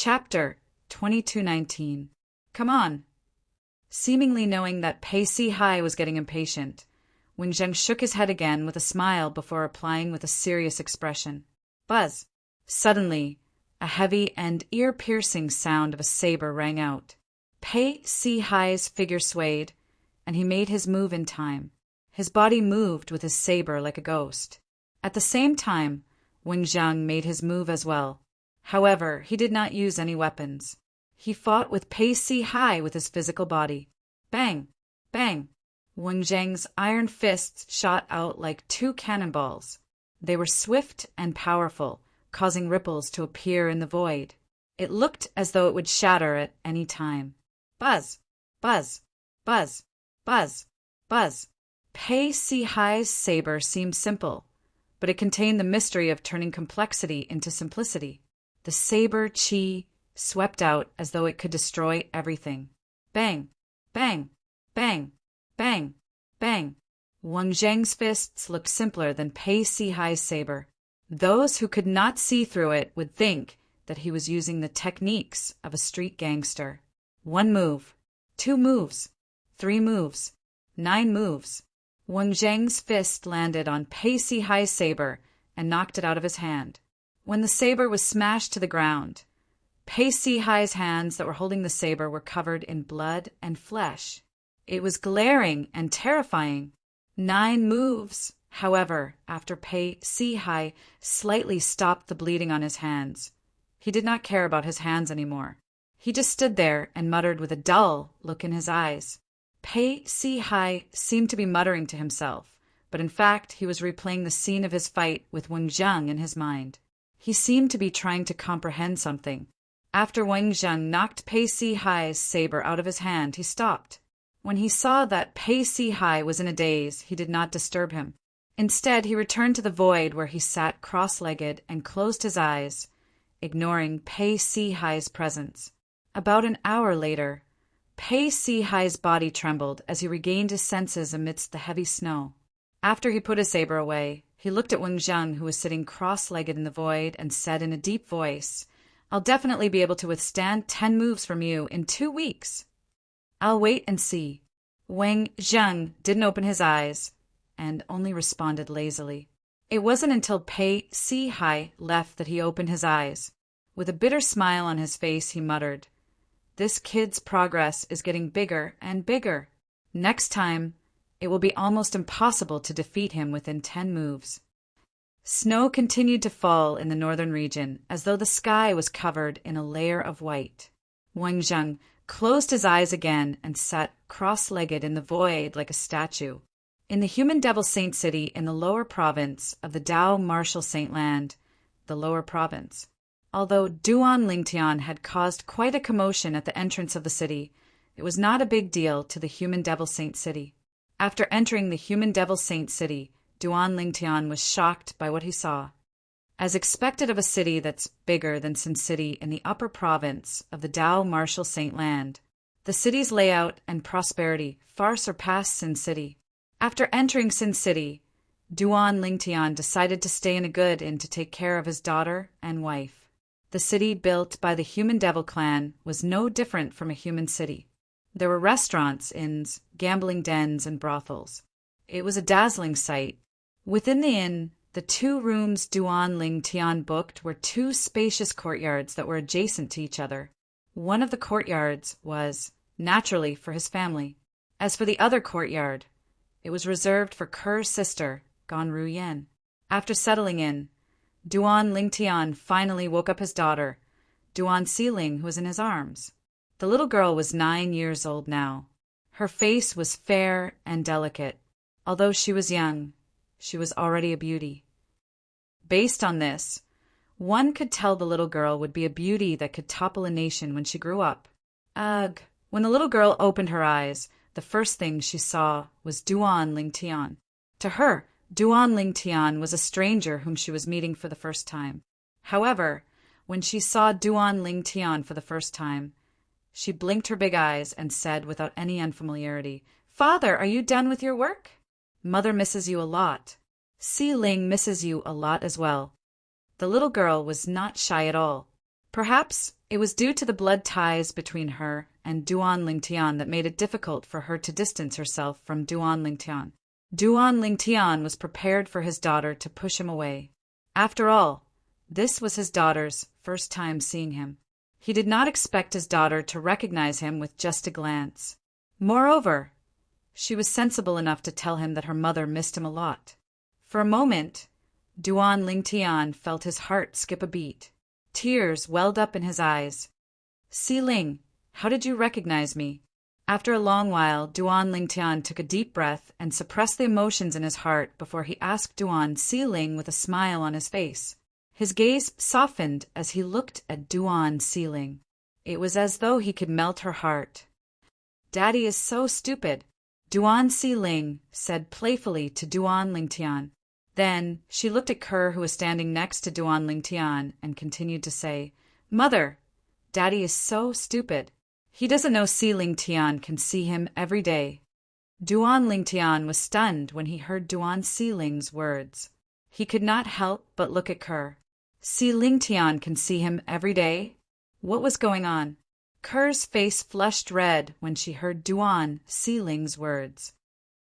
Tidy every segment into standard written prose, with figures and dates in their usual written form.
Chapter 2219. Come on. Seemingly knowing that Pei Si Hai was getting impatient, Wen Zheng shook his head again with a smile before replying with a serious expression. Buzz. Suddenly, a heavy and ear-piercing sound of a saber rang out. Pei Si Hai's figure swayed, and he made his move in time. His body moved with his saber like a ghost. At the same time, Wen Zheng made his move as well. However, he did not use any weapons. He fought with Pei Si Hai with his physical body. Bang! Bang! Wen Zheng's iron fists shot out like two cannonballs. They were swift and powerful, causing ripples to appear in the void. It looked as though it would shatter at any time. Buzz! Buzz! Buzz! Buzz! Buzz! Pei Si Hai's saber seemed simple, but it contained the mystery of turning complexity into simplicity. The saber chi swept out as though it could destroy everything. Bang! Bang! Bang! Bang! Bang! Wen Zheng's fists looked simpler than Pei Si Hai's saber. Those who could not see through it would think that he was using the techniques of a street gangster. 1 move, 2 moves, 3 moves, 9 moves. Wen Zheng's fist landed on Pei Si Hai's saber and knocked it out of his hand. When the saber was smashed to the ground, Pei Si Hai's hands that were holding the saber were covered in blood and flesh. It was glaring and terrifying. 9 moves. However, after Pei Si Hai slightly stopped the bleeding on his hands, he did not care about his hands anymore. He just stood there and muttered with a dull look in his eyes. Pei Si Hai seemed to be muttering to himself, but in fact he was replaying the scene of his fight with Wen Zheng in his mind. He seemed to be trying to comprehend something. After Wen Zheng knocked Pei Si Hai's saber out of his hand, he stopped. When he saw that Pei Si Hai was in a daze, he did not disturb him. Instead, he returned to the void where he sat cross-legged and closed his eyes, ignoring Pei Si Hai's presence. About an hour later, Pei Si Hai's body trembled as he regained his senses amidst the heavy snow. After he put his saber away, he looked at Wen Zheng, who was sitting cross-legged in the void, and said in a deep voice, "I'll definitely be able to withstand 10 moves from you in 2 weeks. I'll wait and see." Wen Zheng didn't open his eyes and only responded lazily. It wasn't until Pei Si Hai left that he opened his eyes. With a bitter smile on his face, he muttered, "This kid's progress is getting bigger and bigger. Next time, it will be almost impossible to defeat him within 10 moves." Snow continued to fall in the northern region, as though the sky was covered in a layer of white. Wen Zheng closed his eyes again and sat cross-legged in the void like a statue. In the Human Devil Saint City in the lower province of the Dao Martial Saint Land, the lower province. Although Duan Lingtian had caused quite a commotion at the entrance of the city, it was not a big deal to the Human Devil Saint City. After entering the Human Devil Saint City, Duan Lingtian was shocked by what he saw. As expected of a city that's bigger than Sin City in the upper province of the Dao Martial Saint Land, the city's layout and prosperity far surpassed Sin City. After entering Sin City, Duan Lingtian decided to stay in a good inn to take care of his daughter and wife. The city built by the Human Devil clan was no different from a human city. There were restaurants, inns, gambling dens, and brothels. It was a dazzling sight. Within the inn, the 2 rooms Duan Lingtian booked were 2 spacious courtyards that were adjacent to each other. One of the courtyards was, naturally, for his family. As for the other courtyard, it was reserved for Ker's sister, Gan Ruyen. After settling in, Duan Lingtian finally woke up his daughter, Duan Siling, who was in his arms. The little girl was 9 years old now. Her face was fair and delicate. Although she was young, she was already a beauty. Based on this, one could tell the little girl would be a beauty that could topple a nation when she grew up. Ugh! When the little girl opened her eyes, the first thing she saw was Duan Lingtian. To her, Duan Lingtian was a stranger whom she was meeting for the first time. However, when she saw Duan Lingtian for the first time, she blinked her big eyes and said without any unfamiliarity, "Father, are you done with your work? Mother misses you a lot. Si Ling misses you a lot as well." The little girl was not shy at all. Perhaps It was due to the blood ties between her and Duan Lingtian that made it difficult for her to distance herself from Duan Lingtian. Duan Lingtian was prepared for his daughter to push him away. After all, this was his daughter's first time seeing him. He did not expect his daughter to recognize him with just a glance. Moreover, she was sensible enough to tell him that her mother missed him a lot. For a moment, Duan Lingtian felt his heart skip a beat. Tears welled up in his eyes. Si Ling, how did you recognize me? After a long while, Duan Lingtian took a deep breath and suppressed the emotions in his heart before he asked Duan Si Ling with a smile on his face. His gaze softened as he looked at Duan Si Ling. It was as though he could melt her heart. Daddy is so stupid, Duan Si Ling said playfully to Duan Lingtian. Then she looked at Kerr, who was standing next to Duan Lingtian, and continued to say, Mother, Daddy is so stupid. He doesn't know Si Lingtian can see him every day. Duan Lingtian was stunned when he heard Duan Si Ling's words. He could not help but look at Kerr. Si Lingtian can see him every day? What was going on? Kerr's face flushed red when she heard Duan Si Ling's words.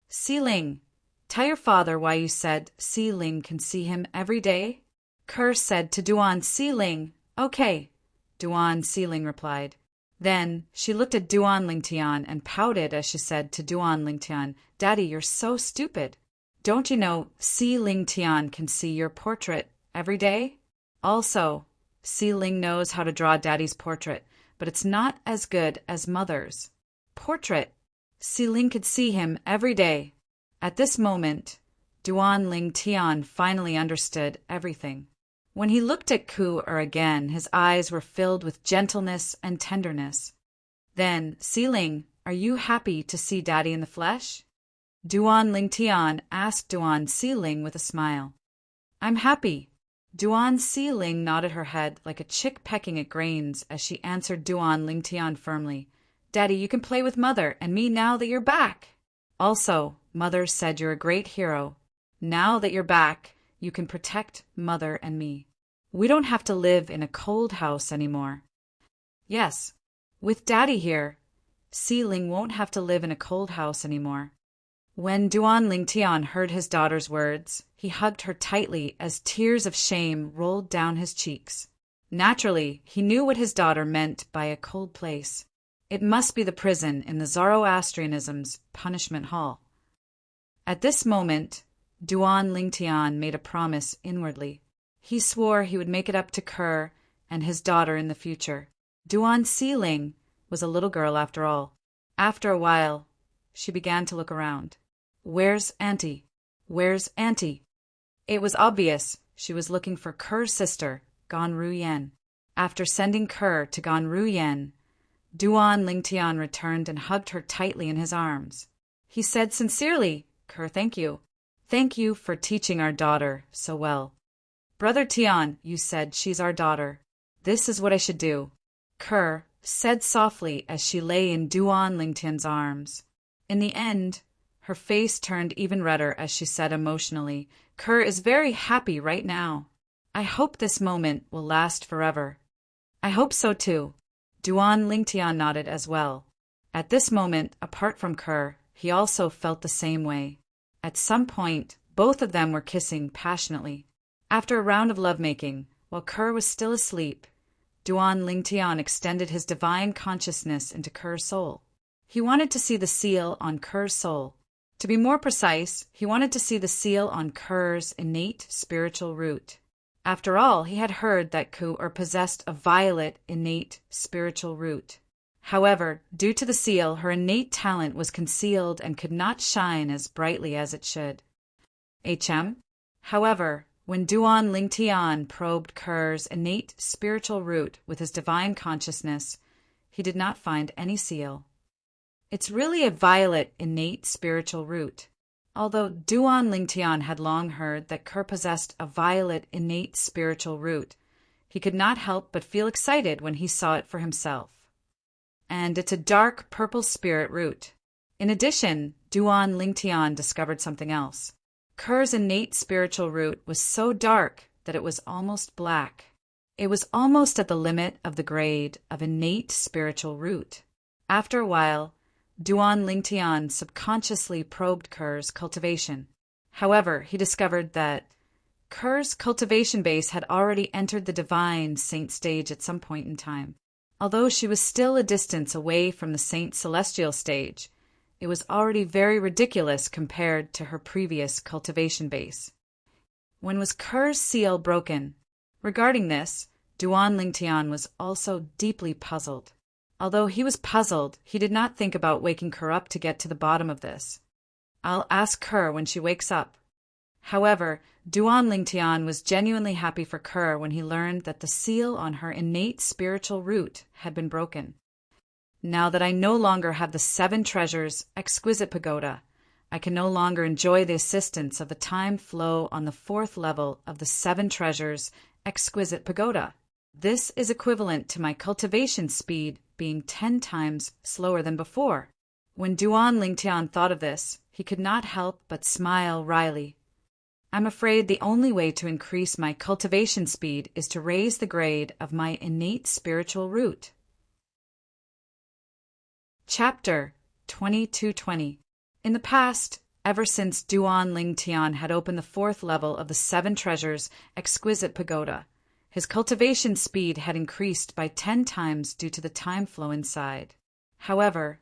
Si Ling, tell your father why you said Si Ling can see him every day? Kerr said to Duan Si Ling. Okay, Duan Si Ling replied. Then she looked at Duan Lingtian and pouted as she said to Duan Lingtian, Daddy, you're so stupid. Don't you know Si Lingtian can see your portrait every day? Also, Si Ling knows how to draw Daddy's portrait, but it's not as good as Mother's. Portrait. Si Ling could see him every day. At this moment, Duan Lingtian finally understood everything. When he looked at Ku-er again, his eyes were filled with gentleness and tenderness. Then, Si Ling, are you happy to see Daddy in the flesh? Duan Lingtian asked Duan Si Ling with a smile. I'm happy. Duan Si Ling nodded her head like a chick pecking at grains as she answered Duan Lingtian firmly. Daddy, you can play with Mother and me now that you're back. Also, Mother said you're a great hero. Now that you're back, you can protect Mother and me. We don't have to live in a cold house anymore. Yes, with Daddy here, Si Ling won't have to live in a cold house anymore. When Duan Lingtian heard his daughter's words, he hugged her tightly as tears of shame rolled down his cheeks. Naturally, he knew what his daughter meant by a cold place. It must be the prison in the Zoroastrianism's punishment hall. At this moment, Duan Lingtian made a promise inwardly. He swore he would make it up to Kerr and his daughter in the future. Duan Si Ling was a little girl after all. After a while, she began to look around. Where's Auntie? Where's Auntie? It was obvious she was looking for Kerr's sister, Gan Ruyen. After sending Kerr to Gan Ruyen, Duan Lingtian returned and hugged her tightly in his arms. He said sincerely, Kerr, thank you. Thank you for teaching our daughter so well. Brother Tian, you said she's our daughter. This is what I should do. Kerr said softly as she lay in Duan Lingtian's arms. In the end, her face turned even redder as she said emotionally, Kerr is very happy right now. I hope this moment will last forever. I hope so too. Duan Lingtian nodded as well. At this moment, apart from Kerr, he also felt the same way. At some point, both of them were kissing passionately. After a round of lovemaking, while Kerr was still asleep, Duan Lingtian extended his divine consciousness into Kerr's soul. He wanted to see the seal on Kerr's soul. To be more precise, he wanted to see the seal on Kerr's innate spiritual root. After all, he had heard that Ku-er possessed a violet innate spiritual root. However, due to the seal, her innate talent was concealed and could not shine as brightly as it should. However, when Duan Lingtian probed Kerr's innate spiritual root with his divine consciousness, he did not find any seal. It's really a violet innate spiritual root. Although Duan Lingtian had long heard that Kerr possessed a violet innate spiritual root, he could not help but feel excited when he saw it for himself. And it's a dark purple spirit root. In addition, Duan Lingtian discovered something else. Kerr's innate spiritual root was so dark that it was almost black. It was almost at the limit of the grade of innate spiritual root. After a while, Duan Lingtian subconsciously probed Kerr's cultivation. However, he discovered that Kerr's cultivation base had already entered the divine saint stage at some point in time. Although she was still a distance away from the saint celestial stage, it was already very ridiculous compared to her previous cultivation base. When was Kerr's seal broken? Regarding this, Duan Lingtian was also deeply puzzled. Although he was puzzled, he did not think about waking Kerr up to get to the bottom of this. I'll ask Kerr when she wakes up. However, Duan Lingtian was genuinely happy for Kerr when he learned that the seal on her innate spiritual root had been broken. Now that I no longer have the 7 treasures exquisite pagoda, I can no longer enjoy the assistance of the time flow on the 4th level of the 7 treasures exquisite pagoda. This is equivalent to my cultivation speed being 10 times slower than before. When Duan Lingtian thought of this, he could not help but smile wryly. I'm afraid the only way to increase my cultivation speed is to raise the grade of my innate spiritual root. Chapter 2220. In the past, ever since Duan Lingtian had opened the 4th level of the 7 treasures exquisite pagoda, his cultivation speed had increased by 10 times due to the time flow inside. However,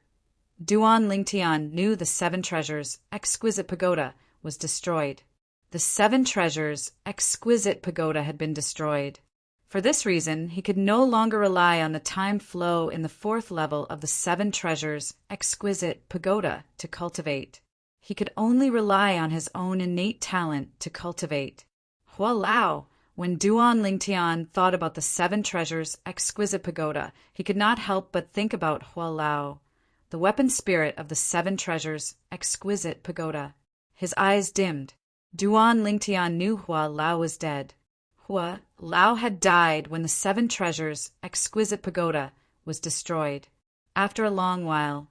Duan Lingtian knew the 7 treasures exquisite pagoda was destroyed. The 7 treasures exquisite pagoda had been destroyed. For this reason, he could no longer rely on the time flow in the 4th level of the 7 treasures exquisite pagoda to cultivate. He could only rely on his own innate talent to cultivate. Hualao! When Duan Lingtian thought about the 7 treasures exquisite pagoda, he could not help but think about Hualao, the weapon spirit of the 7 treasures exquisite pagoda. His eyes dimmed. Duan Lingtian knew Hualao was dead. Hualao had died when the 7 treasures exquisite pagoda was destroyed. After a long while,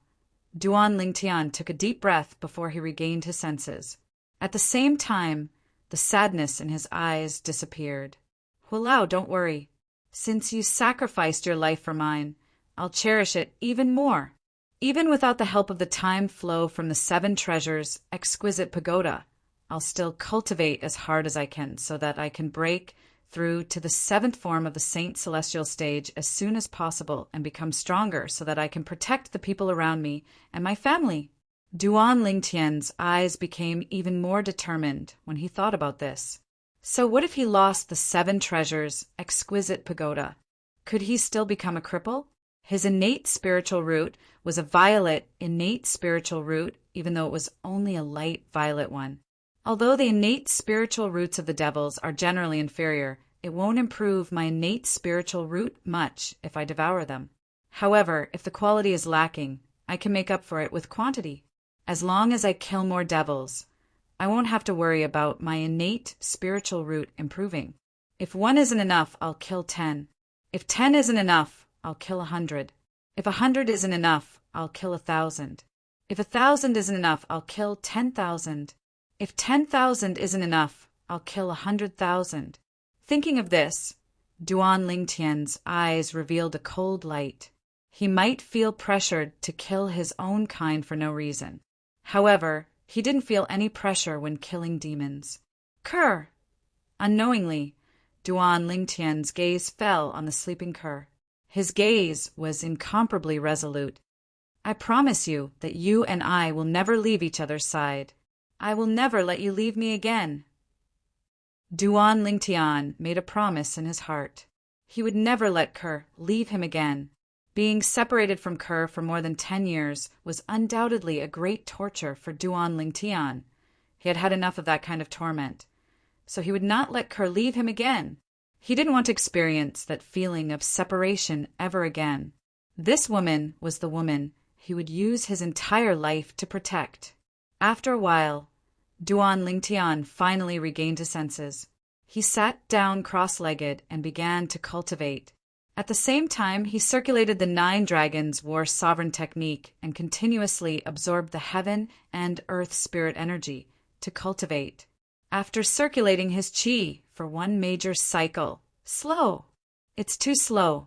Duan Lingtian took a deep breath before he regained his senses. At the same time, the sadness in his eyes disappeared. Hualao, don't worry. Since you sacrificed your life for mine, I'll cherish it even more. Even without the help of the time flow from the 7 treasures exquisite pagoda, I'll still cultivate as hard as I can so that I can break through to the 7th form of the Saint Celestial stage as soon as possible and become stronger so that I can protect the people around me and my family. Duan Lingtian's eyes became even more determined when he thought about this. So what if he lost the 7 treasures exquisite pagoda? Could he still become a cripple? His innate spiritual root was a violet innate spiritual root, even though it was only a light violet one. Although the innate spiritual roots of the devils are generally inferior, it won't improve my innate spiritual root much if I devour them. However, if the quality is lacking, I can make up for it with quantity. As long as I kill more devils, I won't have to worry about my innate spiritual root improving. If 1 isn't enough, I'll kill 10. If 10 isn't enough, I'll kill 100. If 100 isn't enough, I'll kill 1,000. If 1,000 isn't enough, I'll kill 10,000. If 10,000 isn't enough, I'll kill 100,000. Thinking of this, Duan Lingtian's eyes revealed a cold light. He might feel pressured to kill his own kind for no reason. However, he didn't feel any pressure when killing demons. Kerr! Unknowingly, Duan Lingtian's gaze fell on the sleeping Kerr. His gaze was incomparably resolute. I promise you that you and I will never leave each other's side. I will never let you leave me again. Duan Lingtian made a promise in his heart. He would never let Kerr leave him again. Being separated from Kerr for more than 10 years was undoubtedly a great torture for Duan Lingtian. He had had enough of that kind of torment, so he would not let Kerr leave him again. He didn't want to experience that feeling of separation ever again. This woman was the woman he would use his entire life to protect. After a while, Duan Lingtian finally regained his senses. He sat down cross-legged and began to cultivate. At the same time, he circulated the 9 dragons' war sovereign technique and continuously absorbed the heaven and earth spirit energy to cultivate. After circulating his qi for 1 major cycle, slow, It's too slow.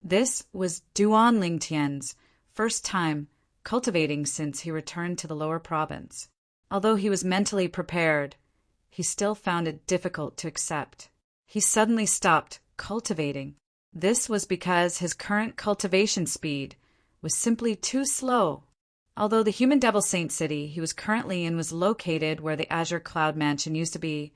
This was Duan Lingtian's first time cultivating since he returned to the lower province. Although he was mentally prepared, he still found it difficult to accept. He suddenly stopped cultivating. This was because his current cultivation speed was simply too slow. Although the Human Devil Saint City he was currently in was located where the Azure Cloud Mansion used to be,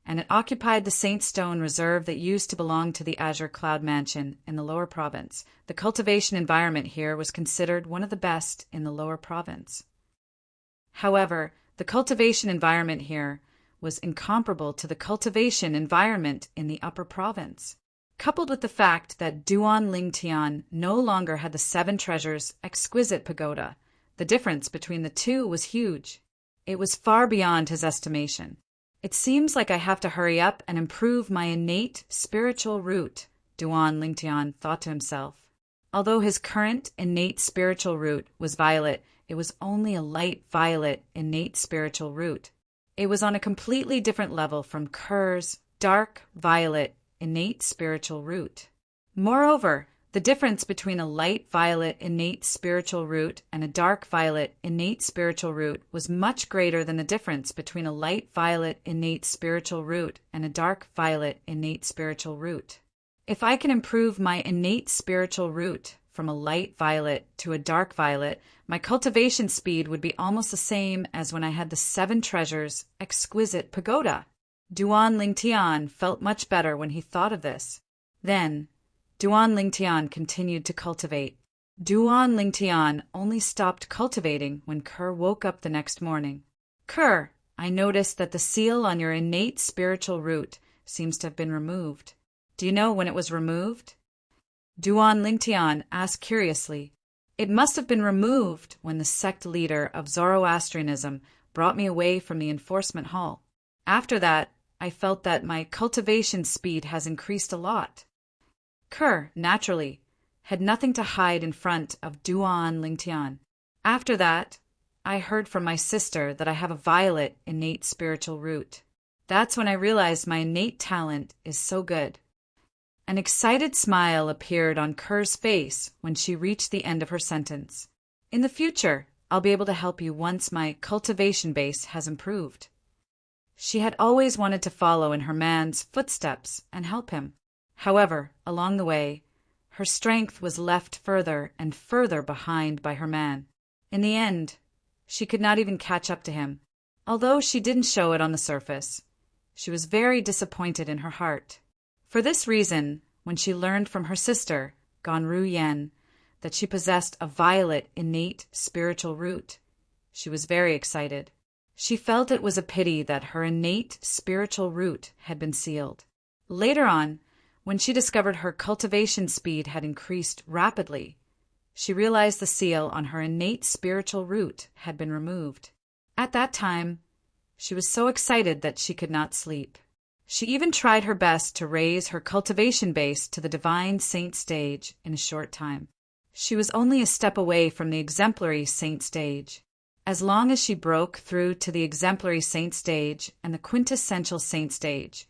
and it occupied the Saint Stone Reserve that used to belong to the Azure Cloud Mansion in the lower province, the cultivation environment here was considered one of the best in the lower province. However, the cultivation environment here was incomparable to the cultivation environment in the upper province. Coupled with the fact that Duan Lingtian no longer had the 7 treasures exquisite pagoda, the difference between the two was huge. It was far beyond his estimation. It seems like I have to hurry up and improve my innate spiritual root, Duan Lingtian thought to himself. Although his current innate spiritual root was violet, it was only a light violet innate spiritual root. It was on a completely different level from Kerr's dark violet innate spiritual root. Moreover, the difference between a light violet innate spiritual root and a dark violet innate spiritual root was much greater than the difference between a light violet innate spiritual root and a dark violet innate spiritual root. If I can improve my innate spiritual root from a light violet to a dark violet, my cultivation speed would be almost the same as when I had the 7 treasures exquisite pagoda. Duan Lingtian felt much better when he thought of this. Then, Duan Lingtian continued to cultivate. Duan Lingtian only stopped cultivating when Kerr woke up the next morning. Kerr, I noticed that the seal on your innate spiritual root seems to have been removed. Do you know when it was removed? Duan Lingtian asked curiously. It must have been removed when the sect leader of Zoroastrianism brought me away from the enforcement hall. After that, I felt that my cultivation speed has increased a lot. Kerr, naturally, had nothing to hide in front of Duan Lingtian. After that, I heard from my sister that I have a violet innate spiritual root. That's when I realized my innate talent is so good. An excited smile appeared on Kerr's face when she reached the end of her sentence. In the future, I'll be able to help you once my cultivation base has improved. She had always wanted to follow in her man's footsteps and help him. However, along the way, her strength was left further and further behind by her man. In the end, she could not even catch up to him. Although she didn't show it on the surface, she was very disappointed in her heart. For this reason, when she learned from her sister, Ganru Yen, that she possessed a violet innate spiritual root, she was very excited. She felt it was a pity that her innate spiritual root had been sealed. Later on, when she discovered her cultivation speed had increased rapidly, she realized the seal on her innate spiritual root had been removed. At that time, she was so excited that she could not sleep. She even tried her best to raise her cultivation base to the divine saint stage in a short time. She was only a step away from the exemplary saint stage. As long as she broke through to the exemplary saint stage and the quintessential saint stage,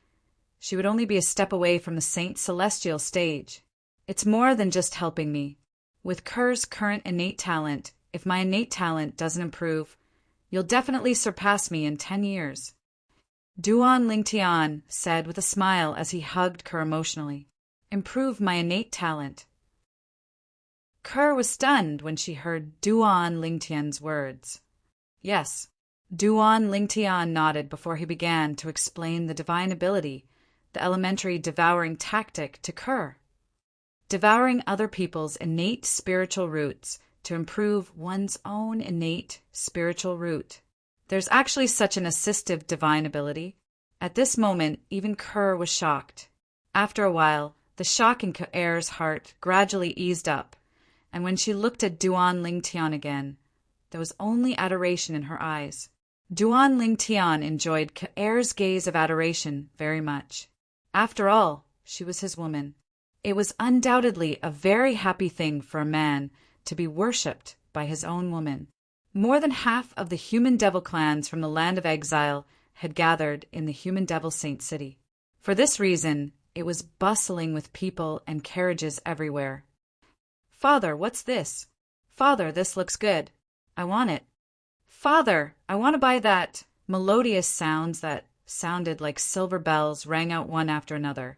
she would only be a step away from the saint celestial stage. It's more than just helping me. With Kerr's current innate talent, if my innate talent doesn't improve, you'll definitely surpass me in 10 years. Duan Lingtian said with a smile as he hugged Kerr emotionally. Improve my innate talent. Kerr was stunned when she heard Duan Lingtian's words. Yes, Duan Lingtian nodded before he began to explain the divine ability, the elementary devouring tactic to Kerr. Devouring other people's innate spiritual roots to improve one's own innate spiritual root. There's actually such an assistive divine ability. At this moment, even Kerr was shocked. After a while, the shock in Kerr's heart gradually eased up, and when she looked at Duan Lingtian again, there was only adoration in her eyes. Duan Lingtian enjoyed Kerr's gaze of adoration very much. After all, she was his woman. It was undoubtedly a very happy thing for a man to be worshipped by his own woman. More than half of the human devil clans from the land of exile had gathered in the human devil saint city. For this reason, it was bustling with people and carriages everywhere. "Father, what's this? Father, this looks good. I want it. Father, I want to buy that." Melodious sounds that sounded like silver bells rang out one after another,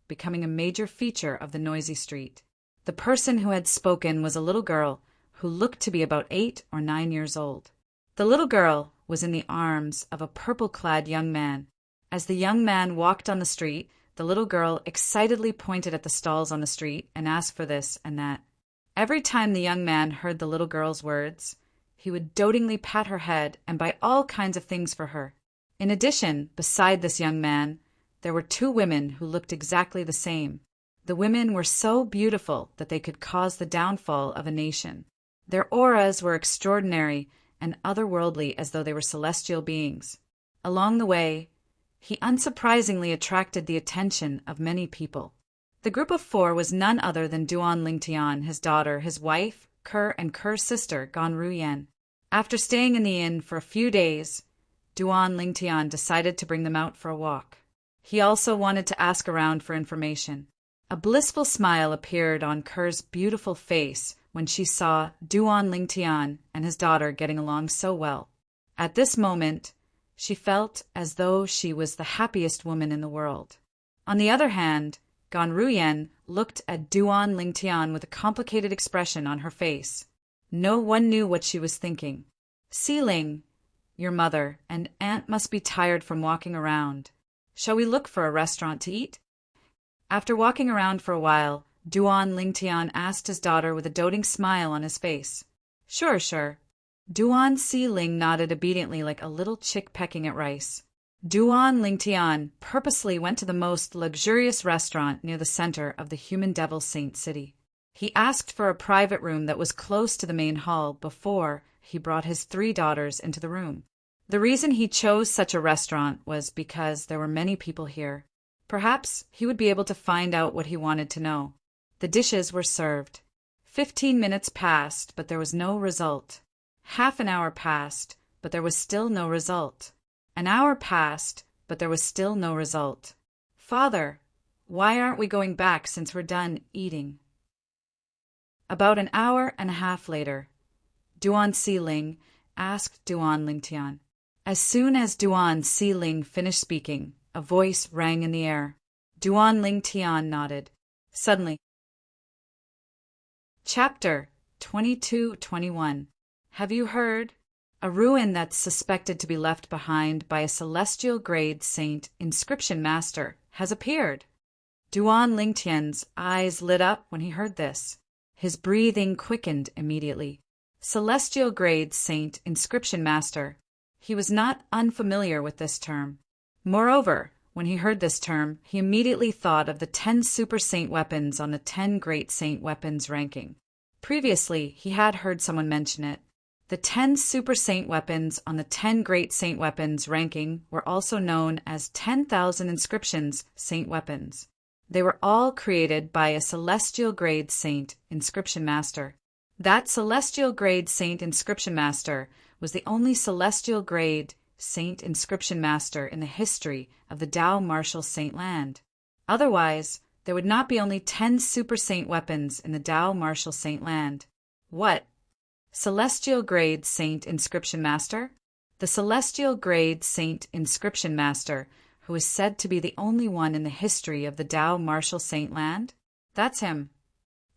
becoming a major feature of the noisy street. The person who had spoken was a little girl who looked to be about 8 or 9 years old. The little girl was in the arms of a purple-clad young man. As the young man walked on the street, the little girl excitedly pointed at the stalls on the street and asked for this and that. Every time the young man heard the little girl's words, he would dotingly pat her head and buy all kinds of things for her. In addition, beside this young man, there were 2 women who looked exactly the same. The women were so beautiful that they could cause the downfall of a nation. Their auras were extraordinary and otherworldly, as though they were celestial beings. Along the way, he unsurprisingly attracted the attention of many people. The group of 4 was none other than Duan Lingtian, his daughter, his wife, Kerr, and Kerr's sister, Ganru Yen. After staying in the inn for a few days, Duan Lingtian decided to bring them out for a walk. He also wanted to ask around for information. A blissful smile appeared on Kerr's beautiful face when she saw Duan Lingtian and his daughter getting along so well. At this moment, she felt as though she was the happiest woman in the world. On the other hand, Ganru Yen looked at Duan Lingtian with a complicated expression on her face. No one knew what she was thinking. "Si Ling, your mother and aunt must be tired from walking around. Shall we look for a restaurant to eat?" After walking around for a while, Duan Lingtian asked his daughter with a doting smile on his face. "Sure, sure." Duan Si Ling nodded obediently like a little chick pecking at rice. Duan Lingtian purposely went to the most luxurious restaurant near the center of the human devil saint city. He asked for a private room that was close to the main hall before he brought his 3 daughters into the room. The reason he chose such a restaurant was because there were many people here. Perhaps he would be able to find out what he wanted to know. The dishes were served. 15 minutes passed, but there was no result. Half an hour passed, but there was still no result. An hour passed, but there was still no result. "Father, why aren't we going back since we're done eating?" About an hour and a half later, Duan Si Ling asked Duan Lingtian. As soon as Duan Si Ling finished speaking, a voice rang in the air. Duan Lingtian nodded. Suddenly, Chapter 22-21. Have you heard? A ruin that's suspected to be left behind by a celestial grade saint inscription master has appeared. Duan Lingtian's eyes lit up when he heard this. His breathing quickened immediately. Celestial grade saint inscription master. He was not unfamiliar with this term. Moreover, when he heard this term, he immediately thought of the 10 super saint weapons on the 10 great saint weapons ranking. Previously, he had heard someone mention it. The 10 super saint weapons on the 10 great saint weapons ranking were also known as 10,000 inscriptions saint weapons. They were all created by a celestial grade saint inscription master. That celestial grade saint inscription master was the only celestial grade saint inscription master in the history of the Tao Martial Saint Land. Otherwise, there would not be only 10 super saint weapons in the Tao Martial Saint Land. What? Celestial grade saint inscription master? The celestial grade saint inscription master, who is said to be the only one in the history of the Tao Martial Saint Land? That's him.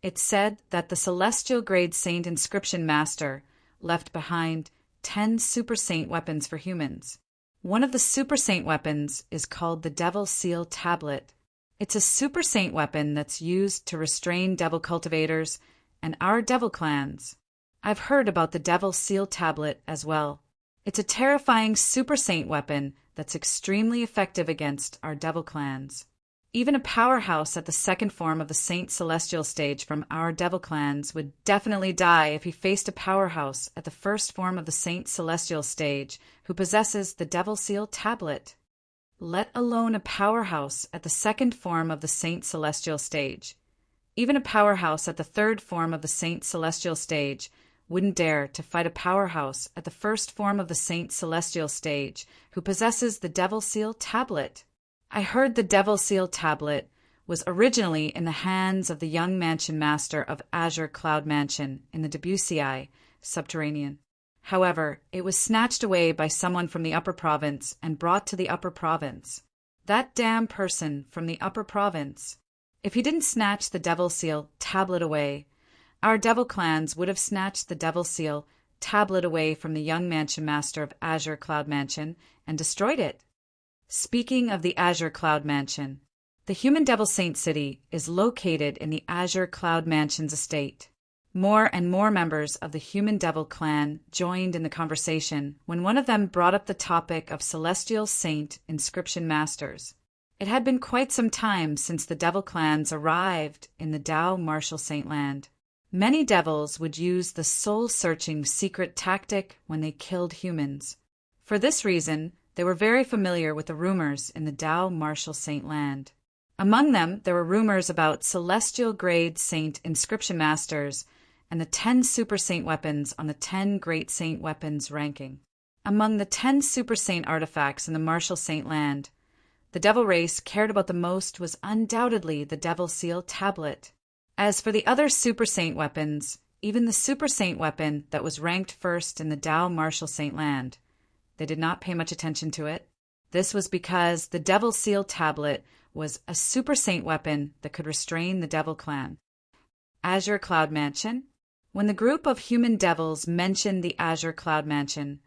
It's said that the celestial grade saint inscription master left behind 10 super saint weapons for humans. One of the super saint weapons is called the Devil Seal Tablet. It's a super saint weapon that's used to restrain devil cultivators and our devil clans. I've heard about the Devil Seal Tablet as well. It's a terrifying super saint weapon that's extremely effective against our devil clans. Even a powerhouse at the second form of the Saint Celestial stage from our devil clans would definitely die if he faced a powerhouse at the first form of the Saint Celestial stage who possesses the Devil Seal Tablet. Let alone a powerhouse at the second form of the Saint Celestial stage. Even a powerhouse at the third form of the Saint Celestial stage wouldn't dare to fight a powerhouse at the first form of the Saint Celestial stage who possesses the Devil Seal Tablet. I heard the Devil Seal Tablet was originally in the hands of the young mansion master of Azure Cloud Mansion in the Debussy subterranean. However, it was snatched away by someone from the upper province and brought to the upper province. That damn person from the upper province. If he didn't snatch the Devil Seal tablet away, our devil clans would have snatched the Devil Seal tablet away from the young mansion master of Azure Cloud Mansion and destroyed it. Speaking of the Azure Cloud Mansion, the human devil saint city is located in the Azure Cloud Mansion's estate. More and more members of the human devil clan joined in the conversation when one of them brought up the topic of celestial saint inscription masters. It had been quite some time since the devil clans arrived in the Tao Martial Saint Land. Many devils would use the soul-searching secret tactic when they killed humans. For this reason, they were very familiar with the rumors in the Tao Martial Saint Land. Among them, there were rumors about celestial-grade saint inscription masters and the 10 super saint weapons on the 10 great saint weapons ranking. Among the 10 super saint artifacts in the Martial Saint Land, the devil race cared about the most was undoubtedly the Devil Seal tablet. As for the other super saint weapons, even the super saint weapon that was ranked first in the Tao Martial Saint Land, they did not pay much attention to it. This was because the Devil Seal tablet was a super saint weapon that could restrain the devil clan. Azure Cloud Mansion. When the group of human devils mentioned the Azure Cloud Mansion,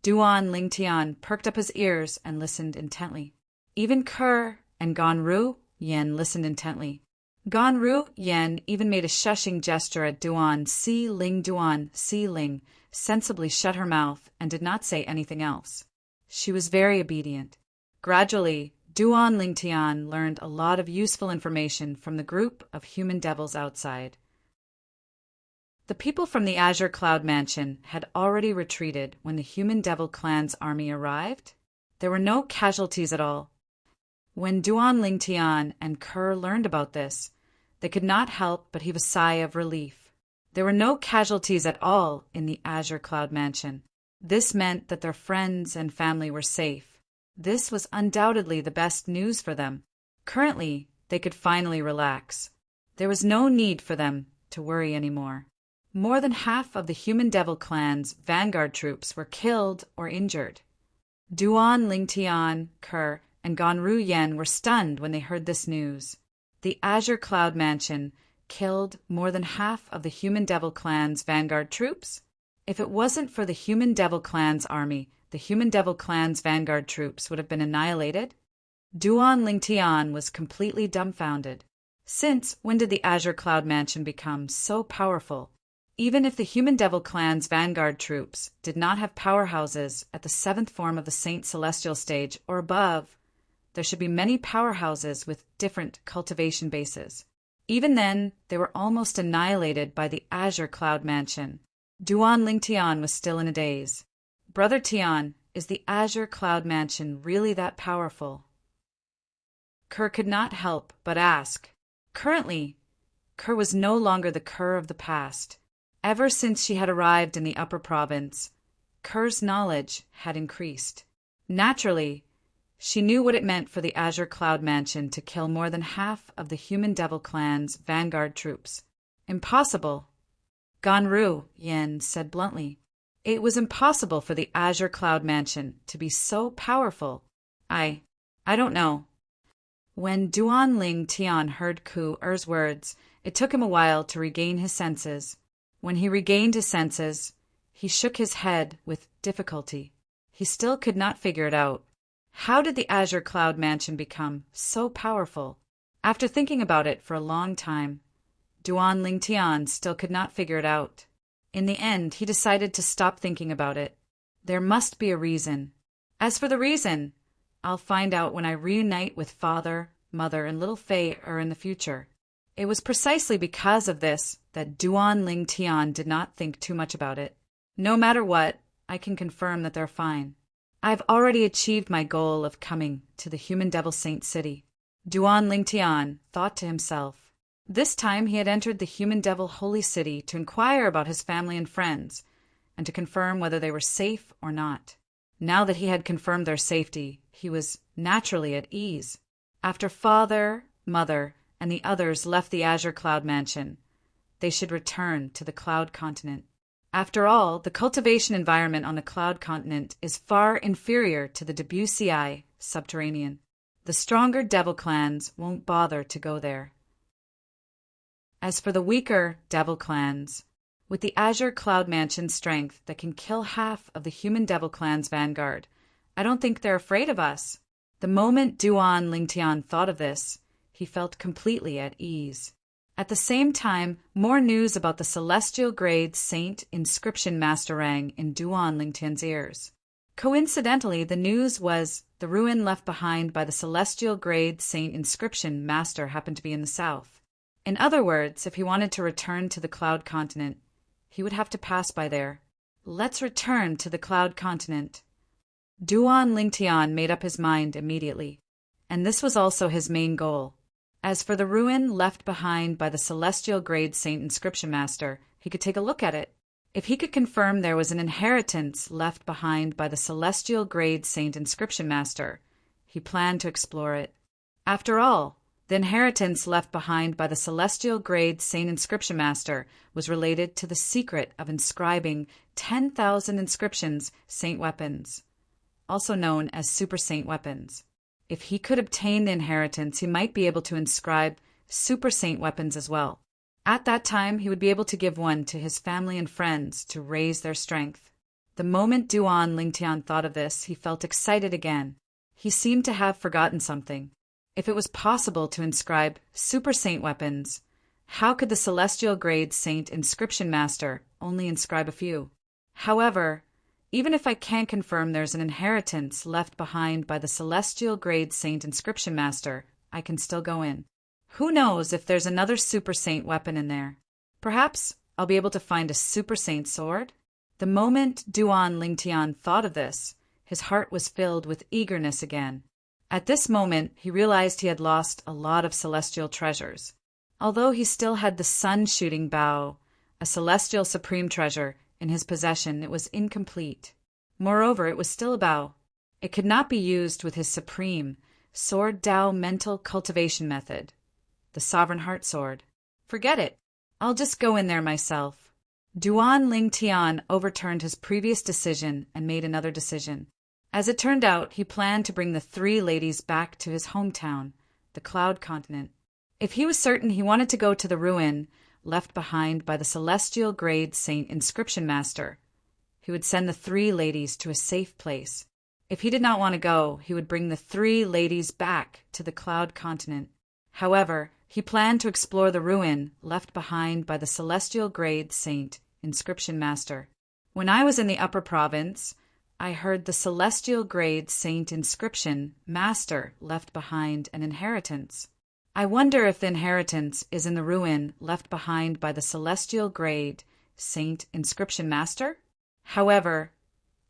Duan Lingtian perked up his ears and listened intently. Even Kerr and Ganru Yen listened intently. Ganru Yen even made a shushing gesture at Duan Si Ling. Duan Si Ling sensibly shut her mouth and did not say anything else. She was very obedient. Gradually, Duan Lingtian learned a lot of useful information from the group of human devils outside. The people from the Azure Cloud Mansion had already retreated when the human devil clan's army arrived. There were no casualties at all. When Duan Lingtian and Kerr learned about this, they could not help but heave a sigh of relief. There were no casualties at all in the Azure Cloud Mansion. This meant that their friends and family were safe. This was undoubtedly the best news for them. Currently, they could finally relax. There was no need for them to worry anymore. More than half of the human devil clan's vanguard troops were killed or injured. Duan Lingtian, Kerr, and Ganru Yen were stunned when they heard this news. The Azure Cloud Mansion killed more than half of the human devil clan's vanguard troops? If it wasn't for the human devil clan's army, the human devil clan's vanguard troops would have been annihilated? Duan Lingtian was completely dumbfounded. Since when did the Azure Cloud Mansion become so powerful? Even if the human devil clan's vanguard troops did not have powerhouses at the 7th form of the Saint Celestial stage or above, there should be many powerhouses with different cultivation bases. Even then, they were almost annihilated by the Azure Cloud Mansion. Duan Lingtian was still in a daze. Brother Tian, is the Azure Cloud Mansion really that powerful? Kerr could not help but ask. Currently, Kerr was no longer the Kerr of the past. Ever since she had arrived in the upper province, Kerr's knowledge had increased. Naturally, she knew what it meant for the Azure Cloud Mansion to kill more than half of the human devil clan's vanguard troops. Impossible. Ganru Yen said bluntly. It was impossible for the Azure Cloud Mansion to be so powerful. I don't know. When Duan Ling Tian heard Ku Er's words, it took him a while to regain his senses. When he regained his senses, he shook his head with difficulty. He still could not figure it out. How did the Azure Cloud Mansion become so powerful? After thinking about it for a long time, Duan Ling Tian still could not figure it out. In the end, he decided to stop thinking about it. There must be a reason. As for the reason, I'll find out when I reunite with Father, Mother, and little Fei in the future. It was precisely because of this that Duan Ling Tian did not think too much about it. No matter what, I can confirm that they're fine. I've already achieved my goal of coming to the human devil saint city. Duan Ling Tian thought to himself. This time he had entered the human devil holy city to inquire about his family and friends, and to confirm whether they were safe or not. Now that he had confirmed their safety, he was naturally at ease. After Father, Mother, and the others left the Azure Cloud Mansion. They should return to the Cloud Continent. After all, the cultivation environment on the Cloud Continent is far inferior to the Debussy subterranean. The stronger devil clans won't bother to go there. As for the weaker devil clans, with the Azure Cloud Mansion's strength that can kill half of the human devil clan's vanguard, I don't think they're afraid of us. The moment Duan Lingtian thought of this, he felt completely at ease. At the same time, more news about the celestial grade Saint Inscription Master rang in Duan Lingtian's ears. Coincidentally, the news was the ruin left behind by the celestial grade Saint Inscription Master happened to be in the south. In other words, if he wanted to return to the Cloud Continent, he would have to pass by there. Let's return to the Cloud Continent. Duan Lingtian made up his mind immediately, and this was also his main goal. As for the ruin left behind by the celestial grade Saint Inscription Master, he could take a look at it. If he could confirm there was an inheritance left behind by the celestial grade Saint Inscription Master, he planned to explore it. After all, the inheritance left behind by the celestial grade Saint Inscription Master was related to the secret of inscribing 10,000 inscriptions saint weapons, also known as super saint weapons. If he could obtain the inheritance, he might be able to inscribe super saint weapons as well. At that time, he would be able to give one to his family and friends to raise their strength. The moment Duan Lingtian thought of this, he felt excited again. He seemed to have forgotten something. If it was possible to inscribe super saint weapons, how could the celestial grade Saint Inscription Master only inscribe a few? However, even if I can't confirm there's an inheritance left behind by the celestial grade Saint Inscription Master, I can still go in. Who knows if there's another super saint weapon in there? Perhaps I'll be able to find a super saint sword? The moment Duan Lingtian thought of this, his heart was filled with eagerness again. At this moment, he realized he had lost a lot of celestial treasures. Although he still had the sun-shooting bow, a celestial supreme treasure, in his possession, it was incomplete. Moreover, it was still a bow. It could not be used with his supreme, Sword Dao mental cultivation method, the Sovereign Heart Sword. Forget it. I'll just go in there myself. Duan Lingtian overturned his previous decision and made another decision. As it turned out, he planned to bring the three ladies back to his hometown, the Cloud Continent. If he was certain he wanted to go to the ruin left behind by the celestial grade Saint Inscription Master, he would send the three ladies to a safe place. If he did not want to go, he would bring the three ladies back to the Cloud Continent. However, he planned to explore the ruin left behind by the celestial grade Saint Inscription Master. When I was in the Upper Province, I heard the celestial grade Saint Inscription Master left behind an inheritance. I wonder if the inheritance is in the ruin left behind by the celestial grade Saint Inscription Master? However,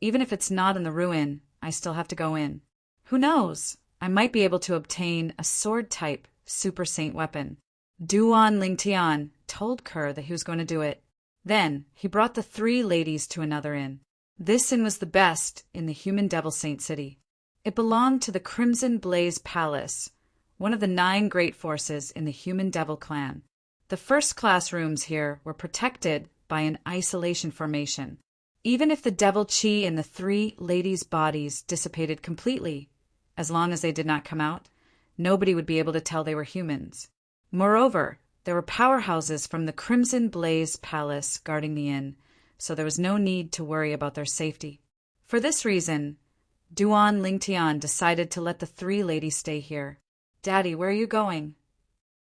even if it's not in the ruin, I still have to go in. Who knows? I might be able to obtain a sword-type super saint weapon. Duan Lingtian told Kerr that he was going to do it. Then he brought the three ladies to another inn. This inn was the best in the human devil saint city. It belonged to the Crimson Blaze Palace, one of the 9 great forces in the human devil clan. The first-class rooms here were protected by an isolation formation. Even if the devil chi in the three ladies' bodies dissipated completely, as long as they did not come out, nobody would be able to tell they were humans. Moreover, there were powerhouses from the Crimson Blaze Palace guarding the inn, so there was no need to worry about their safety. For this reason, Duan Lingtian decided to let the three ladies stay here. "Daddy, where are you going?"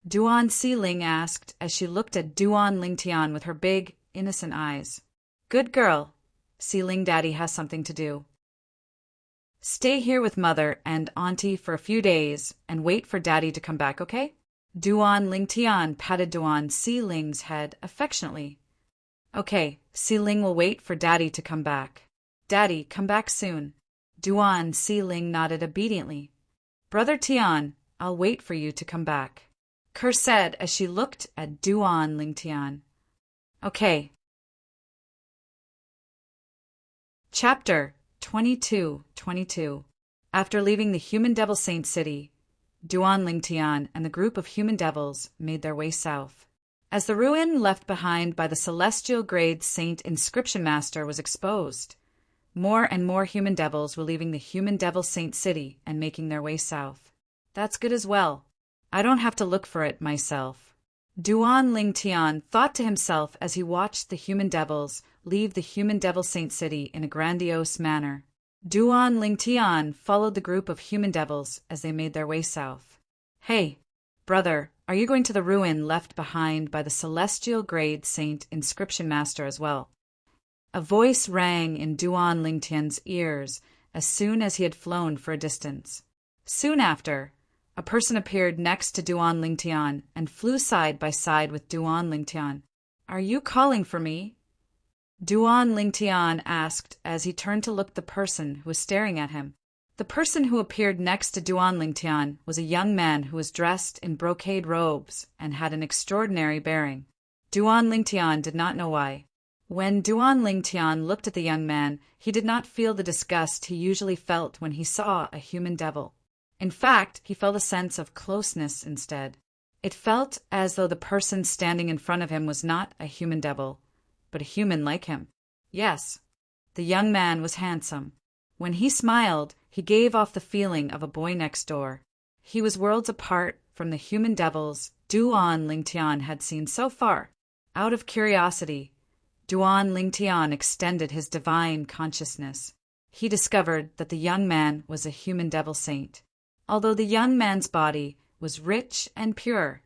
Duan Siling asked as she looked at Duan Lingtian with her big, innocent eyes. "Good girl. Siling Daddy has something to do. Stay here with Mother and Auntie for a few days and wait for Daddy to come back, okay?" Duan Lingtian patted Duan Siling's head affectionately. "Okay, Siling will wait for Daddy to come back. Daddy, come back soon." Duan Siling nodded obediently. "Brother Tian, I'll wait for you to come back," Kerr said as she looked at Duan Lingtian. "Okay." Chapter 22:22. After leaving the human devil saint city, Duan Lingtian and the group of human devils made their way south. As the ruin left behind by the celestial grade saint inscription master was exposed, more and more human devils were leaving the human devil saint city and making their way south. That's good as well. I don't have to look for it myself. Duan Lingtian thought to himself as he watched the human devils leave the human devil saint city in a grandiose manner. Duan Lingtian followed the group of human devils as they made their way south. Hey, brother, are you going to the ruin left behind by the celestial grade saint inscription master as well? A voice rang in Duan Lingtian's ears as soon as he had flown for a distance. Soon after, a person appeared next to Duan Lingtian and flew side by side with Duan Lingtian. Are you calling for me? Duan Lingtian asked as he turned to look at the person who was staring at him. The person who appeared next to Duan Lingtian was a young man who was dressed in brocade robes and had an extraordinary bearing. Duan Lingtian did not know why. When Duan Lingtian looked at the young man, he did not feel the disgust he usually felt when he saw a human devil. In fact, he felt a sense of closeness instead. It felt as though the person standing in front of him was not a human devil, but a human like him. Yes, the young man was handsome. When he smiled, he gave off the feeling of a boy next door. He was worlds apart from the human devils Duan Lingtian had seen so far. Out of curiosity, Duan Lingtian extended his divine consciousness. He discovered that the young man was a human devil saint. Although the young man's body was rich and pure,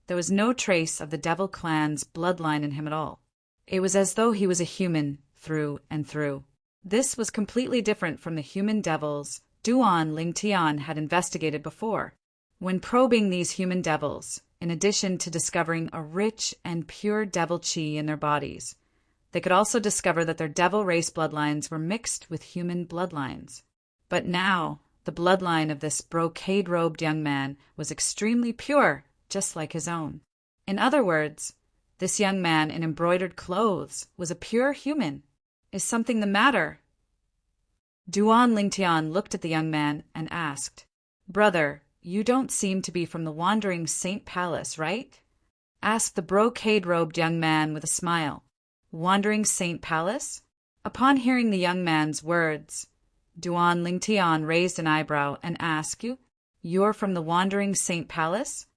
there was no trace of the devil clan's bloodline in him at all. It was as though he was a human through and through. This was completely different from the human devils Duan Lingtian had investigated before. When probing these human devils, in addition to discovering a rich and pure devil chi in their bodies, they could also discover that their devil race bloodlines were mixed with human bloodlines. But now, the bloodline of this brocade-robed young man was extremely pure, just like his own. In other words, this young man in embroidered clothes was a pure human. Is something the matter? Duan Lingtian looked at the young man and asked, Brother, you don't seem to be from the Wandering Saint Palace, right? Asked the brocade-robed young man with a smile. Wandering Saint Palace? Upon hearing the young man's words, Duan Lingtian raised an eyebrow and asked, You're from the Wandering Saint Palace?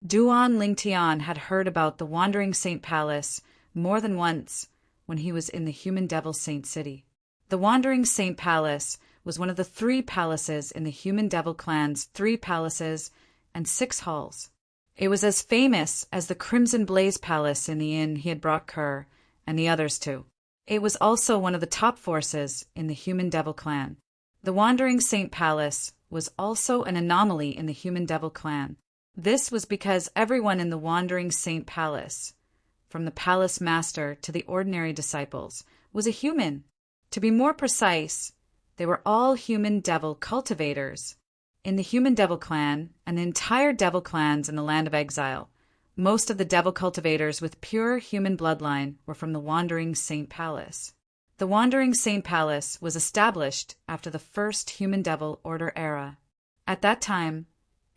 Duan Lingtian had heard about the Wandering Saint Palace more than once when he was in the human devil saint city. The Wandering Saint Palace was one of the 3 palaces in the human devil clan's 3 palaces and 6 halls. It was as famous as the Crimson Blaze Palace in the inn he had brought Kerr and the others to. It was also one of the top forces in the human devil clan. The Wandering Saint Palace was also an anomaly in the human devil clan. This was because everyone in the Wandering Saint Palace, from the palace master to the ordinary disciples, was a human. To be more precise, they were all human devil cultivators. In the human devil clan and the entire devil clans in the land of exile, most of the devil cultivators with pure human bloodline were from the Wandering Saint Palace. The Wandering Saint Palace was established after the first human devil order era. At that time,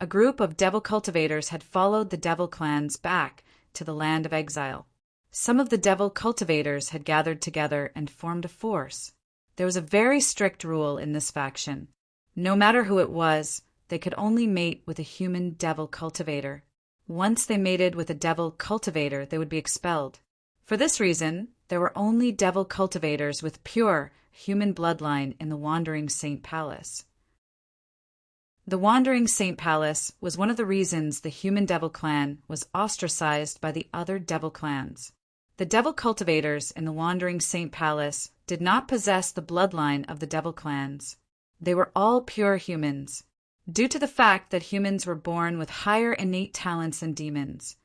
a group of devil cultivators had followed the devil clans back to the land of exile. Some of the devil cultivators had gathered together and formed a force. There was a very strict rule in this faction. No matter who it was, they could only mate with a human devil cultivator. Once they mated with a devil cultivator, they would be expelled. For this reason, there were only devil cultivators with pure human bloodline in the Wandering Saint Palace. The Wandering Saint Palace was one of the reasons the human devil clan was ostracized by the other devil clans. The devil cultivators in the Wandering Saint Palace did not possess the bloodline of the devil clans. They were all pure humans. Due to the fact that humans were born with higher innate talents than demons,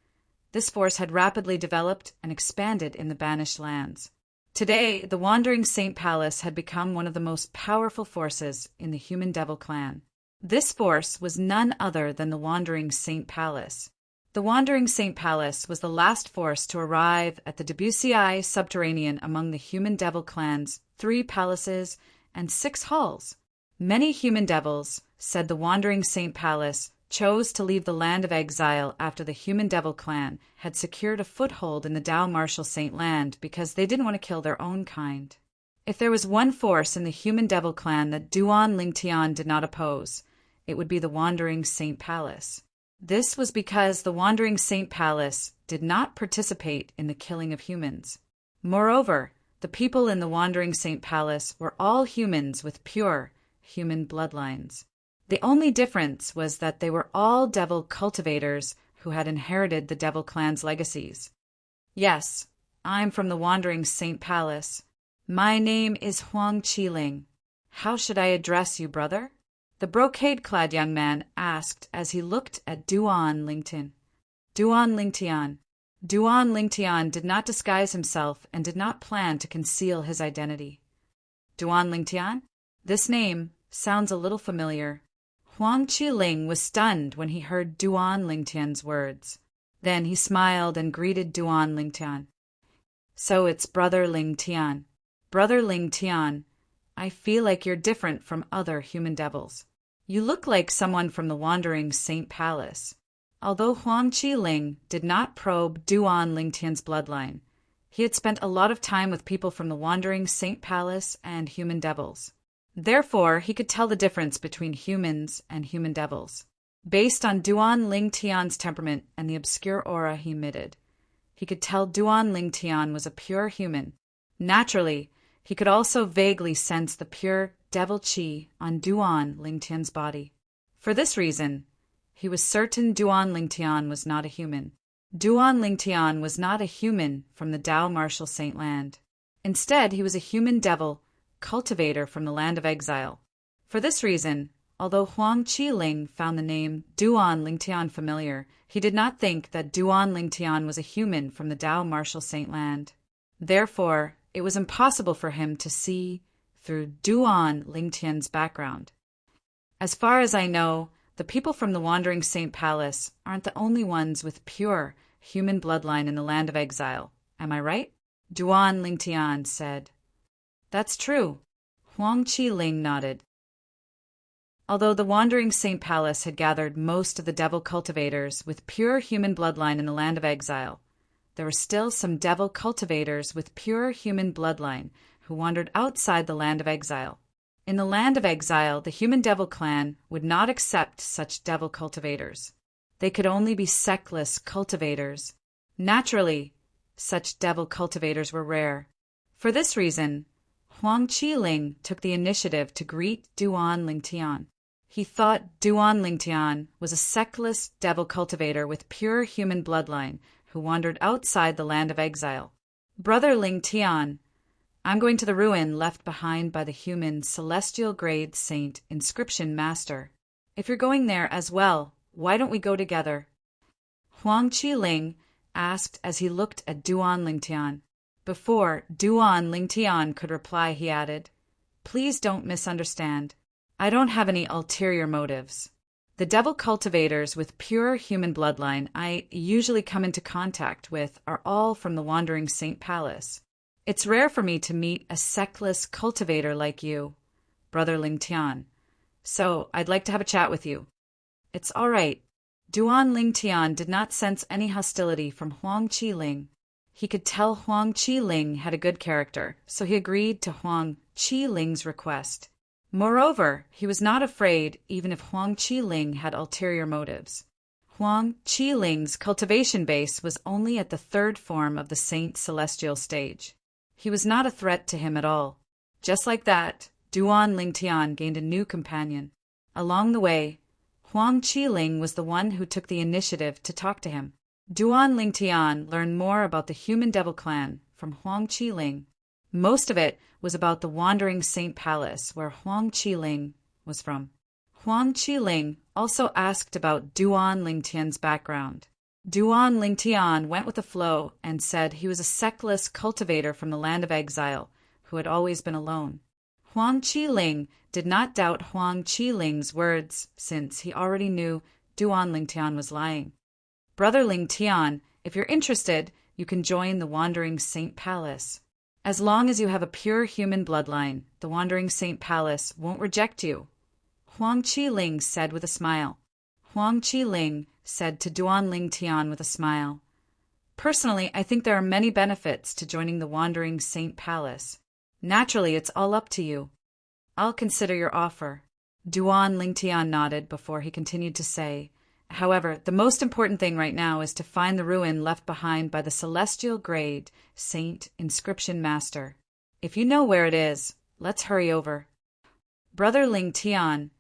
this force had rapidly developed and expanded in the banished lands. Today, the Wandering Saint Palace had become one of the most powerful forces in the human devil clan. This force was none other than the Wandering Saint Palace. The Wandering Saint Palace was the last force to arrive at the Debussy subterranean among the human devil clan's 3 palaces and 6 halls. Many human devils said the Wandering Saint Palace chose to leave the land of exile after the Human Devil clan had secured a foothold in the Dao Martial Saint land because they didn't want to kill their own kind. If there was one force in the Human Devil clan that Duan Lingtian did not oppose, it would be the Wandering Saint Palace. This was because the Wandering Saint Palace did not participate in the killing of humans. Moreover, the people in the Wandering Saint Palace were all humans with pure human bloodlines. The only difference was that they were all devil cultivators who had inherited the Devil clan's legacies. Yes, I'm from the Wandering Saint Palace. My name is Huang Qiling. How should I address you, brother? The brocade-clad young man asked as he looked at Duan Lingtian. Duan Lingtian. Duan Lingtian did not disguise himself and did not plan to conceal his identity. Duan Lingtian? This name sounds a little familiar. Huang Qiling was stunned when he heard Duan Lingtian's words. Then he smiled and greeted Duan Lingtian. So it's Brother Lingtian. Brother Lingtian, I feel like you're different from other human devils. You look like someone from the Wandering Saint Palace. Although Huang Qiling did not probe Duan Lingtian's bloodline, he had spent a lot of time with people from the Wandering Saint Palace and human devils. Therefore, he could tell the difference between humans and human devils. Based on Duan Lingtian's temperament and the obscure aura he emitted, he could tell Duan Lingtian was a pure human. Naturally, he could also vaguely sense the pure devil qi on Duan Lingtian's body. For this reason, he was certain Duan Lingtian was not a human. Duan Lingtian was not a human from the Dao Martial Saint land. Instead, he was a human devil cultivator from the land of exile. For this reason, although Huang Qiling found the name Duan Lingtian familiar, he did not think that Duan Lingtian was a human from the Dao Martial Saint land. Therefore, it was impossible for him to see through Duan Lingtian's background. As far as I know, the people from the Wandering Saint Palace aren't the only ones with pure human bloodline in the land of exile. Am I right? Duan Lingtian said. That's true. Huang Qiling nodded. Although the Wandering Saint Palace had gathered most of the devil cultivators with pure human bloodline in the land of exile, there were still some devil cultivators with pure human bloodline who wandered outside the land of exile. In the land of exile, the Human Devil clan would not accept such devil cultivators. They could only be sectless cultivators. Naturally, such devil cultivators were rare. For this reason, Huang Qiling took the initiative to greet Duan Lingtian. He thought Duan Lingtian was a sectless devil cultivator with pure human bloodline who wandered outside the land of exile. Brother Lingtian, I'm going to the ruin left behind by the human celestial grade saint inscription master. If you're going there as well, why don't we go together? Huang Qiling asked as he looked at Duan Lingtian. Before Duan Lingtian could reply, he added, Please don't misunderstand. I don't have any ulterior motives. The devil cultivators with pure human bloodline I usually come into contact with are all from the Wandering Saint Palace. It's rare for me to meet a sectless cultivator like you, Brother Lingtian, so I'd like to have a chat with you. It's all right. Duan Lingtian did not sense any hostility from Huang Qiling. He could tell Huang Qiling had a good character, so he agreed to Huang Qiling's request. Moreover, he was not afraid even if Huang Qiling had ulterior motives. Huang Qiling's cultivation base was only at the third form of the Saint Celestial stage. He was not a threat to him at all. Just like that, Duan Lingtian gained a new companion. Along the way, Huang Qiling was the one who took the initiative to talk to him. Duan Lingtian learned more about the Human Devil clan from Huang Qiling. Most of it was about the Wandering Saint Palace, where Huang Qiling was from. Huang Qiling also asked about Duan Lingtian's background. Duan Lingtian went with the flow and said he was a sectless cultivator from the land of exile who had always been alone. Huang Qiling did not doubt Huang Qiling's words since he already knew Duan Lingtian was lying. Brother Lingtian, if you're interested, you can join the Wandering Saint Palace. As long as you have a pure human bloodline, the Wandering Saint Palace won't reject you, Huang Qiling said with a smile. Huang Qi-ling said to Duan Ling Tian with a smile. Personally, I think there are many benefits to joining the Wandering Saint Palace. Naturally, it's all up to you. I'll consider your offer. Duan Ling Tian nodded before he continued to say, however, the most important thing right now is to find the ruin left behind by the celestial grade Saint Inscription Master. If you know where it is, let's hurry over. Brother Ling Tian,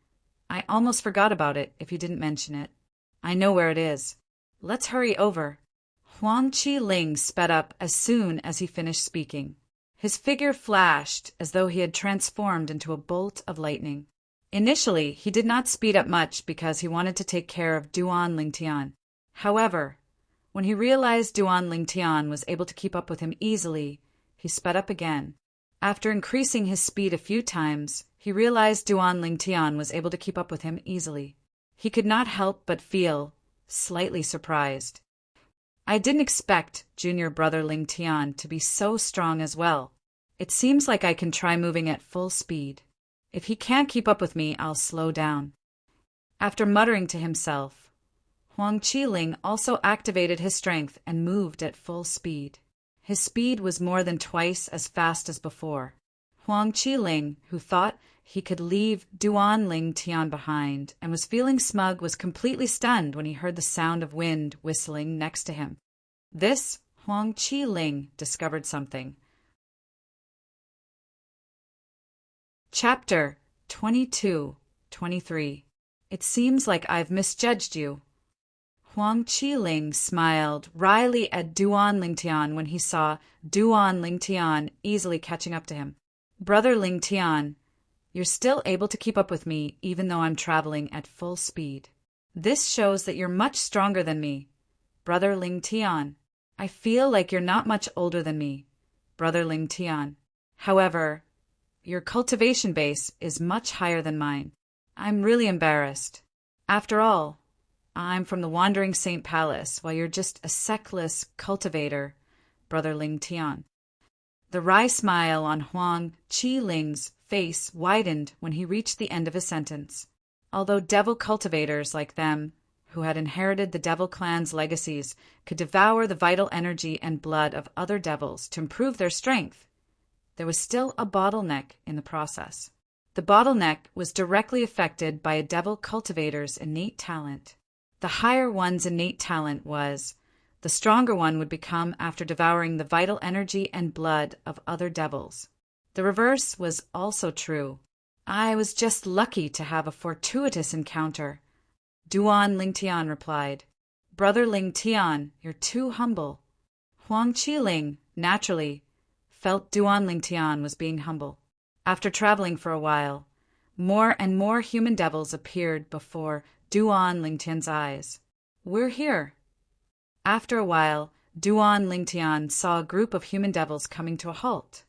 I almost forgot about it if you didn't mention it. I know where it is. Let's hurry over. Huang Qi-ling sped up as soon as he finished speaking. His figure flashed as though he had transformed into a bolt of lightning. Initially, he did not speed up much because he wanted to take care of Duan Ling Tian. However, when he realized Duan Ling Tian was able to keep up with him easily, he sped up again. After increasing his speed a few times, he realized Duan Ling Tian was able to keep up with him easily. He could not help but feel slightly surprised. I didn't expect junior brother Ling Tian to be so strong as well. It seems like I can try moving at full speed. If he can't keep up with me, I'll slow down. After muttering to himself, Huang Qi-ling also activated his strength and moved at full speed. His speed was more than twice as fast as before. Huang Qi-ling, who thought he could leave Duan Ling Tian behind and was feeling smug, was completely stunned when he heard the sound of wind whistling next to him. This Huang Qi-ling discovered something. Chapter 22-23. It seems like I've misjudged you. Huang Qi-ling smiled wryly at Duan Ling Tian when he saw Duan Ling Tian easily catching up to him. Brother Ling Tian, you're still able to keep up with me even though I'm traveling at full speed. This shows that you're much stronger than me. Brother Ling Tian, I feel like you're not much older than me. Brother Ling Tian. However, your cultivation base is much higher than mine. I'm really embarrassed. After all, I'm from the Wandering Saint Palace, while you're just a seckless cultivator, Brother Ling Tian. The wry smile on Huang Qi-ling's face widened when he reached the end of his sentence. Although devil cultivators like them, who had inherited the devil clan's legacies, could devour the vital energy and blood of other devils to improve their strength, there was still a bottleneck in the process. The bottleneck was directly affected by a devil cultivator's innate talent. The higher one's innate talent was, the stronger one would become after devouring the vital energy and blood of other devils. The reverse was also true. I was just lucky to have a fortuitous encounter. Duan Ling Tian replied. Brother Ling Tian, you're too humble. Huang Qi-ling, naturally, felt Duan Ling Tian was being humble. After traveling for a while, more and more human devils appeared before Duan Ling Tian's eyes. We're here. After a while, Duan Ling Tian saw a group of human devils coming to a halt.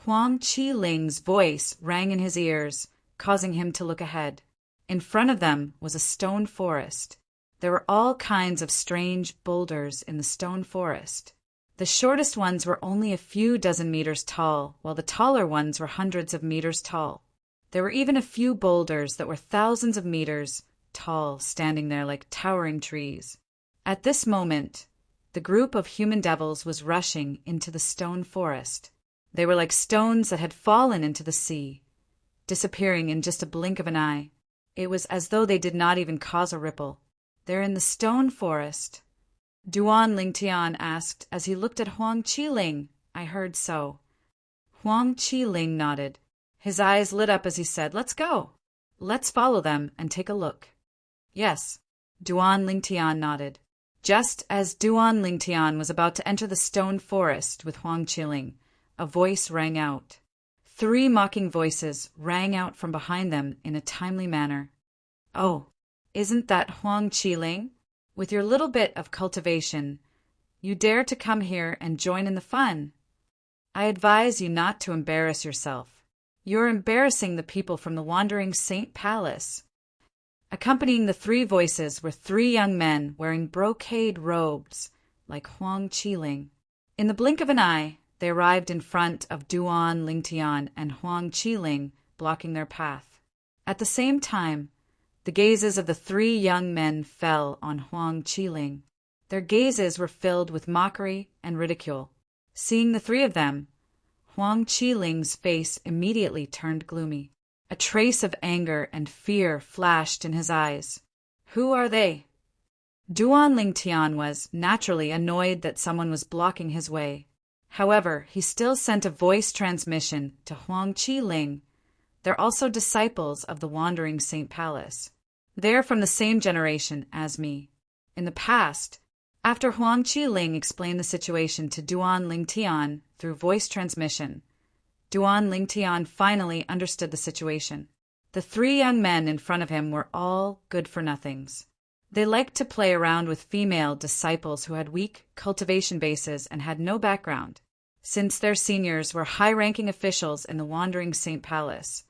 Huang Qi-ling's voice rang in his ears, causing him to look ahead. In front of them was a stone forest. There were all kinds of strange boulders in the stone forest. The shortest ones were only a few dozen meters tall, while the taller ones were hundreds of meters tall. There were even a few boulders that were thousands of meters tall, standing there like towering trees. At this moment, the group of human devils was rushing into the stone forest. They were like stones that had fallen into the sea, disappearing in just a blink of an eye. It was as though they did not even cause a ripple. They're in the stone forest. Duan Ling Tian asked as he looked at Huang Qi-ling. I heard so. Huang Qi-ling nodded. His eyes lit up as he said, Let's go. Let's follow them and take a look. Yes, Duan Ling Tian nodded. Just as Duan Ling Tian was about to enter the stone forest with Huang Qi-ling, a voice rang out. 3 mocking voices rang out from behind them in a timely manner. Oh, isn't that Huang Qi-ling? With your little bit of cultivation, you dare to come here and join in the fun. I advise you not to embarrass yourself. You're embarrassing the people from the Wandering Saint Palace. Accompanying the 3 voices were 3 young men wearing brocade robes like Huang Qi-ling. In the blink of an eye, they arrived in front of Duan Ling Tian and Huang Qi-ling, blocking their path. At the same time, The gazes of the three young men fell on Huang Qiling. Their gazes were filled with mockery and ridicule. Seeing the three of them, Huang Qiling's face immediately turned gloomy. A trace of anger and fear flashed in his eyes. Who are they? Duan Lingtian was, naturally, annoyed that someone was blocking his way. However, he still sent a voice transmission to Huang Qiling. They're also disciples of the Wandering Saint Palace. They're from the same generation as me. In the past, after Huang Qiling explained the situation to Duan Lingtian through voice transmission, Duan Lingtian finally understood the situation. The three young men in front of him were all good-for-nothings. They liked to play around with female disciples who had weak cultivation bases and had no background. Since their seniors were high-ranking officials in the Wandering Saint Palace,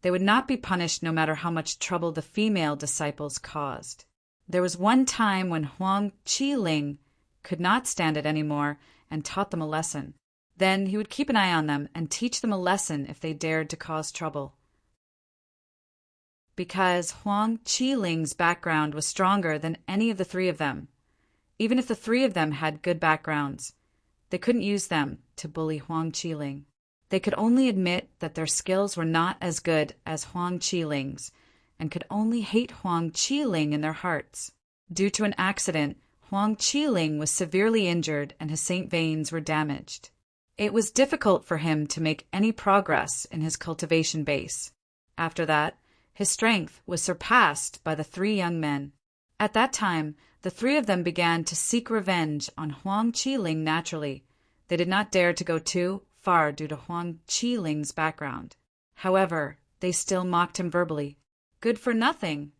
they would not be punished no matter how much trouble the female disciples caused. There was one time when Huang Qiling could not stand it anymore and taught them a lesson. Then he would keep an eye on them and teach them a lesson if they dared to cause trouble. Because Huang Qiling's background was stronger than any of the three of them, even if the three of them had good backgrounds, they couldn't use them to bully Huang Qiling. They could only admit that their skills were not as good as Huang Qiling's and could only hate Huang Qiling in their hearts. Due to an accident, Huang Qiling was severely injured and his saint veins were damaged. It was difficult for him to make any progress in his cultivation base. After that, his strength was surpassed by the three young men. At that time, the three of them began to seek revenge on Huang Qiling naturally. They did not dare to go too far due to Huang Qiling's background. However, they still mocked him verbally. Good for nothing.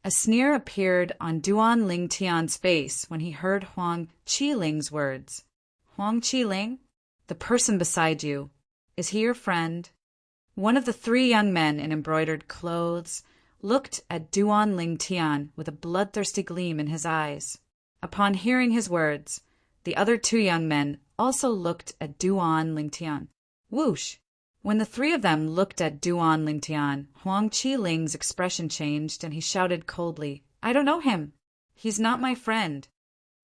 A sneer appeared on Duan Lingtian's face when he heard Huang Qiling's words. Huang Qiling, the person beside you, is he your friend? One of the three young men in embroidered clothes looked at Duan Lingtian with a bloodthirsty gleam in his eyes. Upon hearing his words, the other two young men also looked at Duan Lingtian. Whoosh! When the three of them looked at Duan Lingtian, Huang Qiling's expression changed and he shouted coldly, I don't know him. He's not my friend.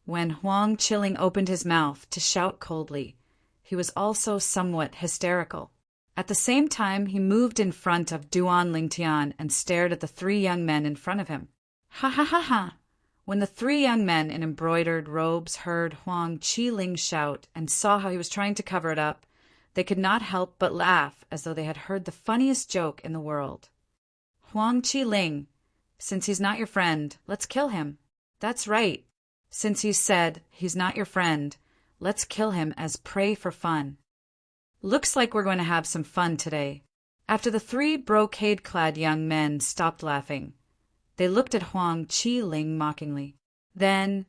When Huang Qiling opened his mouth to shout coldly, he was also somewhat hysterical. At the same time, he moved in front of Duan Lingtian and stared at the three young men in front of him. Ha ha ha ha! When the three young men in embroidered robes heard Huang Qiling shout and saw how he was trying to cover it up, they could not help but laugh as though they had heard the funniest joke in the world. Huang Qiling, since he's not your friend, let's kill him. That's right. Since you said he's not your friend, let's kill him as prey for fun. Looks like we're going to have some fun today. After the three brocade-clad young men stopped laughing, they looked at Huang Qiling mockingly. Then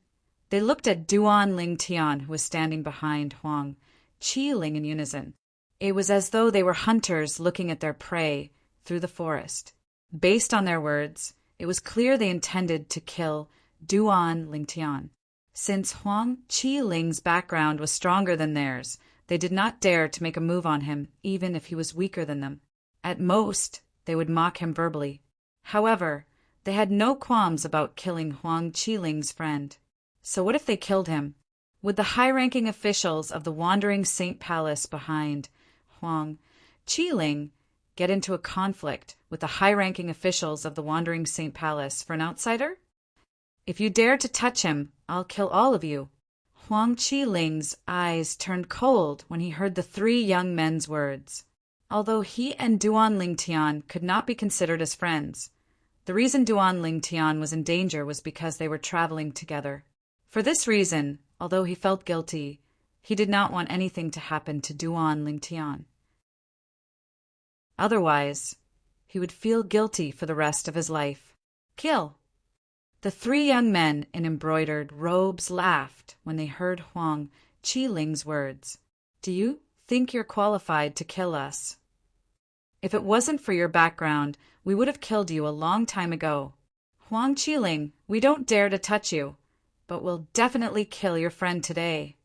they looked at Duan Lingtian, who was standing behind Huang Qiling in unison. It was as though they were hunters looking at their prey through the forest. Based on their words, it was clear they intended to kill Duan Lingtian. Since Huang Qiling's background was stronger than theirs, they did not dare to make a move on him, even if he was weaker than them. At most, they would mock him verbally. However, they had no qualms about killing Huang Qiling's friend. So what if they killed him? Would the high-ranking officials of the Wandering Saint Palace behind Huang Qiling get into a conflict with the high-ranking officials of the Wandering Saint Palace for an outsider? If you dare to touch him, I'll kill all of you. Huang Qiling's eyes turned cold when he heard the three young men's words. Although he and Duan Lingtian could not be considered as friends, the reason Duan Lingtian was in danger was because they were traveling together. For this reason, although he felt guilty, he did not want anything to happen to Duan Lingtian. Otherwise, he would feel guilty for the rest of his life. Kill! The three young men in embroidered robes laughed when they heard Huang Qiling's words. Do you think you're qualified to kill us? If it wasn't for your background, we would have killed you a long time ago. Huang Qiling, we don't dare to touch you, but we'll definitely kill your friend today.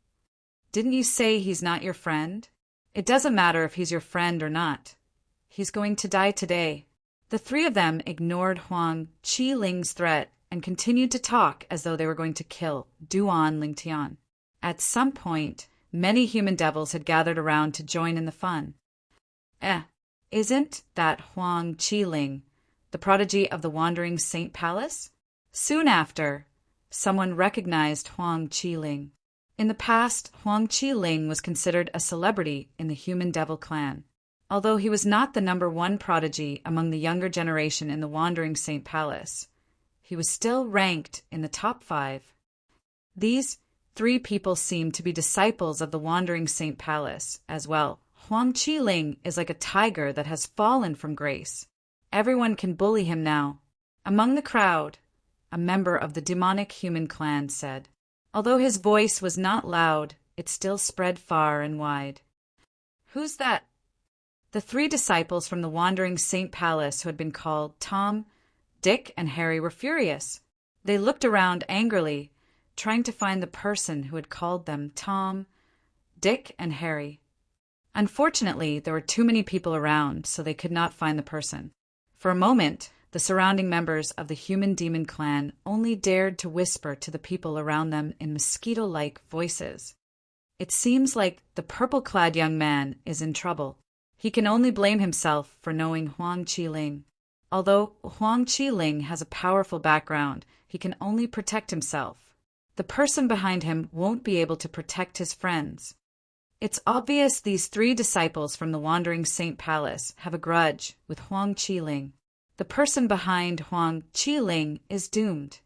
Didn't you say he's not your friend? It doesn't matter if he's your friend or not. He's going to die today. The three of them ignored Huang Qiling's threat and continued to talk as though they were going to kill Duan Lingtian. At some point, many human devils had gathered around to join in the fun. Isn't that Huang Qiling, the prodigy of the Wandering Saint Palace? Soon after, someone recognized Huang Qiling. In the past, Huang Qiling was considered a celebrity in the human devil clan. Although he was not the #1 prodigy among the younger generation in the Wandering Saint Palace, he was still ranked in the top 5. These 3 people seemed to be disciples of the Wandering Saint Palace as well. Huang Qiling is like a tiger that has fallen from grace. Everyone can bully him now. Among the crowd, a member of the demonic human clan said. Although his voice was not loud, it still spread far and wide. "Who's that?" The 3 disciples from the Wandering Saint Palace who had been called Tom, Dick, and Harry were furious. They looked around angrily, trying to find the person who had called them Tom, Dick, and Harry. Unfortunately, there were too many people around, so they could not find the person. For a moment, the surrounding members of the human demon clan only dared to whisper to the people around them in mosquito-like voices. It seems like the purple-clad young man is in trouble. He can only blame himself for knowing Huang Qiling. Although Huang Qiling has a powerful background, he can only protect himself. The person behind him won't be able to protect his friends. It's obvious these 3 disciples from the Wandering Saint Palace have a grudge with Huang Qiling. The person behind Huang Qiling is doomed.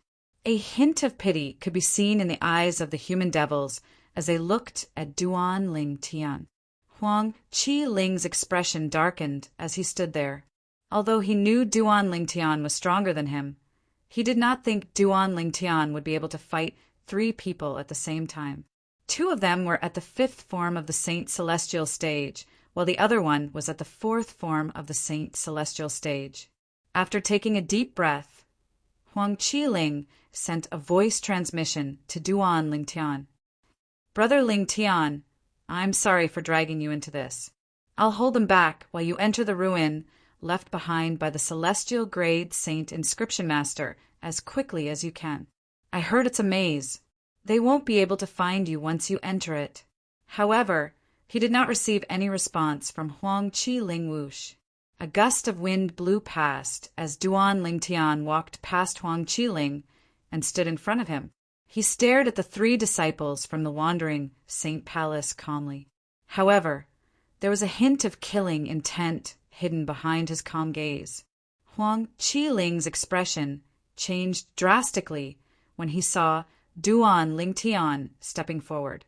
A hint of pity could be seen in the eyes of the human devils as they looked at Duan Lingtian. Huang Qiling's expression darkened as he stood there. Although he knew Duan Lingtian was stronger than him, he did not think Duan Lingtian would be able to fight 3 people at the same time. 2 of them were at the 5th form of the Saint Celestial stage, while the other one was at the 4th form of the Saint Celestial stage. After taking a deep breath, Huang Qiling sent a voice transmission to Duan Lingtian. "Brother Lingtian, I'm sorry for dragging you into this. I'll hold them back while you enter the ruin left behind by the Celestial Grade Saint Inscription Master as quickly as you can. I heard it's a maze. They won't be able to find you once you enter it." However, he did not receive any response from Huang Qiling Wush. A gust of wind blew past as Duan Lingtian walked past Huang Qiling and stood in front of him. He stared at the 3 disciples from the Wandering Saint Palace calmly. However, there was a hint of killing intent hidden behind his calm gaze. Huang Qiling's expression changed drastically when he saw Duan Lingtian stepping forward.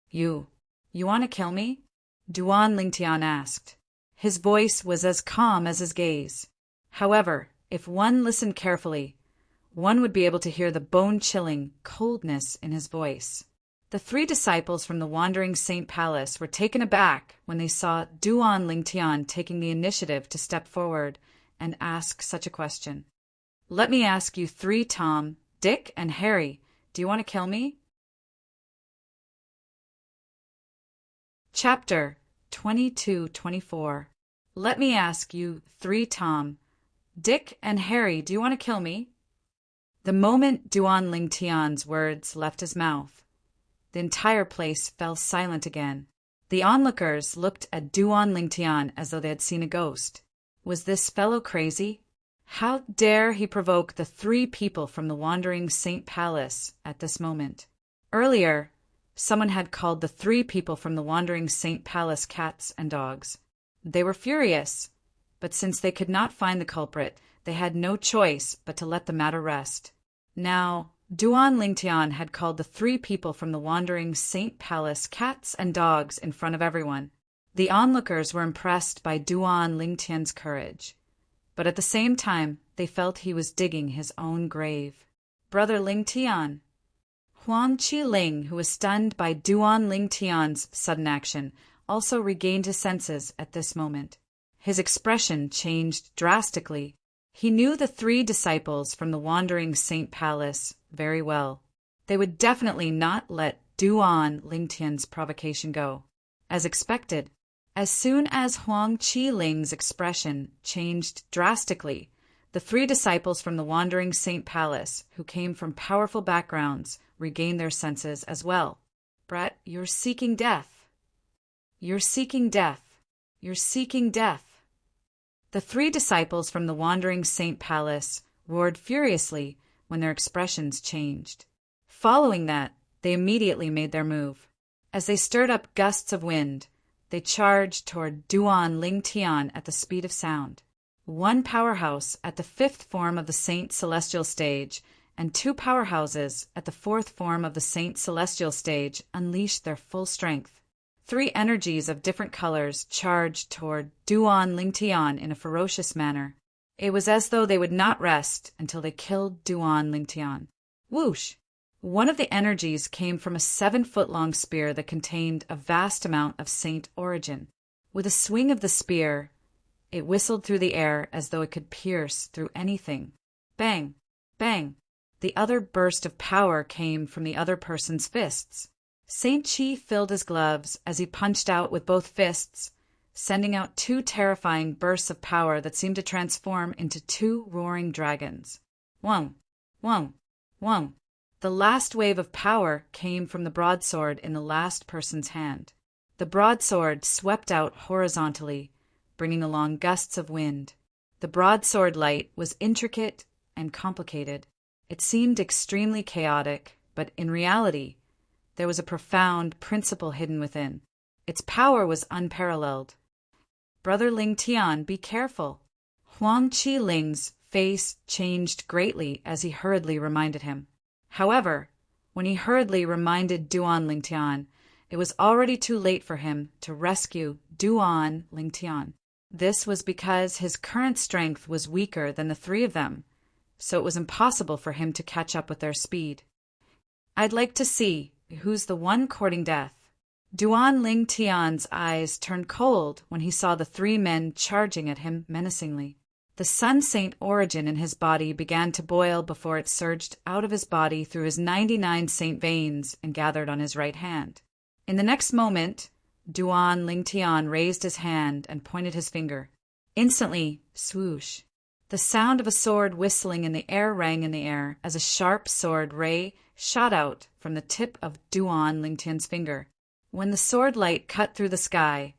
You want to kill me?" Duan Lingtian asked. His voice was as calm as his gaze. However, if one listened carefully, one would be able to hear the bone-chilling coldness in his voice. The 3 disciples from the Wandering Saint Palace were taken aback when they saw Duan Lingtian taking the initiative to step forward and ask such a question. "Let me ask you 3, Tom, Dick, and Harry. Do you want to kill me?" Chapter 22-24. Let me ask you 3, Tom, Dick, and Harry. Do you want to kill me? The moment Duan Lingtian's words left his mouth, the entire place fell silent again. The onlookers looked at Duan Lingtian as though they had seen a ghost. Was this fellow crazy? How dare he provoke the 3 people from the Wandering Saint Palace at this moment? Earlier, someone had called the 3 people from the Wandering Saint Palace cats and dogs. They were furious, but since they could not find the culprit, they had no choice but to let the matter rest. Now, Duan Lingtian had called the 3 people from the Wandering Saint Palace cats and dogs in front of everyone. The onlookers were impressed by Duan Lingtian's courage, but at the same time they felt he was digging his own grave. Brother Lingtian. Huang Qiling, who was stunned by Duan Lingtian's sudden action, also regained his senses at this moment. His expression changed drastically. He knew the 3 disciples from the Wandering Saint Palace very well. They would definitely not let Duan Lingtian's provocation go. As expected, As soon as Huang Qiling's expression changed drastically, the three disciples from the Wandering Saint Palace, who came from powerful backgrounds, regained their senses as well. Brett, you're seeking death. You're seeking death. You're seeking death. The three disciples from the Wandering Saint Palace roared furiously when their expressions changed. Following that, they immediately made their move. As they stirred up gusts of wind, they charged toward Duan Lingtian at the speed of sound. One powerhouse at the fifth form of the Saint Celestial Stage and two powerhouses at the fourth form of the Saint Celestial Stage unleashed their full strength. Three energies of different colors charged toward Duan Lingtian in a ferocious manner. It was as though they would not rest until they killed Duan Lingtian. Whoosh! One of the energies came from a 7-foot-long spear that contained a vast amount of saint origin. With a swing of the spear, it whistled through the air as though it could pierce through anything. Bang! Bang! The other burst of power came from the other person's fists. Saint Chi filled his gloves as he punched out with both fists, sending out two terrifying bursts of power that seemed to transform into two roaring dragons. Wong! Wong! Wong! The last wave of power came from the broadsword in the last person's hand. The broadsword swept out horizontally, bringing along gusts of wind. The broadsword light was intricate and complicated. It seemed extremely chaotic, but in reality, there was a profound principle hidden within. Its power was unparalleled. Brother Ling Tian, be careful. Huang Qiling's face changed greatly as he hurriedly reminded him. However, when he hurriedly reminded Duan Lingtian, it was already too late for him to rescue Duan Lingtian. This was because his current strength was weaker than the three of them, so it was impossible for him to catch up with their speed. I'd like to see who's the one courting death. Duan Lingtian's eyes turned cold when he saw the three men charging at him menacingly. The Sun Saint origin in his body began to boil before it surged out of his body through his 99 saint veins and gathered on his right hand. In the next moment, Duan Lingtian raised his hand and pointed his finger. Instantly, swoosh! The sound of a sword whistling in the air rang in the air as a sharp sword ray shot out from the tip of Duan Lingtian's finger. When the sword light cut through the sky,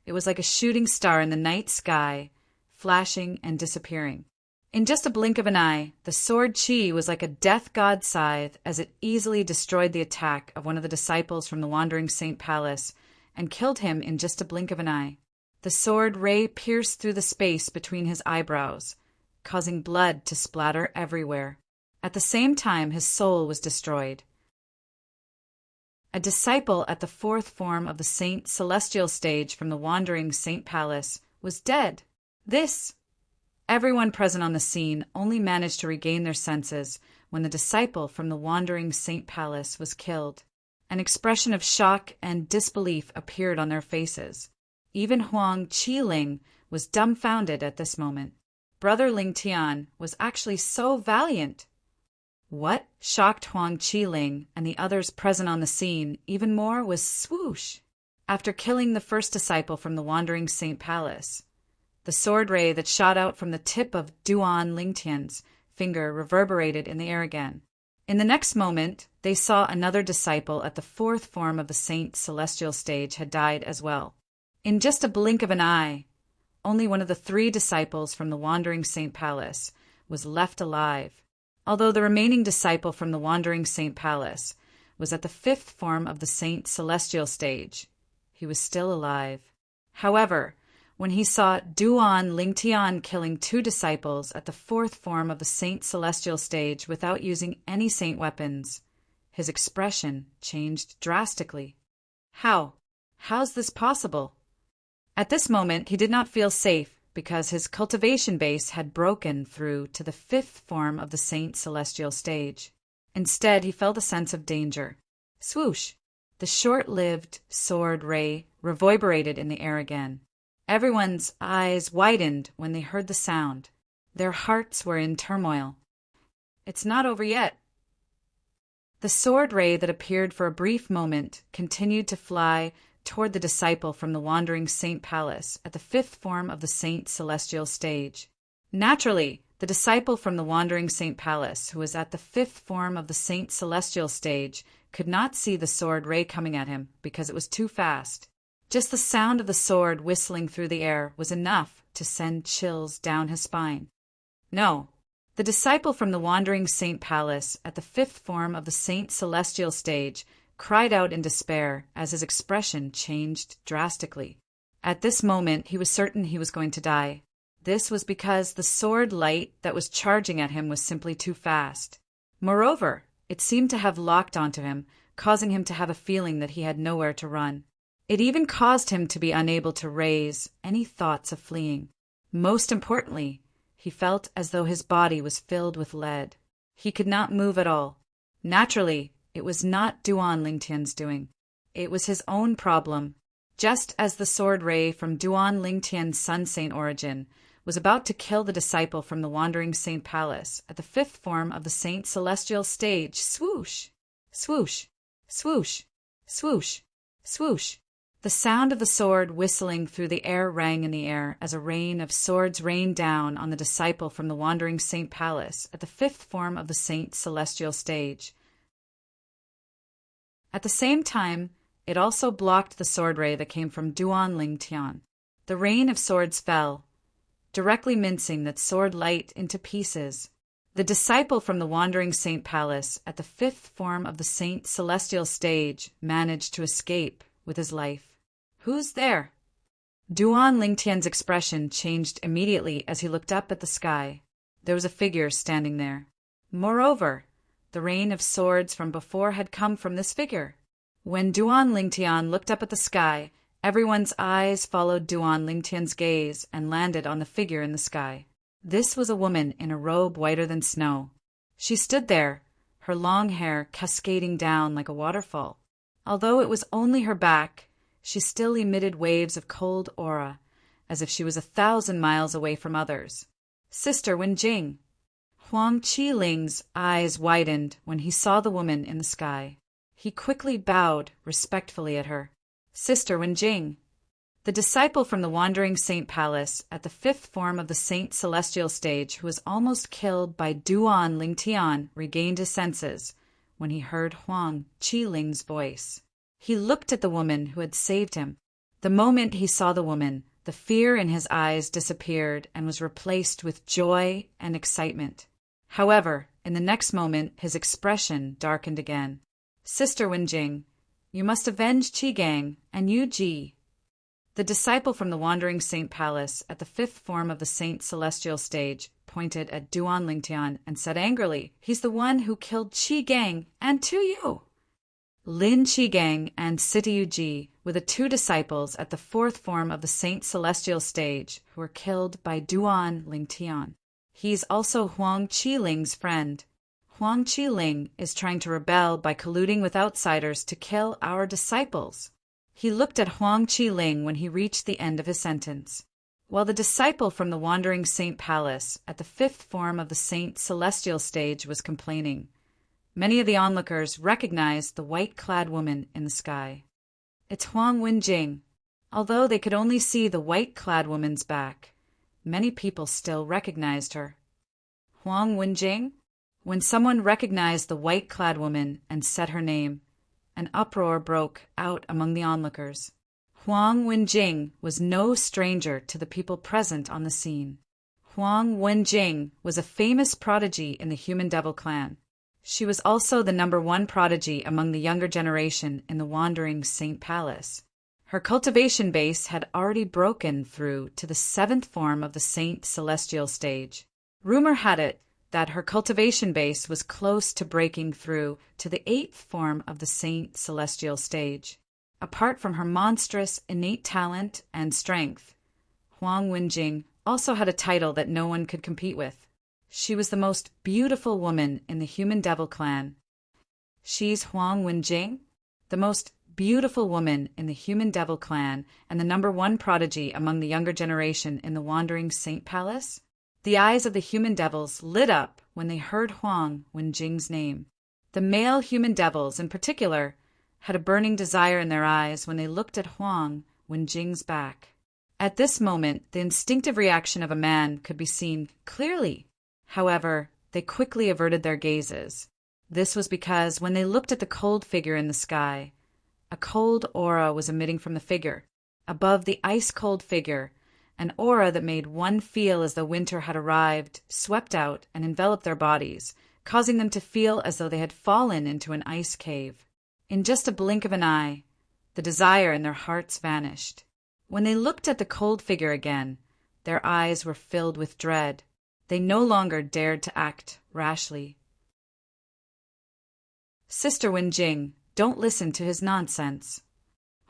it was like a shooting star in the night sky, flashing and disappearing. In just a blink of an eye, the sword chi was like a death god scythe as it easily destroyed the attack of one of the disciples from the Wandering Saint Palace and killed him in just a blink of an eye. The sword ray pierced through the space between his eyebrows, causing blood to splatter everywhere. At the same time, his soul was destroyed. A disciple at the fourth form of the Saint Celestial Stage from the Wandering Saint Palace was dead. Everyone present on the scene only managed to regain their senses when the disciple from the Wandering Saint Palace was killed. An expression of shock and disbelief appeared on their faces. Even Huang Qiling was dumbfounded at this moment. Brother Ling Tian was actually so valiant. What shocked Huang Qiling and the others present on the scene even more was swoosh! After killing the first disciple from the Wandering Saint Palace, the sword ray that shot out from the tip of Duan Lingtian's finger reverberated in the air again. In the next moment, they saw another disciple at the fourth form of the Saint Celestial Stage had died as well. In just a blink of an eye, only one of the three disciples from the Wandering Saint Palace was left alive, although the remaining disciple from the Wandering Saint Palace was at the fifth form of the Saint Celestial Stage. He was still alive. However, when he saw Duan Lingtian killing two disciples at the fourth form of the Saint Celestial Stage without using any saint weapons, his expression changed drastically. How's this possible? At this moment, he did not feel safe because his cultivation base had broken through to the fifth form of the Saint Celestial Stage. Instead, he felt a sense of danger. Swoosh! The short-lived sword ray reverberated in the air again. Everyone's eyes widened when they heard the sound. Their hearts were in turmoil. It's not over yet. The sword ray that appeared for a brief moment continued to fly toward the disciple from the wandering saint palace at the fifth form of the saint celestial stage. Naturally, the disciple from the wandering saint palace, who was at the fifth form of the saint celestial stage, could not see the sword ray coming at him because it was too fast. Just the sound of the sword whistling through the air was enough to send chills down his spine. No, the disciple from the wandering saint palace at the fifth form of the saint celestial stage cried out in despair as his expression changed drastically. At this moment he was certain he was going to die. This was because the sword light that was charging at him was simply too fast. Moreover, it seemed to have locked onto him, causing him to have a feeling that he had nowhere to run. It even caused him to be unable to raise any thoughts of fleeing. Most importantly, he felt as though his body was filled with lead. He could not move at all. Naturally, it was not Duan Lingtian's doing. It was his own problem. Just as the sword ray from Duan Lingtian's sun saint origin was about to kill the disciple from the wandering saint palace at the fifth form of the saint celestial stage, swoosh, swoosh, swoosh, swoosh, swoosh. The sound of the sword whistling through the air rang in the air as a rain of swords rained down on the disciple from the wandering saint palace at the fifth form of the saint celestial stage. At the same time, it also blocked the sword ray that came from Duan Lingtian. The rain of swords fell, directly mincing that sword light into pieces. The disciple from the wandering saint palace at the fifth form of the saint celestial stage managed to escape with his life. "Who's there?" Duan Lingtian's expression changed immediately as he looked up at the sky. There was a figure standing there. Moreover, the rain of swords from before had come from this figure. When Duan Lingtian looked up at the sky, everyone's eyes followed Duan Lingtian's gaze and landed on the figure in the sky. This was a woman in a robe whiter than snow. She stood there, her long hair cascading down like a waterfall. Although it was only her back, she still emitted waves of cold aura, as if she was 1,000 miles away from others. "Sister Wenjing." Huang Qiling's eyes widened when he saw the woman in the sky. He quickly bowed respectfully at her. "Sister Wenjing." The disciple from the wandering saint palace at the fifth form of the saint celestial stage, who was almost killed by Duan Lingtian, regained his senses when he heard Huang Qiling's voice. He looked at the woman who had saved him. The moment he saw the woman, the fear in his eyes disappeared and was replaced with joy and excitement. However, in the next moment, his expression darkened again. "Sister Wenjing, you must avenge Qigang and Yu Ji." The disciple from the wandering saint palace at the fifth form of the saint celestial stage pointed at Duan Lingtian and said angrily, "He's the one who killed Qigang and Tu Yu." Lin Qigang and Siti Yuji were the two disciples at the fourth form of the saint celestial stage who were killed by Duan Lingtian. He's also Huang Qiling's friend. Huang Qiling is trying to rebel by colluding with outsiders to kill our disciples. He looked at Huang Qiling when he reached the end of his sentence. While the disciple from the wandering saint palace at the fifth form of the saint celestial stage was complaining, many of the onlookers recognized the white-clad woman in the sky. "It's Huang Wenjing." Although they could only see the white-clad woman's back, many people still recognized her. Huang Wenjing? When someone recognized the white-clad woman and said her name, an uproar broke out among the onlookers. Huang Wenjing was no stranger to the people present on the scene. Huang Wenjing was a famous prodigy in the Human Devil clan. She was also the #1 prodigy among the younger generation in the wandering saint palace. Her cultivation base had already broken through to the 7th form of the saint celestial stage. Rumor had it that her cultivation base was close to breaking through to the 8th form of the saint celestial stage. Apart from her monstrous innate talent and strength, Huang Wenjing also had a title that no one could compete with. She was the most beautiful woman in the Human Devil clan. She's Huang Wenjing, the most beautiful woman in the Human Devil clan and the #1 prodigy among the younger generation in the wandering saint palace? The eyes of the human devils lit up when they heard Huang Wenjing's name. The male human devils, in particular, had a burning desire in their eyes when they looked at Huang Wenjing's back. At this moment, the instinctive reaction of a man could be seen clearly. However, they quickly averted their gazes. This was because when they looked at the cold figure in the sky, a cold aura was emitting from the figure. Above the ice-cold figure, an aura that made one feel as though winter had arrived, swept out and enveloped their bodies, causing them to feel as though they had fallen into an ice cave. In just a blink of an eye, the desire in their hearts vanished. When they looked at the cold figure again, their eyes were filled with dread. They no longer dared to act rashly. Sister Wenjing, don't listen to his nonsense.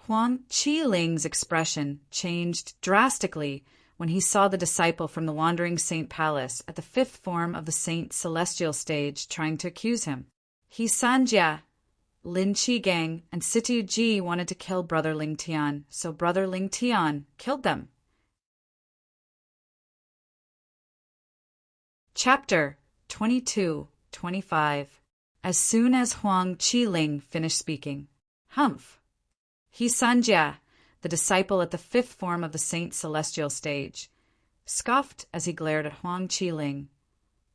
Huang Qiling's expression changed drastically when he saw the disciple from the Wandering Saint Palace at the fifth form of the Saint Celestial stage trying to accuse him. He Sanjia, Lin Qigang, and Situ Ji wanted to kill Brother Ling Tian, so Brother Ling Tian killed them. Chapter 22-25. As soon as Huang Qiling finished speaking, Humph! He Sanjia, the disciple at the fifth form of the Saint Celestial stage, scoffed as he glared at Huang Qiling.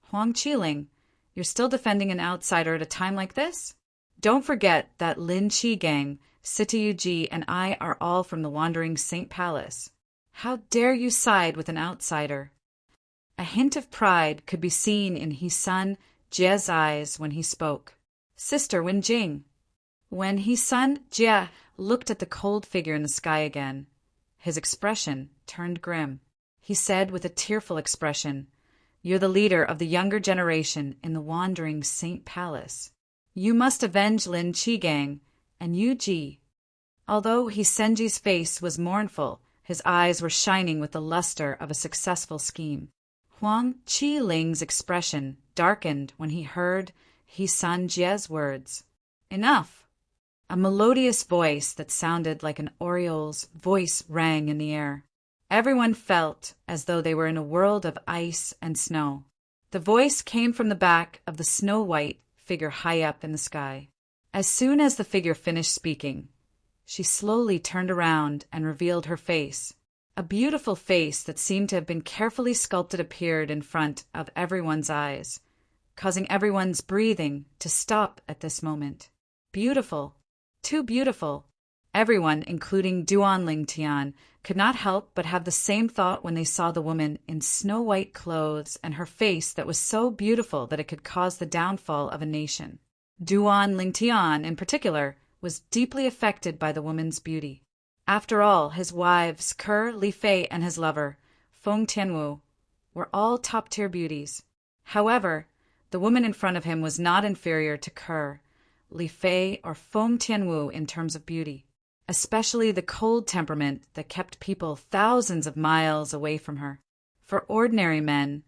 Huang Qiling, you're still defending an outsider at a time like this? Don't forget that Lin Qigang, Situ Ji, and I are all from the Wandering Saint Palace. How dare you side with an outsider? A hint of pride could be seen in Hisun Jie's eyes when he spoke. Sister Wenjing. When Hisun Jie looked at the cold figure in the sky again, his expression turned grim. He said with a tearful expression, "You're the leader of the younger generation in the Wandering Saint Palace. You must avenge Lin Qigang and Yu Ji." Although Hisenji's face was mournful, his eyes were shining with the luster of a successful scheme. Huang Qiling's expression darkened when he heard Hisun Jie's words. Enough! A melodious voice that sounded like an oriole's voice rang in the air. Everyone felt as though they were in a world of ice and snow. The voice came from the back of the snow-white figure high up in the sky. As soon as the figure finished speaking, she slowly turned around and revealed her face. A beautiful face that seemed to have been carefully sculpted appeared in front of everyone's eyes, causing everyone's breathing to stop at this moment. Beautiful. Too beautiful. Everyone, including Duan Ling Tian, could not help but have the same thought when they saw the woman in snow-white clothes and her face that was so beautiful that it could cause the downfall of a nation. Duan Ling Tian, in particular, was deeply affected by the woman's beauty. After all, his wives, Ke Li Fei and his lover, Feng Tianwu, were all top-tier beauties. However, the woman in front of him was not inferior to Ke Li Fei or Feng Tianwu in terms of beauty, especially the cold temperament that kept people thousands of miles away from her. For ordinary men,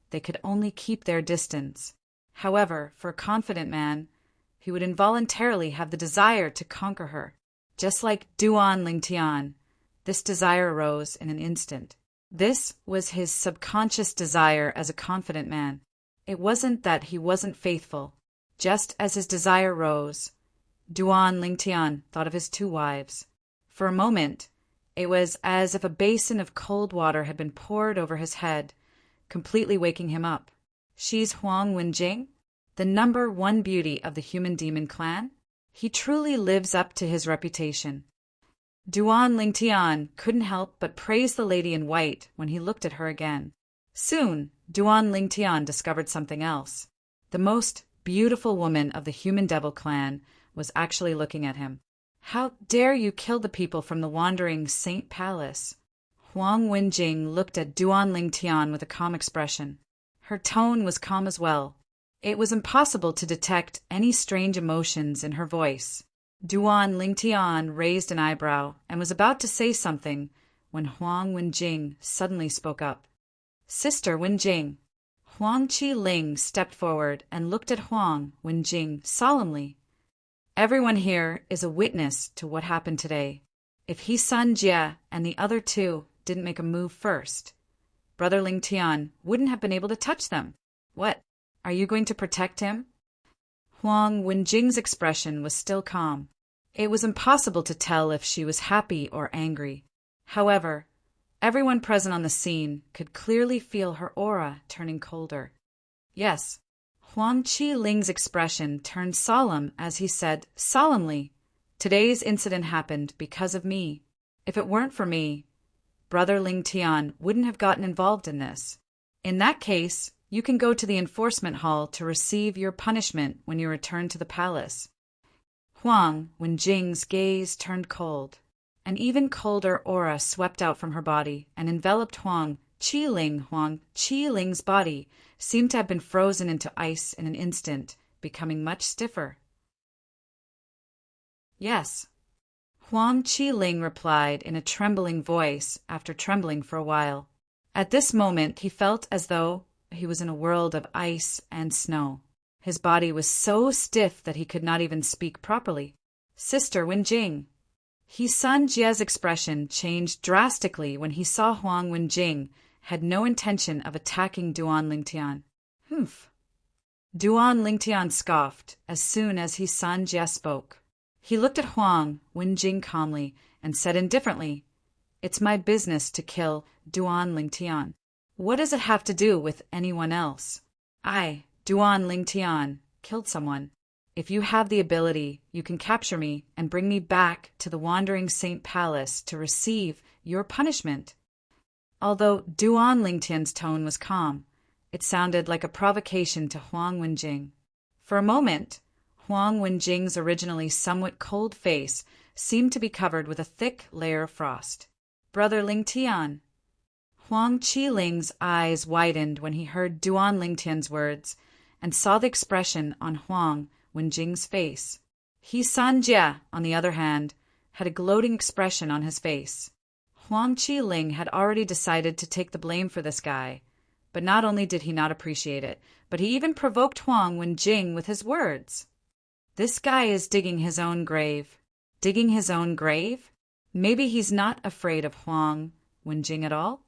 they could only keep their distance. However, for a confident man, he would involuntarily have the desire to conquer her. Just like Duan Ling Tian, this desire arose in an instant. This was his subconscious desire as a confident man. It wasn't that he wasn't faithful. Just as his desire rose, Duan Ling Tian thought of his two wives. For a moment, it was as if a basin of cold water had been poured over his head, completely waking him up. She's Huang Wenjing, the number one beauty of the human demon clan? He truly lives up to his reputation. Duan Ling Tian couldn't help but praise the lady in white when he looked at her again. Soon, Duan Ling Tian discovered something else. The most beautiful woman of the human devil clan was actually looking at him. How dare you kill the people from the Wandering Saint Palace? Huang Wenjing looked at Duan Ling Tian with a calm expression. Her tone was calm as well. It was impossible to detect any strange emotions in her voice. Duan Ling Tian raised an eyebrow and was about to say something when Huang Wenjing suddenly spoke up. Sister Wenjing. Huang Qiling stepped forward and looked at Huang Wenjing solemnly. Everyone here is a witness to what happened today. If Hisun Jie and the other two didn't make a move first, Brother Ling Tian wouldn't have been able to touch them. What? Are you going to protect him? Huang Wenjing's expression was still calm. It was impossible to tell if she was happy or angry. However, everyone present on the scene could clearly feel her aura turning colder. Yes, Huang Qi-ling's expression turned solemn as he said solemnly, "Today's incident happened because of me. If it weren't for me, Brother Ling Tian wouldn't have gotten involved in this. In that case, you can go to the enforcement hall to receive your punishment when you return to the palace." Huang Wenjing's gaze turned cold. An even colder aura swept out from her body and enveloped Huang Qi-ling. Huang Qi-ling's body seemed to have been frozen into ice in an instant, becoming much stiffer. "Yes," Huang Qi-ling replied in a trembling voice after trembling for a while. At this moment he felt as though he was in a world of ice and snow. His body was so stiff that he could not even speak properly. "Sister Wenjing." He Sun Jie's expression changed drastically when he saw Huang Wenjing had no intention of attacking Duan Lingtian. "Humph." Duan Lingtian scoffed as soon as he Sun Jie spoke. He looked at Huang Wenjing calmly and said indifferently, "It's my business to kill Duan Lingtian. What does it have to do with anyone else? I, Duan Lingtian, killed someone. If you have the ability, you can capture me and bring me back to the Wandering Saint Palace to receive your punishment." Although Duan Lingtian's tone was calm, it sounded like a provocation to Huang Wenjing. For a moment, Huang Wenjing's originally somewhat cold face seemed to be covered with a thick layer of frost. "Brother Lingtian." Huang Qi-ling's eyes widened when he heard Duan Lingtian's words and saw the expression on Huang Wenjing's face. He San Jie, on the other hand, had a gloating expression on his face. Huang Qi-ling had already decided to take the blame for this guy, but not only did he not appreciate it, but he even provoked Huang Wenjing with his words. This guy is digging his own grave. Digging his own grave? Maybe he's not afraid of Huang Wenjing at all?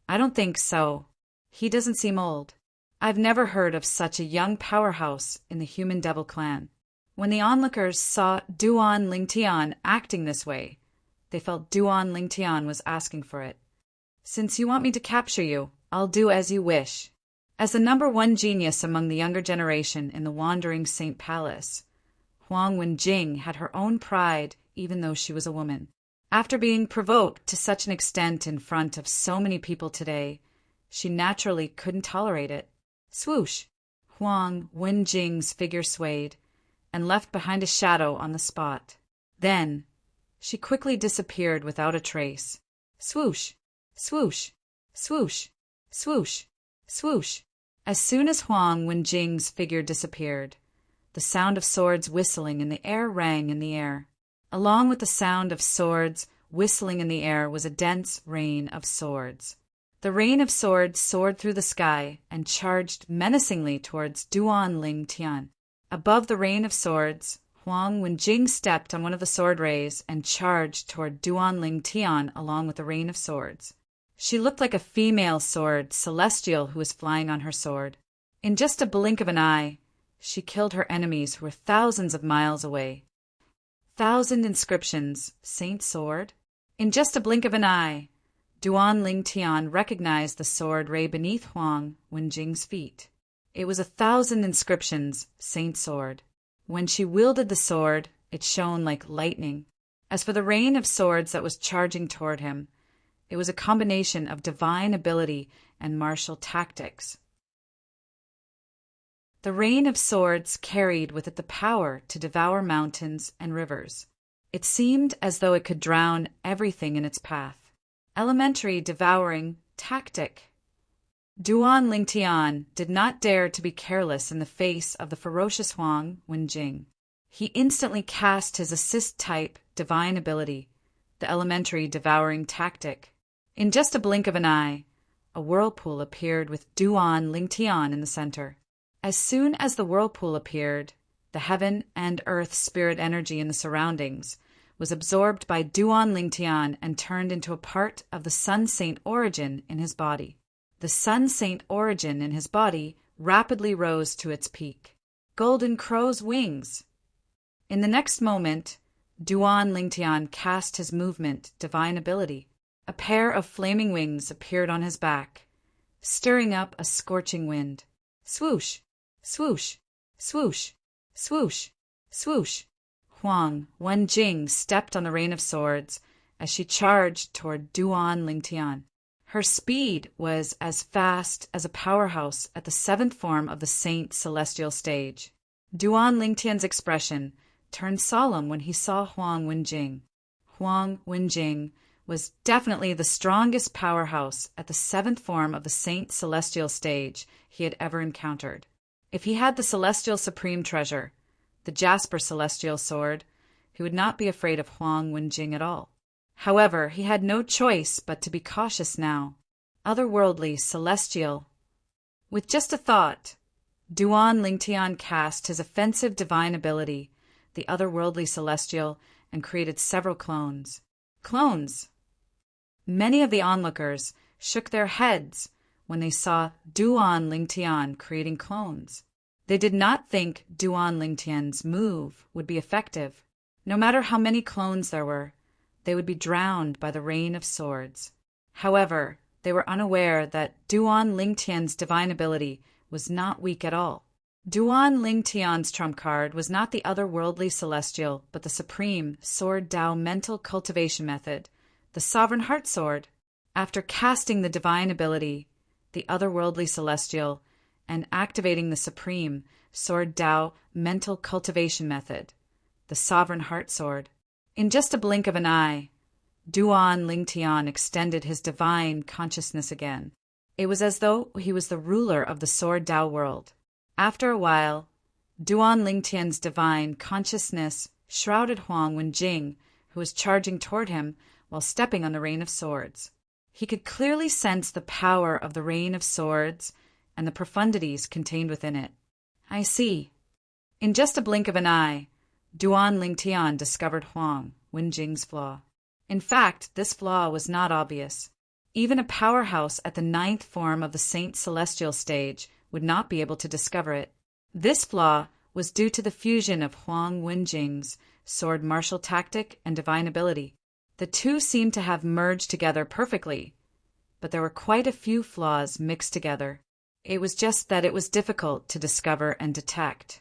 I don't think so. He doesn't seem old. I've never heard of such a young powerhouse in the Human Devil clan. When the onlookers saw Duan Lingtian acting this way, they felt Duan Lingtian was asking for it. "Since you want me to capture you, I'll do as you wish." As the #1 genius among the younger generation in the Wandering Saint Palace, Huang Wenjing had her own pride even though she was a woman. After being provoked to such an extent in front of so many people today, she naturally couldn't tolerate it. Swoosh! Huang Wenjing's figure swayed and left behind a shadow on the spot. Then she quickly disappeared without a trace. Swoosh! Swoosh! Swoosh! Swoosh! Swoosh! As soon as Huang Wenjing's figure disappeared, the sound of swords whistling in the air rang in the air. Along with the sound of swords whistling in the air was a dense rain of swords. The rain of swords soared through the sky and charged menacingly towards Duan Lingtian. Above the rain of swords, Huang Wenjing stepped on one of the sword rays and charged toward Duan Lingtian along with the rain of swords. She looked like a female sword celestial who was flying on her sword. In just a blink of an eye, she killed her enemies who were thousands of miles away. 1,000 inscriptions, Saint Sword. In just a blink of an eye, Duan Lingtian recognized the sword ray beneath Huang Wenjing's feet. It was 1,000 inscriptions, Saint Sword. When she wielded the sword, it shone like lightning. As for the rain of swords that was charging toward him, it was a combination of divine ability and martial tactics. The rain of swords carried with it the power to devour mountains and rivers. It seemed as though it could drown everything in its path. Elementary devouring tactic. Duan Lingtian did not dare to be careless in the face of the ferocious Huang Wenjing. He instantly cast his assist-type divine ability, the elementary devouring tactic. In just a blink of an eye, a whirlpool appeared with Duan Lingtian in the center. As soon as the whirlpool appeared, the heaven and earth spirit energy in the surroundings was absorbed by Duan Lingtian and turned into a part of the Sun Saint origin in his body. The Sun Saint origin in his body rapidly rose to its peak. Golden crow's wings. In the next moment, Duan Lingtian cast his movement, divine ability. A pair of flaming wings appeared on his back, stirring up a scorching wind. Swoosh, swoosh, swoosh, swoosh, swoosh. Huang Wenjing stepped on the rain of swords as she charged toward Duan Lingtian. Her speed was as fast as a powerhouse at the seventh form of the Saint Celestial stage. Duan Lingtian's expression turned solemn when he saw Huang Wenjing. Huang Wenjing was definitely the strongest powerhouse at the seventh form of the Saint Celestial stage he had ever encountered. If he had the Celestial Supreme Treasure, the Jasper Celestial Sword, he would not be afraid of Huang Wenjing at all. However, he had no choice but to be cautious now. Otherworldly, celestial. With just a thought, Duan Lingtian cast his offensive divine ability, the otherworldly celestial, and created several clones. Clones! Many of the onlookers shook their heads when they saw Duan Lingtian creating clones. They did not think Duan Lingtian's move would be effective. No matter how many clones there were, they would be drowned by the rain of swords. However, they were unaware that Duan Lingtian's divine ability was not weak at all. Duan Lingtian's trump card was not the otherworldly celestial, but the supreme Sword Dao mental cultivation method, the Sovereign Heart Sword. After casting the divine ability, the otherworldly celestial, and activating the supreme Sword Dao mental cultivation method, the Sovereign Heart Sword, in just a blink of an eye, Duan Lingtian extended his divine consciousness again. It was as though he was the ruler of the Sword Dao world. After a while, Duan Lingtian's divine consciousness shrouded Huang Wenjing, who was charging toward him while stepping on the rain of swords. He could clearly sense the power of the rain of swords and the profundities contained within it. I see. In just a blink of an eye, Duan Lingtian discovered Huang Wenjing's flaw. In fact, this flaw was not obvious. Even a powerhouse at the ninth form of the Saint Celestial stage would not be able to discover it. This flaw was due to the fusion of Huang Wenjing's sword martial tactic and divine ability. The two seemed to have merged together perfectly, but there were quite a few flaws mixed together. It was just that it was difficult to discover and detect.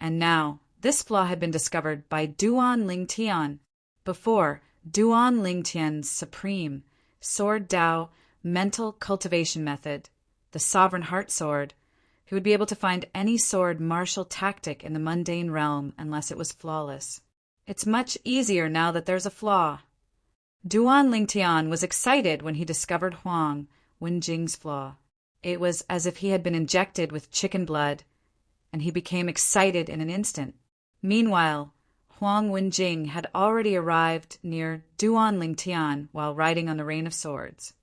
And now, this flaw had been discovered by Duan Lingtian. Before, Duan Lingtian's supreme Sword Dao mental cultivation method, the Sovereign Heart Sword, he would be able to find any sword martial tactic in the mundane realm unless it was flawless. It's much easier now that there's a flaw. Duan Lingtian was excited when he discovered Huang Wenjing's flaw. It was as if he had been injected with chicken blood, and he became excited in an instant. Meanwhile, Huang Wenjing had already arrived near Duan Lingtian while riding on the rain of swords.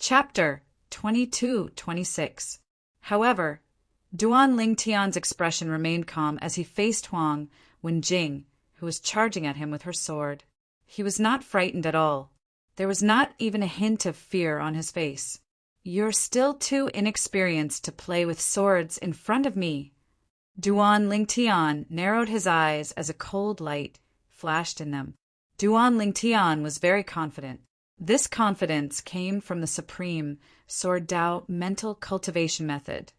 Chapter 22-26. However, Duan Lingtian's expression remained calm as he faced Huang Wenjing, who was charging at him with her sword. He was not frightened at all. There was not even a hint of fear on his face. "You're still too inexperienced to play with swords in front of me." Duan Lingtian narrowed his eyes as a cold light flashed in them. Duan Lingtian was very confident. This confidence came from the supreme Sword Dao mental cultivation method,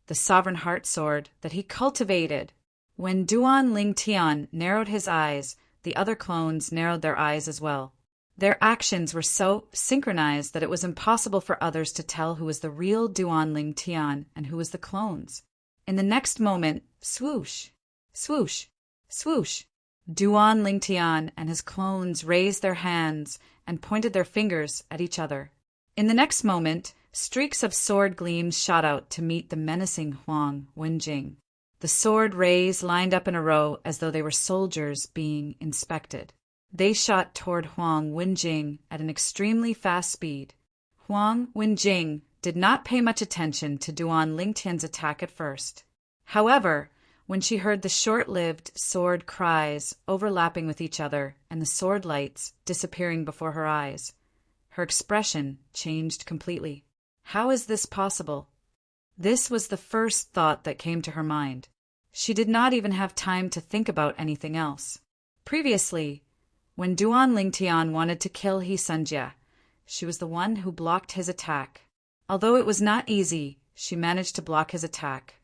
the Sovereign Heart Sword that he cultivated. When Duan Lingtian narrowed his eyes, the other clones narrowed their eyes as well. Their actions were so synchronized that it was impossible for others to tell who was the real Duan Lingtian and who was the clones. In the next moment, swoosh, swoosh, swoosh, Duan Lingtian and his clones raised their hands and pointed their fingers at each other. In the next moment, streaks of sword gleams shot out to meet the menacing Huang Wenjing. The sword rays lined up in a row as though they were soldiers being inspected. They shot toward Huang Wenjing at an extremely fast speed. Huang Wenjing did not pay much attention to Duan Lingtian's attack at first. However, when she heard the short-lived sword cries overlapping with each other and the sword lights disappearing before her eyes, her expression changed completely. How is this possible? This was the first thought that came to her mind. She did not even have time to think about anything else. Previously, when Duan Lingtian wanted to kill He Sunjia, she was the one who blocked his attack. Although it was not easy, she managed to block his attack.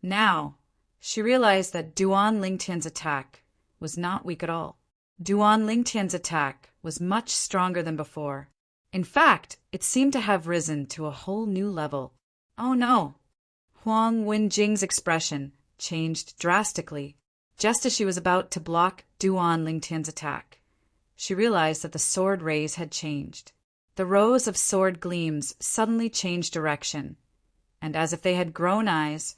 Now, she realized that Duan Lingtian's attack was not weak at all. Duan Lingtian's attack was much stronger than before. In fact, it seemed to have risen to a whole new level. Oh no! Huang Wenjing's expression changed drastically. Just as she was about to block Duan Lingtian's attack, she realized that the sword rays had changed. The rows of sword gleams suddenly changed direction, and as if they had grown eyes,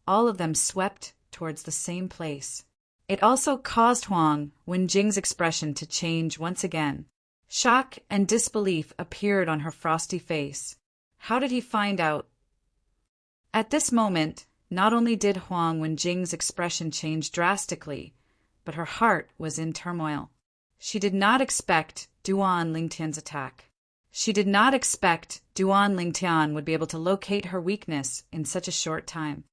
all of them swept towards the same place. It also caused Huang Wenjing's expression to change once again. Shock and disbelief appeared on her frosty face. How did he find out? At this moment, not only did Huang Wenjing's expression change drastically, but her heart was in turmoil. She did not expect Duan Lingtian's attack. She did not expect Duan Lingtian would be able to locate her weakness in such a short time.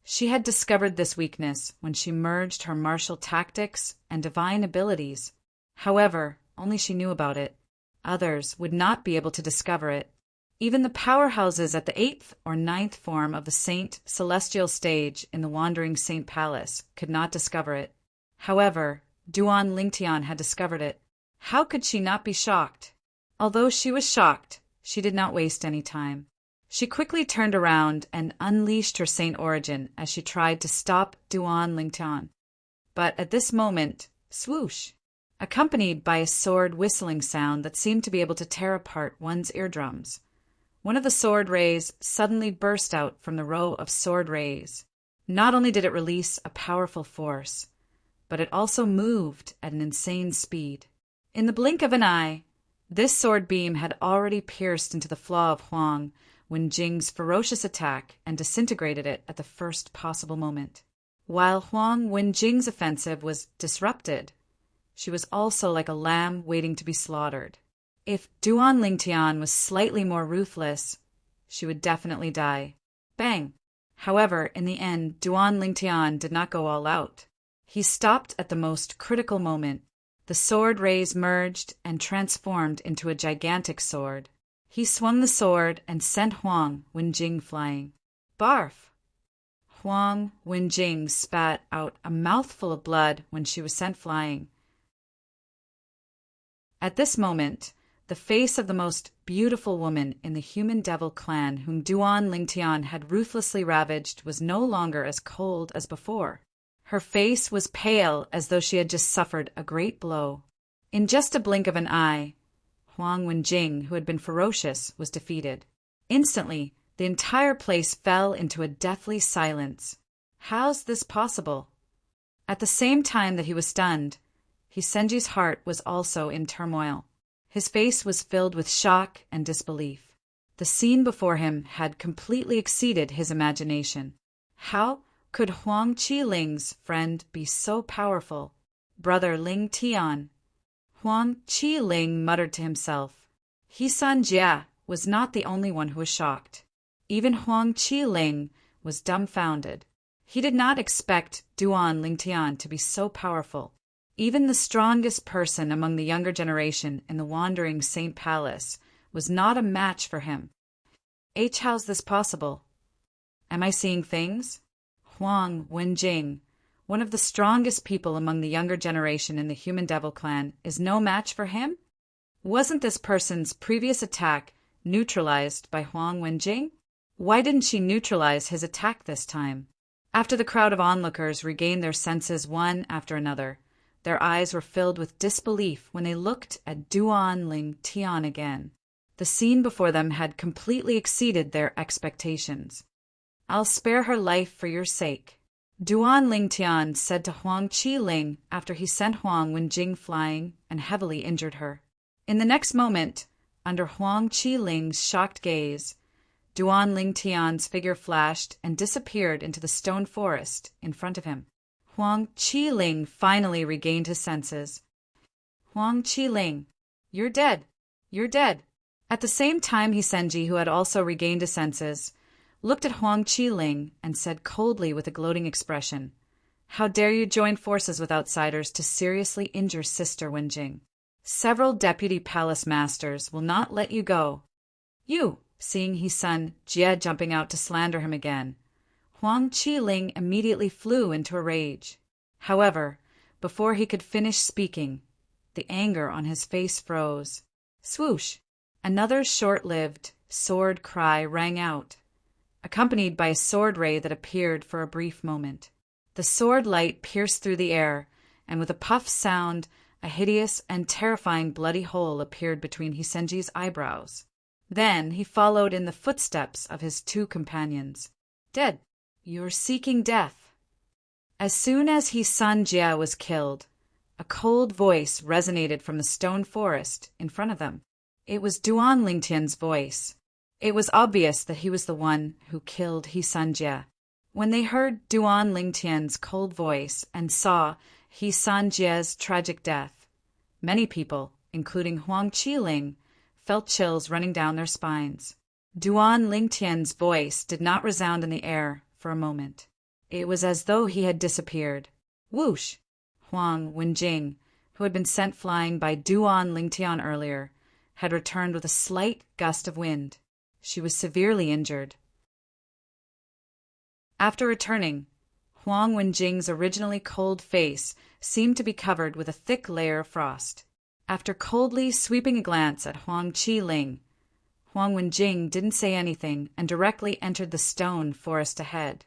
She had discovered this weakness when she merged her martial tactics and divine abilities. However, only she knew about it. Others would not be able to discover it. Even the powerhouses at the 8th or 9th form of the Saint Celestial stage in the Wandering Saint Palace could not discover it. However, Duan Lingtian had discovered it. How could she not be shocked? Although she was shocked, she did not waste any time. She quickly turned around and unleashed her Saint Origin as she tried to stop Duan Lingtian. But at this moment, swoosh! Accompanied by a sword whistling sound that seemed to be able to tear apart one's eardrums. One of the sword rays suddenly burst out from the row of sword rays. Not only did it release a powerful force, but it also moved at an insane speed. In the blink of an eye, this sword beam had already pierced into the flaw of Huang Wenjing's ferocious attack and disintegrated it at the first possible moment. While Huang Wenjing's offensive was disrupted, she was also like a lamb waiting to be slaughtered. If Duan Lingtian was slightly more ruthless, she would definitely die. Bang! However, in the end, Duan Lingtian did not go all out. He stopped at the most critical moment. The sword rays merged and transformed into a gigantic sword. He swung the sword and sent Huang Wenjing flying. Barf! Huang Wenjing spat out a mouthful of blood when she was sent flying. At this moment, the face of the most beautiful woman in the human devil clan whom Duan Lingtian had ruthlessly ravaged was no longer as cold as before. Her face was pale as though she had just suffered a great blow. In just a blink of an eye, Huang Wenjing, who had been ferocious, was defeated. Instantly, the entire place fell into a deathly silence. How's this possible? At the same time that he was stunned, Hisenji's heart was also in turmoil. His face was filled with shock and disbelief. The scene before him had completely exceeded his imagination. How could Huang Qiling's friend be so powerful? Brother Ling Tian. Huang Qiling muttered to himself. He Sunjia was not the only one who was shocked. Even Huang Qiling was dumbfounded. He did not expect Duan Lingtian to be so powerful. Even the strongest person among the younger generation in the Wandering Saint Palace was not a match for him. How's this possible? Am I seeing things? Huang Wenjing, one of the strongest people among the younger generation in the Human Devil clan, is no match for him? Wasn't this person's previous attack neutralized by Huang Wenjing? Why didn't she neutralize his attack this time? After the crowd of onlookers regained their senses one after another, their eyes were filled with disbelief when they looked at Duan Lingtian again. The scene before them had completely exceeded their expectations. I'll spare her life for your sake, Duan Lingtian said to Huang Qiling after he sent Huang Wenjing flying and heavily injured her. In the next moment, under Huang Qiling's shocked gaze, Duan Lingtian's figure flashed and disappeared into the stone forest in front of him. Huang Qiling finally regained his senses. Huang Qiling, you're dead. You're dead. At the same time, Hisenji, who had also regained his senses, looked at Huang Qiling and said coldly with a gloating expression, How dare you join forces with outsiders to seriously injure Sister Wenjing? Several deputy palace masters will not let you go. You, seeing his son Jie jumping out to slander him again, Huang Qiling immediately flew into a rage. However, before he could finish speaking, the anger on his face froze. Swoosh! Another short-lived sword cry rang out, accompanied by a sword ray that appeared for a brief moment. The sword light pierced through the air, and with a puff sound, a hideous and terrifying bloody hole appeared between Hisenji's eyebrows. Then he followed in the footsteps of his two companions. Dead. You're seeking death. As soon as his son Jia was killed, a cold voice resonated from the stone forest in front of them. It was Duan Lingtian's voice. It was obvious that he was the one who killed his son Jia. When they heard Duan Lingtian's cold voice and saw his son Jia's tragic death, many people, including Huang Qiling, felt chills running down their spines. Duan Lingtian's voice did not resound in the air for a moment. It was as though he had disappeared. Whoosh! Huang Wenjing, who had been sent flying by Duan Lingtian earlier, had returned with a slight gust of wind. She was severely injured. After returning, Huang Wenjing's originally cold face seemed to be covered with a thick layer of frost. After coldly sweeping a glance at Huang Qiling, Huang Wenjing didn't say anything and directly entered the stone forest ahead.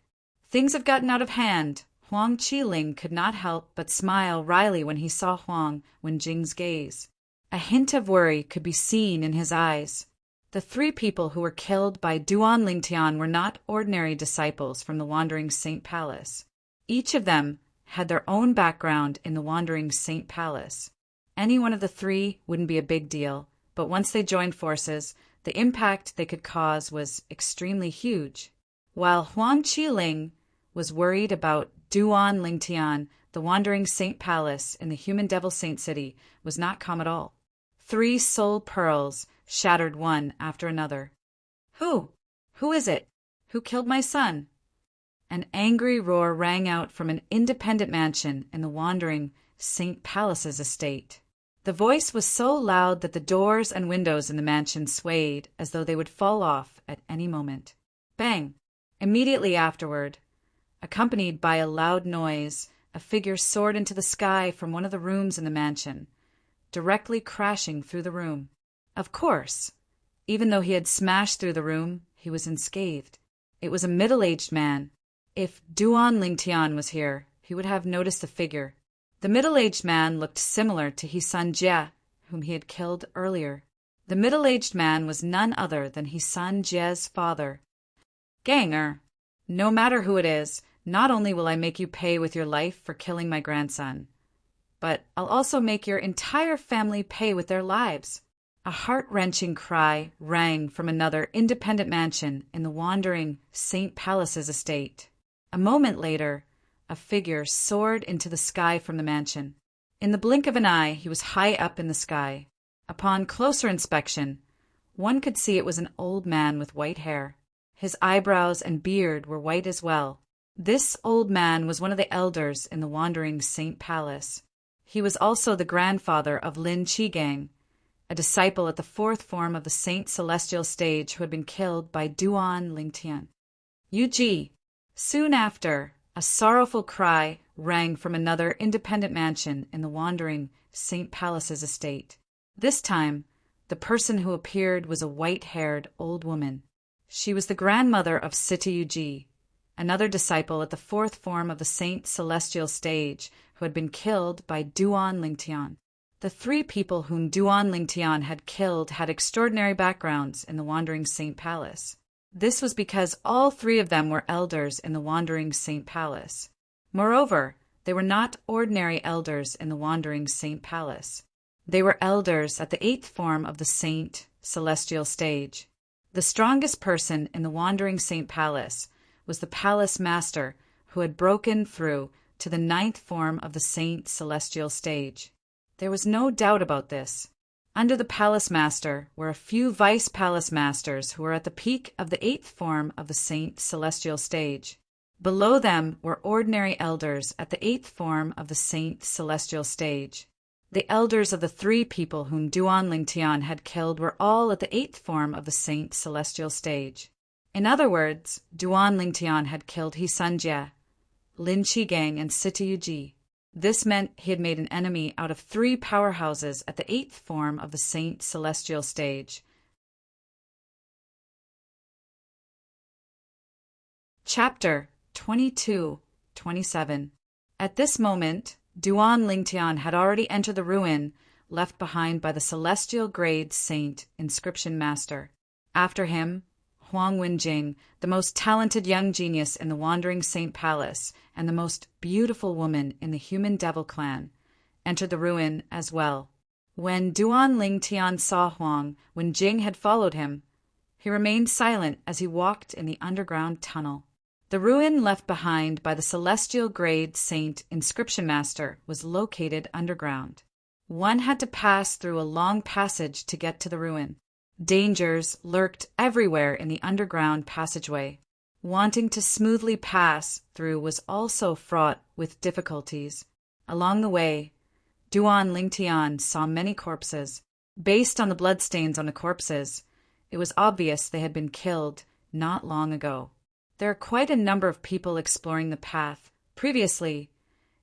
Things have gotten out of hand. Huang Qiling could not help but smile wryly when he saw Huang Wenjing's gaze. A hint of worry could be seen in his eyes. The three people who were killed by Duan Lingtian were not ordinary disciples from the Wandering Saint Palace. Each of them had their own background in the Wandering Saint Palace. Any one of the three wouldn't be a big deal, but once they joined forces, the impact they could cause was extremely huge. While Huang Qiling was worried about Duan Lingtian, the Wandering Saint Palace in the Human Devil Saint City was not calm at all. 3 soul pearls shattered one after another. Who? Who is it? Who killed my son? An angry roar rang out from an independent mansion in the Wandering Saint Palace's estate. The voice was so loud that the doors and windows in the mansion swayed as though they would fall off at any moment. Bang! Immediately afterward, accompanied by a loud noise, a figure soared into the sky from one of the rooms in the mansion, directly crashing through the room. Of course, even though he had smashed through the room, he was unscathed. It was a middle-aged man. If Duan Lingtian was here, he would have noticed the figure. The middle-aged man looked similar to his son Jie, whom he had killed earlier. The middle-aged man was none other than his son Jie's father. Ganger, no matter who it is, not only will I make you pay with your life for killing my grandson, but I'll also make your entire family pay with their lives. A heart-wrenching cry rang from another independent mansion in the Wandering Saint Palace's estate. A moment later, a figure soared into the sky from the mansion. In the blink of an eye, he was high up in the sky. Upon closer inspection, one could see it was an old man with white hair. His eyebrows and beard were white as well. This old man was one of the elders in the Wandering Saint Palace. He was also the grandfather of Lin Qigang, a disciple at the 4th form of the Saint Celestial Stage who had been killed by Duan Lingtian. Yuji. Soon after, a sorrowful cry rang from another independent mansion in the Wandering Saint Palace's estate. This time, the person who appeared was a white-haired old woman. She was the grandmother of Sita Yuji, another disciple at the 4th form of the Saint Celestial Stage who had been killed by Duan Lingtian. The 3 people whom Duan Lingtian had killed had extraordinary backgrounds in the Wandering Saint Palace. This was because all 3 of them were elders in the Wandering Saint Palace. Moreover, they were not ordinary elders in the Wandering Saint Palace. They were elders at the 8th form of the Saint Celestial Stage. The strongest person in the Wandering Saint Palace was the Palace Master who had broken through to the 9th form of the Saint Celestial Stage. There was no doubt about this. Under the Palace Master were a few Vice Palace Masters who were at the peak of the 8th form of the Saint Celestial Stage. Below them were ordinary elders at the 8th form of the Saint Celestial stage. The elders of the 3 people whom Duan Lingtian had killed were all at the 8th form of the Saint Celestial stage. In other words, Duan Lingtian had killed He Sunjie, Lin Chigang, and Sita Yuji. This meant he had made an enemy out of 3 powerhouses at the 8th form of the Saint Celestial stage. Chapter 22-27. At this moment, Duan Lingtian had already entered the ruin left behind by the celestial grade saint inscription master. After him, Huang Wenjing, the most talented young genius in the Wandering Saint Palace and the most beautiful woman in the Human Devil clan, entered the ruin as well. When Duan Lingtian saw Huang Wenjing had followed him, he remained silent as he walked in the underground tunnel. The ruin left behind by the celestial grade saint inscription master was located underground. One had to pass through a long passage to get to the ruin. Dangers lurked everywhere in the underground passageway. Wanting to smoothly pass through was also fraught with difficulties. Along the way, Duan Lingtian saw many corpses. Based on the bloodstains on the corpses, it was obvious they had been killed not long ago. There are quite a number of people exploring the path. Previously,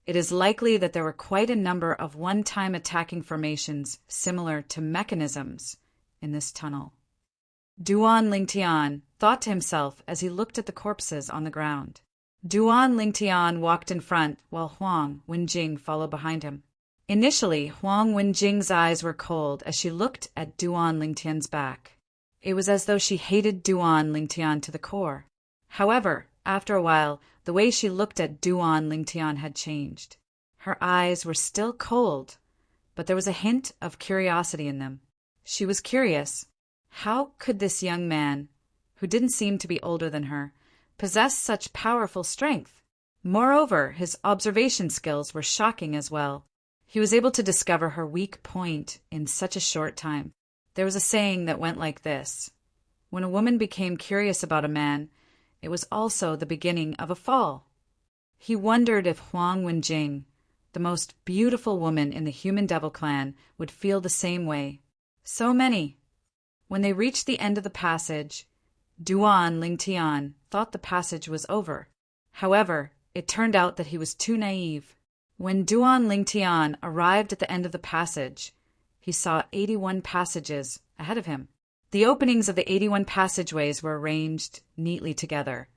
it is likely that there were quite a number of one-time attacking formations similar to mechanisms in this tunnel. Duan Lingtian thought to himself as he looked at the corpses on the ground. Duan Lingtian walked in front while Huang Wenjing followed behind him. Initially, Huang Wenjing's eyes were cold as she looked at Duan Lingtian's back. It was as though she hated Duan Lingtian to the core. However, after a while, the way she looked at Duan Lingtian had changed. Her eyes were still cold, but there was a hint of curiosity in them. She was curious. How could this young man, who didn't seem to be older than her, possess such powerful strength? Moreover, his observation skills were shocking as well. He was able to discover her weak point in such a short time. There was a saying that went like this: when a woman became curious about a man, it was also the beginning of a fall. He wondered if Huang Wenjing, the most beautiful woman in the Human Devil clan, would feel the same way. So many. When they reached the end of the passage, Duan Lingtian thought the passage was over. However, it turned out that he was too naive. When Duan Lingtian arrived at the end of the passage, he saw 81 passages ahead of him. The openings of the 81 passageways were arranged neatly together,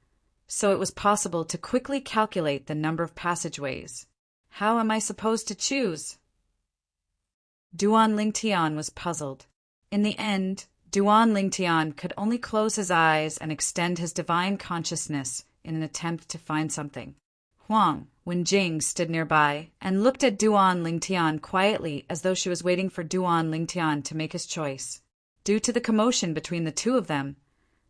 so it was possible to quickly calculate the number of passageways. How am I supposed to choose? Duan Lingtian was puzzled. In the end, Duan Lingtian could only close his eyes and extend his divine consciousness in an attempt to find something. Huang Wenjing stood nearby and looked at Duan Lingtian quietly as though she was waiting for Duan Lingtian to make his choice. Due to the commotion between the two of them,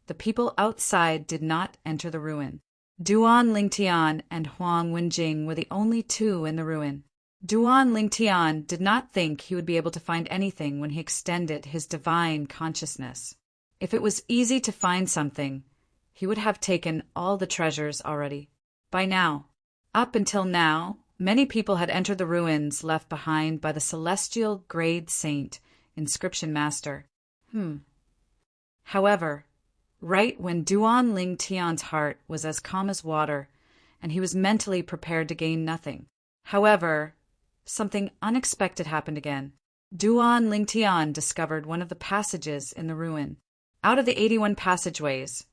the people outside did not enter the ruin. Duan Lingtian and Huang Wenjing were the only two in the ruin. Duan Lingtian did not think he would be able to find anything when he extended his divine consciousness. If it was easy to find something, he would have taken all the treasures already. By now, up until now, many people had entered the ruins left behind by the celestial grade saint inscription master. However, right when Duan Lingtian's heart was as calm as water, and he was mentally prepared to gain nothing. However, something unexpected happened again. Duan Lingtian discovered one of the passages in the ruin. Out of the 81 passageways,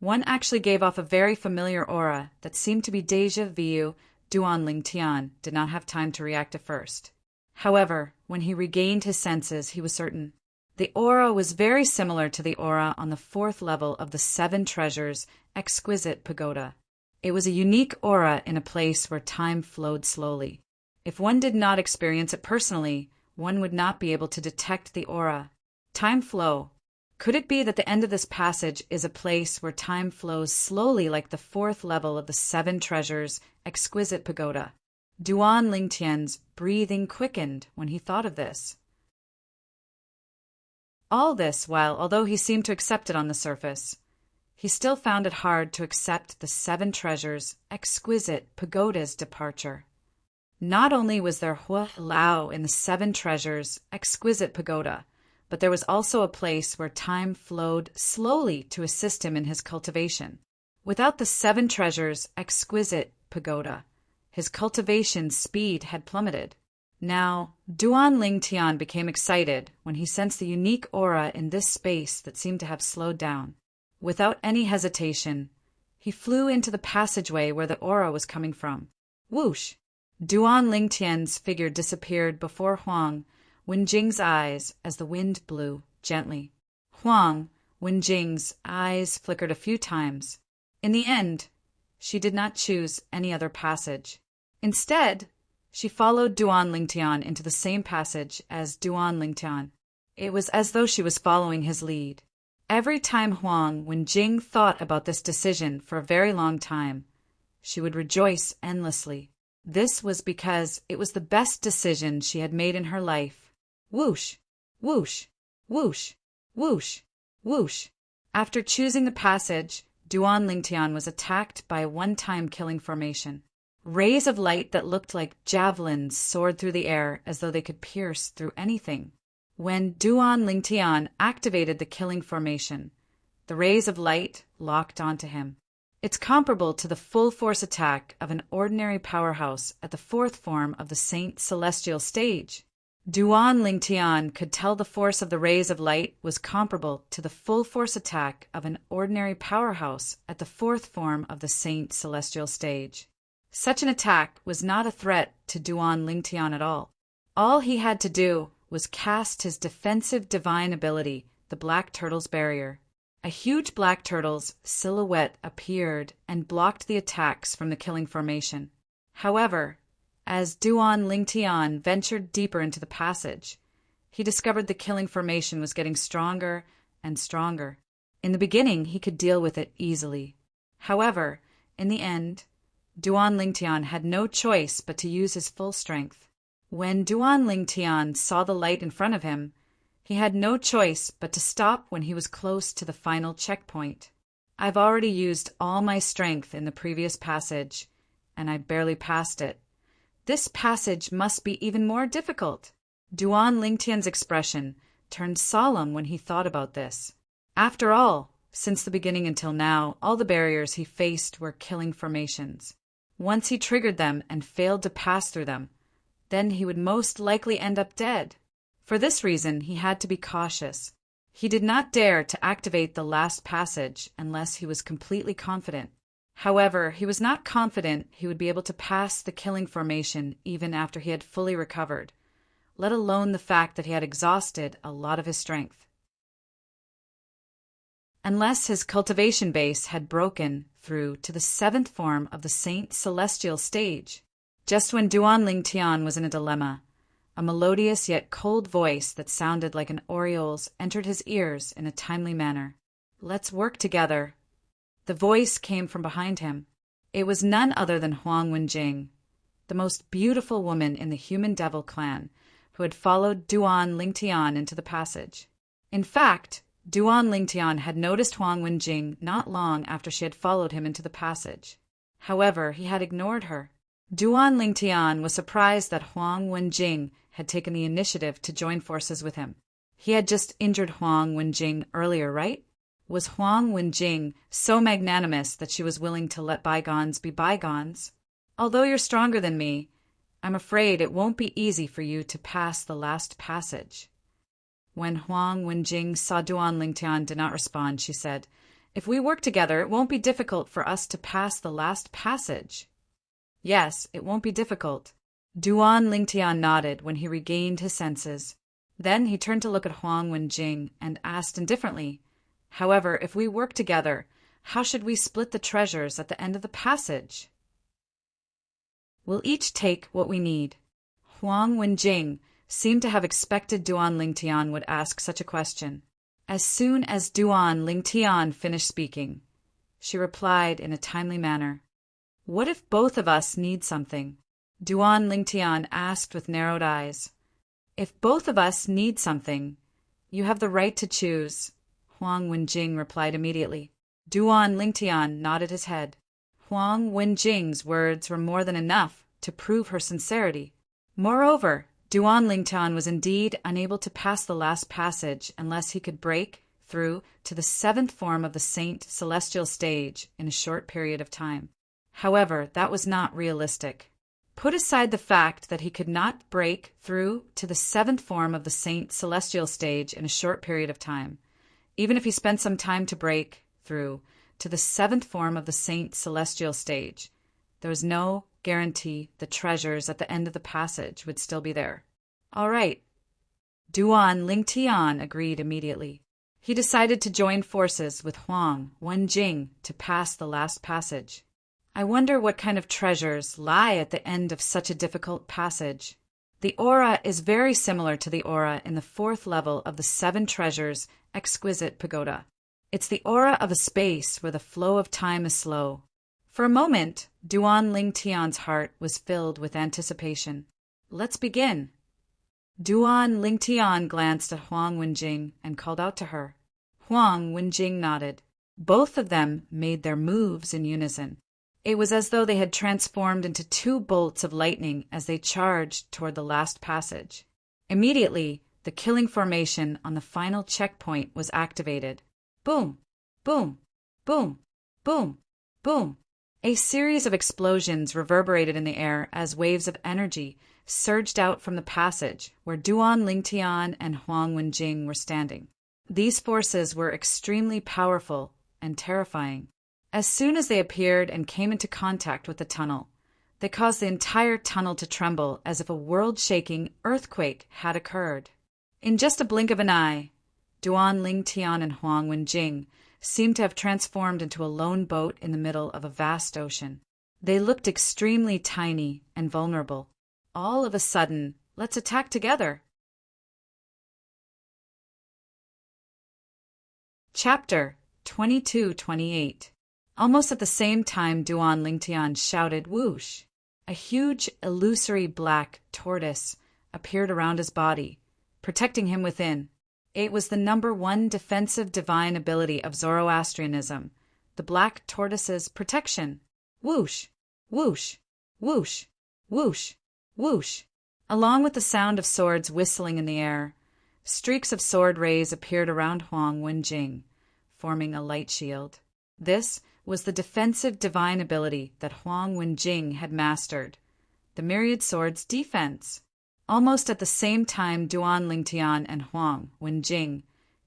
one actually gave off a very familiar aura that seemed to be déjà vu. Duan Lingtian did not have time to react at first. However, when he regained his senses, he was certain. The aura was very similar to the aura on the 4th level of the 7 Treasures Exquisite Pagoda. It was a unique aura in a place where time flowed slowly. If one did not experience it personally, one would not be able to detect the aura. Time flow. Could it be that the end of this passage is a place where time flows slowly like the 4th level of the 7 Treasures Exquisite Pagoda? Duan Lingtian's breathing quickened when he thought of this. All this while, although he seemed to accept it on the surface, he still found it hard to accept the 7 treasures' exquisite pagoda's departure. Not only was there Hua Lao in the 7 treasures' exquisite pagoda, but there was also a place where time flowed slowly to assist him in his cultivation. Without the 7 treasures' exquisite pagoda, his cultivation speed had plummeted. Now, Duan Lingtian became excited when he sensed the unique aura in this space that seemed to have slowed down. Without any hesitation, he flew into the passageway where the aura was coming from. Whoosh! Duan Lingtian's figure disappeared before Huang Wenjing's eyes as the wind blew gently. Huang Wenjing's eyes flickered a few times. In the end, she did not choose any other passage. Instead, she followed Duan Lingtian into the same passage as Duan Lingtian. It was as though she was following his lead. Every time Huang Wenjing thought about this decision for a very long time, she would rejoice endlessly. This was because it was the best decision she had made in her life. Whoosh! Whoosh! Whoosh! Whoosh! Whoosh! After choosing the passage, Duan Lingtian was attacked by a one-time killing formation. Rays of light that looked like javelins soared through the air as though they could pierce through anything. When Duan Lingtian activated the killing formation, the rays of light locked onto him. It's comparable to the full force attack of an ordinary powerhouse at the 4th form of the Saint Celestial stage. Duan Lingtian could tell the force of the rays of light was comparable to the full force attack of an ordinary powerhouse at the 4th form of the Saint Celestial stage. Such an attack was not a threat to Duan Lingtian at all. All he had to do was cast his defensive divine ability, the Black Turtle's Barrier. A huge black turtle's silhouette appeared and blocked the attacks from the killing formation. However, as Duan Lingtian ventured deeper into the passage, he discovered the killing formation was getting stronger and stronger. In the beginning, he could deal with it easily. However, in the end, Duan Lingtian had no choice but to use his full strength. When Duan Lingtian saw the light in front of him, he had no choice but to stop when he was close to the final checkpoint. I've already used all my strength in the previous passage, and I barely passed it. This passage must be even more difficult. Duan Lingtian's expression turned solemn when he thought about this. After all, since the beginning until now, all the barriers he faced were killing formations. Once he triggered them and failed to pass through them, then he would most likely end up dead. For this reason, he had to be cautious. He did not dare to activate the last passage unless he was completely confident. However, he was not confident he would be able to pass the killing formation even after he had fully recovered, let alone the fact that he had exhausted a lot of his strength. Unless his cultivation base had broken through to the 7th form of the Saint Celestial stage. Just when Duan Lingtian was in a dilemma, a melodious yet cold voice that sounded like an oriole's entered his ears in a timely manner. "Let's work together." The voice came from behind him. It was none other than Huang Wenjing, the most beautiful woman in the Human Devil clan, who had followed Duan Lingtian into the passage. In fact, Duan Lingtian had noticed Huang Wenjing not long after she had followed him into the passage. However, he had ignored her. Duan Lingtian was surprised that Huang Wenjing had taken the initiative to join forces with him. He had just injured Huang Wenjing earlier, right? Was Huang Wenjing so magnanimous that she was willing to let bygones be bygones? Although you're stronger than me, I'm afraid it won't be easy for you to pass the last passage. When Huang Wenjing saw Duan Lingtian did not respond, she said, "If we work together, it won't be difficult for us to pass the last passage." "Yes, it won't be difficult." Duan Lingtian nodded when he regained his senses. Then he turned to look at Huang Wenjing and asked indifferently, "However, if we work together, how should we split the treasures at the end of the passage?" "We'll each take what we need." Huang Wenjing seemed to have expected Duan Lingtian would ask such a question. As soon as Duan Lingtian finished speaking, she replied in a timely manner, "What if both of us need something?" Duan Lingtian asked with narrowed eyes. "If both of us need something, you have the right to choose," Huang Wenjing replied immediately. Duan Lingtian nodded his head. Huang Wenjing's words were more than enough to prove her sincerity. Moreover, Duan Lingtian was indeed unable to pass the last passage unless he could break through to the 7th form of the Saint Celestial stage in a short period of time. However, that was not realistic. Put aside the fact that he could not break through to the 7th form of the Saint Celestial stage in a short period of time. Even if he spent some time to break through to the 7th form of the Saint Celestial stage, there was no guarantee the treasures at the end of the passage would still be there. All right. Duan Lingtian agreed immediately. He decided to join forces with Huang Wenjing to pass the last passage. I wonder what kind of treasures lie at the end of such a difficult passage. The aura is very similar to the aura in the 4th level of the 7 Treasures Exquisite Pagoda. It's the aura of a space where the flow of time is slow. For a moment, Duan Lingtian's heart was filled with anticipation. Let's begin. Duan Lingtian glanced at Huang Wenjing and called out to her. Huang Wenjing nodded. Both of them made their moves in unison. It was as though they had transformed into 2 bolts of lightning as they charged toward the last passage. Immediately, the killing formation on the final checkpoint was activated. Boom! Boom! Boom! Boom! Boom! A series of explosions reverberated in the air as waves of energy surged out from the passage where Duan Lingtian and Huang Wenjing were standing. These forces were extremely powerful and terrifying. As soon as they appeared and came into contact with the tunnel, they caused the entire tunnel to tremble as if a world-shaking earthquake had occurred. In just a blink of an eye, Duan Lingtian and Huang Wenjing seemed to have transformed into a lone boat in the middle of a vast ocean. They looked extremely tiny and vulnerable. All of a sudden, let's attack together. Chapter 22-28. Almost at the same time Duan Lingtian shouted whoosh. A huge, illusory black tortoise appeared around his body, protecting him within. It was the number 1 defensive divine ability of Zoroastrianism, the black tortoise's protection. Whoosh, whoosh, whoosh, whoosh, whoosh. Along with the sound of swords whistling in the air, streaks of sword rays appeared around Huang Wenjing, forming a light shield. This was the defensive divine ability that Huang Wenjing had mastered, the myriad sword's defense. Almost at the same time Duan Lingtian and Huang Wenjing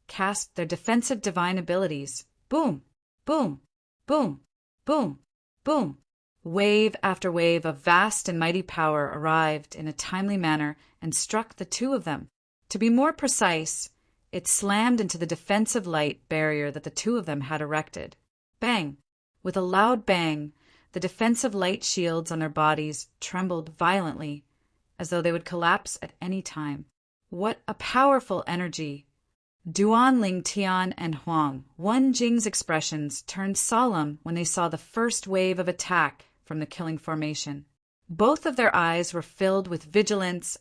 cast their defensive divine abilities. Boom, boom, boom, boom, boom. Wave after wave of vast and mighty power arrived in a timely manner and struck the 2 of them. To be more precise, it slammed into the defensive light barrier that the 2 of them had erected. Bang! With a loud bang, the defensive light shields on their bodies trembled violently, as though they would collapse at any time. What a powerful energy! Duan Lingtian and Huang Wenjing's expressions turned solemn when they saw the first wave of attack from the killing formation. Both of their eyes were filled with vigilance,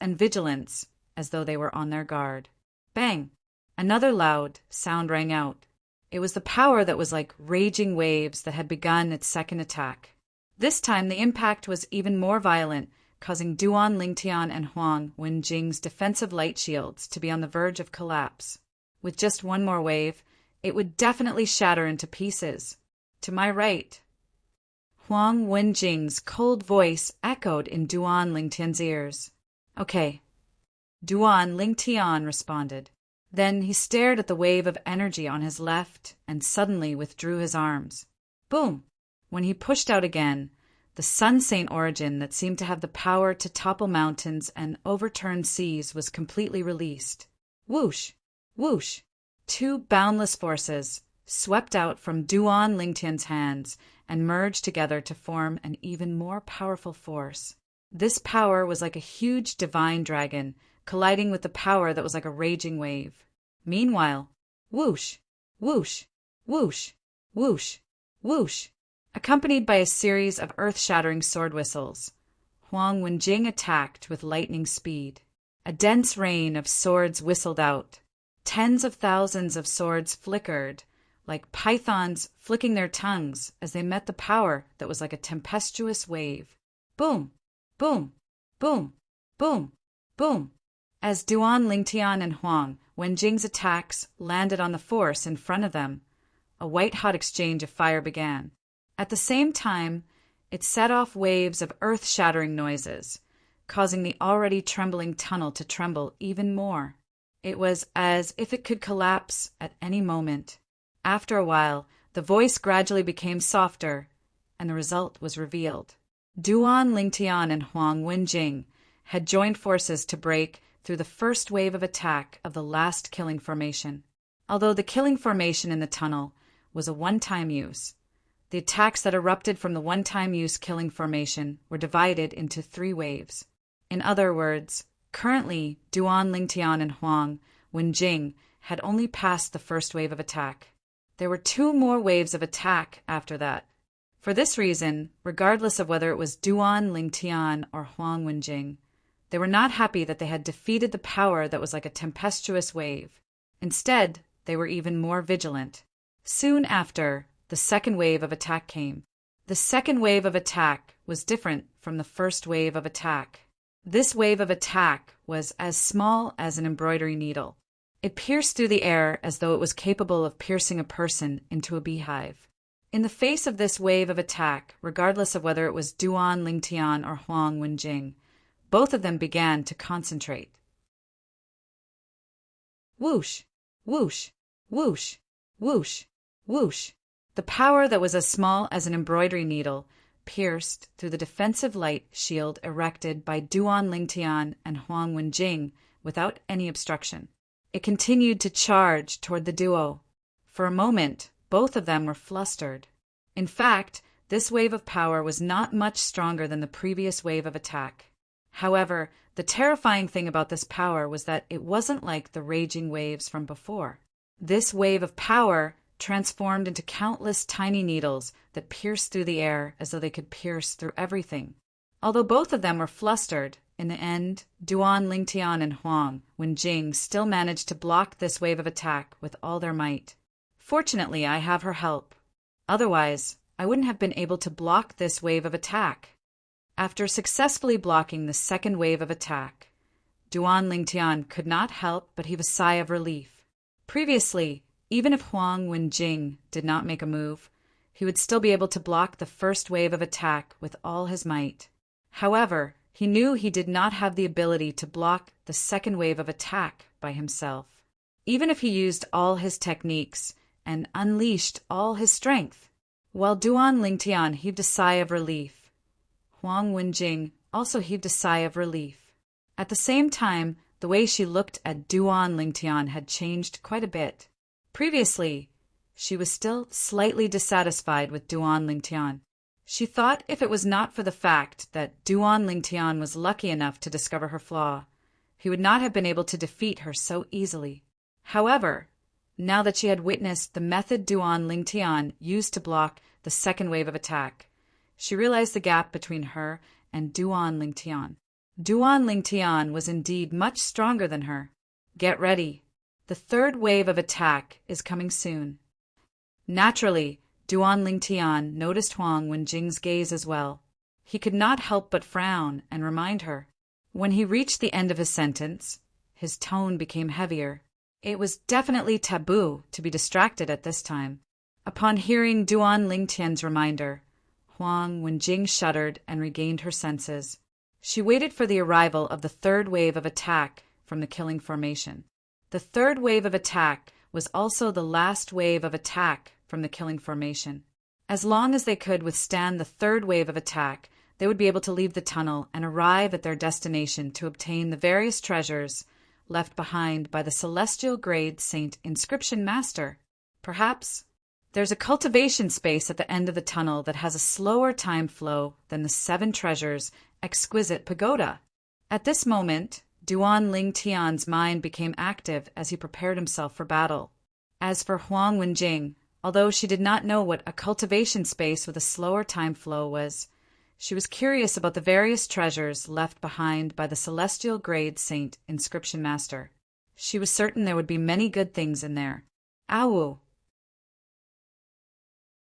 as though they were on their guard. Bang! Another loud sound rang out. It was the power that was like raging waves that had begun its second attack. This time the impact was even more violent, causing Duan Lingtian and Huang Wenjing's defensive light shields to be on the verge of collapse. With just one more wave, it would definitely shatter into pieces. To my right, Huang Wenjing's cold voice echoed in Duan Lingtian's ears. Okay, Duan Lingtian responded. Then he stared at the wave of energy on his left and suddenly withdrew his arms. Boom! When he pushed out again, the Sun Saint origin that seemed to have the power to topple mountains and overturn seas was completely released. Whoosh! Whoosh! 2 boundless forces swept out from Duan Lingtian's hands and merged together to form an even more powerful force. This power was like a huge divine dragon, colliding with the power that was like a raging wave. Meanwhile, whoosh, whoosh, whoosh, whoosh, whoosh, accompanied by a series of earth-shattering sword whistles, Huang Wenjing attacked with lightning speed. A dense rain of swords whistled out. Tens of thousands of swords flickered, like pythons flicking their tongues as they met the power that was like a tempestuous wave. Boom, boom, boom, boom, boom. As Duan Lingtian and Huang Wenjing's attacks landed on the force in front of them, a white-hot exchange of fire began. At the same time, it set off waves of earth-shattering noises, causing the already trembling tunnel to tremble even more. It was as if it could collapse at any moment. After a while, the voice gradually became softer, and the result was revealed. Duan Lingtian and Huang Wenjing had joined forces to break through the first wave of attack of the last killing formation. Although the killing formation in the tunnel was a one-time use, the attacks that erupted from the one-time use killing formation were divided into 3 waves. In other words, currently, Duan Lingtian and Huang Wenjing had only passed the first wave of attack. There were 2 more waves of attack after that. For this reason, regardless of whether it was Duan Lingtian or Huang Wenjing, they were not happy that they had defeated the power that was like a tempestuous wave. Instead, they were even more vigilant. Soon after, the second wave of attack came. The second wave of attack was different from the first wave of attack. This wave of attack was as small as an embroidery needle. It pierced through the air as though it was capable of piercing a person into a beehive. In the face of this wave of attack, regardless of whether it was Duan Lingtian or Huang Wenjing, both of them began to concentrate. Whoosh, whoosh, whoosh, whoosh, whoosh. The power that was as small as an embroidery needle pierced through the defensive light shield erected by Duan Lingtian and Huang Wenjing without any obstruction. It continued to charge toward the duo. For a moment, both of them were flustered. In fact, this wave of power was not much stronger than the previous wave of attack. However, the terrifying thing about this power was that it wasn't like the raging waves from before. This wave of power transformed into countless tiny needles that pierced through the air as though they could pierce through everything. Although both of them were flustered, in the end, Duan Lingtian and Huang Wenjing still managed to block this wave of attack with all their might. Fortunately, I have her help. Otherwise, I wouldn't have been able to block this wave of attack. After successfully blocking the second wave of attack, Duan Lingtian could not help but heave a sigh of relief. Previously, even if Huang Wenjing did not make a move, he would still be able to block the first wave of attack with all his might. However, he knew he did not have the ability to block the second wave of attack by himself. Even if he used all his techniques and unleashed all his strength. While Duan Lingtian heaved a sigh of relief, Huang Wenjing also heaved a sigh of relief. At the same time, the way she looked at Duan Lingtian had changed quite a bit. Previously, she was still slightly dissatisfied with Duan Lingtian. She thought if it was not for the fact that Duan Lingtian was lucky enough to discover her flaw, he would not have been able to defeat her so easily. However, now that she had witnessed the method Duan Lingtian used to block the second wave of attack, she realized the gap between her and Duan Lingtian. Duan Lingtian was indeed much stronger than her. Get ready. The third wave of attack is coming soon. Naturally, Duan Lingtian noticed Huang Wenjing's gaze as well. He could not help but frown and remind her. When he reached the end of his sentence, his tone became heavier. It was definitely taboo to be distracted at this time. Upon hearing Duan Lingtian's reminder, Huang Wenjing shuddered and regained her senses. She waited for the arrival of the third wave of attack from the killing formation. The third wave of attack was also the last wave of attack from the killing formation. As long as they could withstand the third wave of attack, they would be able to leave the tunnel and arrive at their destination to obtain the various treasures left behind by the celestial grade Saint Inscription Master. Perhaps there's a cultivation space at the end of the tunnel that has a slower time flow than the 7 treasures' exquisite pagoda. At this moment, Duan Lingtian's mind became active as he prepared himself for battle. As for Huang Wenjing, although she did not know what a cultivation space with a slower time flow was, she was curious about the various treasures left behind by the celestial grade Saint Inscription Master. She was certain there would be many good things in there. Awu!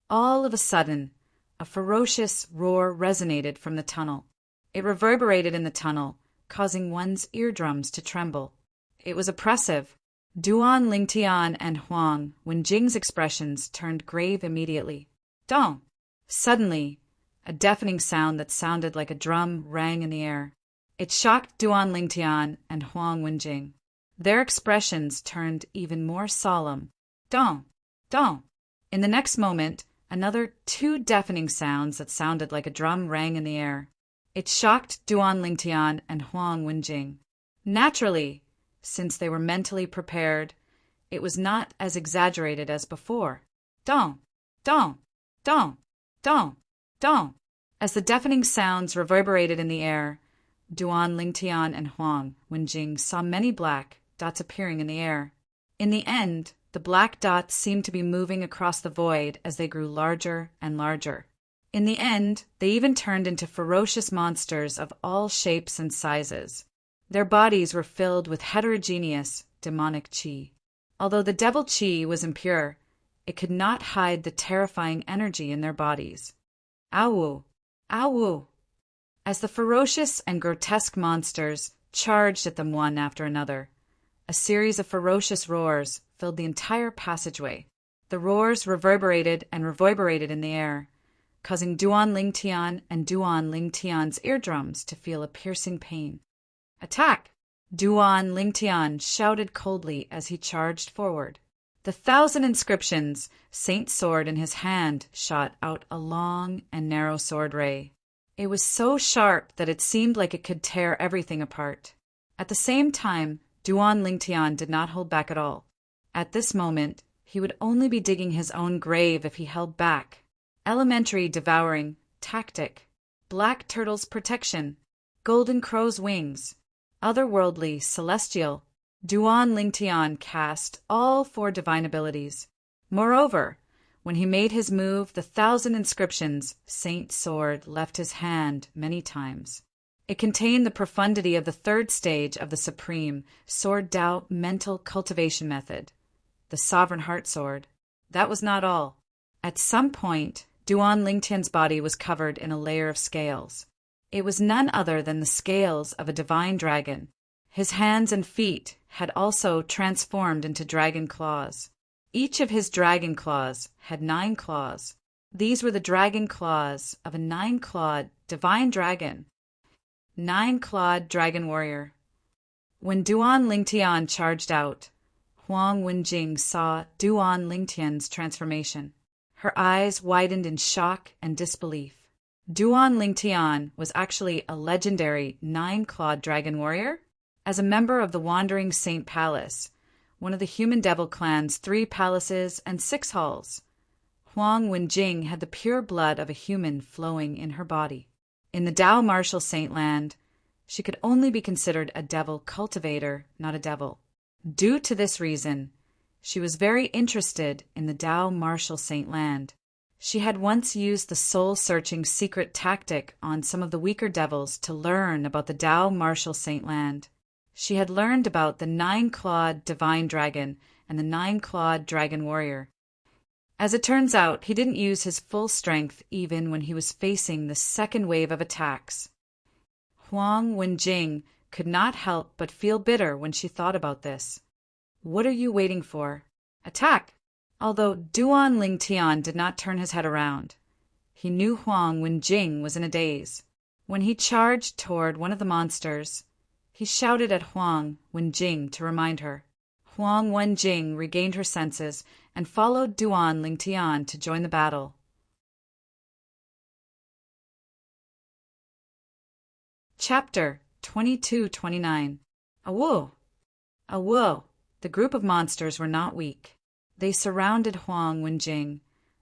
All of a sudden, a ferocious roar resonated from the tunnel. It reverberated in the tunnel, causing one's eardrums to tremble. It was oppressive. Duan Lingtian and Huang Wenjing's expressions turned grave immediately. Dong! Suddenly, a deafening sound that sounded like a drum rang in the air. It shocked Duan Lingtian and Huang Wenjing. Their expressions turned even more solemn. Dong! Dong! In the next moment, another two deafening sounds that sounded like a drum rang in the air. It shocked Duan Lingtian and Huang Wenjing. Naturally, since they were mentally prepared, it was not as exaggerated as before. Dong! Dong! Dong! Dong! Dong! As the deafening sounds reverberated in the air, Duan Lingtian and Huang Wenjing saw many black dots appearing in the air. In the end, the black dots seemed to be moving across the void as they grew larger and larger. In the end, they even turned into ferocious monsters of all shapes and sizes. Their bodies were filled with heterogeneous, demonic qi. Although the devil qi was impure, it could not hide the terrifying energy in their bodies. Awu! Awu! As the ferocious and grotesque monsters charged at them one after another, a series of ferocious roars filled the entire passageway. The roars reverberated and reverberated in the air, causing Duan Lingtian and Duan Lingtian's eardrums to feel a piercing pain. Attack! Duan Lingtian shouted coldly as he charged forward. The 1,000 inscriptions, Saint Sword in his hand, shot out a long and narrow sword ray. It was so sharp that it seemed like it could tear everything apart. At the same time, Duan Lingtian did not hold back at all. At this moment, he would only be digging his own grave if he held back. Elementary devouring, tactic, black turtle's protection, golden crow's wings, otherworldly, celestial. Duan Lingtian cast all 4 divine abilities. Moreover, when he made his move, the 1,000 inscriptions, Saint Sword, left his hand many times. It contained the profundity of the 3rd stage of the Supreme Sword Dao mental cultivation method, the Sovereign Heart Sword. That was not all. At some point, Duan Lingtian's body was covered in a layer of scales. It was none other than the scales of a divine dragon. His hands and feet had also transformed into dragon claws. Each of his dragon claws had 9 claws. These were the dragon claws of a 9-clawed divine dragon. 9-clawed dragon warrior. When Duan Lingtian charged out, Huang Wenjing saw Duan Lingtian's transformation. Her eyes widened in shock and disbelief. Duan Lingtian was actually a legendary 9-clawed dragon warrior. As a member of the Wandering Saint Palace, one of the human devil clan's 3 palaces and 6 halls, Huang Wenjing had the pure blood of a human flowing in her body. In the Dao martial saint land, she could only be considered a devil cultivator, not a devil. Due to this reason, she was very interested in the Dao martial saint land. She had once used the soul-searching secret tactic on some of the weaker devils to learn about the Dao martial saint land. She had learned about the 9-clawed divine dragon and the 9-clawed dragon warrior. As it turns out, he didn't use his full strength even when he was facing the second wave of attacks. Huang Wenjing could not help but feel bitter when she thought about this. What are you waiting for? Attack! Although Duan Lingtian did not turn his head around, he knew Huang Wenjing was in a daze. When he charged toward one of the monsters, he shouted at Huang Wenjing to remind her. Huang Wenjing regained her senses and followed Duan Lingtian to join the battle. Chapter 22-29. Awo! Awo! The group of monsters were not weak. They surrounded Huang Wenjing,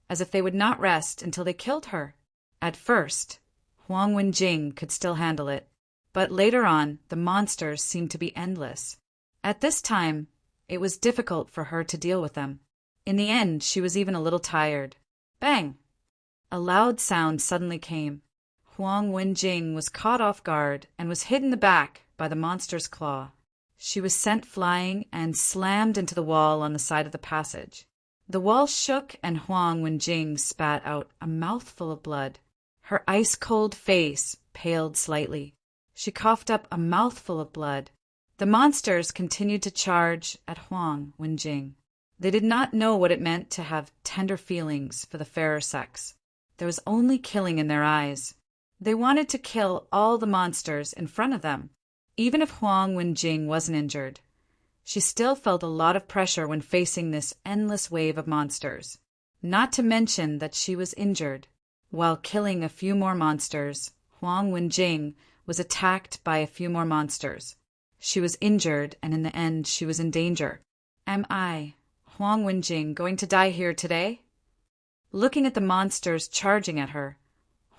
as if they would not rest until they killed her. At first, Huang Wenjing could still handle it, but later on the monsters seemed to be endless. At this time, it was difficult for her to deal with them. In the end, she was even a little tired. Bang! A loud sound suddenly came. Huang Wenjing was caught off guard and was hit in the back by the monster's claw. She was sent flying and slammed into the wall on the side of the passage. The wall shook and Huang Wenjing spat out a mouthful of blood. Her ice-cold face paled slightly. She coughed up a mouthful of blood. The monsters continued to charge at Huang Wenjing. They did not know what it meant to have tender feelings for the fairer sex. There was only killing in their eyes. They wanted to kill all the monsters in front of them. Even if Huang Wenjing wasn't injured, she still felt a lot of pressure when facing this endless wave of monsters. Not to mention that she was injured. While killing a few more monsters, Huang Wenjing was attacked by a few more monsters. She was injured, and in the end she was in danger. Am I, Huang Wenjing, going to die here today? Looking at the monsters charging at her,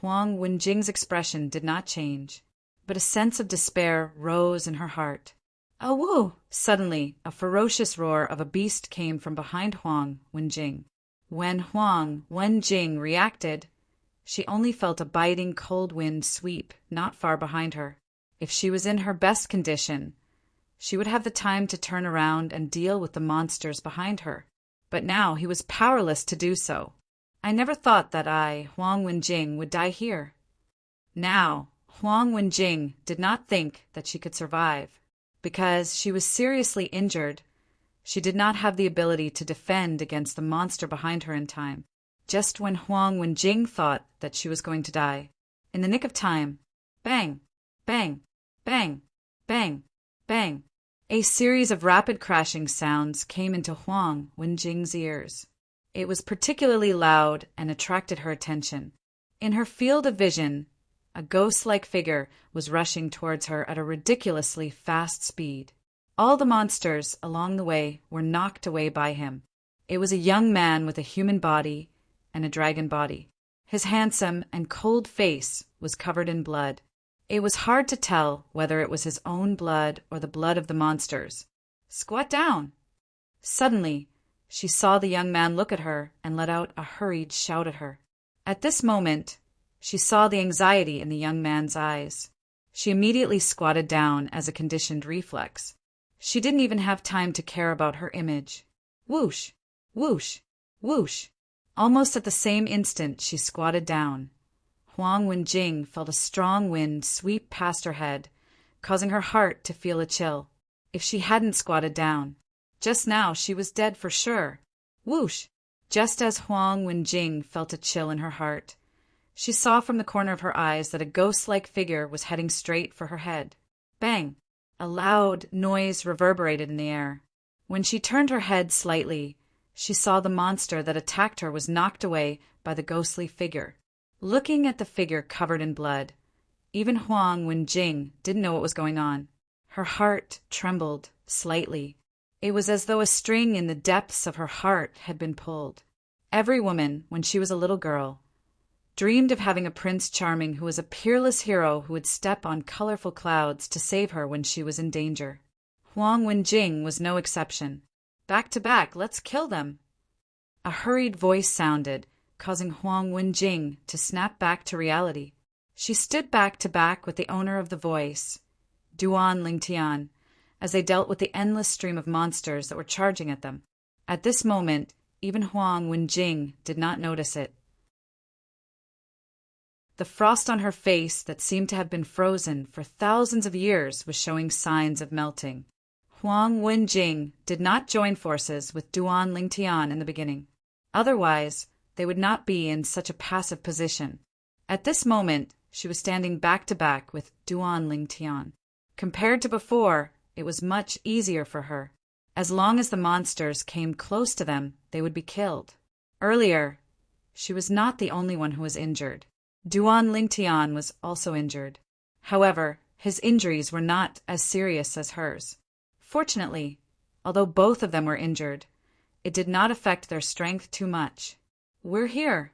Huang Wenjing's expression did not change, but a sense of despair rose in her heart. "Awoo!" Suddenly, a ferocious roar of a beast came from behind Huang Wenjing. When Huang Wenjing reacted, she only felt a biting cold wind sweep not far behind her. If she was in her best condition, she would have the time to turn around and deal with the monsters behind her. But now he was powerless to do so. I never thought that I, Huang Wenjing, would die here. Now, Huang Wenjing did not think that she could survive. Because she was seriously injured, she did not have the ability to defend against the monster behind her in time. Just when Huang Wenjing thought that she was going to die, in the nick of time, bang, bang, bang, bang, bang, a series of rapid crashing sounds came into Huang Wenjing's ears. It was particularly loud and attracted her attention. In her field of vision, a ghost-like figure was rushing towards her at a ridiculously fast speed. All the monsters along the way were knocked away by him. It was a young man with a human body and a dragon body. His handsome and cold face was covered in blood. It was hard to tell whether it was his own blood or the blood of the monsters. "Squat down!" Suddenly, she saw the young man look at her and let out a hurried shout at her. At this moment, she saw the anxiety in the young man's eyes. She immediately squatted down as a conditioned reflex. She didn't even have time to care about her image. Whoosh! Whoosh! Whoosh! Almost at the same instant she squatted down, Huang Wenjing felt a strong wind sweep past her head, causing her heart to feel a chill. If she hadn't squatted down, just now she was dead for sure. Whoosh! Just as Huang Wenjing felt a chill in her heart, she saw from the corner of her eyes that a ghost-like figure was heading straight for her head. Bang! A loud noise reverberated in the air. When she turned her head slightly, she saw the monster that attacked her was knocked away by the ghostly figure. Looking at the figure covered in blood, even Huang Wenjing didn't know what was going on. Her heart trembled slightly. It was as though a string in the depths of her heart had been pulled. Every woman, when she was a little girl, dreamed of having a Prince Charming who was a peerless hero who would step on colorful clouds to save her when she was in danger. Huang Wenjing was no exception. "Back to back, let's kill them!" A hurried voice sounded, causing Huang Wenjing to snap back to reality. She stood back to back with the owner of the voice, Duan Lingtian, as they dealt with the endless stream of monsters that were charging at them. At this moment, even Huang Wenjing did not notice it. The frost on her face that seemed to have been frozen for thousands of years was showing signs of melting. Huang Wenjing did not join forces with Duan Lingtian in the beginning. Otherwise, they would not be in such a passive position. At this moment, she was standing back to back with Duan Lingtian. Compared to before, it was much easier for her. As long as the monsters came close to them, they would be killed. Earlier, she was not the only one who was injured. Duan Lingtian was also injured. However, his injuries were not as serious as hers. Fortunately, although both of them were injured, it did not affect their strength too much. "We're here."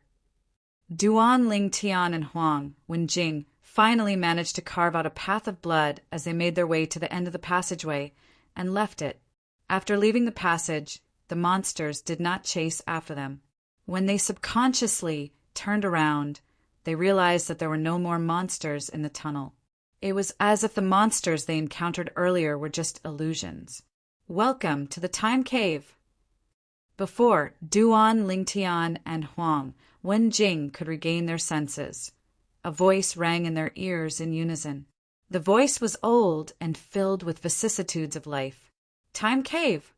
Duan Lingtian and Huang Wenjing finally managed to carve out a path of blood as they made their way to the end of the passageway and left it. After leaving the passage, the monsters did not chase after them. When they subconsciously turned around, they realized that there were no more monsters in the tunnel. It was as if the monsters they encountered earlier were just illusions. "Welcome to the Time Cave." before Duan, Lingtian, and Huang Wenjing could regain their senses. A voice rang in their ears in unison. The voice was old and filled with vicissitudes of life. Time Cave!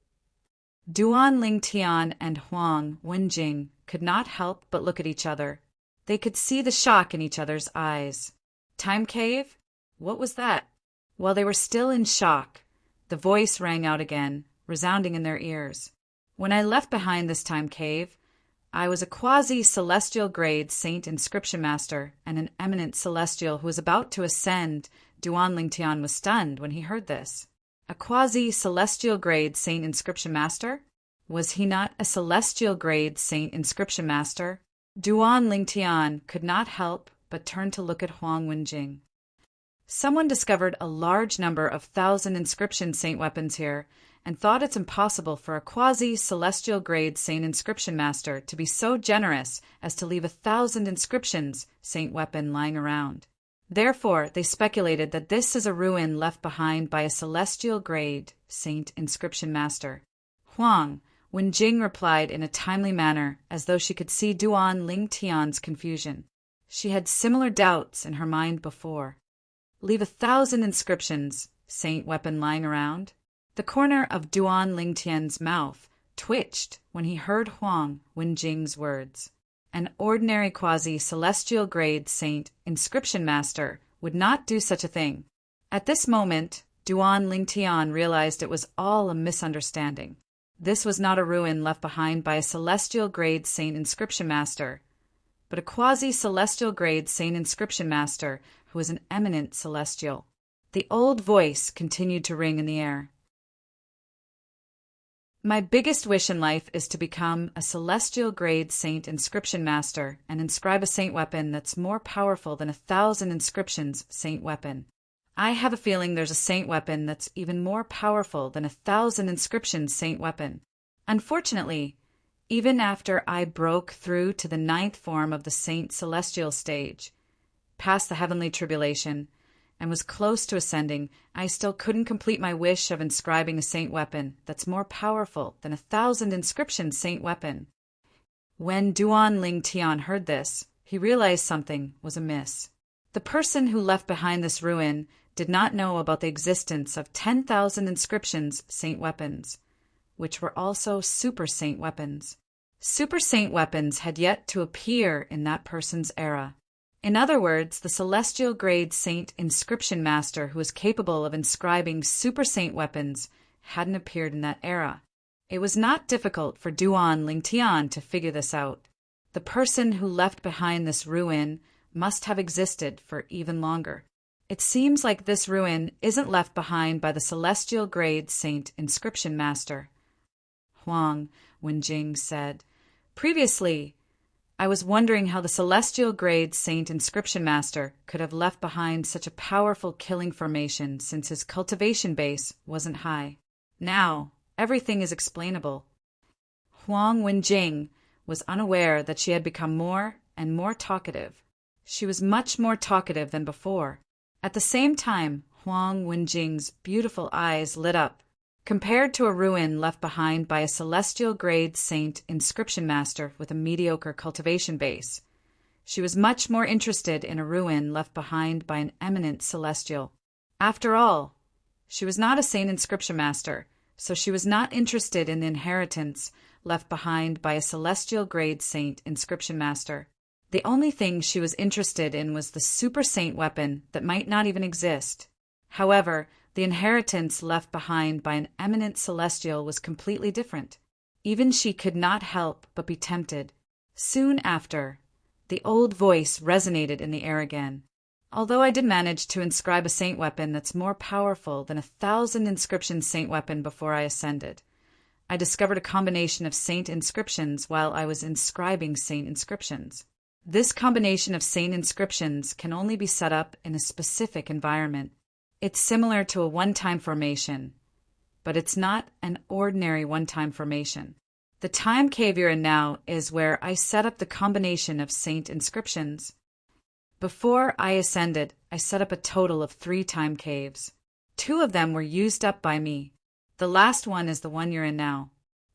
Duan, Lingtian, and Huang Wenjing could not help but look at each other. They could see the shock in each other's eyes. Time Cave? What was that? While they were still in shock, the voice rang out again, resounding in their ears. When I left behind this time cave, I was a quasi-celestial grade saint inscription master and an eminent celestial who was about to ascend. Duan Lingtian was stunned when he heard this. A quasi-celestial grade saint inscription master? Was he not a celestial grade saint inscription master? Duan Lingtian could not help but turn to look at Huang Wenjing. Someone discovered a large number of 1,000 inscription saint weapons here and thought it's impossible for a quasi-celestial grade saint inscription master to be so generous as to leave 1,000 inscriptions saint weapon lying around. Therefore, they speculated that this is a ruin left behind by a celestial grade saint inscription master. Huang Wenjing replied in a timely manner, as though she could see Duan Lingtian's confusion. She had similar doubts in her mind before. Leave 1,000 inscriptions saint weapon lying around? The corner of Duan Lingtian's mouth twitched when he heard Huang Wenjing's words. An ordinary quasi-celestial grade saint inscription master would not do such a thing. At this moment, Duan Lingtian realized it was all a misunderstanding. This was not a ruin left behind by a celestial grade saint inscription master, but a quasi-celestial grade saint inscription master who was an eminent celestial. The old voice continued to ring in the air. My biggest wish in life is to become a celestial grade saint inscription master and inscribe a saint weapon that's more powerful than 1,000 inscriptions saint weapon. I have a feeling there's a saint weapon that's even more powerful than 1,000 inscriptions saint weapon. Unfortunately, even after I broke through to the 9th form of the saint celestial stage, past the heavenly tribulation, and was close to ascending, I still couldn't complete my wish of inscribing a saint weapon that's more powerful than 1,000 inscriptions saint weapon. When Duan Lingtian heard this, he realized something was amiss. The person who left behind this ruin did not know about the existence of 10,000 inscriptions saint weapons, which were also super saint weapons. Super saint weapons had yet to appear in that person's era. In other words, the celestial grade saint inscription master who was capable of inscribing super saint weapons hadn't appeared in that era. It was not difficult for Duan Lingtian to figure this out. The person who left behind this ruin must have existed for even longer. It seems like this ruin isn't left behind by the celestial grade saint inscription master. Huang Wenjing said, "Previously, I was wondering how the celestial grade saint inscription master could have left behind such a powerful killing formation since his cultivation base wasn't high. Now, everything is explainable." Huang Wenjing was unaware that she had become more and more talkative. She was much more talkative than before. At the same time, Huang Wenjing's beautiful eyes lit up. Compared to a ruin left behind by a celestial grade saint inscription master with a mediocre cultivation base, she was much more interested in a ruin left behind by an eminent celestial. After all, she was not a saint inscription master, so she was not interested in the inheritance left behind by a celestial grade saint inscription master. The only thing she was interested in was the super saint weapon that might not even exist. However, the inheritance left behind by an eminent celestial was completely different. Even she could not help but be tempted. Soon after, the old voice resonated in the air again. Although I did manage to inscribe a saint weapon that's more powerful than 1,000 inscription saint weapon before I ascended, I discovered a combination of saint inscriptions while I was inscribing saint inscriptions. This combination of saint inscriptions can only be set up in a specific environment. It's similar to a one-time formation, but it's not an ordinary one-time formation. The time cave you're in now is where I set up the combination of saint inscriptions. Before I ascended, I set up a total of 3 time caves. 2 of them were used up by me. The last one is the one you're in now.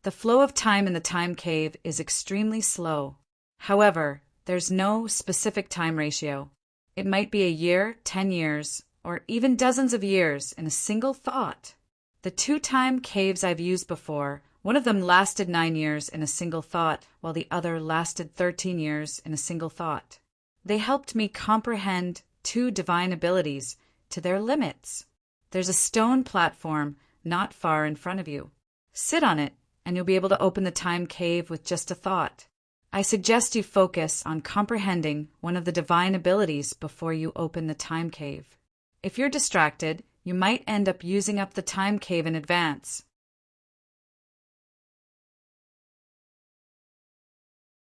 The flow of time in the time cave is extremely slow. However, there's no specific time ratio. It might be a year, 10 years, or even dozens of years in a single thought. The 2 time caves I've used before, one of them lasted 9 years in a single thought, while the other lasted 13 years in a single thought. They helped me comprehend 2 divine abilities to their limits. There's a stone platform not far in front of you. Sit on it, and you'll be able to open the time cave with just a thought. I suggest you focus on comprehending one of the divine abilities before you open the time cave. If you're distracted, you might end up using up the time cave in advance.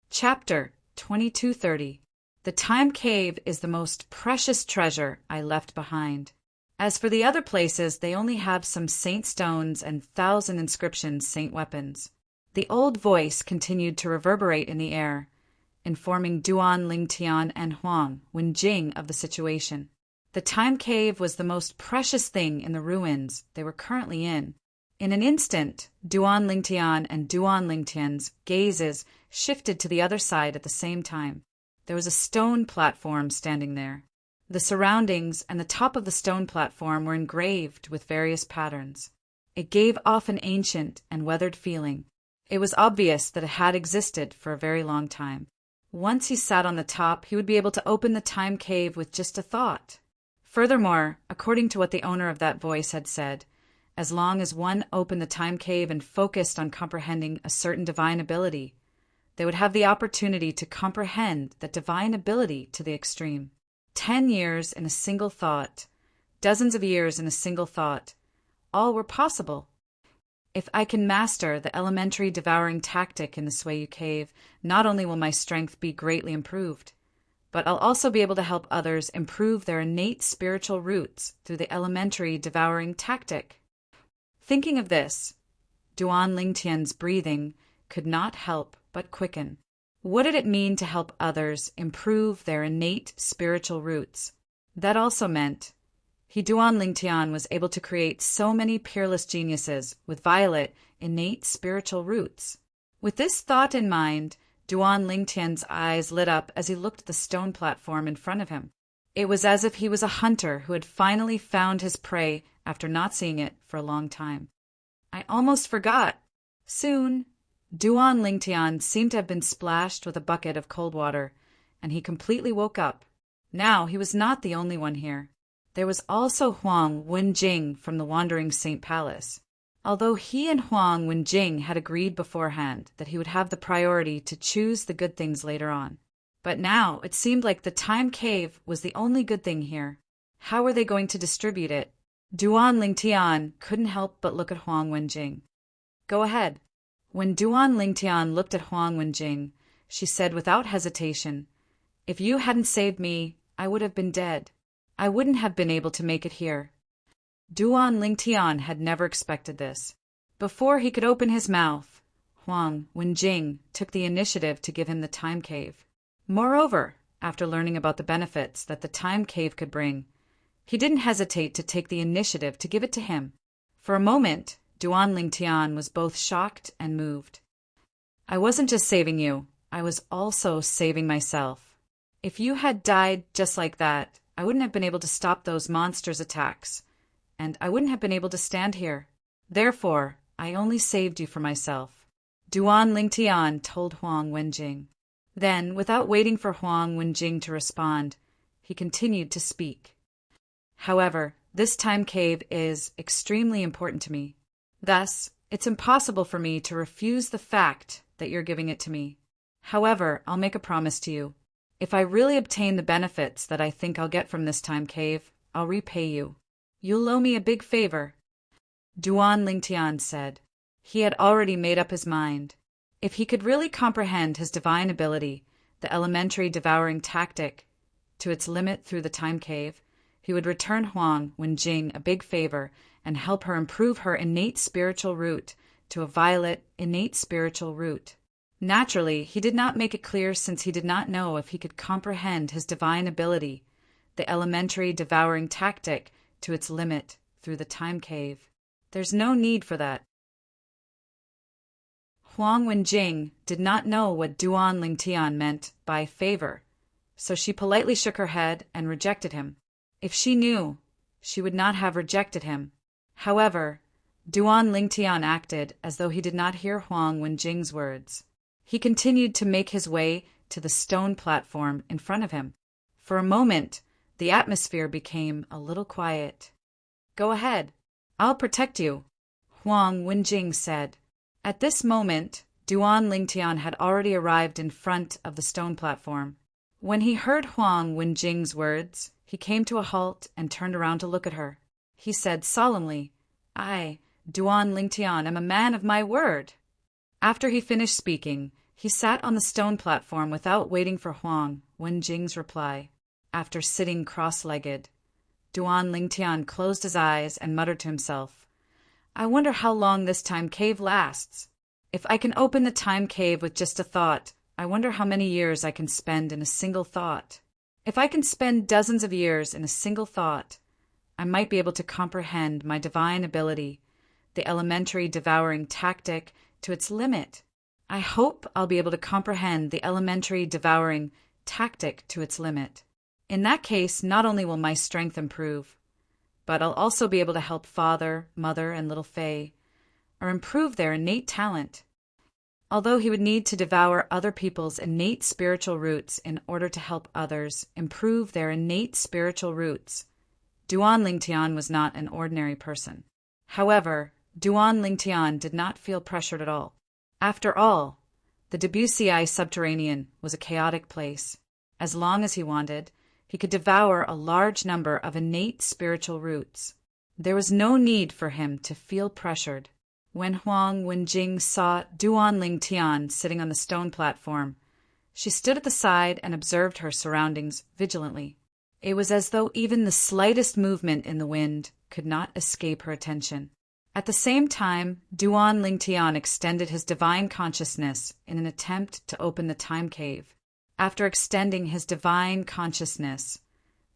Chapter 2230. The time cave is the most precious treasure I left behind. As for the other places, they only have some saint stones and 1,000 inscriptions saint weapons. The old voice continued to reverberate in the air, informing Duan, Lingtian, and Huang Wenjing of the situation. The time cave was the most precious thing in the ruins they were currently in. In an instant, Duan Lingtian and Duan Lingtian's gazes shifted to the other side at the same time. There was a stone platform standing there. The surroundings and the top of the stone platform were engraved with various patterns. It gave off an ancient and weathered feeling. It was obvious that it had existed for a very long time. Once he sat on the top, he would be able to open the time cave with just a thought. Furthermore, according to what the owner of that voice had said, as long as one opened the time cave and focused on comprehending a certain divine ability, they would have the opportunity to comprehend that divine ability to the extreme. 10 years in a single thought, dozens of years in a single thought, all were possible. If I can master the elementary devouring tactic in the Swayu Cave, not only will my strength be greatly improved, but I'll also be able to help others improve their innate spiritual roots through the elementary devouring tactic. Thinking of this, Duan Lingtian's breathing could not help but quicken. What did it mean to help others improve their innate spiritual roots? That also meant Duan Lingtian was able to create so many peerless geniuses with violet, innate spiritual roots. With this thought in mind, Duan Lingtian's eyes lit up as he looked at the stone platform in front of him. It was as if he was a hunter who had finally found his prey after not seeing it for a long time. I almost forgot. Soon, Duan Lingtian seemed to have been splashed with a bucket of cold water, and he completely woke up. Now he was not the only one here. There was also Huang Wenjing from the Wandering Saint Palace. Although he and Huang Wenjing had agreed beforehand that he would have the priority to choose the good things later on. But now it seemed like the time cave was the only good thing here. How were they going to distribute it? Duan Lingtian couldn't help but look at Huang Wenjing. Go ahead. When Duan Lingtian looked at Huang Wenjing, she said without hesitation, "If you hadn't saved me, I would have been dead. I wouldn't have been able to make it here." Duan Lingtian had never expected this. Before he could open his mouth, Huang Wenjing took the initiative to give him the time cave. Moreover, after learning about the benefits that the time cave could bring, he didn't hesitate to take the initiative to give it to him. For a moment, Duan Lingtian was both shocked and moved. "I wasn't just saving you, I was also saving myself. If you had died just like that, I wouldn't have been able to stop those monsters' attacks, and I wouldn't have been able to stand here. Therefore, I only saved you for myself," Duan Lingtian told Huang Wenjing. Then, without waiting for Huang Wenjing to respond, he continued to speak. "However, this time cave is extremely important to me. Thus, it's impossible for me to refuse the fact that you're giving it to me. However, I'll make a promise to you. If I really obtain the benefits that I think I'll get from this time cave, I'll repay you. You'll owe me a big favor." Duan Lingtian said. He had already made up his mind. If he could really comprehend his divine ability, the elementary devouring tactic, to its limit through the time cave, he would return Huang Wenjing a big favor and help her improve her innate spiritual root to a violet, innate spiritual root. Naturally, he did not make it clear since he did not know if he could comprehend his divine ability, the elementary devouring tactic, to its limit through the time cave. There's no need for that. Huang Wenjing did not know what Duan Lingtian meant by favor, so she politely shook her head and rejected him. If she knew, she would not have rejected him. However, Duan Lingtian acted as though he did not hear Huang Wenjing's words. He continued to make his way to the stone platform in front of him. For a moment, the atmosphere became a little quiet. "Go ahead. I'll protect you," Huang Wenjing said. At this moment, Duan Lingtian had already arrived in front of the stone platform. When he heard Huang Wenjing's words, he came to a halt and turned around to look at her. He said solemnly, "I, Duan Lingtian, am a man of my word." After he finished speaking, he sat on the stone platform without waiting for Huang Wenjing's reply. After sitting cross-legged, Duan Lingtian closed his eyes and muttered to himself, "I wonder how long this time cave lasts. If I can open the time cave with just a thought, I wonder how many years I can spend in a single thought. If I can spend dozens of years in a single thought, I might be able to comprehend my divine ability, the elementary devouring tactic, to its limit. I hope I'll be able to comprehend the elementary devouring tactic to its limit. In that case, not only will my strength improve, but I'll also be able to help Father, Mother, and little Faye, or improve their innate talent." Although he would need to devour other people's innate spiritual roots in order to help others improve their innate spiritual roots, Duan Lingtian was not an ordinary person. However, Duan Lingtian did not feel pressured at all. After all, the Debussyi subterranean was a chaotic place. As long as he wanted, he could devour a large number of innate spiritual roots. There was no need for him to feel pressured. When Huang Wenjing saw Duan Lingtian sitting on the stone platform, she stood at the side and observed her surroundings vigilantly. It was as though even the slightest movement in the wind could not escape her attention. At the same time, Duan Lingtian extended his divine consciousness in an attempt to open the time cave. After extending his divine consciousness,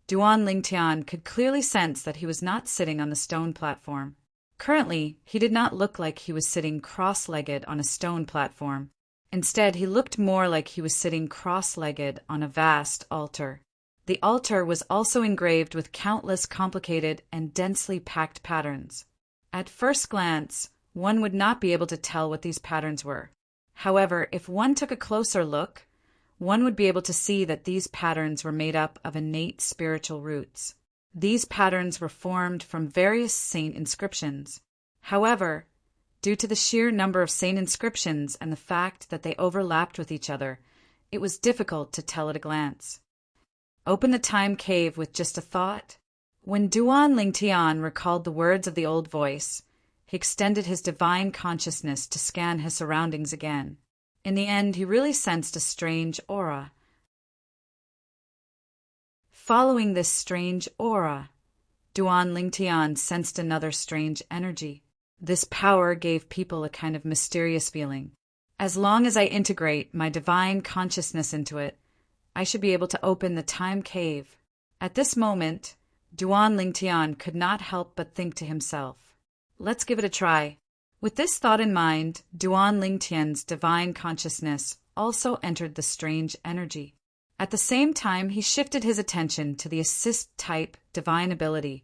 Duan Lingtian could clearly sense that he was not sitting on the stone platform. Currently, he did not look like he was sitting cross-legged on a stone platform. Instead, he looked more like he was sitting cross-legged on a vast altar. The altar was also engraved with countless complicated and densely packed patterns. At first glance, one would not be able to tell what these patterns were. However, if one took a closer look, one would be able to see that these patterns were made up of innate spiritual roots. These patterns were formed from various saint inscriptions. However, due to the sheer number of saint inscriptions and the fact that they overlapped with each other, it was difficult to tell at a glance. Open the time cave with just a thought? When Duan Lingtian recalled the words of the old voice, he extended his divine consciousness to scan his surroundings again. In the end, he really sensed a strange aura. Following this strange aura, Duan Lingtian sensed another strange energy. This power gave people a kind of mysterious feeling. As long as I integrate my divine consciousness into it, I should be able to open the time cave. At this moment, Duan Lingtian could not help but think to himself, "Let's give it a try." With this thought in mind, Duan Lingtian's divine consciousness also entered the strange energy. At the same time, he shifted his attention to the assist-type divine ability,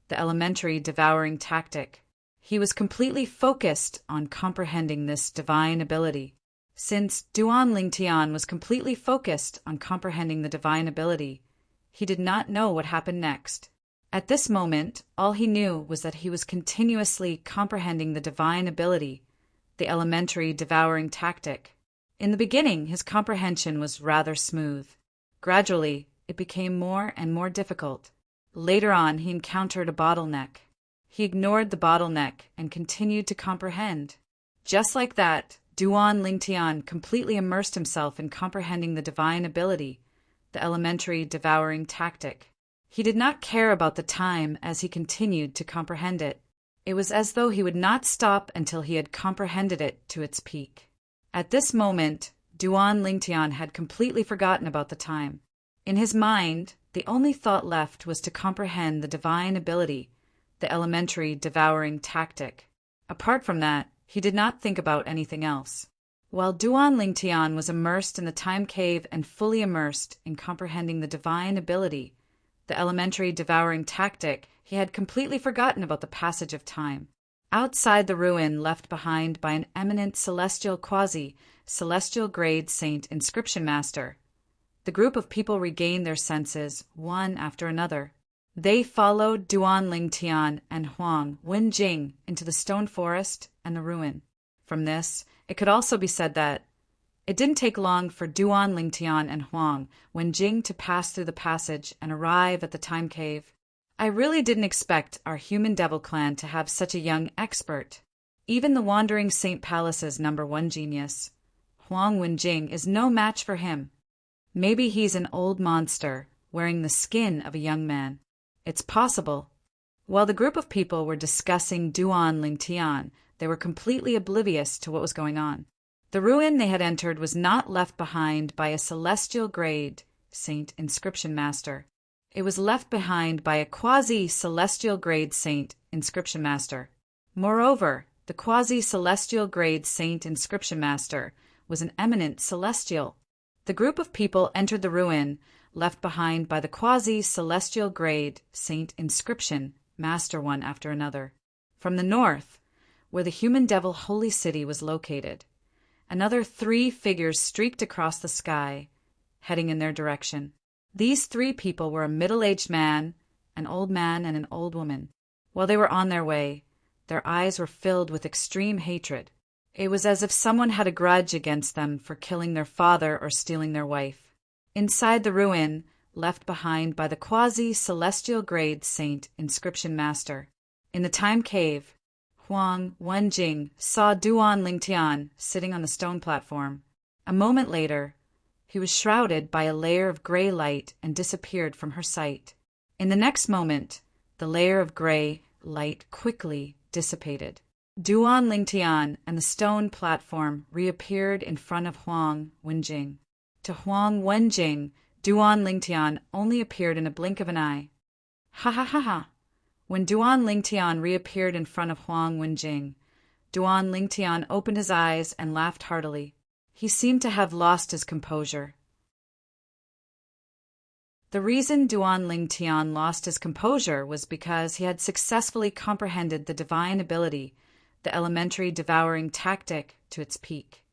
the elementary devouring tactic. He was completely focused on comprehending this divine ability. Since Duan Lingtian was completely focused on comprehending the divine ability, he did not know what happened next. At this moment, all he knew was that he was continuously comprehending the divine ability, the elementary devouring tactic. In the beginning, his comprehension was rather smooth. Gradually, it became more and more difficult. Later on, he encountered a bottleneck. He ignored the bottleneck and continued to comprehend. Just like that, Duan Lingtian completely immersed himself in comprehending the divine ability, the elementary devouring tactic. He did not care about the time as he continued to comprehend it. It was as though he would not stop until he had comprehended it to its peak. At this moment, Duan Lingtian had completely forgotten about the time. In his mind, the only thought left was to comprehend the divine ability, the elementary devouring tactic. Apart from that, he did not think about anything else. While Duan Lingtian was immersed in the time cave and fully immersed in comprehending the divine ability, the elementary devouring tactic, he had completely forgotten about the passage of time. Outside the ruin left behind by an eminent celestial quasi-celestial grade saint inscription master, the group of people regained their senses, one after another. They followed Duan Lingtian and Huang Wenjing into the stone forest and the ruin. From this, it could also be said that it didn't take long for Duan Lingtian and Huang Wenjing to pass through the passage and arrive at the time cave. I really didn't expect our human devil clan to have such a young expert. Even the wandering Saint Palace's #1 genius, Huang Wenjing, is no match for him. Maybe he's an old monster wearing the skin of a young man. It's possible. While the group of people were discussing Duan Lingtian, they were completely oblivious to what was going on. The ruin they had entered was not left behind by a celestial grade saint inscription master. It was left behind by a quasi-celestial grade saint inscription master. Moreover, the quasi-celestial grade saint inscription master was an eminent celestial. The group of people entered the ruin left behind by the quasi-celestial grade saint inscription master one after another. From the north, where the human devil holy city was located, another 3 figures streaked across the sky, heading in their direction. These 3 people were a middle-aged man, an old man, and an old woman. While they were on their way, their eyes were filled with extreme hatred. It was as if someone had a grudge against them for killing their father or stealing their wife. Inside the ruin, left behind by the quasi-celestial grade saint inscription master, in the time cave, Huang Wenjing saw Duan Lingtian sitting on the stone platform. A moment later, he was shrouded by a layer of gray light and disappeared from her sight. In the next moment, the layer of gray light quickly dissipated. Duan Lingtian and the stone platform reappeared in front of Huang Wenjing. To Huang Wenjing, Duan Lingtian only appeared in a blink of an eye. Ha ha ha ha! When Duan Lingtian reappeared in front of Huang Wenjing, Duan Lingtian opened his eyes and laughed heartily. He seemed to have lost his composure. The reason Duan Lingtian lost his composure was because he had successfully comprehended the divine ability, the elementary devouring tactic, to its peak.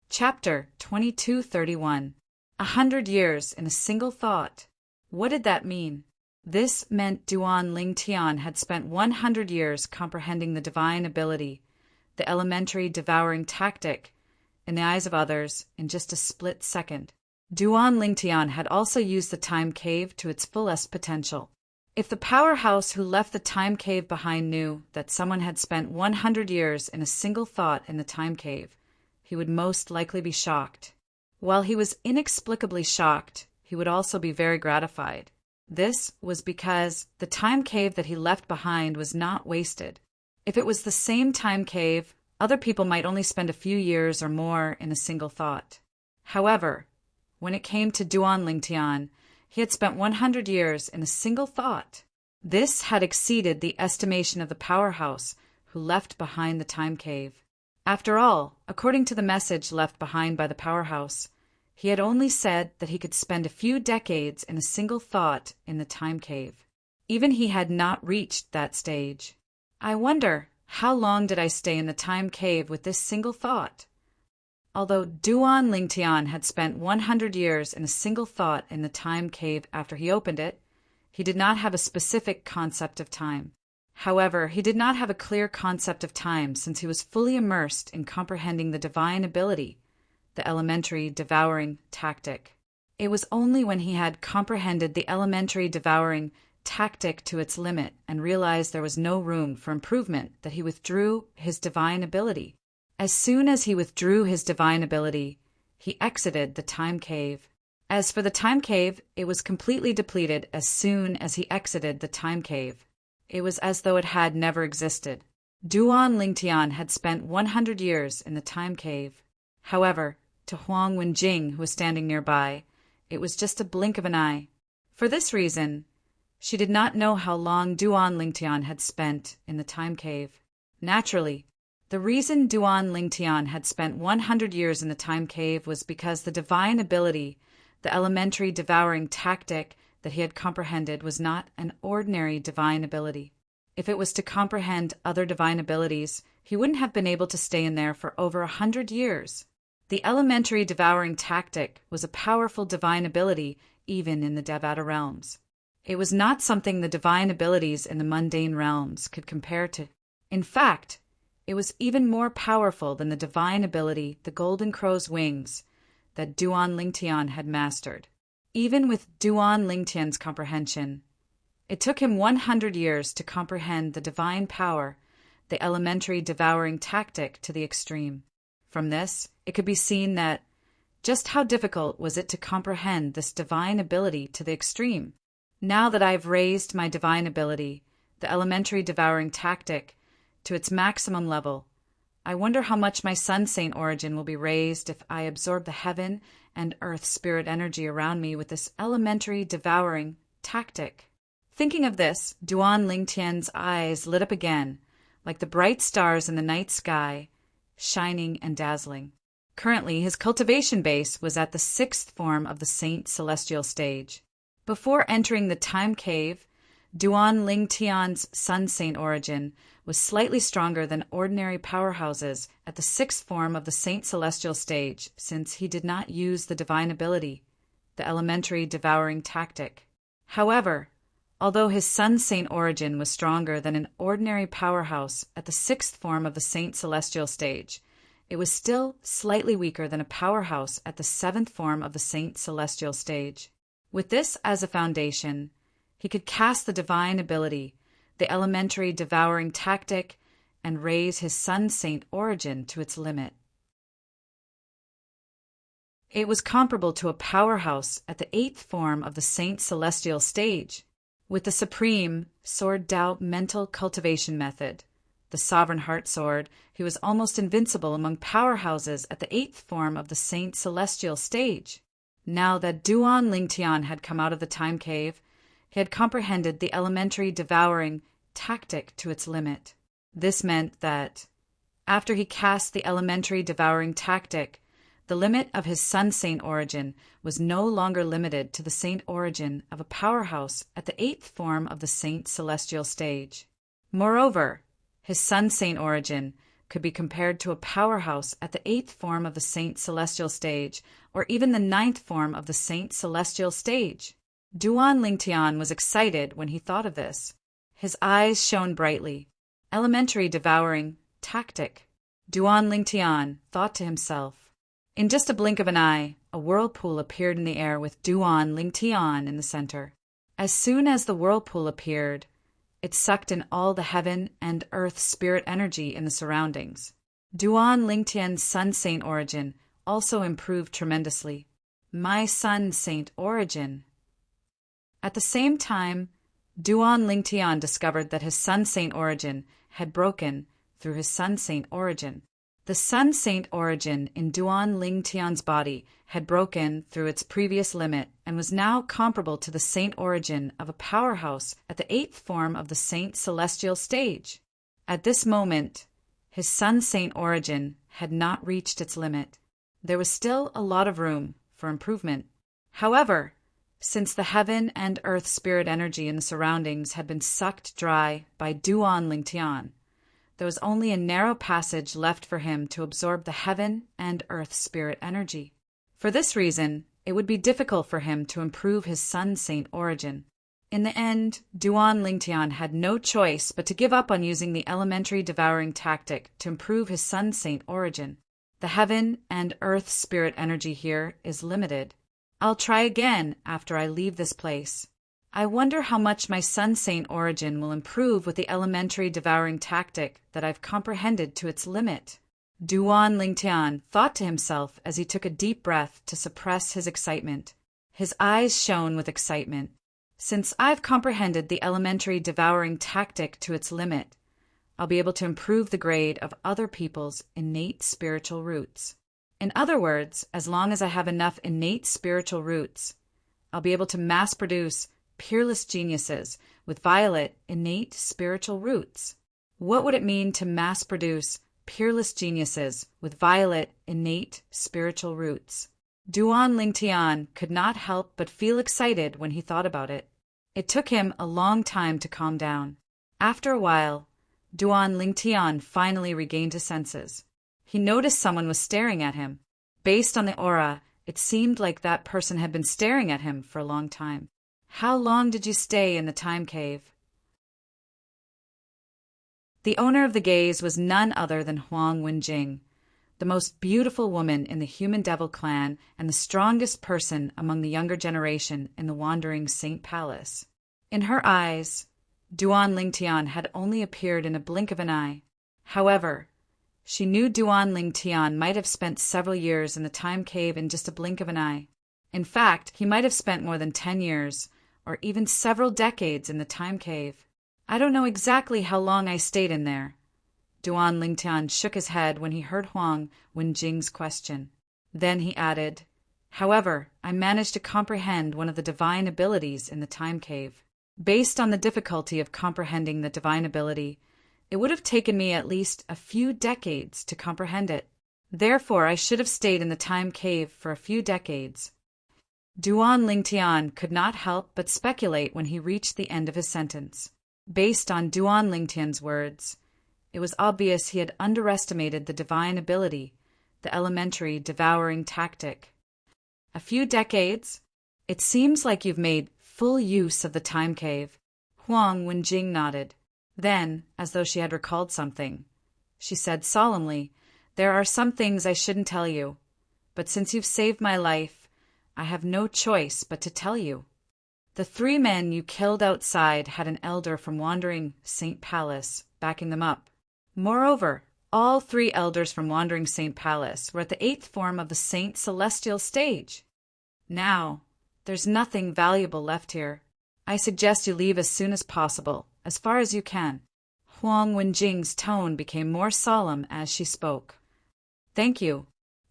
Chapter 2231. 100 years in a single thought. What did that mean? This meant Duan Lingtian had spent 100 years comprehending the divine ability, the elementary devouring tactic, in the eyes of others in just a split second. Duan Lingtian had also used the time cave to its fullest potential. If the powerhouse who left the time cave behind knew that someone had spent 100 years in a single thought in the time cave, he would most likely be shocked. While he was inexplicably shocked, he would also be very gratified. This was because the time cave that he left behind was not wasted. If it was the same time cave, other people might only spend a few years or more in a single thought. However, when it came to Duan Lingtian, he had spent 100 years in a single thought. This had exceeded the estimation of the powerhouse who left behind the time cave. After all, according to the message left behind by the powerhouse, he had only said that he could spend a few decades in a single thought in the time cave. Even he had not reached that stage. I wonder, how long did I stay in the time cave with this single thought? Although Duan Lingtian had spent 100 years in a single thought in the time cave after he opened it, he did not have a specific concept of time. However, he did not have a clear concept of time since he was fully immersed in comprehending the divine ability, the elementary devouring tactic. It was only when he had comprehended the elementary devouring tactic to its limit and realized there was no room for improvement that he withdrew his divine ability. As soon as he withdrew his divine ability, he exited the time cave. As for the time cave, it was completely depleted as soon as he exited the time cave. It was as though it had never existed. Duan Lingtian had spent 100 years in the time cave. However, to Huang Wenjing, who was standing nearby, it was just a blink of an eye. For this reason, She did not know how long Duan Lingtian had spent in the time cave. Naturally, the reason Duan Lingtian had spent 100 years in the time cave was because the divine ability, the elementary devouring tactic that he had comprehended, was not an ordinary divine ability. If it was to comprehend other divine abilities, he wouldn't have been able to stay in there for over 100 years. The elementary devouring tactic was a powerful divine ability even in the Devata realms. It was not something the divine abilities in the mundane realms could compare to. In fact, it was even more powerful than the divine ability, the Golden Crow's wings, that Duan Lingtian had mastered. Even with Duan Lingtian's comprehension, it took him 100 years to comprehend the divine power, the elementary devouring tactic, to the extreme. From this, it could be seen that just how difficult was it to comprehend this divine ability to the extreme. Now that I've raised my divine ability, the elementary devouring tactic, to its maximum level, I wonder how much my sun saint origin will be raised if I absorb the heaven and earth spirit energy around me with this elementary devouring tactic. Thinking of this, Duan Lingtian's eyes lit up again, like the bright stars in the night sky, shining and dazzling. Currently, his cultivation base was at the 6th form of the Saint Celestial stage. Before entering the time cave, Duan Lingtian's Sun Saint origin was slightly stronger than ordinary powerhouses at the 6th form of the Saint Celestial stage, since he did not use the divine ability, the elementary devouring tactic. However, although his Sun Saint origin was stronger than an ordinary powerhouse at the 6th form of the Saint Celestial stage, it was still slightly weaker than a powerhouse at the 7th form of the Saint Celestial stage. With this as a foundation, he could cast the divine ability, the elementary devouring tactic, and raise his Sun Saint origin to its limit. It was comparable to a powerhouse at the 8th form of the Saint Celestial stage. With the supreme Sword Dao mental cultivation method, the Sovereign Heart Sword, he was almost invincible among powerhouses at the 8th form of the Saint Celestial stage. Now that Duan Lingtian had come out of the time cave, he had comprehended the elementary devouring tactic to its limit. This meant that, after he cast the elementary devouring tactic, the limit of his Sun Saint origin was no longer limited to the saint origin of a powerhouse at the 8th form of the Saint Celestial stage. Moreover, his Sun Saint origin could be compared to a powerhouse at the 8th form of the Saint Celestial stage, or even the 9th form of the Saint Celestial stage. Duan Lingtian was excited when he thought of this. His eyes shone brightly. Elementary devouring tactic. Duan Lingtian thought to himself. In just a blink of an eye, a whirlpool appeared in the air with Duan Lingtian in the center. As soon as the whirlpool appeared, it sucked in all the heaven and earth spirit energy in the surroundings. Duan Lingtian's Sun Saint origin also improved tremendously. My Sun Saint origin. At the same time, Duan Lingtian discovered that his Sun Saint origin had broken through his Sun Saint origin. The Sun Saint origin in Duan Lingtian's body had broken through its previous limit and was now comparable to the saint origin of a powerhouse at the 8th form of the Saint Celestial stage. At this moment, his Sun Saint origin had not reached its limit. There was still a lot of room for improvement. However, since the heaven and earth spirit energy in the surroundings had been sucked dry by Duan Lingtian, there was only a narrow passage left for him to absorb the heaven and earth spirit energy. For this reason, it would be difficult for him to improve his Sun Saint origin. In the end, Duan Lingtian had no choice but to give up on using the elementary devouring tactic to improve his Sun Saint origin. The heaven and earth spirit energy here is limited. I'll try again after I leave this place. I wonder how much my Sun Saint origin will improve with the elementary devouring tactic that I've comprehended to its limit. Duan Lingtian thought to himself as he took a deep breath to suppress his excitement. His eyes shone with excitement. Since I've comprehended the elementary devouring tactic to its limit, I'll be able to improve the grade of other people's innate spiritual roots. In other words, as long as I have enough innate spiritual roots, I'll be able to mass produce peerless geniuses with violet, innate spiritual roots? What would it mean to mass-produce peerless geniuses with violet, innate spiritual roots? Duan Lingtian could not help but feel excited when he thought about it. It took him a long time to calm down. After a while, Duan Lingtian finally regained his senses. He noticed someone was staring at him. Based on the aura, it seemed like that person had been staring at him for a long time. How long did you stay in the time cave? The owner of the gaze was none other than Huang Wenjing, the most beautiful woman in the Human Devil clan and the strongest person among the younger generation in the Wandering Saint Palace. In her eyes, Duan Lingtian had only appeared in a blink of an eye. However, she knew Duan Lingtian might have spent several years in the time cave in just a blink of an eye. In fact, he might have spent more than 10 years, or even several decades in the time cave. I don't know exactly how long I stayed in there. Duan Lingtian shook his head when he heard Huang Wenjing's question. Then he added, "However, I managed to comprehend one of the divine abilities in the time cave. Based on the difficulty of comprehending the divine ability, it would have taken me at least a few decades to comprehend it. Therefore, I should have stayed in the time cave for a few decades." Duan Lingtian could not help but speculate when he reached the end of his sentence. Based on Duan Lingtian's words, it was obvious he had underestimated the divine ability, the elementary devouring tactic. "A few decades? It seems like you've made full use of the time cave." Huang Wenjing nodded. Then, as though she had recalled something, she said solemnly, "There are some things I shouldn't tell you, but since you've saved my life, I have no choice but to tell you. The 3 men you killed outside had an elder from Wandering Saint Palace backing them up. Moreover, all 3 elders from Wandering Saint Palace were at the 8th form of the Saint Celestial stage. Now, there's nothing valuable left here. I suggest you leave as soon as possible, as far as you can." Huang Wenjing's tone became more solemn as she spoke. "Thank you."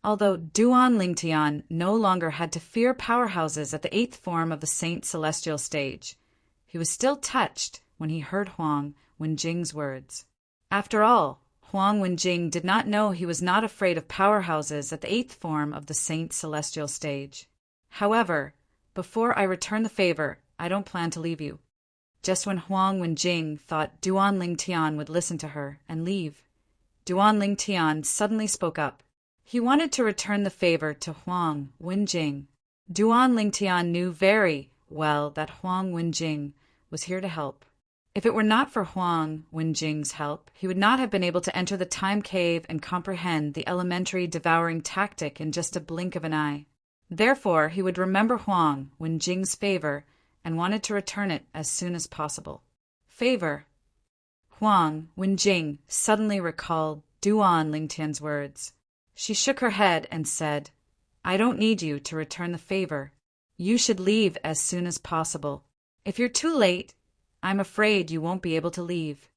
Although Duan Lingtian no longer had to fear powerhouses at the 8th form of the Saint Celestial stage, he was still touched when he heard Huang Wenjing's words. After all, Huang Wenjing did not know he was not afraid of powerhouses at the 8th form of the Saint Celestial stage. "However, before I return the favor, I don't plan to leave you." Just when Huang Wenjing thought Duan Lingtian would listen to her and leave, Duan Lingtian suddenly spoke up. He wanted to return the favor to Huang Wenjing. Duan Lingtian knew very well that Huang Wenjing was here to help. If it were not for Huang Wenjing's help, he would not have been able to enter the time cave and comprehend the elementary devouring tactic in just a blink of an eye. Therefore, he would remember Huang Wenjing's favor and wanted to return it as soon as possible. Favor. Huang Wenjing suddenly recalled Duan Lingtian's words. She shook her head and said, "I don't need you to return the favor. You should leave as soon as possible. If you're too late, I'm afraid you won't be able to leave."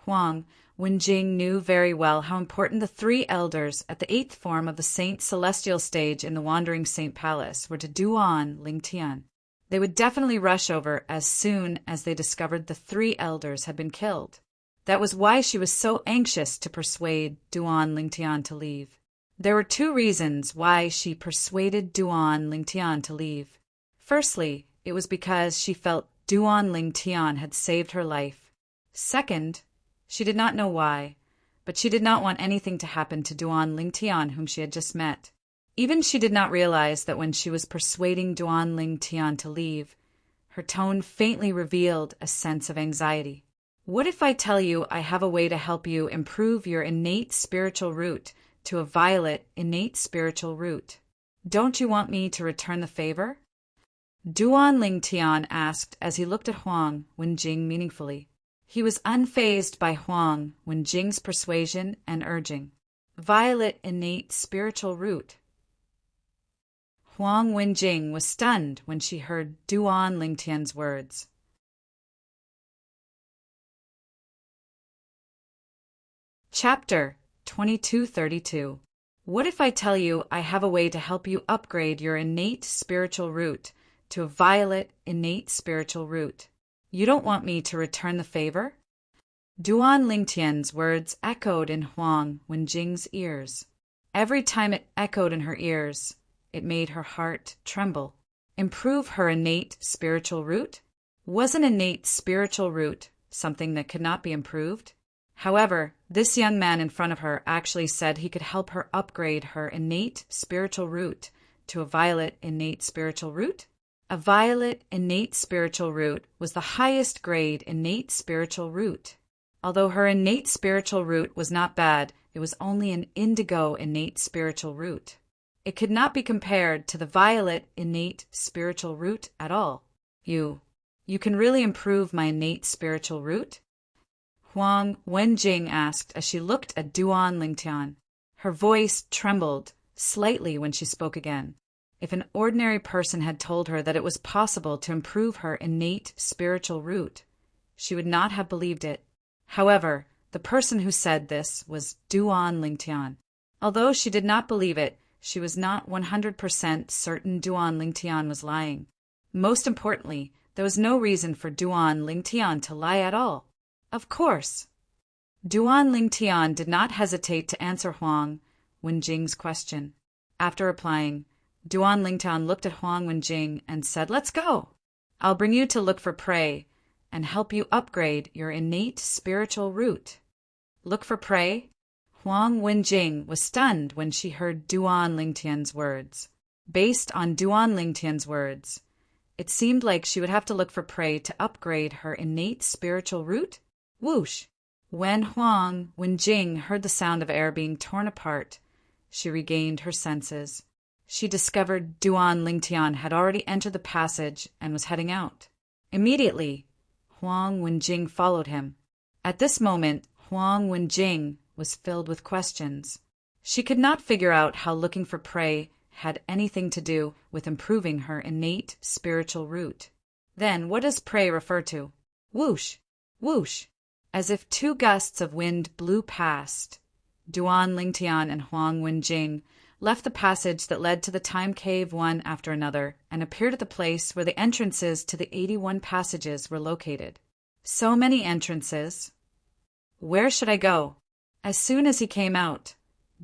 Huang Wenjing knew very well how important the 3 elders at the 8th form of the Saint Celestial stage in the Wandering Saint Palace were to Duan Lingtian. They would definitely rush over as soon as they discovered the 3 elders had been killed. That was why she was so anxious to persuade Duan Lingtian to leave. There were 2 reasons why she persuaded Duan Lingtian to leave. Firstly, it was because she felt Duan Lingtian had saved her life. Second, she did not know why, but she did not want anything to happen to Duan Lingtian, whom she had just met. Even she did not realize that when she was persuading Duan Lingtian to leave, her tone faintly revealed a sense of anxiety. "What if I tell you I have a way to help you improve your innate spiritual root to a violet innate spiritual root? Don't you want me to return the favor?" Duan Lingtian asked as he looked at Huang Wenjing meaningfully. He was unfazed by Huang Wenjing's persuasion and urging. Violet innate spiritual root. Huang Wenjing was stunned when she heard Duan Lingtian's words. Chapter 2232. What if I tell you I have a way to help you upgrade your innate spiritual root to a violet, innate spiritual root. You don't want me to return the favor? Duan Lingtian's words echoed in Huang Wenjing's ears. Every time it echoed in her ears, it made her heart tremble. Improve her innate spiritual root? Was an innate spiritual root something that could not be improved? However, this young man in front of her actually said he could help her upgrade her innate spiritual root to a violet innate spiritual root. A violet innate spiritual root was the highest grade innate spiritual root. Although her innate spiritual root was not bad, it was only an indigo innate spiritual root. It could not be compared to the violet innate spiritual root at all. You can really improve my innate spiritual root? Huang Wenjing asked as she looked at Duan Lingtian. Her voice trembled slightly when she spoke again. If an ordinary person had told her that it was possible to improve her innate spiritual root, she would not have believed it. However, the person who said this was Duan Lingtian. Although she did not believe it, she was not 100% certain Duan Lingtian was lying. Most importantly, there was no reason for Duan Lingtian to lie at all. Of course. Duan Lingtian did not hesitate to answer Huang Wenjing's question. After replying, Duan Lingtian looked at Huang Wenjing and said, "Let's go. I'll bring you to look for prey and help you upgrade your innate spiritual root." Look for prey? Huang Wenjing was stunned when she heard Duan Lingtian's words. Based on Duan Lingtian's words, it seemed like she would have to look for prey to upgrade her innate spiritual root. Whoosh! When Huang Wenjing heard the sound of air being torn apart, she regained her senses. She discovered Duan Lingtian had already entered the passage and was heading out. Immediately, Huang Wenjing followed him. At this moment, Huang Wenjing was filled with questions. She could not figure out how looking for prey had anything to do with improving her innate spiritual root. Then, what does prey refer to? Whoosh! Whoosh! As if two gusts of wind blew past, Duan Lingtian and Huang Wenjing left the passage that led to the time cave one after another and appeared at the place where the entrances to the 81 passages were located. So many entrances. Where should I go? As soon as he came out,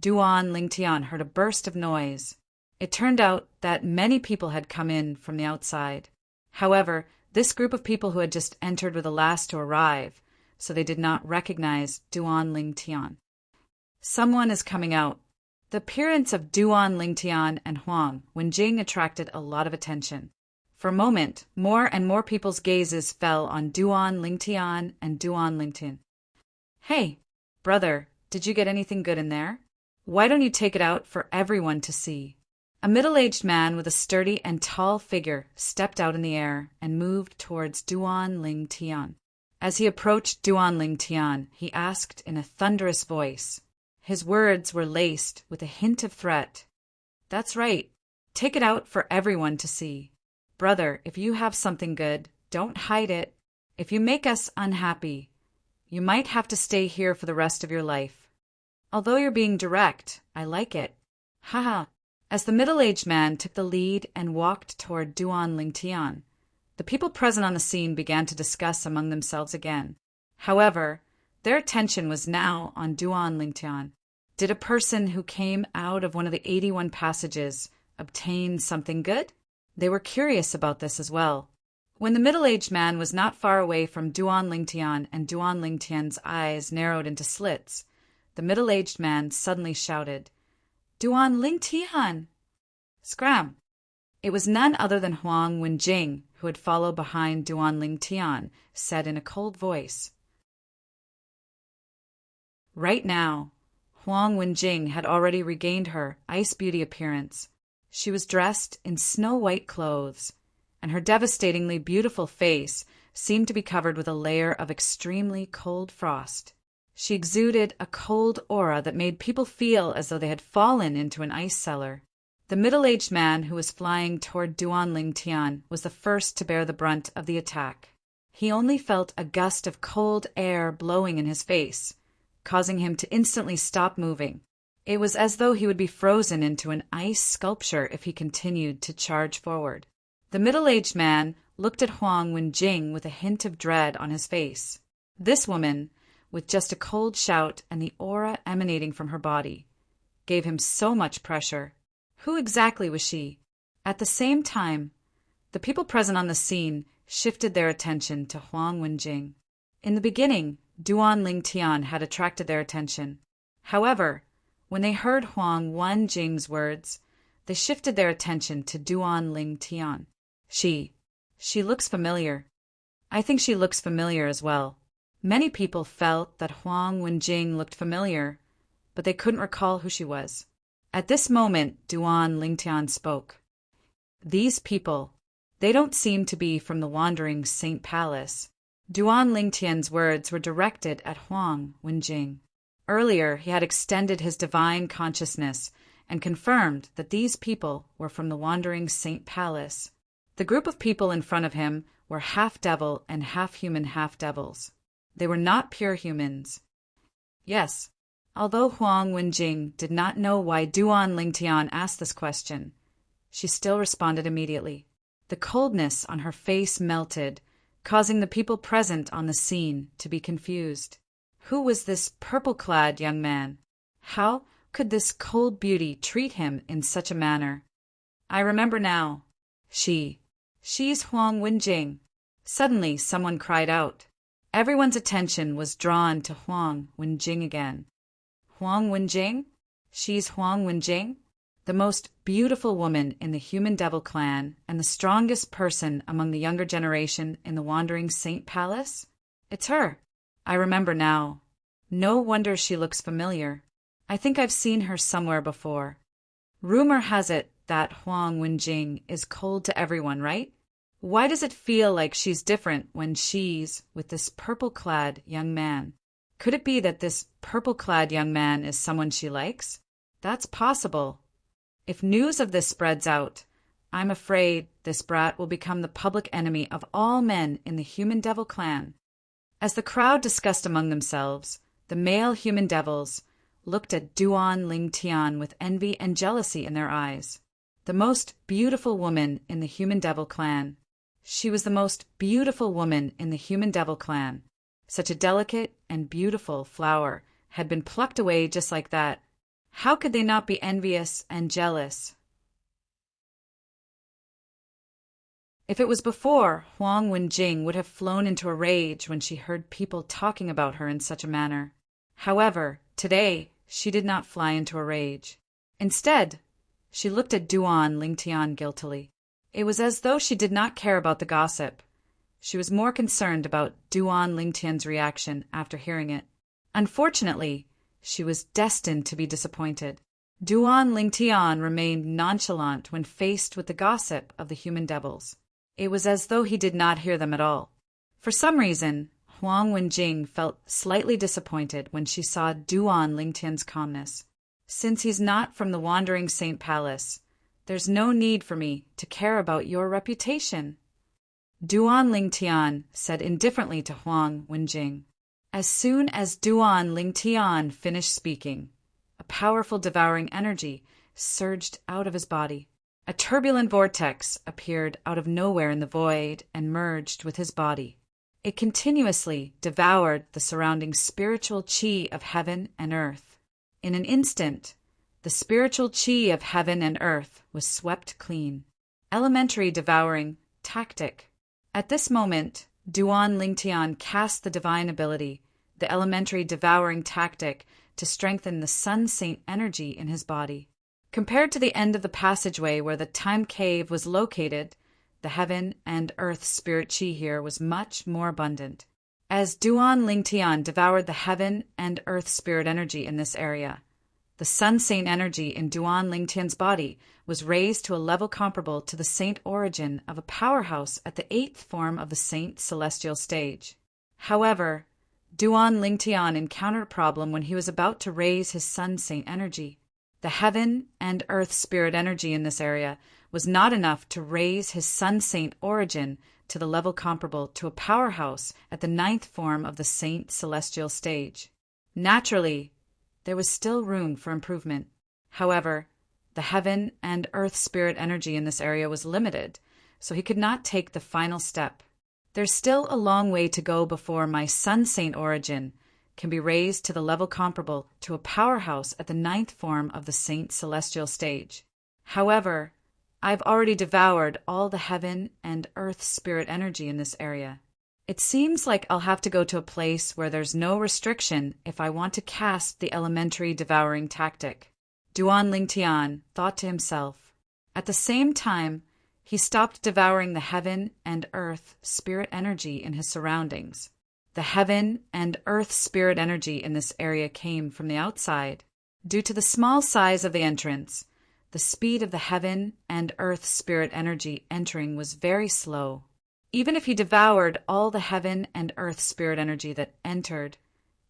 Duan Lingtian heard a burst of noise. It turned out that many people had come in from the outside. However, this group of people who had just entered were the last to arrive, so they did not recognize Duan Lingtian. Someone is coming out. The appearance of Duan Lingtian and Huang Wenjing attracted a lot of attention. For a moment, more and more people's gazes fell on Duan Lingtian and Duan Lingtian. "Hey, brother, did you get anything good in there? Why don't you take it out for everyone to see?" A middle-aged man with a sturdy and tall figure stepped out in the air and moved towards Duan Lingtian. As he approached Duan Lingtian, he asked in a thunderous voice. His words were laced with a hint of threat. "That's right. Take it out for everyone to see. Brother, if you have something good, don't hide it. If you make us unhappy, you might have to stay here for the rest of your life." Although you're being direct, I like it. Haha. As the middle-aged man took the lead and walked toward Duan Lingtian, the people present on the scene began to discuss among themselves again. However, their attention was now on Duan Lingtian. Did a person who came out of one of the 81 passages obtain something good? They were curious about this as well. When the middle-aged man was not far away from Duan Lingtian and Duan Lingtian's eyes narrowed into slits, the middle-aged man suddenly shouted, "Duan Lingtian!" Scram! It was none other than Huang Wenjing, who had followed behind Duan Lingtian, said in a cold voice. Right now, Huang Wenjing had already regained her ice beauty appearance. She was dressed in snow-white clothes, and her devastatingly beautiful face seemed to be covered with a layer of extremely cold frost. She exuded a cold aura that made people feel as though they had fallen into an ice cellar. The middle-aged man who was flying toward Duan Lingtian was the first to bear the brunt of the attack. He only felt a gust of cold air blowing in his face, causing him to instantly stop moving. It was as though he would be frozen into an ice sculpture if he continued to charge forward. The middle-aged man looked at Huang Wenjing with a hint of dread on his face. This woman, with just a cold shout and the aura emanating from her body, gave him so much pressure. Who exactly was she? At the same time, the people present on the scene shifted their attention to Huang Wenjing. In the beginning, Duan Lingtian had attracted their attention. However, when they heard Huang Wenjing's words, they shifted their attention to Duan Lingtian. She looks familiar. I think she looks familiar as well. Many people felt that Huang Wenjing looked familiar, but they couldn't recall who she was. At this moment, Duan Lingtian spoke. These people, they don't seem to be from the Wandering Saint Palace. Duan Lingtian's words were directed at Huang Wenjing. Earlier, he had extended his divine consciousness and confirmed that these people were from the Wandering Saint Palace. The group of people in front of him were half-devil and half-human half-devils. They were not pure humans. Yes, although Huang Wenjing did not know why Duan Lingtian asked this question, she still responded immediately. The coldness on her face melted, causing the people present on the scene to be confused. Who was this purple-clad young man? How could this cold beauty treat him in such a manner? I remember now. She's Huang Wenjing. Suddenly, someone cried out. Everyone's attention was drawn to Huang Wenjing again. Huang Wenjing? She's Huang Wenjing? The most beautiful woman in the Human Devil clan and the strongest person among the younger generation in the Wandering Saint Palace? It's her. I remember now. No wonder she looks familiar. I think I've seen her somewhere before. Rumor has it that Huang Wenjing is cold to everyone, right? Why does it feel like she's different when she's with this purple-clad young man? Could it be that this purple-clad young man is someone she likes? That's possible. If news of this spreads out, I'm afraid this brat will become the public enemy of all men in the Human Devil clan. As the crowd discussed among themselves, the male human devils looked at Duan Lingtian with envy and jealousy in their eyes. The most beautiful woman in the Human Devil clan. She was the most beautiful woman in the Human Devil clan. Such a delicate and beautiful flower had been plucked away just like that. How could they not be envious and jealous? If it was before, Huang Wenjing would have flown into a rage when she heard people talking about her in such a manner. However, today, she did not fly into a rage. Instead, she looked at Duan Lingtian guiltily. It was as though she did not care about the gossip. She was more concerned about Duan Lingtian's reaction after hearing it. Unfortunately, she was destined to be disappointed. Duan Lingtian remained nonchalant when faced with the gossip of the human devils. It was as though he did not hear them at all. For some reason, Huang Wenjing felt slightly disappointed when she saw Duan Lingtian's calmness. Since he's not from the Wandering Saint Palace, there's no need for me to care about your reputation. Duan Lingtian said indifferently to Huang Wenjing. As soon as Duan Lingtian finished speaking, a powerful devouring energy surged out of his body. A turbulent vortex appeared out of nowhere in the void and merged with his body. It continuously devoured the surrounding spiritual chi of heaven and earth. In an instant, the spiritual chi of heaven and earth was swept clean. Elementary devouring tactic. At this moment, Duan Lingtian cast the divine ability, the elementary devouring tactic, to strengthen the Sun Saint energy in his body. Compared to the end of the passageway where the time cave was located, the heaven and earth spirit chi here was much more abundant. As Duan Lingtian devoured the heaven and earth spirit energy in this area, the Sun Saint energy in Duan Lingtian's body was raised to a level comparable to the saint origin of a powerhouse at the 8th form of the saint celestial stage. However, Duan Lingtian encountered a problem when he was about to raise his Sun Saint energy. The heaven and earth spirit energy in this area was not enough to raise his Sun Saint origin to the level comparable to a powerhouse at the 9th form of the saint celestial stage. Naturally, there was still room for improvement. However, the heaven and earth spirit energy in this area was limited, so he could not take the final step. There's still a long way to go before my Sun Saint origin can be raised to the level comparable to a powerhouse at the 9th form of the Saint Celestial stage. However, I've already devoured all the heaven and earth spirit energy in this area. It seems like I'll have to go to a place where there's no restriction if I want to cast the elementary devouring tactic. Duan Lingtian thought to himself. At the same time, he stopped devouring the heaven and earth spirit energy in his surroundings. The heaven and earth spirit energy in this area came from the outside. Due to the small size of the entrance, the speed of the heaven and earth spirit energy entering was very slow. Even if he devoured all the heaven and earth spirit energy that entered,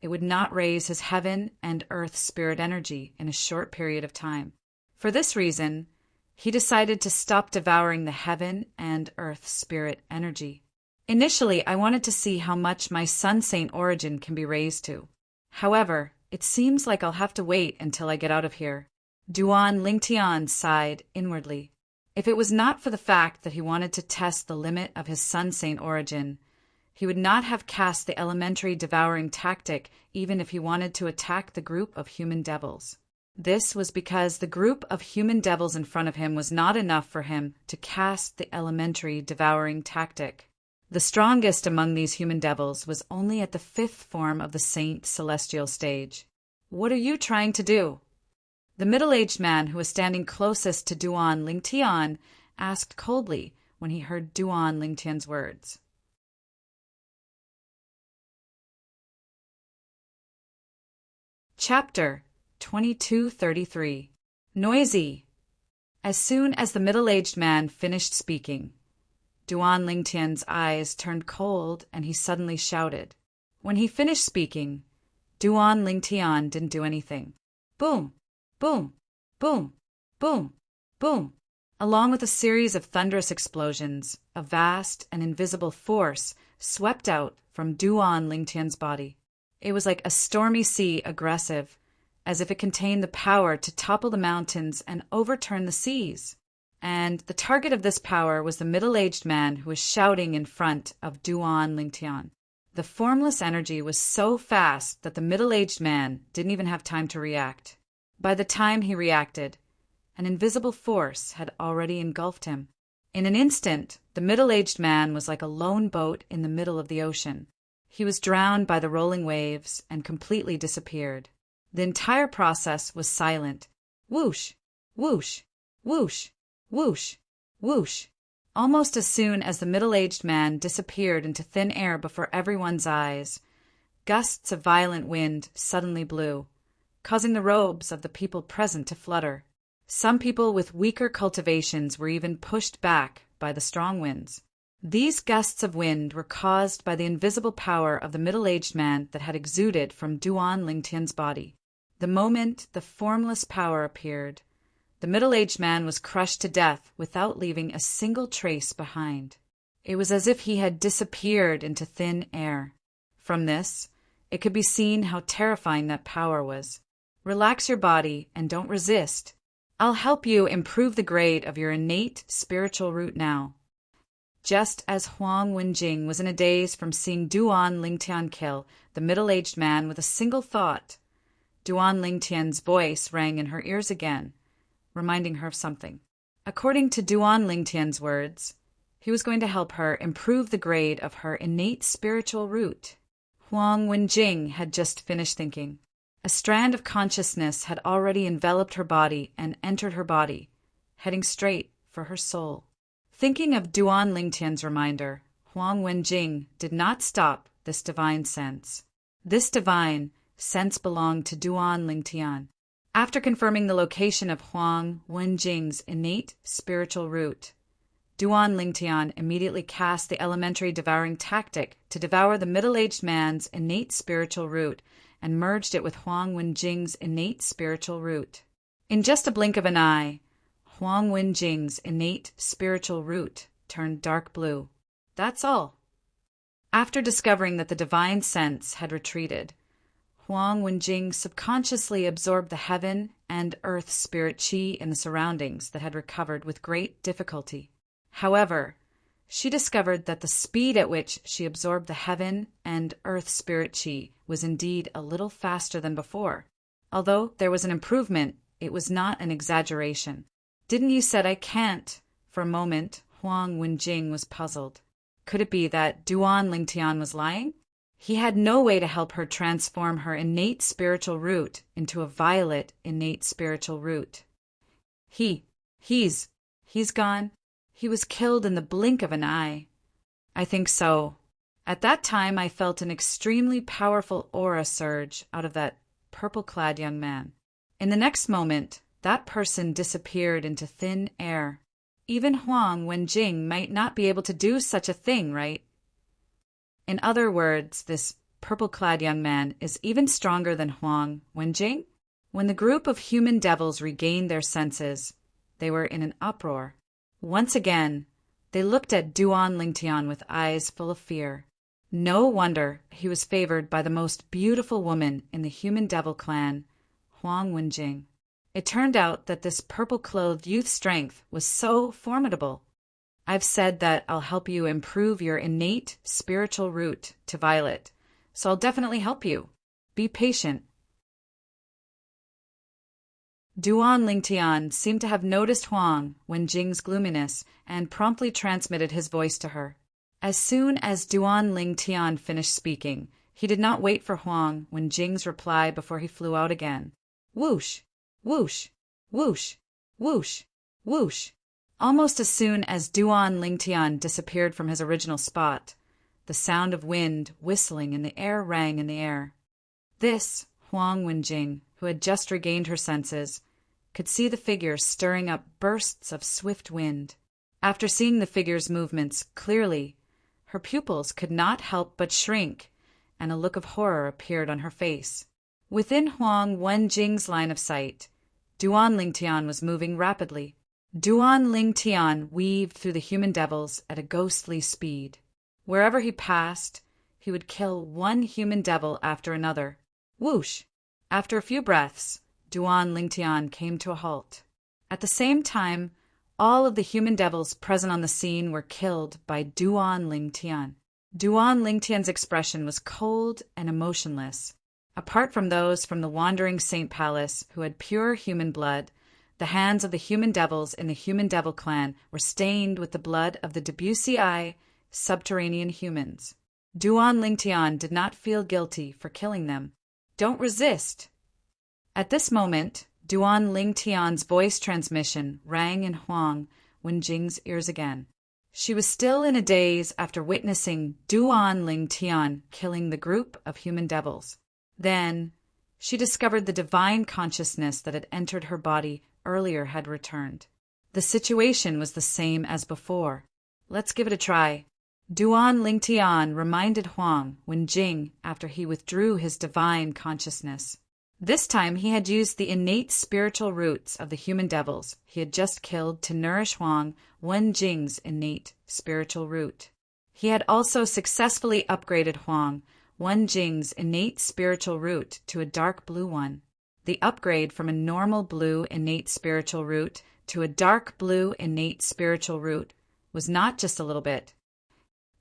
it would not raise his heaven and earth spirit energy in a short period of time. For this reason, he decided to stop devouring the heaven and earth spirit energy. Initially, I wanted to see how much my Sun Saint origin can be raised to. However, it seems like I'll have to wait until I get out of here. Duan Lingtian sighed inwardly. If it was not for the fact that he wanted to test the limit of his Sun Saint origin, he would not have cast the elementary devouring tactic even if he wanted to attack the group of human devils. This was because the group of human devils in front of him was not enough for him to cast the elementary devouring tactic. The strongest among these human devils was only at the 5th form of the Saint Celestial stage. "What are you trying to do?" The middle-aged man who was standing closest to Duan Lingtian asked coldly when he heard Duan Lingtian's words. Chapter 2233. Noisy. As soon as the middle-aged man finished speaking, Duan Lingtian's eyes turned cold and he suddenly shouted. When he finished speaking, Duan Lingtian didn't do anything. Boom, boom, boom, boom, boom. Along with a series of thunderous explosions, a vast and invisible force swept out from Duan Lingtian's body. It was like a stormy sea, aggressive, as if it contained the power to topple the mountains and overturn the seas. And the target of this power was the middle-aged man who was shouting in front of Duan Lingtian. The formless energy was so fast that the middle-aged man didn't even have time to react. By the time he reacted, an invisible force had already engulfed him. In an instant, the middle-aged man was like a lone boat in the middle of the ocean. He was drowned by the rolling waves and completely disappeared. The entire process was silent. Whoosh, whoosh, whoosh, whoosh, whoosh. Almost as soon as the middle-aged man disappeared into thin air before everyone's eyes, gusts of violent wind suddenly blew, causing the robes of the people present to flutter. Some people with weaker cultivations were even pushed back by the strong winds. These gusts of wind were caused by the invisible power of the middle-aged man that had exuded from Duan Lingtian's body. The moment the formless power appeared, the middle-aged man was crushed to death without leaving a single trace behind. It was as if he had disappeared into thin air. From this, it could be seen how terrifying that power was. Relax your body and don't resist. I'll help you improve the grade of your innate spiritual root now. Just as Huang Wenjing was in a daze from seeing Duan Lingtian kill the middle-aged man with a single thought, Duan Lingtian's voice rang in her ears again, reminding her of something. According to Duan Lingtian's words, he was going to help her improve the grade of her innate spiritual root. Huang Wenjing had just finished thinking. A strand of consciousness had already enveloped her body and entered her body, heading straight for her soul. Thinking of Duan Lingtian's reminder, Huang Wenjing did not stop this divine sense. This divine sense belonged to Duan Lingtian. After confirming the location of Huang Wenjing's innate spiritual root, Duan Lingtian immediately cast the elementary devouring tactic to devour the middle-aged man's innate spiritual root and merged it with Huang Wenjing's innate spiritual root. In just a blink of an eye, Huang Wenjing's innate spiritual root turned dark blue. That's all. After discovering that the divine sense had retreated, Huang Wenjing subconsciously absorbed the heaven and earth spirit qi in the surroundings that had recovered with great difficulty. However, she discovered that the speed at which she absorbed the heaven and earth spirit chi was indeed a little faster than before. Although there was an improvement, it was not an exaggeration. "Didn't you said I can't?" For a moment, Huang Wenjing was puzzled. Could it be that Duan Lingtian was lying? He had no way to help her transform her innate spiritual root into a violet innate spiritual root. He's gone. He was killed in the blink of an eye. I think so. At that time, I felt an extremely powerful aura surge out of that purple-clad young man. In the next moment, that person disappeared into thin air. Even Huang Wenjing might not be able to do such a thing, right? In other words, this purple-clad young man is even stronger than Huang Wenjing? When the group of human devils regained their senses, they were in an uproar. Once again, they looked at Duan Lingtian with eyes full of fear. No wonder he was favored by the most beautiful woman in the human devil clan, Huang Wenjing. It turned out that this purple-clothed youth's strength was so formidable. I've said that I'll help you improve your innate spiritual root to violet, so I'll definitely help you. Be patient. Duan Lingtian seemed to have noticed Huang Wenjing's gloominess and promptly transmitted his voice to her. As soon as Duan Lingtian finished speaking, he did not wait for Huang Wenjing's reply before he flew out again. Whoosh! Whoosh! Whoosh! Whoosh! Whoosh! Almost as soon as Duan Lingtian disappeared from his original spot, the sound of wind whistling in the air rang in the air. This Huang Wenjing, who had just regained her senses, could see the figure stirring up bursts of swift wind. After seeing the figure's movements clearly, her pupils could not help but shrink, and a look of horror appeared on her face. Within Huang Wenjing's line of sight, Duan Lingtian was moving rapidly. Duan Lingtian weaved through the human devils at a ghostly speed. Wherever he passed, he would kill one human devil after another. Whoosh! After a few breaths, Duan Lingtian came to a halt. At the same time, all of the human devils present on the scene were killed by Duan Lingtian. Duan Lingtian's expression was cold and emotionless. Apart from those from the Wandering Saint Palace who had pure human blood, the hands of the human devils in the human devil clan were stained with the blood of the Debussy subterranean humans. Duan Lingtian did not feel guilty for killing them. Don't resist! At this moment, Duan Lingtian's voice transmission rang in Huang Wenjing's ears again. She was still in a daze after witnessing Duan Lingtian killing the group of human devils. Then, she discovered the divine consciousness that had entered her body earlier had returned. The situation was the same as before. Let's give it a try. Duan Lingtian reminded Huang Wenjing after he withdrew his divine consciousness. This time he had used the innate spiritual roots of the human devils he had just killed to nourish Huang Wenjing's innate spiritual root. He had also successfully upgraded Huang Wenjing's innate spiritual root to a dark blue one. The upgrade from a normal blue innate spiritual root to a dark blue innate spiritual root was not just a little bit.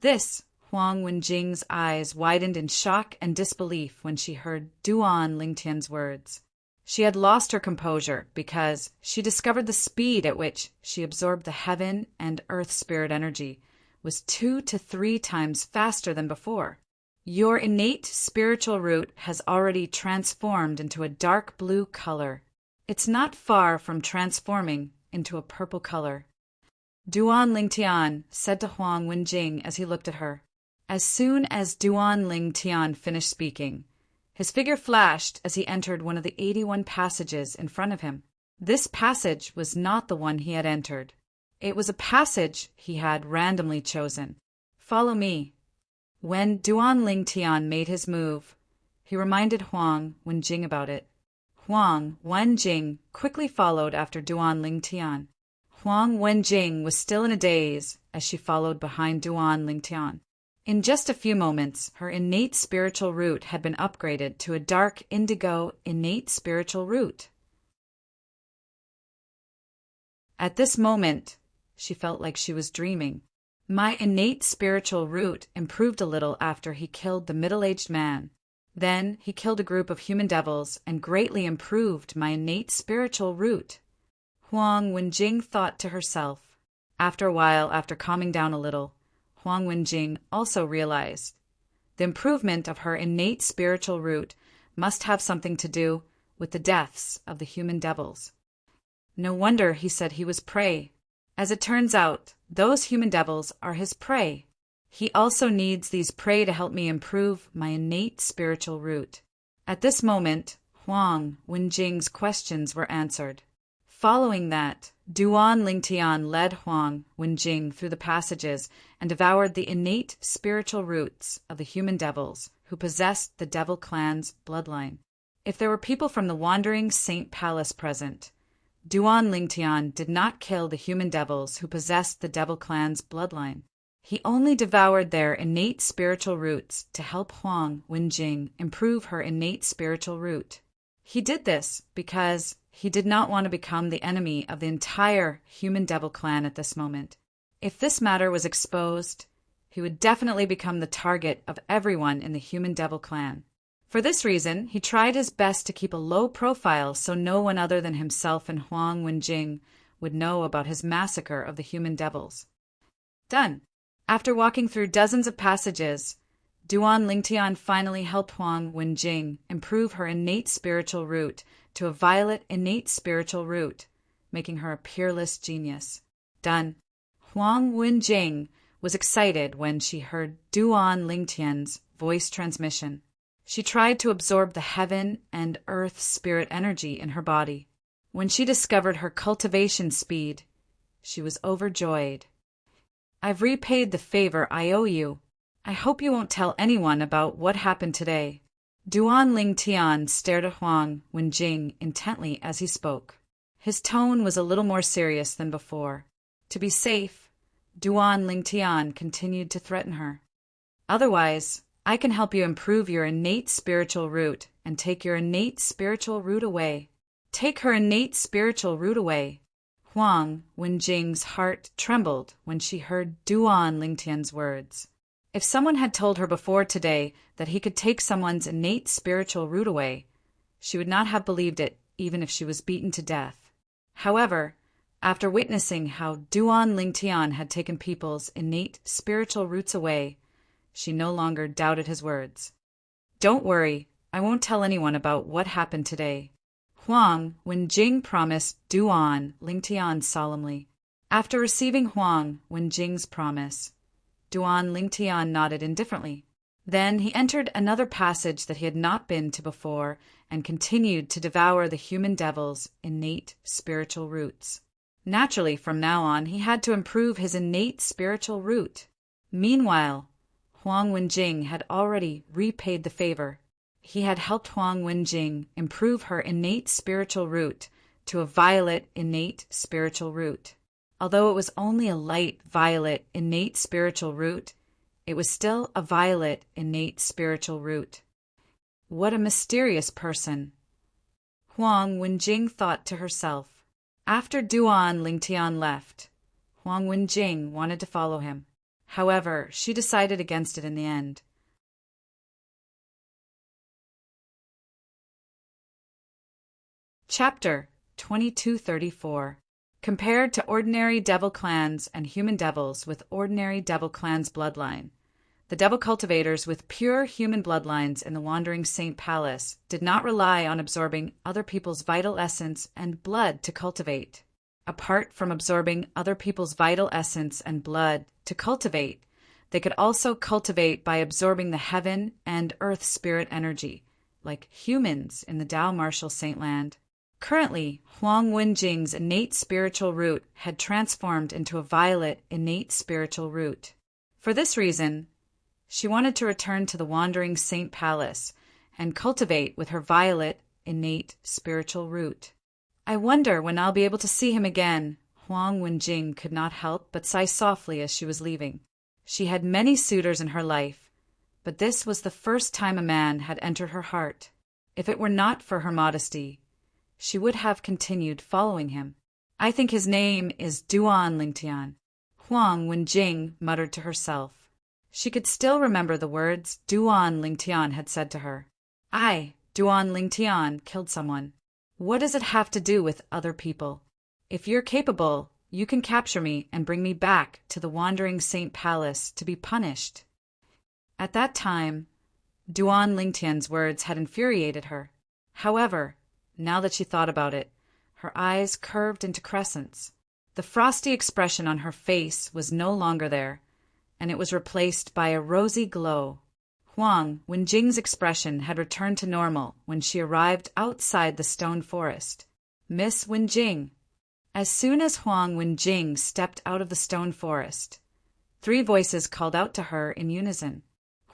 This Huang Wenjing's eyes widened in shock and disbelief when she heard Duan Lingtian's words. She had lost her composure because she discovered the speed at which she absorbed the heaven and earth spirit energy was 2 to 3 times faster than before. Your innate spiritual root has already transformed into a dark blue color. It's not far from transforming into a purple color. Duan Lingtian said to Huang Wenjing as he looked at her. As soon as Duan Lingtian finished speaking, his figure flashed as he entered one of the 81 passages in front of him. This passage was not the one he had entered. It was a passage he had randomly chosen. Follow me. When Duan Lingtian made his move, he reminded Huang Wenjing about it. Huang Wenjing quickly followed after Duan Lingtian. Huang Wenjing was still in a daze as she followed behind Duan Lingtian. In just a few moments, her innate spiritual root had been upgraded to a dark indigo innate spiritual root. At this moment, She felt like she was dreaming. My innate spiritual root improved a little after he killed the middle-aged man. Then he killed a group of human devils and greatly improved my innate spiritual root. Huang Wenjing thought to herself. After a while, after calming down a little, Huang Wenjing also realized the improvement of her innate spiritual root must have something to do with the deaths of the human devils. No wonder he said he was prey. As it turns out, those human devils are his prey. He also needs these prey to help me improve my innate spiritual root. At this moment, Huang Wenjing's questions were answered. Following that, Duan Lingtian led Huang Wenjing through the passages and devoured the innate spiritual roots of the human devils who possessed the devil clan's bloodline. If there were people from the Wandering Saint Palace present, Duan Lingtian did not kill the human devils who possessed the devil clan's bloodline. He only devoured their innate spiritual roots to help Huang Wenjing improve her innate spiritual root. He did this because he did not want to become the enemy of the entire human devil clan at this moment. If this matter was exposed, he would definitely become the target of everyone in the human devil clan. For this reason, he tried his best to keep a low profile so no one other than himself and Huang Wenjing would know about his massacre of the human devils. Done. After walking through dozens of passages, Duan Lingtian finally helped Huang Wenjing improve her innate spiritual root to a violet innate spiritual root, making her a peerless genius. Done. Huang Wenjing was excited when she heard Duan Lingtian's voice transmission. She tried to absorb the heaven and earth spirit energy in her body. When she discovered her cultivation speed, she was overjoyed. I've repaid the favor I owe you. I hope you won't tell anyone about what happened today. Duan Lingtian stared at Huang Wenjing intently as he spoke. His tone was a little more serious than before. To be safe, Duan Lingtian continued to threaten her. Otherwise, I can help you improve your innate spiritual root and take your innate spiritual root away. Take her innate spiritual root away. Huang Wenjing's heart trembled when she heard Duan Lingtian's words. If someone had told her before today that he could take someone's innate spiritual root away, she would not have believed it even if she was beaten to death. However, after witnessing how Duan Lingtian had taken people's innate spiritual roots away, she no longer doubted his words. Don't worry, I won't tell anyone about what happened today. Huang Wenjing promised Duan Lingtian solemnly. After receiving Huang Wenjing's promise, Duan Lingtian nodded indifferently. Then he entered another passage that he had not been to before and continued to devour the human devil's innate spiritual roots. Naturally, from now on, he had to improve his innate spiritual root. Meanwhile, Huang Wenjing had already repaid the favor. He had helped Huang Wenjing improve her innate spiritual root to a violet innate spiritual root. Although it was only a light violet innate spiritual root, it was still a violet innate spiritual root. What a mysterious person, Huang Wenjing thought to herself. After Duan Lingtian left, Huang Wenjing wanted to follow him. However, she decided against it in the end. Chapter 2234. Compared to ordinary devil clans and human devils with ordinary devil clan's bloodline, the devil cultivators with pure human bloodlines in the Wandering Saint Palace did not rely on absorbing other people's vital essence and blood to cultivate. Apart from absorbing other people's vital essence and blood to cultivate, they could also cultivate by absorbing the heaven and earth spirit energy, like humans in the Tao Martial Saint Land. Currently, Huang Wenjing's innate spiritual root had transformed into a violet innate spiritual root. For this reason, she wanted to return to the Wandering Saint Palace and cultivate with her violet innate spiritual root. I wonder when I'll be able to see him again. Huang Wenjing could not help but sigh softly as she was leaving. She had many suitors in her life, but this was the first time a man had entered her heart. If it were not for her modesty, she would have continued following him. I think his name is Duan Lingtian, Huang Wenjing muttered to herself. She could still remember the words Duan Lingtian had said to her. I, Duan Lingtian, killed someone. What does it have to do with other people? If you're capable, you can capture me and bring me back to the Wandering Saint Palace to be punished. At that time, Duan Lingtian's words had infuriated her. However, now that she thought about it, her eyes curved into crescents. The frosty expression on her face was no longer there, and it was replaced by a rosy glow. Huang Wenjing's expression had returned to normal when she arrived outside the stone forest. Miss Wenjing. As soon as Huang Wenjing stepped out of the stone forest, 3 voices called out to her in unison.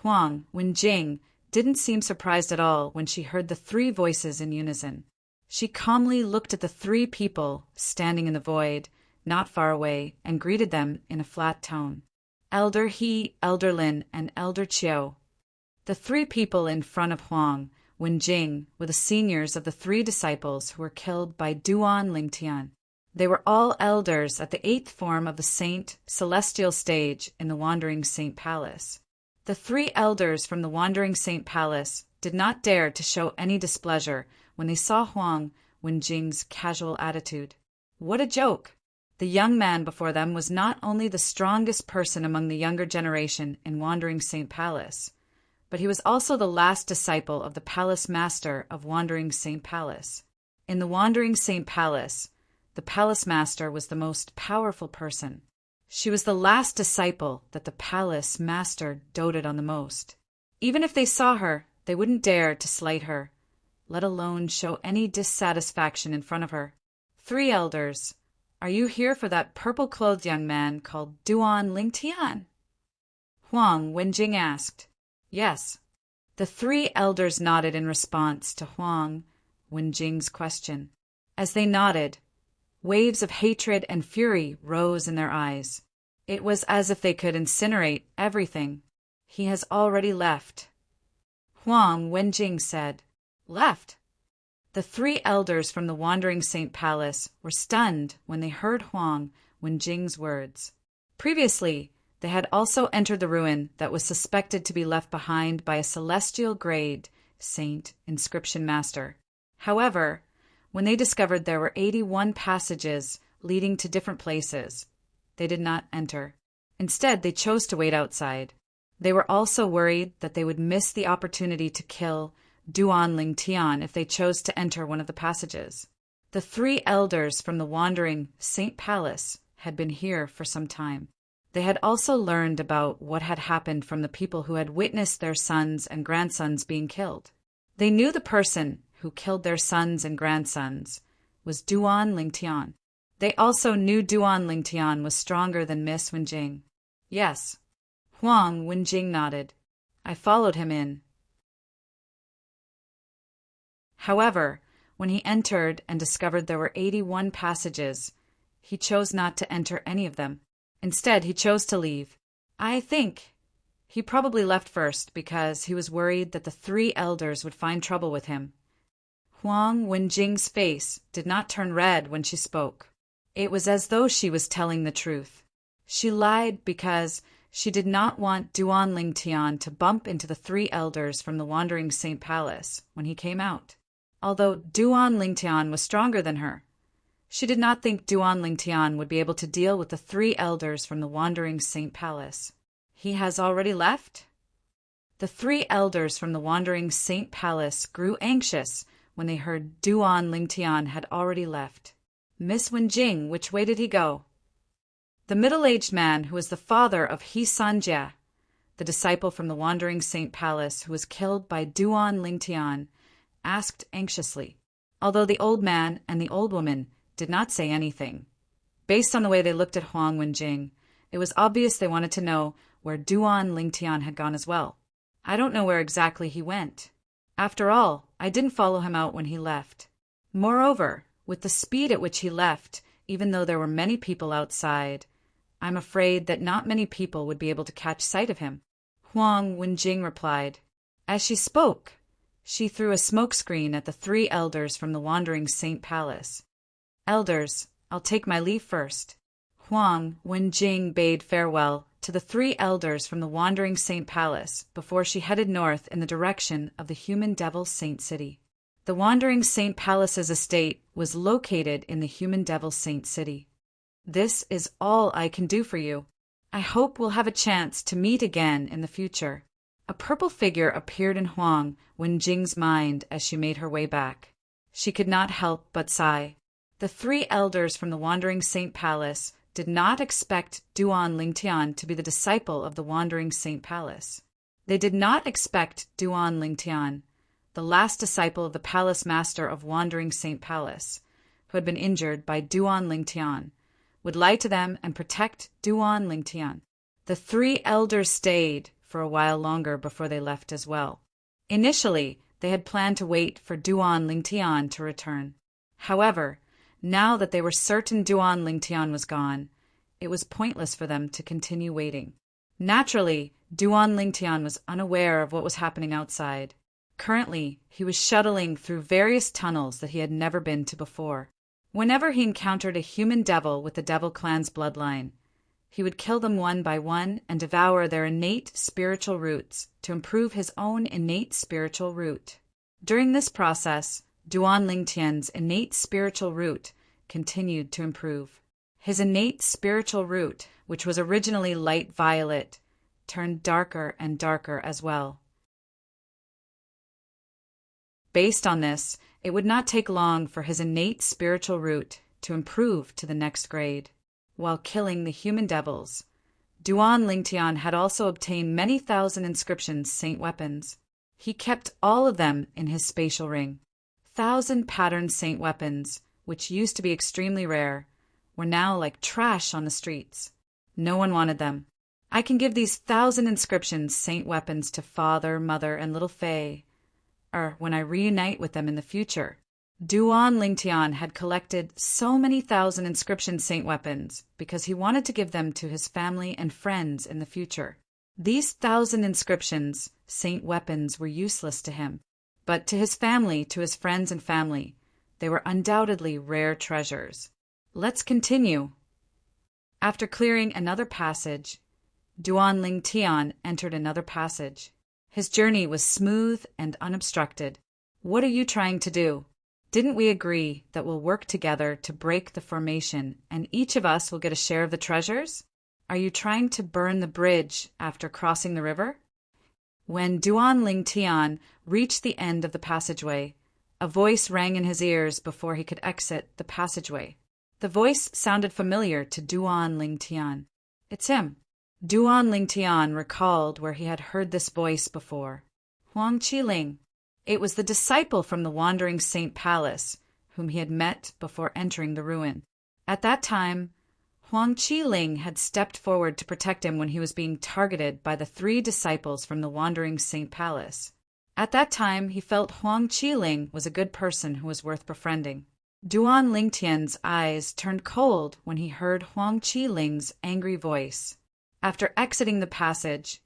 Huang Wenjing didn't seem surprised at all when she heard the 3 voices in unison. She calmly looked at the 3 people standing in the void, not far away, and greeted them in a flat tone. Elder He, Elder Lin, and Elder Chiao. The 3 people in front of Huang Wenjing were the seniors of the 3 disciples who were killed by Duan Lingtian. They were all elders at the 8th form of the Saint Celestial stage in the Wandering Saint Palace. The 3 elders from the Wandering Saint Palace did not dare to show any displeasure when they saw Huang Wenjing's casual attitude. What a joke! The young man before them was not only the strongest person among the younger generation in Wandering Saint Palace, but he was also the last disciple of the Palace Master of Wandering Saint Palace. In the Wandering Saint Palace, the Palace Master was the most powerful person. She was the last disciple that the Palace Master doted on the most. Even if they saw her, they wouldn't dare to slight her, let alone show any dissatisfaction in front of her. 3 elders, are you here for that purple-clothed young man called Duan Lingtian? Huang Wenjing asked. Yes. The 3 elders nodded in response to Huang Wenjing's question. As they nodded, waves of hatred and fury rose in their eyes. It was as if they could incinerate everything. He has already left. Huang Wenjing said. Left? The 3 elders from the Wandering Saint Palace were stunned when they heard Huang Wenjing's words. Previously, they had also entered the ruin that was suspected to be left behind by a celestial grade saint inscription master. However, when they discovered there were 81 passages leading to different places, they did not enter. Instead, they chose to wait outside. They were also worried that they would miss the opportunity to kill Duan Lingtian if they chose to enter one of the passages. The 3 elders from the Wandering Saint Palace had been here for some time. They had also learned about what had happened from the people who had witnessed their sons and grandsons being killed. They knew the person who killed their sons and grandsons was Duan Lingtian. They also knew Duan Lingtian was stronger than Miss Wenjing. Yes. Huang Wenjing nodded. I followed him in. However, when he entered and discovered there were 81 passages, he chose not to enter any of them. Instead, he chose to leave. I think he probably left first because he was worried that the 3 elders would find trouble with him. Huang Wenjing's face did not turn red when she spoke. It was as though she was telling the truth. She lied because she did not want Duan Lingtian to bump into the 3 elders from the Wandering Saint Palace when he came out. Although Duan Lingtian was stronger than her, she did not think Duan Lingtian would be able to deal with the 3 elders from the Wandering Saint Palace. He has already left? The 3 elders from the Wandering Saint Palace grew anxious when they heard Duan Lingtian had already left. Miss Wenjing, which way did he go? The middle-aged man who was the father of He Sanjia, the disciple from the Wandering Saint Palace who was killed by Duan Lingtian, asked anxiously, although the old man and the old woman did not say anything. Based on the way they looked at Huang Wenjing, it was obvious they wanted to know where Duan Lingtian had gone as well. I don't know where exactly he went. After all, I didn't follow him out when he left. Moreover, with the speed at which he left, even though there were many people outside, I'm afraid that not many people would be able to catch sight of him. Huang Wenjing replied. As she spoke, she threw a smokescreen at the 3 elders from the Wandering Saint Palace. Elders, I'll take my leave first." Huang Wenjing bade farewell to the three elders from the Wandering Saint Palace before she headed north in the direction of the Human Devil Saint City. The Wandering Saint Palace's estate was located in the Human Devil Saint City. "This is all I can do for you. I hope we'll have a chance to meet again in the future." A purple figure appeared in Huang Wenjing's mind as she made her way back. She could not help but sigh. The three elders from the Wandering Saint Palace did not expect Duan Lingtian to be the disciple of the Wandering Saint Palace. They did not expect Duan Lingtian, the last disciple of the palace master of Wandering Saint Palace, who had been injured by Duan Lingtian, would lie to them and protect Duan Lingtian. The three elders stayed for a while longer before they left as well. Initially, they had planned to wait for Duan Lingtian to return. However, now that they were certain Duan Lingtian was gone, it was pointless for them to continue waiting. Naturally, Duan Lingtian was unaware of what was happening outside. Currently, he was shuttling through various tunnels that he had never been to before. Whenever he encountered a human devil with the Devil Clan's bloodline, he would kill them one by one and devour their innate spiritual roots to improve his own innate spiritual root. During this process, Duan Lingtian's innate spiritual root continued to improve. His innate spiritual root, which was originally light violet, turned darker and darker as well. Based on this, it would not take long for his innate spiritual root to improve to the next grade. While killing the human devils, Duan Lingtian had also obtained many thousand inscriptions saint weapons. He kept all of them in his spatial ring. 1,000 patterned saint weapons, which used to be extremely rare, were now like trash on the streets. No one wanted them. "I can give these 1,000 inscriptions saint weapons to Father, Mother, and little Faye, or when I reunite with them in the future." Duan Lingtian had collected so many thousand inscription saint weapons because he wanted to give them to his family and friends in the future. These 1,000 inscriptions saint weapons were useless to him, but to his family, to his friends and family, they were undoubtedly rare treasures. Let's continue. After clearing another passage, Duan Lingtian entered another passage. His journey was smooth and unobstructed. "What are you trying to do? Didn't we agree that we'll work together to break the formation and each of us will get a share of the treasures? Are you trying to burn the bridge after crossing the river?" When Duan Lingtian reached the end of the passageway, a voice rang in his ears before he could exit the passageway. The voice sounded familiar to Duan Lingtian. "It's him." Duan Lingtian recalled where he had heard this voice before. Huang Qiling. It was the disciple from the Wandering Saint Palace, whom he had met before entering the ruin. At that time, Huang Qiling had stepped forward to protect him when he was being targeted by the three disciples from the Wandering Saint Palace. At that time, he felt Huang Qiling was a good person who was worth befriending. Duan Lingtian's eyes turned cold when he heard Huang Qiling's angry voice. After exiting the passage,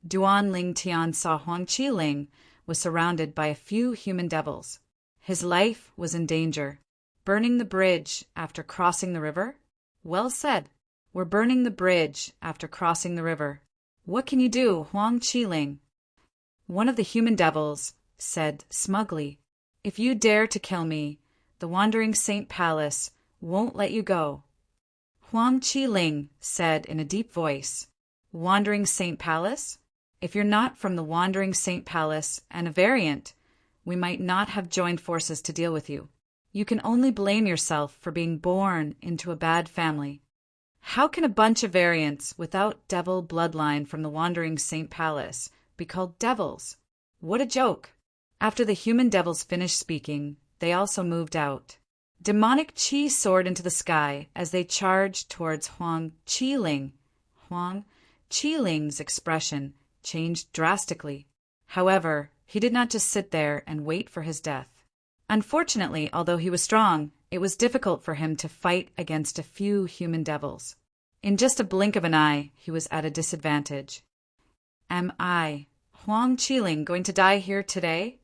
Duan Lingtian saw Huang Qiling was surrounded by a few human devils. His life was in danger. Burning the bridge after crossing the river? Well said. We're burning the bridge after crossing the river. What can you do, Huang Qiling? One of the human devils said smugly, "If you dare to kill me, the Wandering Saint Palace won't let you go." Huang Qiling said in a deep voice, "Wandering Saint Palace? If you're not from the Wandering Saint Palace and a variant, we might not have joined forces to deal with you. You can only blame yourself for being born into a bad family. How can a bunch of variants without devil bloodline from the Wandering Saint Palace be called devils? What a joke!" After the human devils finished speaking, they also moved out. Demonic chi soared into the sky as they charged towards Huang Qiling. Huang Qiling's expression changed drastically. However, he did not just sit there and wait for his death. Unfortunately, although he was strong, it was difficult for him to fight against a few human devils. In just a blink of an eye, he was at a disadvantage. Am I, Huang Qiling, going to die here today?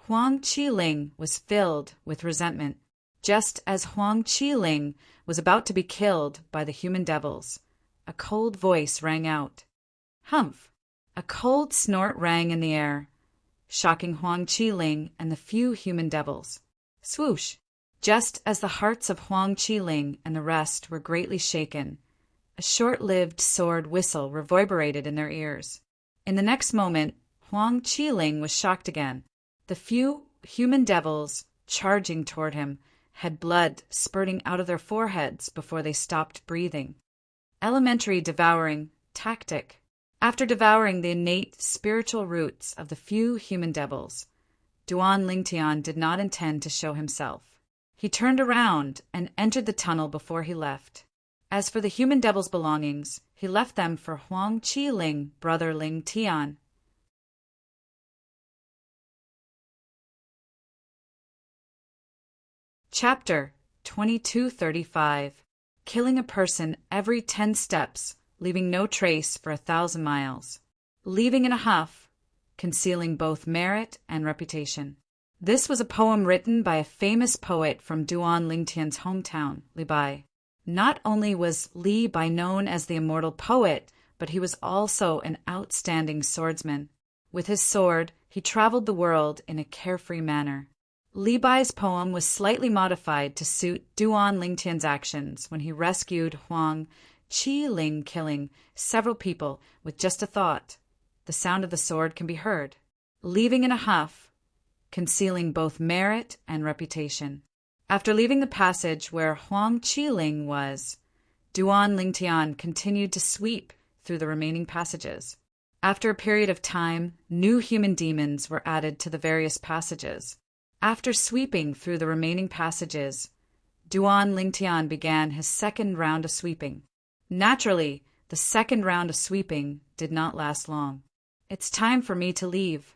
Huang Qiling was filled with resentment. Just as Huang Qiling was about to be killed by the human devils, a cold voice rang out. Humph! A cold snort rang in the air, shocking Huang Qiling and the few human devils. Swoosh! Just as the hearts of Huang Qiling and the rest were greatly shaken, a short-lived sword whistle reverberated in their ears. In the next moment, Huang Qiling was shocked again. The few human devils charging toward him had blood spurting out of their foreheads before they stopped breathing. Elementary devouring tactic. After devouring the innate spiritual roots of the few human devils, Duan Lingtian did not intend to show himself. He turned around and entered the tunnel before he left. As for the human devil's belongings, he left them for Huang Qiling, brother Ling Tian. Chapter 2235. Killing a person every 10 steps, leaving no trace for 1,000 miles. Leaving in a huff, concealing both merit and reputation. This was a poem written by a famous poet from Duan Lingtian's hometown, Li Bai. Not only was Li Bai known as the immortal poet, but he was also an outstanding swordsman. With his sword, he traveled the world in a carefree manner. Li Bai's poem was slightly modified to suit Duan Lingtian's actions when he rescued Huang Qiling, killing several people with just a thought. The sound of the sword can be heard. Leaving in a huff, concealing both merit and reputation. After leaving the passage where Huang Qiling was, Duan Lingtian continued to sweep through the remaining passages. After a period of time, new human demons were added to the various passages. After sweeping through the remaining passages, Duan Lingtian began his second round of sweeping. Naturally, the second round of sweeping did not last long. It's time for me to leave.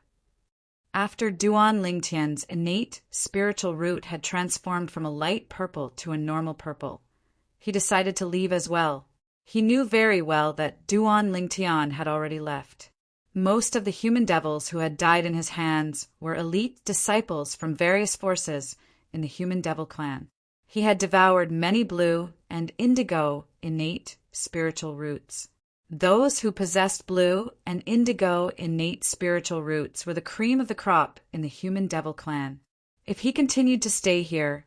After Duan Lingtian's innate spiritual root had transformed from a light purple to a normal purple, he decided to leave as well. He knew very well that Duan Lingtian had already left. Most of the human devils who had died in his hands were elite disciples from various forces in the human devil clan. He had devoured many blue and indigo innate spiritual roots. Those who possessed blue and indigo innate spiritual roots were the cream of the crop in the human devil clan. If he continued to stay here,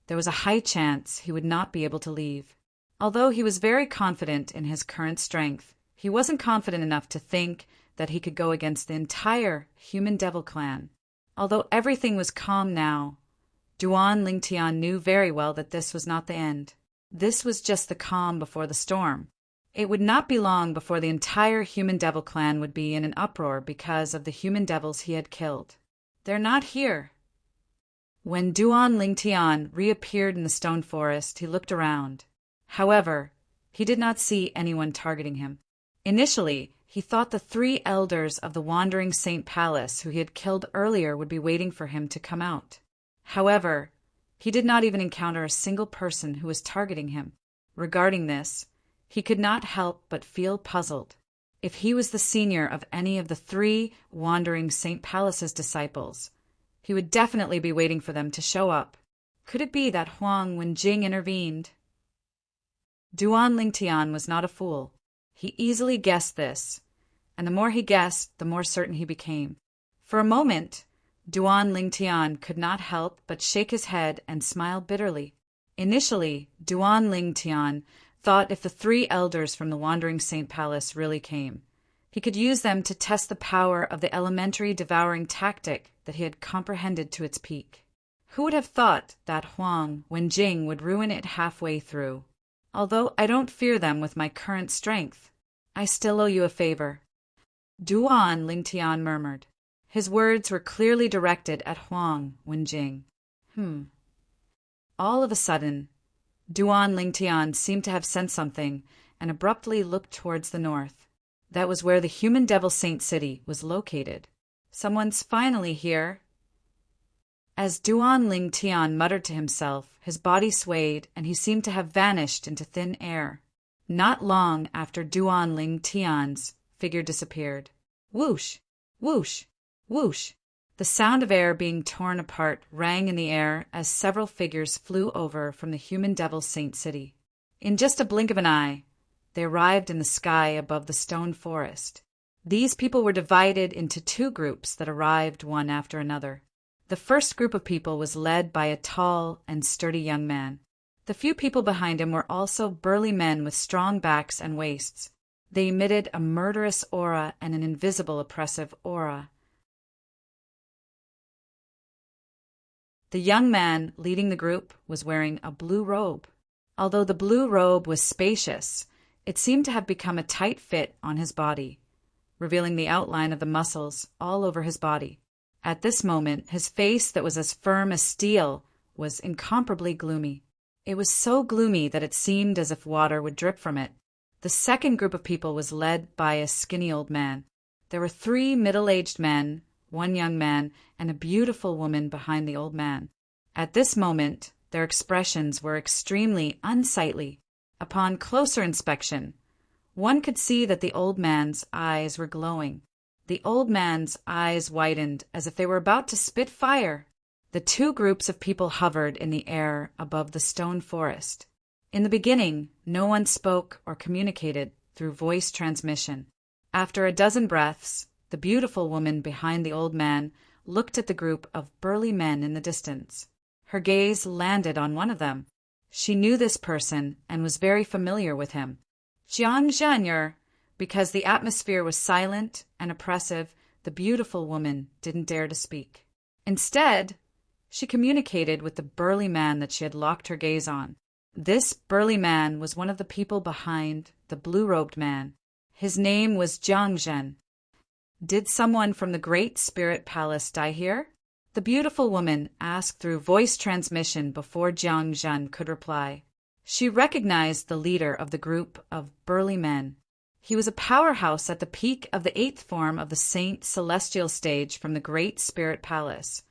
there was a high chance he would not be able to leave. Although he was very confident in his current strength, he wasn't confident enough to think that he could go against the entire human devil clan. Although everything was calm now, Duan Lingtian knew very well that this was not the end. This was just the calm before the storm. It would not be long before the entire human devil clan would be in an uproar because of the human devils he had killed. They're not here. When Duan Lingtian reappeared in the stone forest, he looked around. However, he did not see anyone targeting him. Initially, he thought the 3 elders of the Wandering Saint Palace who he had killed earlier would be waiting for him to come out. However, he did not even encounter a single person who was targeting him. Regarding this, he could not help but feel puzzled. If he was the senior of any of the 3 Wandering Saint Palace's disciples, he would definitely be waiting for them to show up. Could it be that Huang Wenjing intervened? Duan Lingtian was not a fool. He easily guessed this, and the more he guessed, the more certain he became. For a moment, Duan Lingtian could not help but shake his head and smile bitterly. Initially, Duan Lingtian thought if the 3 elders from the Wandering Saint Palace really came, he could use them to test the power of the elementary devouring tactic that he had comprehended to its peak. Who would have thought that Huang Wenjing would ruin it halfway through? Although I don't fear them with my current strength, I still owe you a favor. Duan Lingtian murmured. His words were clearly directed at Huang Wenjing. All of a sudden, Duan Lingtian seemed to have sensed something and abruptly looked towards the north. That was where the human devil saint city was located. Someone's finally here. As Duan Lingtian muttered to himself, his body swayed and he seemed to have vanished into thin air. Not long after Duan Lingtian's figure disappeared. Whoosh! Whoosh! Whoosh! The sound of air being torn apart rang in the air as several figures flew over from the human devil saint city. In just a blink of an eye, they arrived in the sky above the stone forest. These people were divided into two groups that arrived one after another. The first group of people was led by a tall and sturdy young man. The few people behind him were also burly men with strong backs and waists. They emitted a murderous aura and an invisible oppressive aura. The young man leading the group was wearing a blue robe. Although the blue robe was spacious, it seemed to have become a tight fit on his body, revealing the outline of the muscles all over his body. At this moment, his face that was as firm as steel was incomparably gloomy. It was so gloomy that it seemed as if water would drip from it. The second group of people was led by a skinny old man. There were 3 middle-aged men, 1 young man, and a beautiful woman behind the old man. At this moment, their expressions were extremely unsightly. Upon closer inspection, one could see that the old man's eyes were glowing. The old man's eyes widened as if they were about to spit fire. The 2 groups of people hovered in the air above the stone forest. In the beginning, no one spoke or communicated through voice transmission. After a dozen breaths, the beautiful woman behind the old man looked at the group of burly men in the distance. Her gaze landed on one of them. She knew this person and was very familiar with him. Jiang Zhanyur. Because the atmosphere was silent and oppressive, the beautiful woman didn't dare to speak. Instead, she communicated with the burly man that she had locked her gaze on. This burly man was one of the people behind the blue-robed man. His name was Jiang Zhen. Did someone from the Great Spirit Palace die here? The beautiful woman asked through voice transmission before Jiang Zhen could reply. She recognized the leader of the group of burly men. He was a powerhouse at the peak of the 8th form of the Saint Celestial stage from the Great Spirit Palace,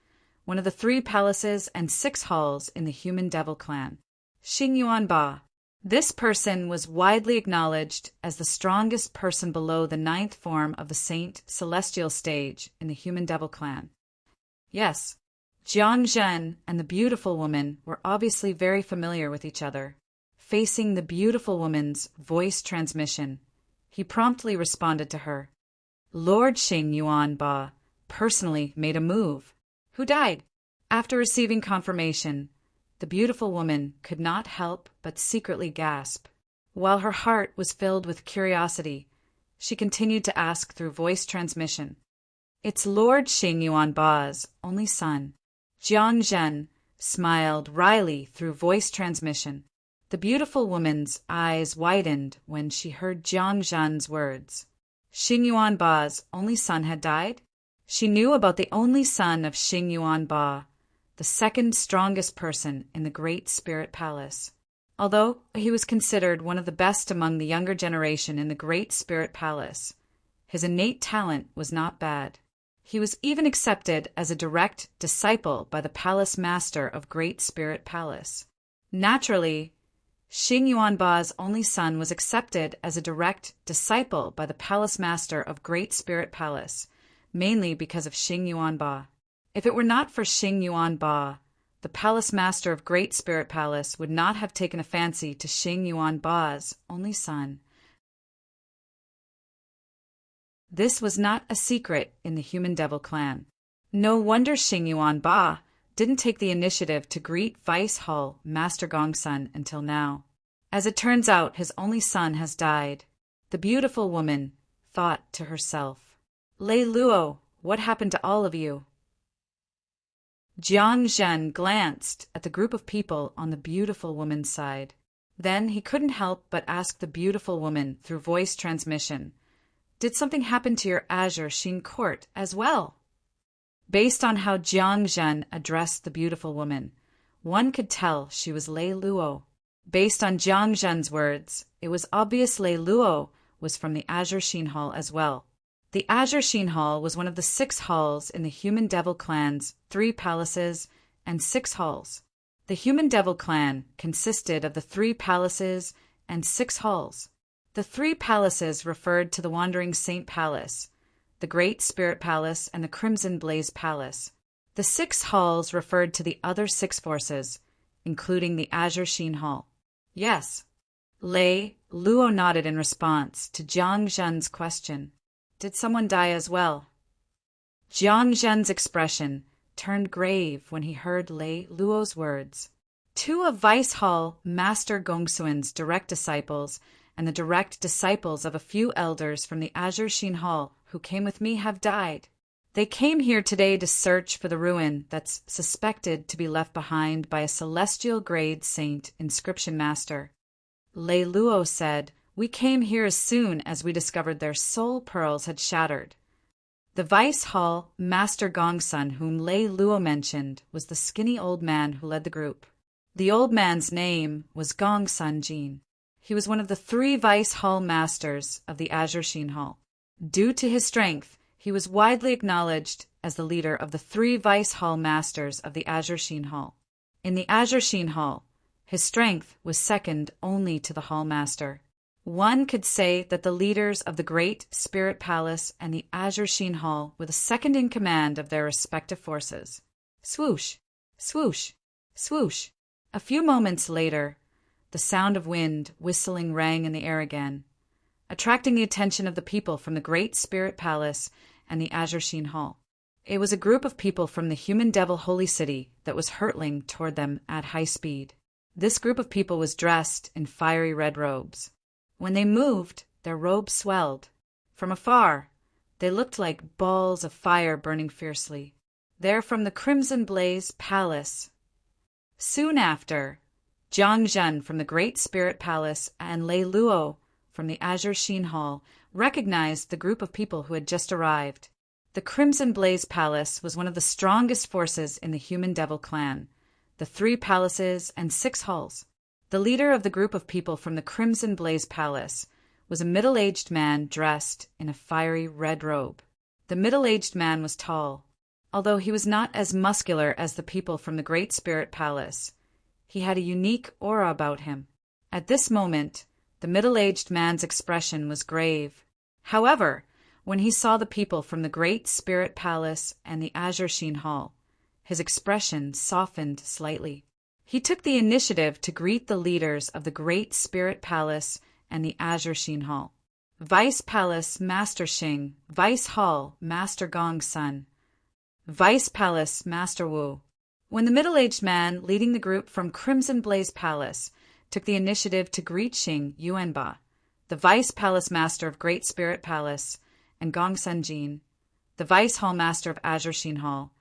one of the 3 palaces and 6 halls in the Human Devil clan. Xing Yuan Ba. This person was widely acknowledged as the strongest person below the 9th form of the Saint Celestial stage in the Human Devil clan. Yes, Jiang Zhen and the beautiful woman were obviously very familiar with each other. Facing the beautiful woman's voice transmission, he promptly responded to her. Lord Xing Yuan Ba personally made a move. Who died? After receiving confirmation, the beautiful woman could not help but secretly gasp. While her heart was filled with curiosity, she continued to ask through voice transmission. It's Lord Xing Yuan Ba's only son. Jiang Zhen smiled wryly through voice transmission. The beautiful woman's eyes widened when she heard Jiang Zhen's words. Xing Yuan Ba's only son had died? She knew about the only son of Xing Yuan Ba, the second strongest person in the Great Spirit Palace. Although he was considered one of the best among the younger generation in the Great Spirit Palace, his innate talent was not bad. He was even accepted as a direct disciple by the Palace Master of Great Spirit Palace. Naturally, Xing Yuan Ba's only son was accepted as a direct disciple by the Palace Master of Great Spirit Palace, mainly because of Xing Yuan Ba. If it were not for Xing Yuan Ba, the Palace Master of Great Spirit Palace would not have taken a fancy to Xing Yuan Ba's only son. This was not a secret in the Human Devil clan. No wonder Xing Yuan Ba didn't take the initiative to greet Vice Hall Master Gongsun until now. As it turns out, his only son has died. The beautiful woman thought to herself, Lei Luo, what happened to all of you? Jiang Zhen glanced at the group of people on the beautiful woman's side. Then he couldn't help but ask the beautiful woman through voice transmission, did something happen to your Azure Sheen court as well? Based on how Jiang Zhen addressed the beautiful woman, one could tell she was Lei Luo. Based on Jiang Zhen's words, it was obvious Lei Luo was from the Azure Sheen Hall as well. The Azure Sheen Hall was one of the 6 halls in the Human Devil clan's 3 palaces and 6 halls. The Human Devil clan consisted of the 3 palaces and 6 halls. The 3 palaces referred to the Wandering Saint Palace, the Great Spirit Palace, and the Crimson Blaze Palace. The 6 halls referred to the other 6 forces, including the Azure Sheen Hall. Yes. Lei Luo nodded in response to Jiang Zhen's question. Did someone die as well? Jiang Zhen's expression turned grave when he heard Lei Luo's words. 2 of Vice Hall Master Gongsuan's direct disciples and the direct disciples of a few elders from the Azure Sheen Hall who came with me have died. They came here today to search for the ruin that's suspected to be left behind by a celestial grade saint inscription master. Lei Luo said, "We came here as soon as we discovered their soul pearls had shattered." The Vice Hall Master Gongsun whom Lei Luo mentioned was the skinny old man who led the group. The old man's name was Gongsun Jin. He was one of the 3 Vice Hall Masters of the Azure Sheen Hall. Due to his strength, he was widely acknowledged as the leader of the 3 Vice Hall Masters of the Azure Sheen Hall. In the Azure Sheen Hall, his strength was second only to the Hall Master. One could say that the leaders of the Great Spirit Palace and the Azure Sheen Hall were the second in command of their respective forces. Swoosh, swoosh, swoosh. A few moments later, the sound of wind whistling rang in the air again, attracting the attention of the people from the Great Spirit Palace and the Azure Sheen Hall. It was a group of people from the Human Devil Holy City that was hurtling toward them at high speed. This group of people was dressed in fiery red robes. When they moved, their robes swelled. From afar, they looked like balls of fire burning fiercely. They're from the Crimson Blaze Palace. Soon after, Jiang Zhen from the Great Spirit Palace and Lei Luo from the Azure Sheen Hall recognized the group of people who had just arrived. The Crimson Blaze Palace was one of the strongest forces in the Human Devil clan, the 3 palaces and 6 halls. The leader of the group of people from the Crimson Blaze Palace was a middle-aged man dressed in a fiery red robe. The middle-aged man was tall, although he was not as muscular as the people from the Great Spirit Palace. He had a unique aura about him. At this moment, the middle-aged man's expression was grave. However, when he saw the people from the Great Spirit Palace and the Azure Sheen Hall, his expression softened slightly. He took the initiative to greet the leaders of the Great Spirit Palace and the Azure Sheen Hall. Vice Palace Master Xing, Vice Hall Master Gong Sun, Vice Palace Master Wu. When the middle-aged man leading the group from Crimson Blaze Palace took the initiative to greet Xing Yuanba, the Vice Palace Master of Great Spirit Palace, and Gong Sun Jin, the Vice Hall Master of Azure Sheen Hall,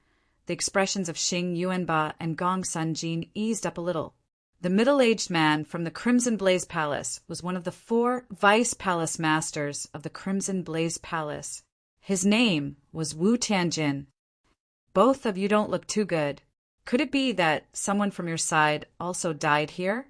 the expressions of Xing Yuanba and Gong Sun Jin eased up a little. The middle-aged man from the Crimson Blaze Palace was one of the 4 Vice Palace Masters of the Crimson Blaze Palace. His name was Wu Tianjin. Both of you don't look too good. Could it be that someone from your side also died here?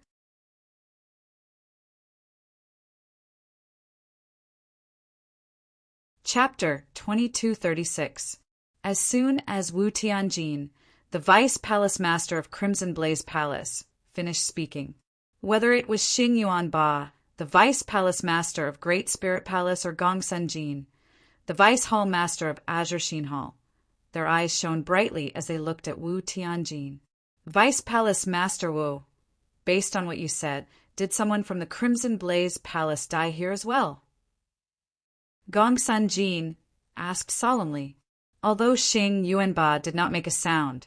Chapter 2236. As soon as Wu Tianjin, the Vice Palace Master of Crimson Blaze Palace, finished speaking, whether it was Xing Yuanba, the Vice Palace Master of Great Spirit Palace, or Gong Sun Jin, the Vice Hall Master of Azure Sheen Hall, their eyes shone brightly as they looked at Wu Tianjin. Vice Palace Master Wu, based on what you said, did someone from the Crimson Blaze Palace die here as well? Gong Sun Jin asked solemnly. Although Xing Yuanba did not make a sound,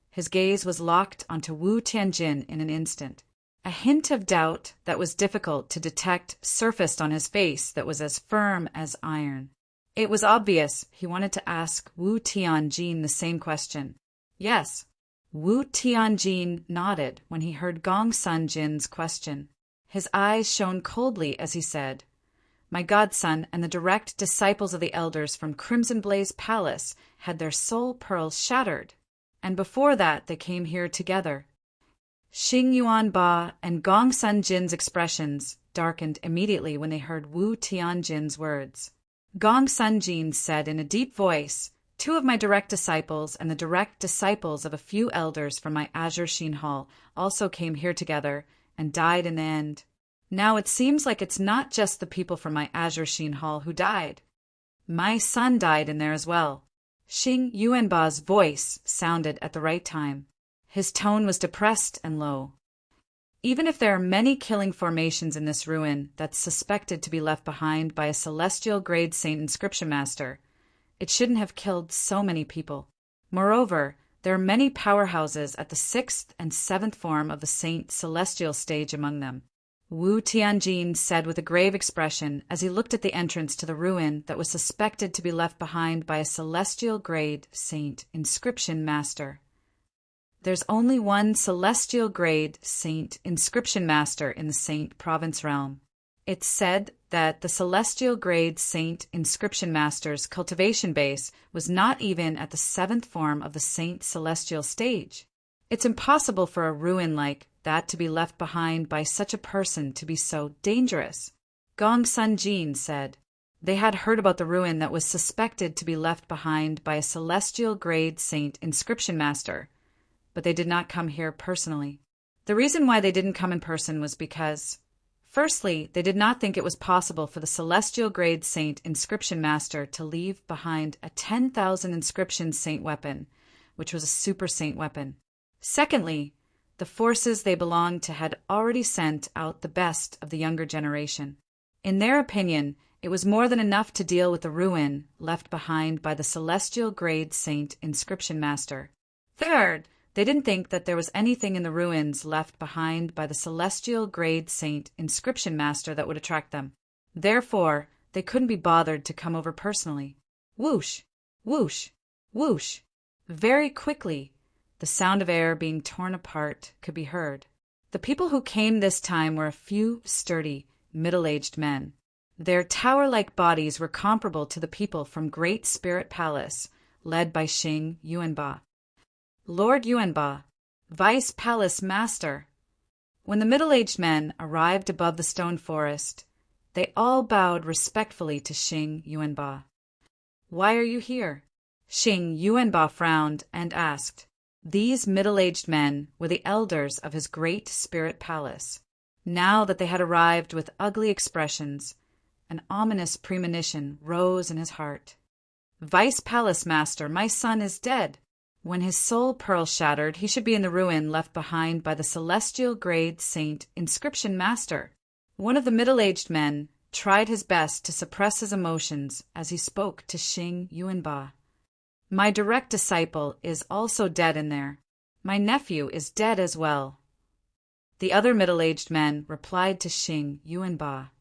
his gaze was locked onto Wu Tianjin in an instant. A hint of doubt that was difficult to detect surfaced on his face that was as firm as iron. It was obvious he wanted to ask Wu Tianjin the same question. Yes. Wu Tianjin nodded when he heard Gong Sun Jin's question. His eyes shone coldly as he said, "My godson and the direct disciples of the elders from Crimson Blaze Palace had their soul pearls shattered, and before that they came here together." Xing Yuanba and Gong Sun Jin's expressions darkened immediately when they heard Wu Tianjin's words. Gong Sun Jin said in a deep voice, "2 of my direct disciples and the direct disciples of a few elders from my Azure Sheen Hall also came here together and died in the end. Now it seems like it's not just the people from my Azure Sheen Hall who died. My son died in there as well. Xing Yuanba's voice sounded at the right time. His tone was depressed and low. Even if there are many killing formations in this ruin that's suspected to be left behind by a celestial-grade saint inscription master, it shouldn't have killed so many people. Moreover, there are many powerhouses at the 6th and 7th form of the saint celestial stage among them. Wu Tianjin said with a grave expression as he looked at the entrance to the ruin that was suspected to be left behind by a celestial-grade saint inscription master. There's only one celestial-grade saint inscription master in the Saint Province realm. It's said that the celestial-grade saint inscription master's cultivation base was not even at the 7th form of the saint celestial stage. It's impossible for a ruin like that to be left behind by such a person to be so dangerous. Gong Sun Jin said. They had heard about the ruin that was suspected to be left behind by a celestial-grade saint inscription master, but they did not come here personally. The reason why they didn't come in person was because, firstly, they did not think it was possible for the celestial-grade saint inscription master to leave behind a 10,000 inscription saint weapon, which was a super saint weapon. Secondly, the forces they belonged to had already sent out the best of the younger generation. In their opinion, it was more than enough to deal with the ruin left behind by the celestial-grade saint inscription master. Third, they didn't think that there was anything in the ruins left behind by the celestial-grade saint inscription master that would attract them. Therefore, they couldn't be bothered to come over personally. Whoosh! Whoosh! Whoosh! Very quickly, the sound of air being torn apart could be heard. The people who came this time were a few sturdy, middle-aged men. Their tower-like bodies were comparable to the people from Great Spirit Palace, led by Xing Yuanba. Lord Yuanba, Vice Palace Master. When the middle-aged men arrived above the stone forest, they all bowed respectfully to Xing Yuanba. Why are you here? Xing Yuanba frowned and asked. These middle-aged men were the elders of his Great Spirit Palace. Now that they had arrived with ugly expressions, an ominous premonition rose in his heart. Vice Palace Master, my son is dead. When his soul pearl shattered, he should be in the ruin left behind by the celestial-grade saint inscription master. One of the middle-aged men tried his best to suppress his emotions as he spoke to Xing Yuanba. My direct disciple is also dead in there. My nephew is dead as well. The other middle-aged men replied to Xing Yuanba.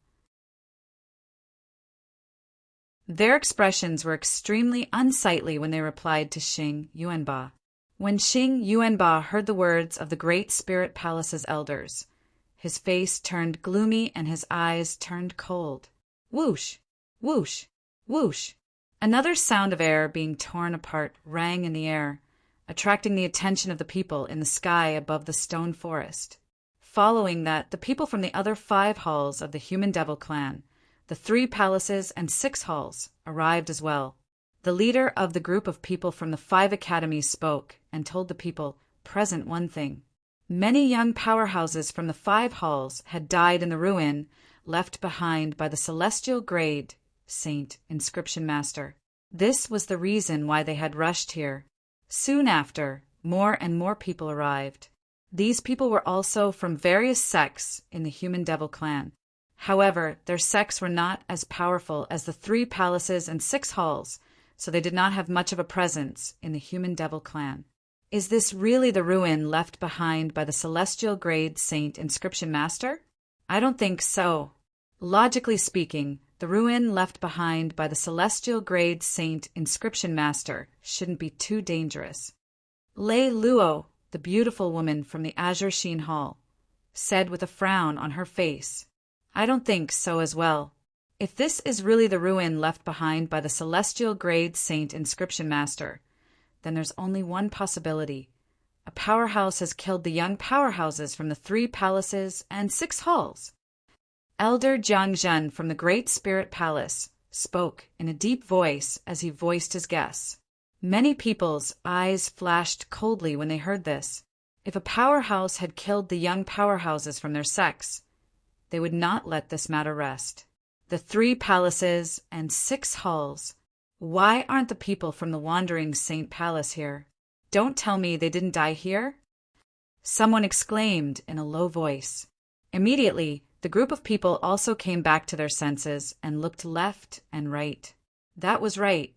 Their expressions were extremely unsightly when they replied to Xing Yuanba. When Xing Yuanba heard the words of the Great Spirit Palace's elders, his face turned gloomy and his eyes turned cold. Whoosh! Whoosh! Whoosh! Another sound of air being torn apart rang in the air, attracting the attention of the people in the sky above the stone forest. Following that, the people from the other 5 halls of the Human Devil clan, the 3 palaces and 6 halls, arrived as well. The leader of the group of people from the 5 academies spoke and told the people present one thing. Many young powerhouses from the 5 halls had died in the ruin left behind by the celestial grade saint inscription master. This was the reason why they had rushed here. Soon after, more and more people arrived. These people were also from various sects in the Human Devil clan. However, their sects were not as powerful as the 3 palaces and 6 halls, so they did not have much of a presence in the Human Devil clan. Is this really the ruin left behind by the celestial grade saint inscription master? I don't think so. Logically speaking, the ruin left behind by the celestial grade saint inscription master shouldn't be too dangerous. Lei Luo, the beautiful woman from the Azure Sheen Hall, said with a frown on her face, I don't think so as well. If this is really the ruin left behind by the celestial grade saint inscription master, then there's only one possibility. A powerhouse has killed the young powerhouses from the 3 palaces and 6 halls. Elder Jiang Zhen from the Great Spirit Palace spoke in a deep voice as he voiced his guess. Many people's eyes flashed coldly when they heard this. If a powerhouse had killed the young powerhouses from their sects, they would not let this matter rest. The 3 palaces and 6 halls Why aren't the people from the Wandering Saint Palace here? Don't tell me they didn't die here? Someone exclaimed in a low voice. Immediately, the group of people also came back to their senses and looked left and right. That was right.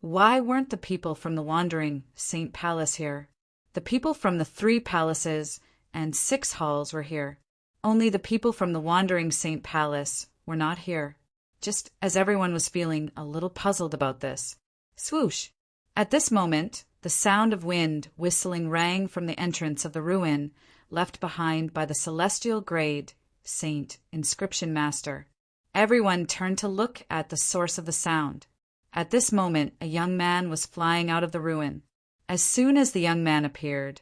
Why weren't the people from the Wandering Saint Palace here? The people from the 3 palaces and 6 halls were here. Only the people from the Wandering Saint Palace were not here. Just as everyone was feeling a little puzzled about this. Swoosh! At this moment, the sound of wind whistling rang from the entrance of the ruin left behind by the celestial grade saint inscription master. Everyone turned to look at the source of the sound. At this moment, a young man was flying out of the ruin. As soon as the young man appeared,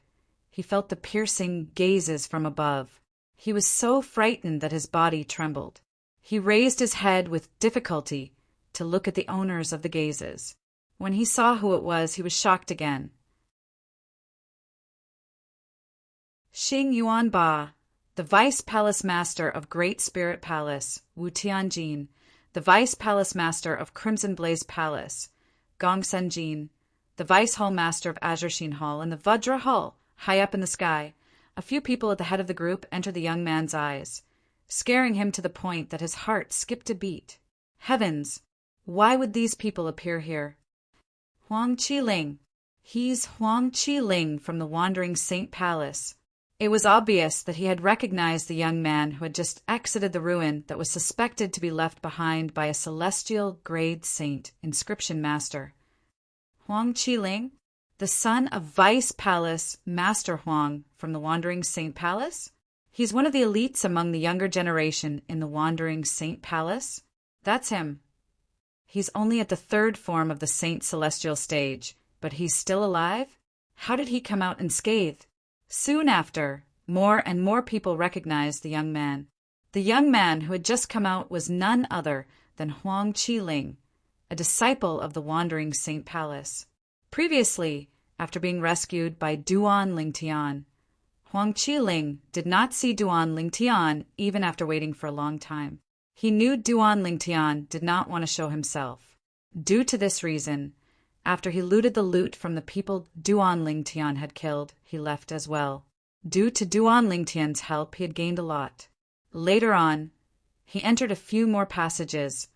he felt the piercing gazes from above. He was so frightened that his body trembled. He raised his head with difficulty to look at the owners of the gazes. When he saw who it was, he was shocked again. Xing Yuan Ba, the Vice Palace Master of Great Spirit Palace, Wu Tianjin, the Vice Palace Master of Crimson Blaze Palace, Gong Senjin, the Vice Hall Master of Azure Sheen Hall, and the Vajra Hall, high up in the sky. A few people at the head of the group entered the young man's eyes, scaring him to the point that his heart skipped a beat. Heavens! Why would these people appear here? Huang Qiling. He's Huang Qiling from the Wandering Saint Palace. It was obvious that he had recognized the young man who had just exited the ruin that was suspected to be left behind by a celestial grade saint inscription master. Huang Qiling, the son of Vice Palace Master Huang from the Wandering Saint Palace? He's one of the elites among the younger generation in the Wandering Saint Palace. That's him. He's only at the 3rd form of the Saint Celestial stage, but he's still alive? How did he come out unscathed? Soon after, more and more people recognized the young man. The young man who had just come out was none other than Huang Qiling, a disciple of the Wandering Saint Palace. Previously, after being rescued by Duan Lingtian, Huang Qiling did not see Duan Lingtian even after waiting for a long time. He knew Duan Lingtian did not want to show himself. Due to this reason, after he looted the loot from the people Duan Lingtian had killed, he left as well. Due to Duan Lingtian's help, he had gained a lot. Later on, he entered a few more passages,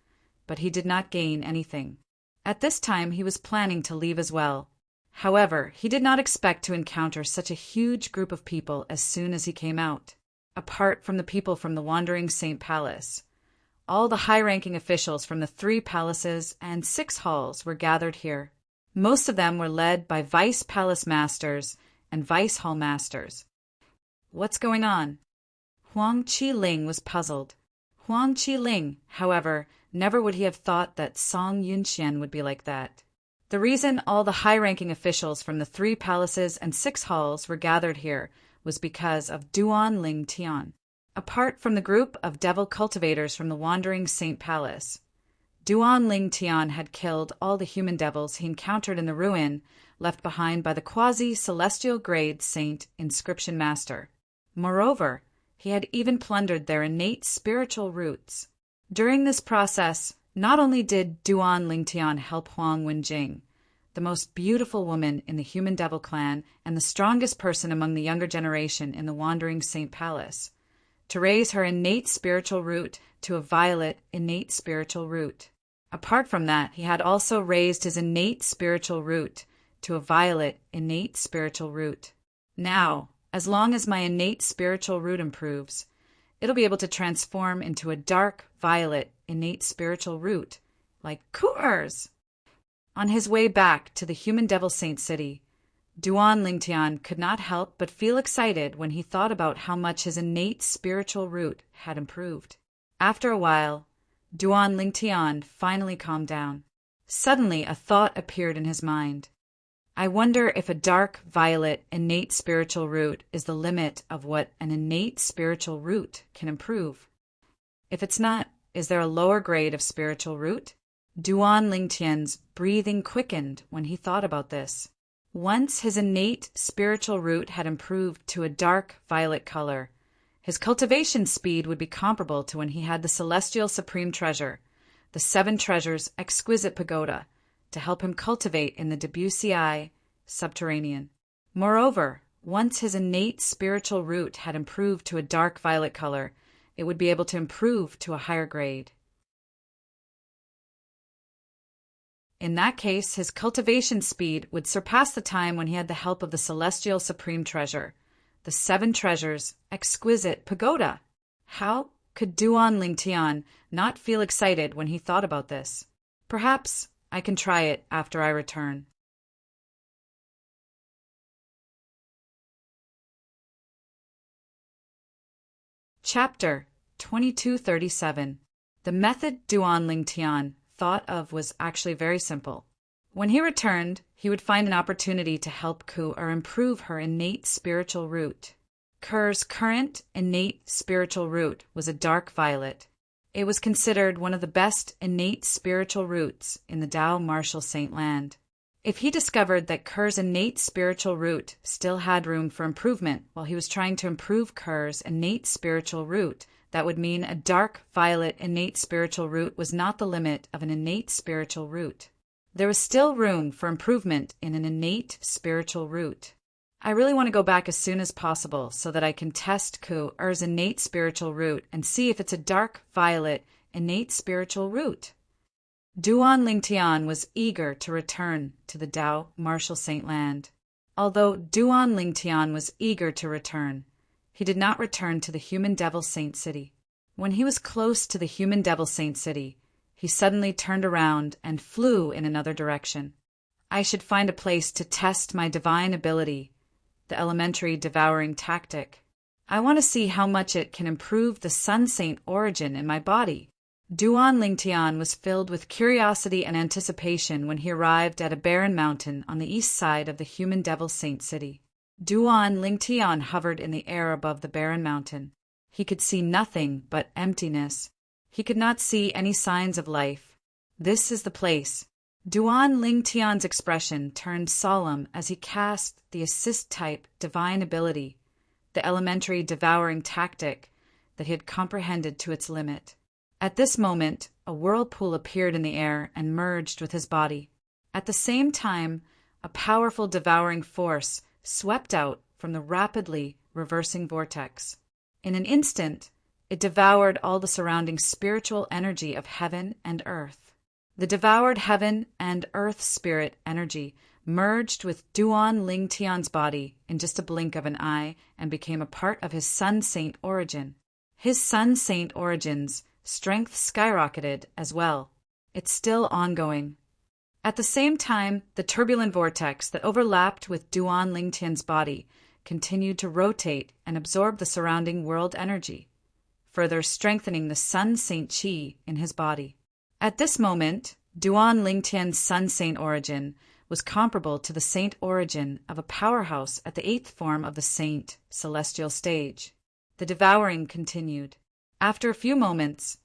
but he did not gain anything. At this time, he was planning to leave as well. However, he did not expect to encounter such a huge group of people as soon as he came out. Apart from the people from the Wandering Saint Palace, all the high-ranking officials from the 3 palaces and 6 halls were gathered here. Most of them were led by Vice Palace Masters and Vice Hall Masters. What's going on? Huang Qiling was puzzled. Huang Qiling, however, never would he have thought that Song Yunxian would be like that. The reason all the high-ranking officials from the 3 palaces and 6 halls were gathered here was because of Duan Lingtian. Apart from the group of devil cultivators from the Wandering Saint Palace, Duan Lingtian had killed all the human devils he encountered in the ruin left behind by the quasi-celestial grade saint inscription master. Moreover, he had even plundered their innate spiritual roots. During this process, not only did Duan Lingtian help Huang Wenjing, the most beautiful woman in the human devil clan and the strongest person among the younger generation in the Wandering Saint Palace, to raise her innate spiritual root to a violet innate spiritual root. Apart from that, he had also raised his innate spiritual root to a violet innate spiritual root. Now, as long as my innate spiritual root improves, it'll be able to transform into a dark violet innate spiritual root, like Coors. On his way back to the human devil saint city, Duan Lingtian could not help but feel excited when he thought about how much his innate spiritual root had improved. After a while, Duan Lingtian finally calmed down. Suddenly, a thought appeared in his mind. I wonder if a dark violet innate spiritual root is the limit of what an innate spiritual root can improve. If it's not, is there a lower grade of spiritual root? Duan Lingtian's breathing quickened when he thought about this. Once his innate spiritual root had improved to a dark violet color, his cultivation speed would be comparable to when he had the celestial supreme treasure, the 7 treasures exquisite pagoda, to help him cultivate in the Debussyi subterranean. Moreover, once his innate spiritual root had improved to a dark violet color, it would be able to improve to a higher grade. In that case, his cultivation speed would surpass the time when he had the help of the celestial supreme treasure, the 7 treasures, exquisite pagoda. How could Duan Lingtian not feel excited when he thought about this? Perhaps I can try it after I return. Chapter 2237. The method Duan Lingtian thought of was actually very simple. When he returned, he would find an opportunity to help Ku improve her innate spiritual root. Ker's current innate spiritual root was a dark violet. It was considered one of the best innate spiritual roots in the Tao Martial Saint Land. If he discovered that Ker's innate spiritual root still had room for improvement while he was trying to improve Ker's innate spiritual root, that would mean a dark violet innate spiritual root was not the limit of an innate spiritual root. There was still room for improvement in an innate spiritual root. I really want to go back as soon as possible so that I can test Ku's innate spiritual root and see if it's a dark violet innate spiritual root. Duan Lingtian was eager to return to the Tao Martial Saint Land. Although Duan Lingtian was eager to return, he did not return to the Human Devil Saint City. When he was close to the Human Devil Saint City, he suddenly turned around and flew in another direction. I should find a place to test my divine ability, the elementary devouring tactic. I want to see how much it can improve the Sun Saint origin in my body. Duan Lingtian was filled with curiosity and anticipation when he arrived at a barren mountain on the east side of the Human Devil Saint City. Duan Lingtian hovered in the air above the barren mountain. He could see nothing but emptiness. He could not see any signs of life. This is the place. Duan Lingtian's expression turned solemn as he cast the assist-type divine ability, the elementary devouring tactic that he had comprehended to its limit. At this moment, a whirlpool appeared in the air and merged with his body. At the same time, a powerful devouring force swept out from the rapidly reversing vortex. In an instant, it devoured all the surrounding spiritual energy of heaven and earth. The devoured heaven and earth spirit energy merged with Duan Lingtian's body in just a blink of an eye and became a part of his Sun Saint origin. His Sun Saint origin's strength skyrocketed as well. It's still ongoing. At the same time, the turbulent vortex that overlapped with Duan Lingtian's body continued to rotate and absorb the surrounding world energy, further strengthening the Sun Saint Qi in his body. At this moment, Duan Lingtian's Sun Saint origin was comparable to the saint origin of a powerhouse at the 8th form of the saint celestial stage. The devouring continued. After a few moments,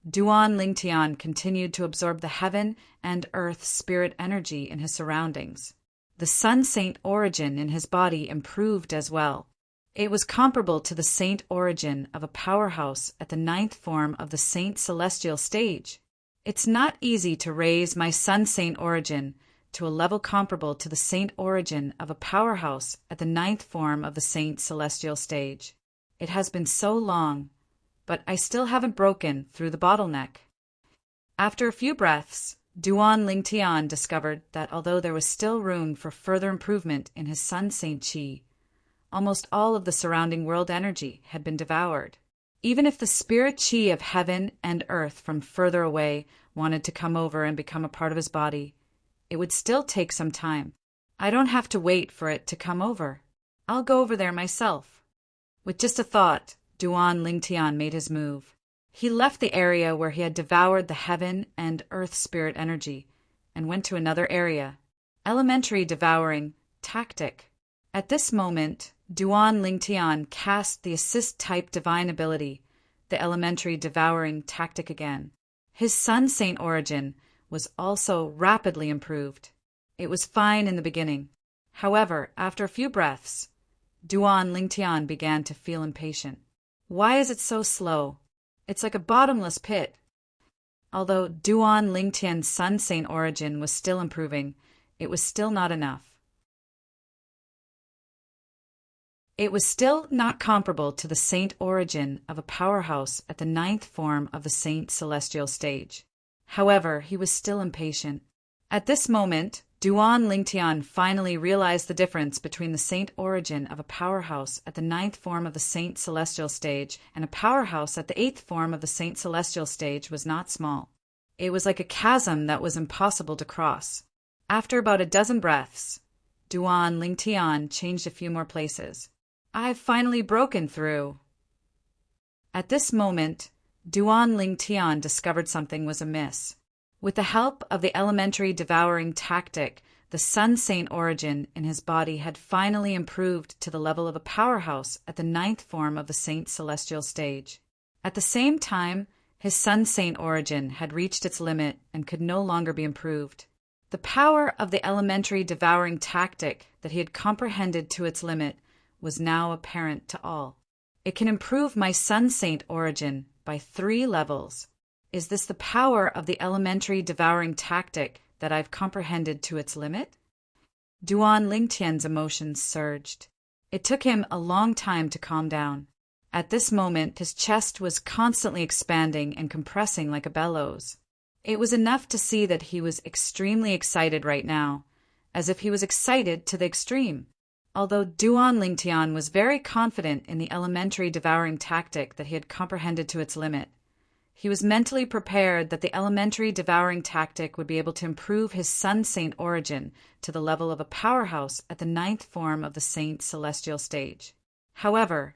Duan Lingtian continued to absorb the heaven and earth spirit energy in his surroundings. The Sun Saint origin in his body improved as well. It was comparable to the saint origin of a powerhouse at the 9th form of the saint celestial stage. It's not easy to raise my Sun Saint origin to a level comparable to the saint origin of a powerhouse at the 9th form of the saint celestial stage. It has been so long, but I still haven't broken through the bottleneck. After a few breaths, Duan Lingtian discovered that although there was still room for further improvement in his Sun Saint Qi, almost all of the surrounding world energy had been devoured. Even if the spirit Qi of heaven and earth from further away wanted to come over and become a part of his body, it would still take some time. I don't have to wait for it to come over. I'll go over there myself. With just a thought, Duan Lingtian made his move. He left the area where he had devoured the heaven and earth spirit energy and went to another area. Elementary devouring tactic. At this moment, Duan Lingtian cast the assist-type divine ability, the elementary devouring tactic again. His Sun Saint origin was also rapidly improved. It was fine in the beginning. However, after a few breaths, Duan Lingtian began to feel impatient. Why is it so slow? It's like a bottomless pit. Although Duan Lingtian's Sun Saint origin was still improving, it was still not enough. It was still not comparable to the saint origin of a powerhouse at the 9th form of the saint celestial stage. However, he was still impatient. At this moment, Duan Lingtian finally realized the difference between the saint origin of a powerhouse at the 9th form of the saint celestial stage and a powerhouse at the 8th form of the saint celestial stage was not small. It was like a chasm that was impossible to cross. After about a dozen breaths, Duan Lingtian changed a few more places. I've finally broken through. At this moment, Duan Lingtian discovered something was amiss. With the help of the elementary devouring tactic, the Sun Saint origin in his body had finally improved to the level of a powerhouse at the 9th form of the Saint Celestial stage. At the same time, his Sun Saint origin had reached its limit and could no longer be improved. The power of the elementary devouring tactic that he had comprehended to its limit was now apparent to all. It can improve my Sun Saint origin by 3 levels. Is this the power of the elementary devouring tactic that I've comprehended to its limit? Duan Lingtian's emotions surged. It took him a long time to calm down. At this moment, his chest was constantly expanding and compressing like a bellows. It was enough to see that he was extremely excited right now, as if he was excited to the extreme. Although Duan Lingtian was very confident in the elementary devouring tactic that he had comprehended to its limit, he was mentally prepared that the elementary devouring tactic would be able to improve his Sun Saint origin to the level of a powerhouse at the 9th form of the Saint Celestial stage. However,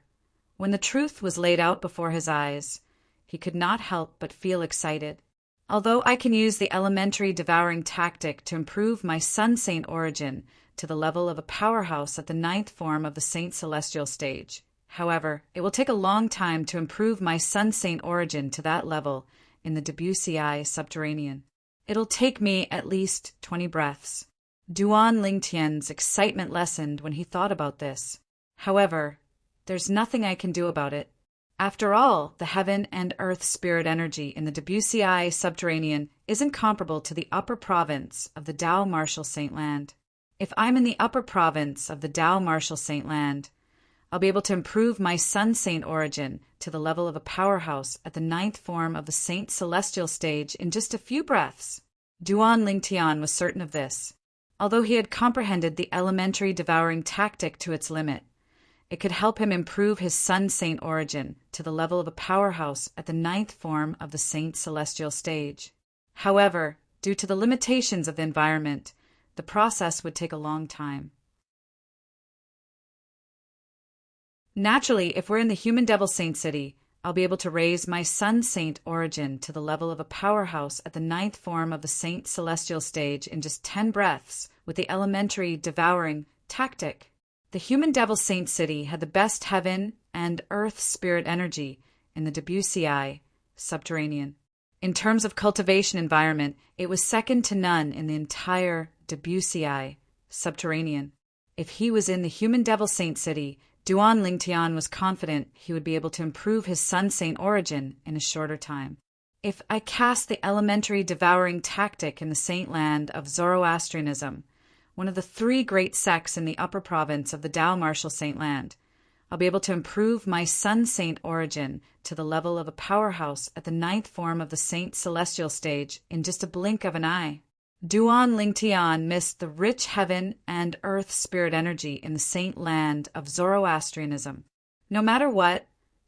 when the truth was laid out before his eyes, he could not help but feel excited. Although I can use the elementary devouring tactic to improve my Sun Saint origin to the level of a powerhouse at the 9th form of the Saint Celestial stage, however, it will take a long time to improve my Sun Saint origin to that level in the Debussy subterranean. It'll take me at least 20 breaths. Duan Lingtian's excitement lessened when he thought about this. However, there's nothing I can do about it. After all, the heaven and earth spirit energy in the Debussy subterranean isn't comparable to the upper province of the Tao Martial Saint Land. If I'm in the upper province of the Tao Martial Saint Land, I'll be able to improve my Sun Saint origin to the level of a powerhouse at the 9th form of the Saint Celestial stage in just a few breaths. Duan Lingtian was certain of this. Although he had comprehended the elementary devouring tactic to its limit, it could help him improve his Sun Saint origin to the level of a powerhouse at the 9th form of the Saint Celestial stage. However, due to the limitations of the environment, the process would take a long time. Naturally, if we're in the Human Devil Saint City, I'll be able to raise my Sun Saint origin to the level of a powerhouse at the 9th form of the Saint Celestial stage in just 10 breaths with the elementary devouring tactic. The Human Devil Saint City had the best heaven and earth spirit energy in the Debussy subterranean. In terms of cultivation environment, it was second to none in the entire Debussy subterranean. If he was in the Human Devil Saint City, Duan Lingtian was confident he would be able to improve his Sun Saint origin in a shorter time. If I cast the elementary devouring tactic in the Saint Land of Zoroastrianism, one of the 3 great sects in the upper province of the Tao Martial Saint Land, I'll be able to improve my Sun Saint origin to the level of a powerhouse at the 9th form of the Saint Celestial stage in just a blink of an eye. Duan Lingtian missed the rich heaven and earth spirit energy in the Saint Land of Zoroastrianism. No matter what,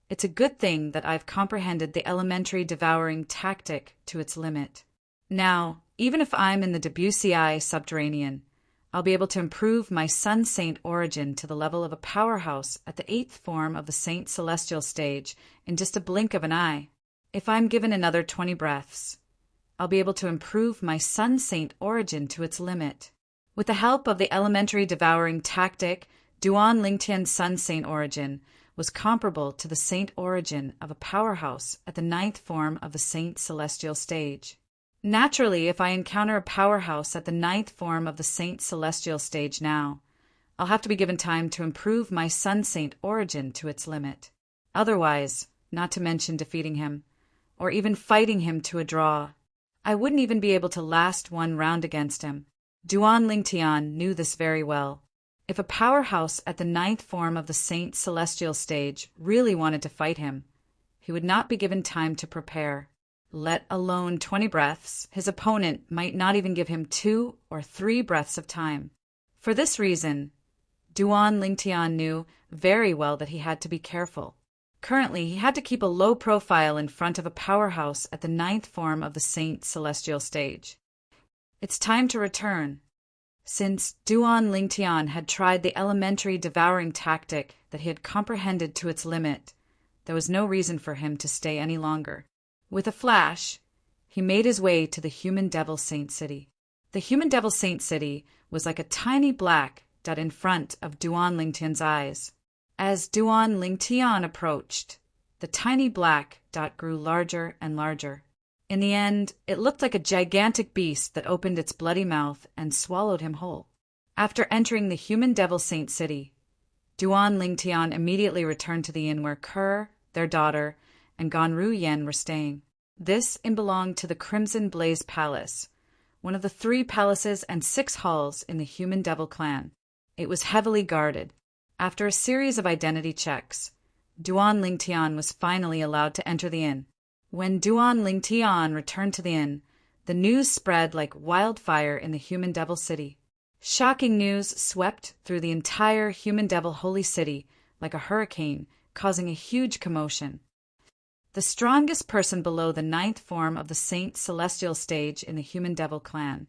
it's a good thing that I've comprehended the elementary devouring tactic to its limit. Now, even if I'm in the Debussy subterranean, I'll be able to improve my Sun Saint origin to the level of a powerhouse at the 8th form of the Saint Celestial stage in just a blink of an eye. If I'm given another 20 breaths, I'll be able to improve my Sun Saint origin to its limit. With the help of the elementary devouring tactic, Duan Lingtian's Sun Saint origin was comparable to the Saint origin of a powerhouse at the 9th form of the Saint Celestial stage. Naturally, if I encounter a powerhouse at the 9th form of the Saint Celestial stage now, I'll have to be given time to improve my Sun Saint origin to its limit. Otherwise, not to mention defeating him, or even fighting him to a draw, I wouldn't even be able to last one round against him. Duan Lingtian knew this very well. If a powerhouse at the 9th form of the Saint Celestial stage really wanted to fight him, he would not be given time to prepare. Let alone 20 breaths, his opponent might not even give him 2 or 3 breaths of time. For this reason, Duan Lingtian knew very well that he had to be careful. Currently, he had to keep a low profile in front of a powerhouse at the 9th form of the Saint Celestial stage. It's time to return. Since Duan Lingtian had tried the elementary devouring tactic that he had comprehended to its limit, there was no reason for him to stay any longer. With a flash, he made his way to the Human Devil Saint City. The Human Devil Saint City was like a tiny black dot in front of Duan Lingtian's eyes. As Duan Lingtian approached, the tiny black dot grew larger and larger. In the end, it looked like a gigantic beast that opened its bloody mouth and swallowed him whole. After entering the Human Devil Saint City, Duan Lingtian immediately returned to the inn where Kerr, their daughter, and Ganru Yen were staying. This inn belonged to the Crimson Blaze Palace, one of the 3 palaces and 6 halls in the Human Devil clan. It was heavily guarded. After a series of identity checks, Duan Lingtian was finally allowed to enter the inn. When Duan Lingtian returned to the inn, the news spread like wildfire in the Human Devil City. Shocking news swept through the entire Human Devil Holy City like a hurricane, causing a huge commotion. The strongest person below the 9th form of the Saint Celestial stage in the Human Devil clan,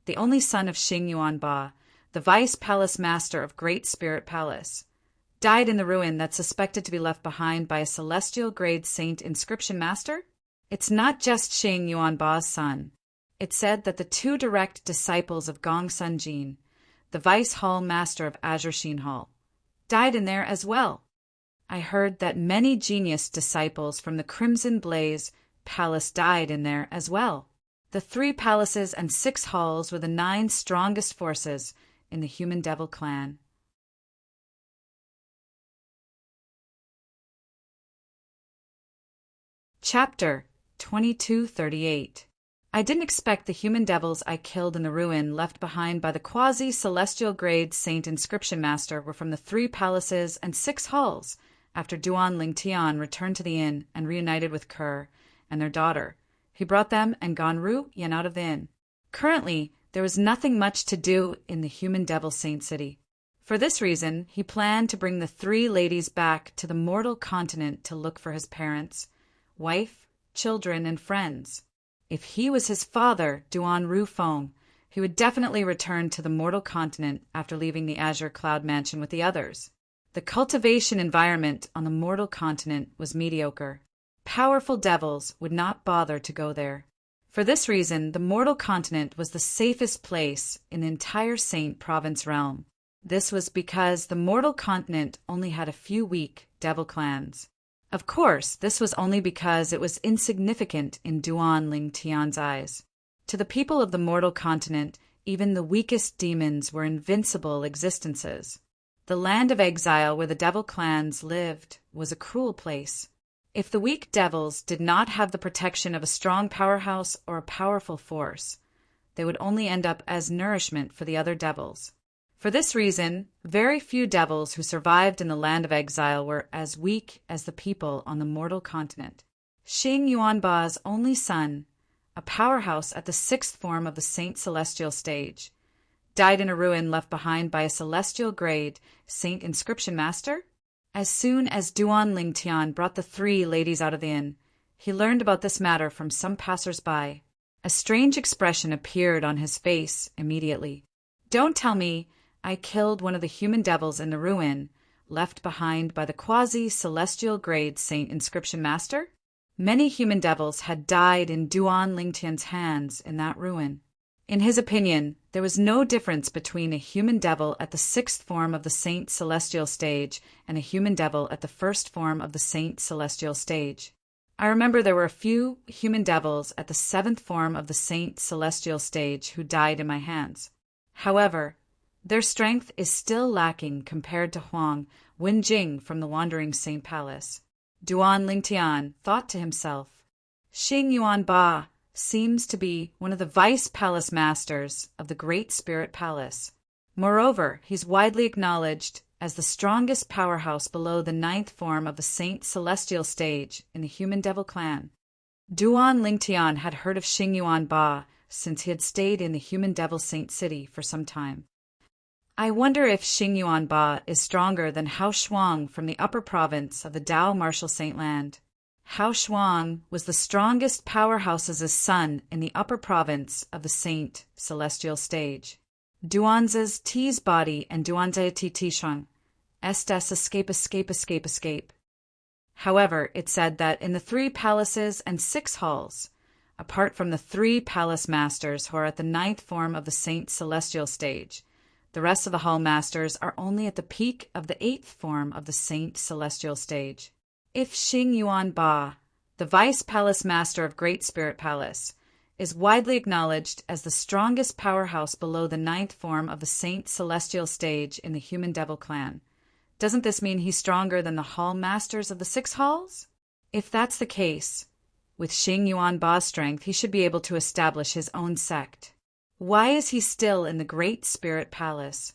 the only son of Xing Yuanba, the Vice Palace Master of Great Spirit Palace, died in the ruin that's suspected to be left behind by a Celestial Grade Saint Inscription Master? It's not just Xing Yuanba's son. It's said that the 2 direct disciples of Gong Sun Jin, the Vice Hall Master of Azure Sheen Hall, died in there as well. I heard that many genius disciples from the Crimson Blaze Palace died in there as well. The 3 palaces and 6 halls were the 9 strongest forces in the Human Devil clan. Chapter 2238. I didn't expect the human devils I killed in the ruin left behind by the quasi-celestial grade Saint Inscription Master were from the 3 palaces and 6 halls after Duan Lingtian returned to the inn and reunited with Kerr and their daughter. He brought them and Ganru Yen out of the inn. Currently, there was nothing much to do in the Human Devil Saint City. For this reason, he planned to bring the 3 ladies back to the mortal continent to look for his parents, wife, children, and friends. If he was his father, Duan Rufeng, he would definitely return to the mortal continent after leaving the Azure Cloud Mansion with the others. The cultivation environment on the mortal continent was mediocre. Powerful devils would not bother to go there. For this reason, the mortal continent was the safest place in the entire Saint Province realm. This was because the mortal continent only had a few weak devil clans. Of course, this was only because it was insignificant in Duan Lingtian's eyes. To the people of the mortal continent, even the weakest demons were invincible existences. The land of exile where the devil clans lived was a cruel place. If the weak devils did not have the protection of a strong powerhouse or a powerful force, they would only end up as nourishment for the other devils. For this reason, very few devils who survived in the land of exile were as weak as the people on the mortal continent. Xing Yuanba's only son, a powerhouse at the 6th form of the Saint Celestial stage, died in a ruin left behind by a celestial grade Saint Inscription Master? As soon as Duan Lingtian brought the 3 ladies out of the inn, he learned about this matter from some passers-by. A strange expression appeared on his face immediately. Don't tell me I killed one of the human devils in the ruin left behind by the quasi-celestial grade Saint Inscription Master? Many human devils had died in Duan Lingtian's hands in that ruin. In his opinion, there was no difference between a human devil at the 6th form of the Saint Celestial stage and a human devil at the 1st form of the Saint Celestial stage. I remember there were a few human devils at the 7th form of the Saint Celestial stage who died in my hands. However, their strength is still lacking compared to Huang Wenjing from the Wandering Saint Palace. Duan Lingtian thought to himself, Xing Yuanba seems to be one of the vice palace masters of the Great Spirit Palace. Moreover, he's widely acknowledged as the strongest powerhouse below the ninth form of the Saint Celestial stage in the Human Devil clan. Duan Lingtian had heard of Xing Yuan Ba since he had stayed in the Human Devil Saint City for some time. I wonder if Xing Yuan Ba is stronger than Hao Shuang from the upper province of the Dao Martial Saint Land. Hao Shuang was the strongest powerhouse's son in the upper province of the Saint Celestial stage. Duanz's T's body and Duanze T Shang. Estes escape. However, it said that in the 3 palaces and 6 halls, apart from the 3 palace masters who are at the 9th form of the Saint Celestial stage, the rest of the hall masters are only at the peak of the 8th form of the Saint Celestial stage. If Xing Yuan Ba, the vice palace master of Great Spirit Palace, is widely acknowledged as the strongest powerhouse below the 9th form of the Saint Celestial stage in the Human Devil clan, doesn't this mean he's stronger than the hall masters of the 6 halls? If that's the case, with Xing Yuan Ba's strength, he should be able to establish his own sect. Why is he still in the Great Spirit Palace?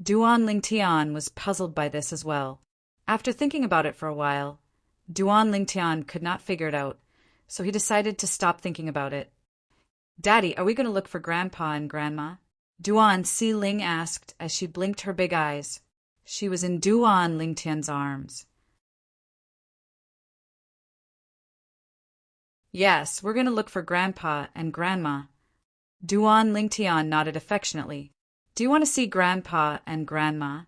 Duan Lingtian was puzzled by this as well. After thinking about it for a while, Duan Lingtian could not figure it out, so he decided to stop thinking about it. "Daddy, are we going to look for Grandpa and Grandma?" Duan Si Ling asked as she blinked her big eyes. She was in Duan Lingtian's arms. "Yes, we're going to look for Grandpa and Grandma." Duan Lingtian nodded affectionately. "Do you want to see Grandpa and Grandma?"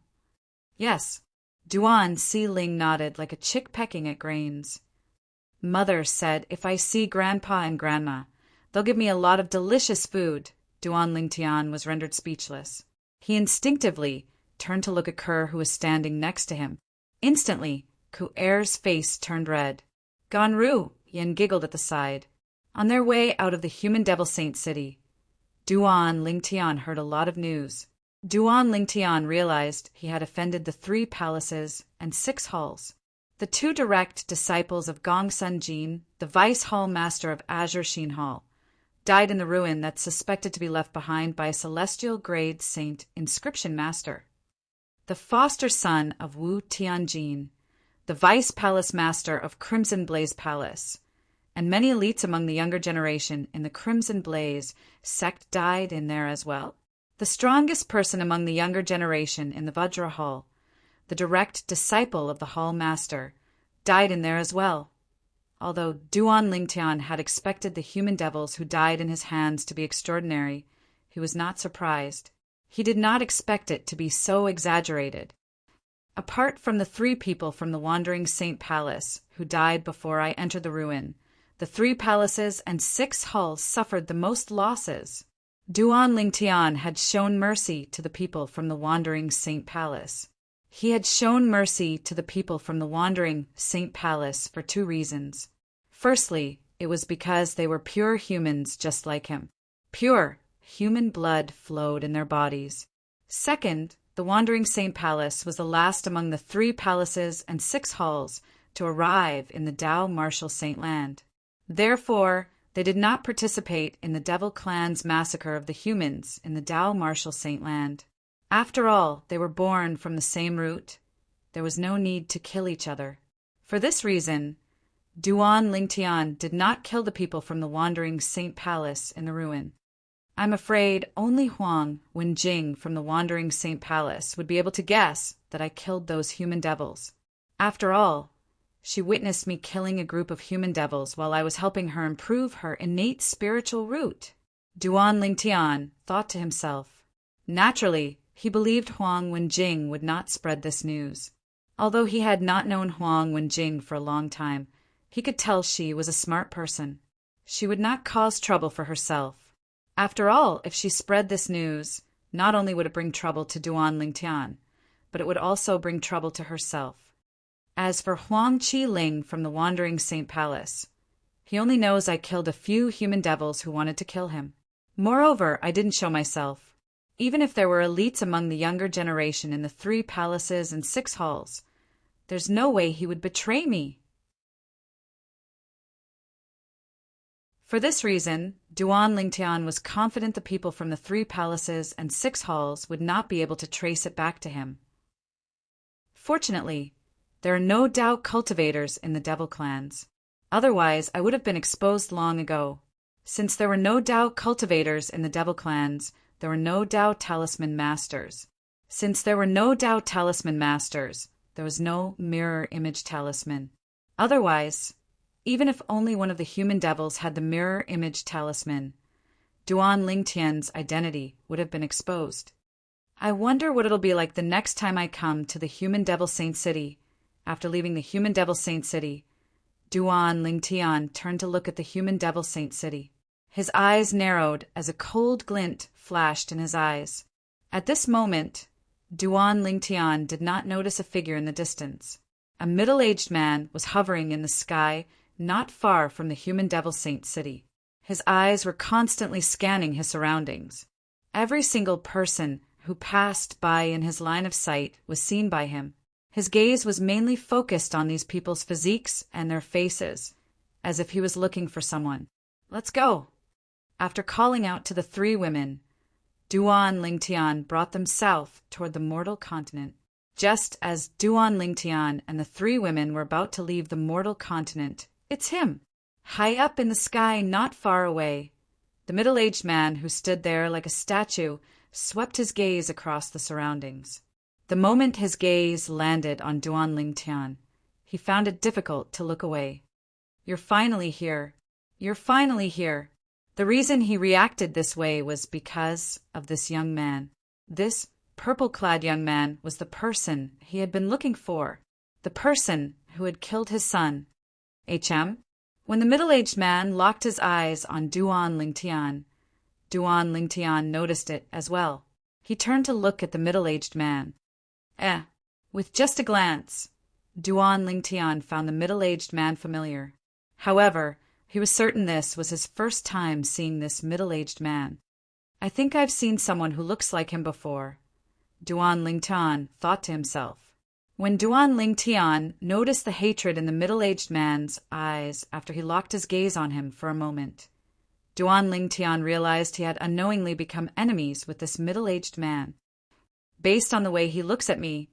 "Yes." Duan Si Ling nodded like a chick pecking at grains. "Mother said if I see Grandpa and Grandma, they'll give me a lot of delicious food." Duan Lingtian was rendered speechless. He instinctively turned to look at Kerr, who was standing next to him. Instantly, Ku-er's face turned red. "Ganru," Yin giggled at the side. On their way out of the Human Devil Saint City, Duan Lingtian heard a lot of news. Duan Lingtian realized he had offended the 3 palaces and 6 halls. The 2 direct disciples of Gongsun Jin, the vice hall master of Azure Sheen Hall, died in the ruin that's suspected to be left behind by a celestial grade saint inscription master. The foster son of Wu Tianjin, the vice palace master of Crimson Blaze Palace, and many elites among the younger generation in the Crimson Blaze sect died in there as well. The strongest person among the younger generation in the Vajra Hall, the direct disciple of the Hall Master, died in there as well. Although Duan Lingtian had expected the human devils who died in his hands to be extraordinary, he was not surprised. He did not expect it to be so exaggerated. Apart from the 3 people from the Wandering Saint Palace who died before I entered the ruin, the 3 palaces and 6 halls suffered the most losses. Duan Lingtian had shown mercy to the people from the Wandering Saint Palace. He had shown mercy to the people from the Wandering Saint Palace for 2 reasons. Firstly, it was because they were pure humans just like him. Pure human blood flowed in their bodies. Second, the Wandering Saint Palace was the last among the 3 palaces and 6 halls to arrive in the Dao Martial Saint Land. Therefore, they did not participate in the Devil Clan's massacre of the humans in the Dao Martial Saint Land. After all, they were born from the same root. There was no need to kill each other. For this reason, Duan Lingtian did not kill the people from the Wandering Saint Palace in the ruin. I'm afraid only Huang Wenjing from the Wandering Saint Palace would be able to guess that I killed those human devils. After all, she witnessed me killing a group of human devils while I was helping her improve her innate spiritual root. Duan Lingtian thought to himself. Naturally, he believed Huang Wenjing would not spread this news. Although he had not known Huang Wenjing for a long time, he could tell she was a smart person. She would not cause trouble for herself. After all, if she spread this news, not only would it bring trouble to Duan Lingtian, but it would also bring trouble to herself. As for Huang Qi-ling from the Wandering Saint Palace, he only knows I killed a few human devils who wanted to kill him. Moreover, I didn't show myself. Even if there were elites among the younger generation in the 3 palaces and 6 halls, there's no way he would betray me. For this reason, Duan Lingtian was confident the people from the 3 palaces and 6 halls would not be able to trace it back to him. Fortunately, there are no Dao cultivators in the devil clans. Otherwise, I would have been exposed long ago. Since there were no Dao cultivators in the devil clans, there were no Dao talisman masters. Since there were no Dao talisman masters, there was no mirror image talisman. Otherwise, even if only one of the human devils had the mirror image talisman, Duan Lingtian's identity would have been exposed. I wonder what it'll be like the next time I come to the human devil saint city. After leaving the human devil saint city, Duan Lingtian turned to look at the human devil saint city. His eyes narrowed as a cold glint flashed in his eyes. At this moment, Duan Lingtian did not notice a figure in the distance. A middle-aged man was hovering in the sky not far from the human devil saint city. His eyes were constantly scanning his surroundings. Every single person who passed by in his line of sight was seen by him. His gaze was mainly focused on these people's physiques and their faces, as if he was looking for someone. "Let's go." After calling out to the 3 women, Duan Lingtian brought them south toward the mortal continent. Just as Duan Lingtian and the 3 women were about to leave the mortal continent, it's him! High up in the sky not far away, the middle-aged man who stood there like a statue swept his gaze across the surroundings. The moment his gaze landed on Duan Lingtian, he found it difficult to look away. "You're finally here. You're finally here." The reason he reacted this way was because of this young man. This purple-clad young man was the person he had been looking for, the person who had killed his son. When the middle-aged man locked his eyes on Duan Lingtian noticed it as well. He turned to look at the middle-aged man. With just a glance, Duan Lingtian found the middle-aged man familiar. However, he was certain this was his first time seeing this middle-aged man. "I think I've seen someone who looks like him before," Duan Lingtian thought to himself. When Duan Lingtian noticed the hatred in the middle-aged man's eyes after he locked his gaze on him for a moment, Duan Lingtian realized he had unknowingly become enemies with this middle-aged man. "Based on the way he looks at me,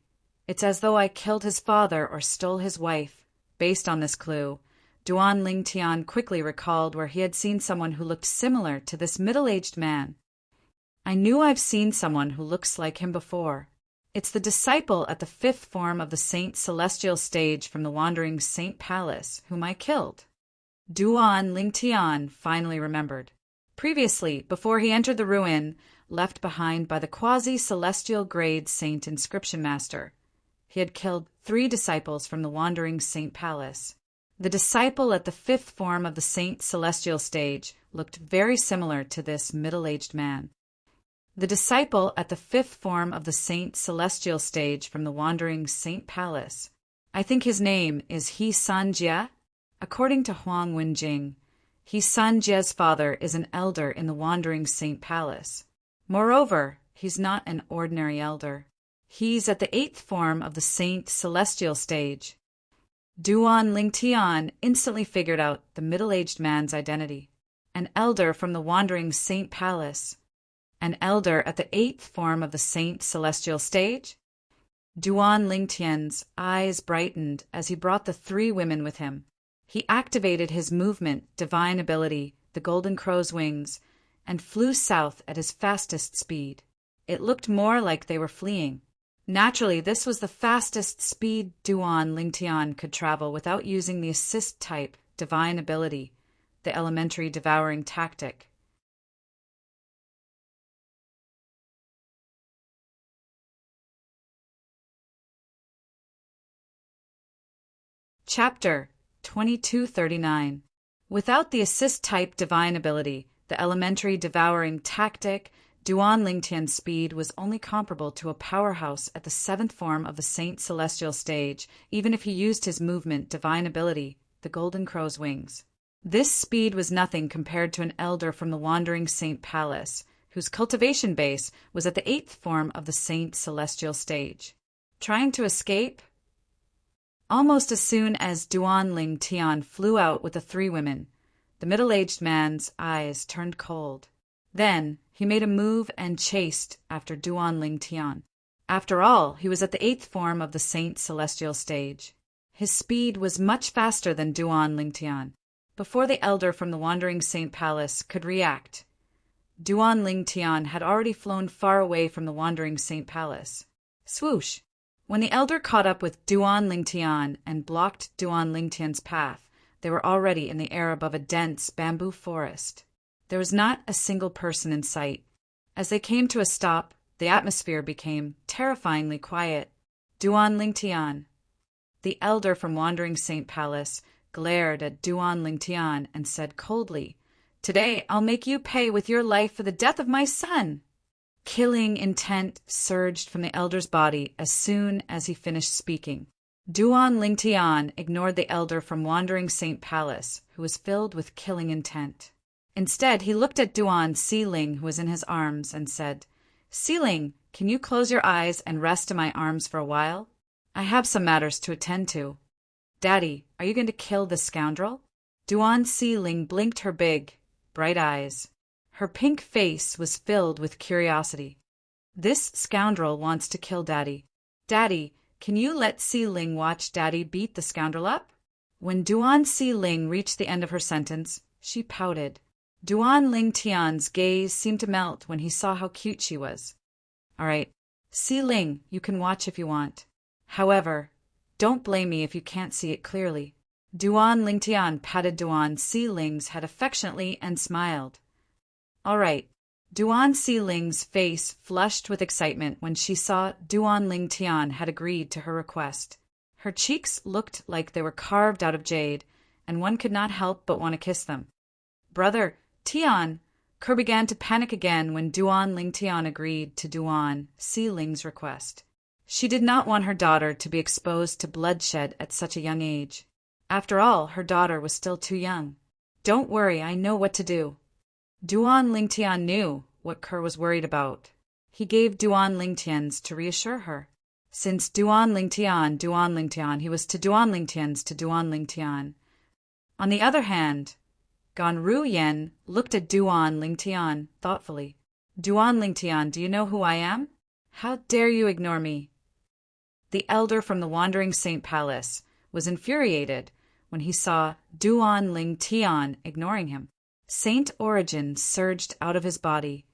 it's as though I killed his father or stole his wife." Based on this clue, Duan Lingtian quickly recalled where he had seen someone who looked similar to this middle-aged man. "I knew I've seen someone who looks like him before. It's the disciple at the 5th form of the Saint Celestial stage from the Wandering Saint Palace whom I killed." Duan Lingtian finally remembered. Previously, before he entered the ruin left behind by the quasi-celestial grade Saint Inscription Master, he had killed 3 disciples from the Wandering Saint Palace. The disciple at the 5th form of the Saint Celestial stage looked very similar to this middle-aged man. The disciple at the 5th form of the Saint Celestial stage from the Wandering Saint Palace. I think his name is He San Jia. According to Huang Wenjing, He San Jia's father is an elder in the Wandering Saint Palace. Moreover, he's not an ordinary elder. He's at the 8th form of the Saint Celestial stage. Duan Lingtian instantly figured out the middle-aged man's identity. An elder from the Wandering Saint Palace. An elder at the 8th form of the Saint Celestial stage? Duan Lingtian's eyes brightened as he brought the 3 women with him. He activated his movement, divine ability, the Golden Crow's wings, and flew south at his fastest speed. It looked more like they were fleeing. Naturally, this was the fastest speed Duan Lingtian could travel without using the assist type divine ability, the elementary devouring tactic. Chapter 2239. Without the assist type divine ability, the elementary devouring tactic, Duan Lingtian's speed was only comparable to a powerhouse at the 7th form of the Saint Celestial stage, even if he used his movement, divine ability, the Golden Crow's wings. This speed was nothing compared to an elder from the Wandering Saint Palace, whose cultivation base was at the 8th form of the Saint Celestial stage. Trying to escape? Almost as soon as Duan Lingtian flew out with the 3 women, The middle-aged man's eyes turned cold. Then he made a move and chased after Duan Ling Tian. After all, he was at the 8th form of the Saint Celestial stage. His speed was much faster than Duan Ling Tian. Before the elder from the Wandering Saint Palace could react, Duan Ling Tian had already flown far away from the Wandering Saint Palace. Swoosh! When the elder caught up with Duan Ling Tian and blocked Duan Ling Tian's path, they were already in the air above a dense bamboo forest. There was not a single person in sight. As they came to a stop, the atmosphere became terrifyingly quiet. Duan Ling Tian. The elder from Wandering Saint Palace glared at Duan Ling Tian and said coldly, "Today I'll make you pay with your life for the death of my son." Killing intent surged from the elder's body as soon as he finished speaking. Duan Ling Tian ignored the elder from Wandering Saint Palace, who was filled with killing intent. Instead, he looked at Duan Si-Ling, who was in his arms, and said, "Si-Ling, can you close your eyes and rest in my arms for a while? I have some matters to attend to." "Daddy, are you going to kill this scoundrel?" Duan Si-Ling blinked her big, bright eyes. Her pink face was filled with curiosity. "This scoundrel wants to kill Daddy. Daddy, can you let Si-Ling watch Daddy beat the scoundrel up?" When Duan Si-Ling reached the end of her sentence, she pouted. Duan Ling Tian's gaze seemed to melt when he saw how cute she was. "All right, Si-Ling, you can watch if you want. However, don't blame me if you can't see it clearly." Duan Ling Tian patted Duan Si-Ling's head affectionately and smiled. "All right." Duan Si-Ling's face flushed with excitement when she saw Duan Ling Tian had agreed to her request. Her cheeks looked like they were carved out of jade, and one could not help but want to kiss them. "Brother, Tian!" Kerr began to panic again when Duan Ling Tian agreed to Duan Si-Ling's request. She did not want her daughter to be exposed to bloodshed at such a young age. After all, her daughter was still too young. "Don't worry, I know what to do." Duan Ling Tian knew what Kerr was worried about. He gave Duan Ling Tian's to reassure her. Since Duan Ling Tian, he was to Duan Ling Tian's to Duan Ling Tian. On the other hand, Gan Ruyen looked at Duan Ling Tian thoughtfully. "Duan Ling Tian, do you know who I am? How dare you ignore me?" The elder from the Wandering Saint Palace was infuriated when he saw Duan Ling Tian ignoring him. Saint origin surged out of his body,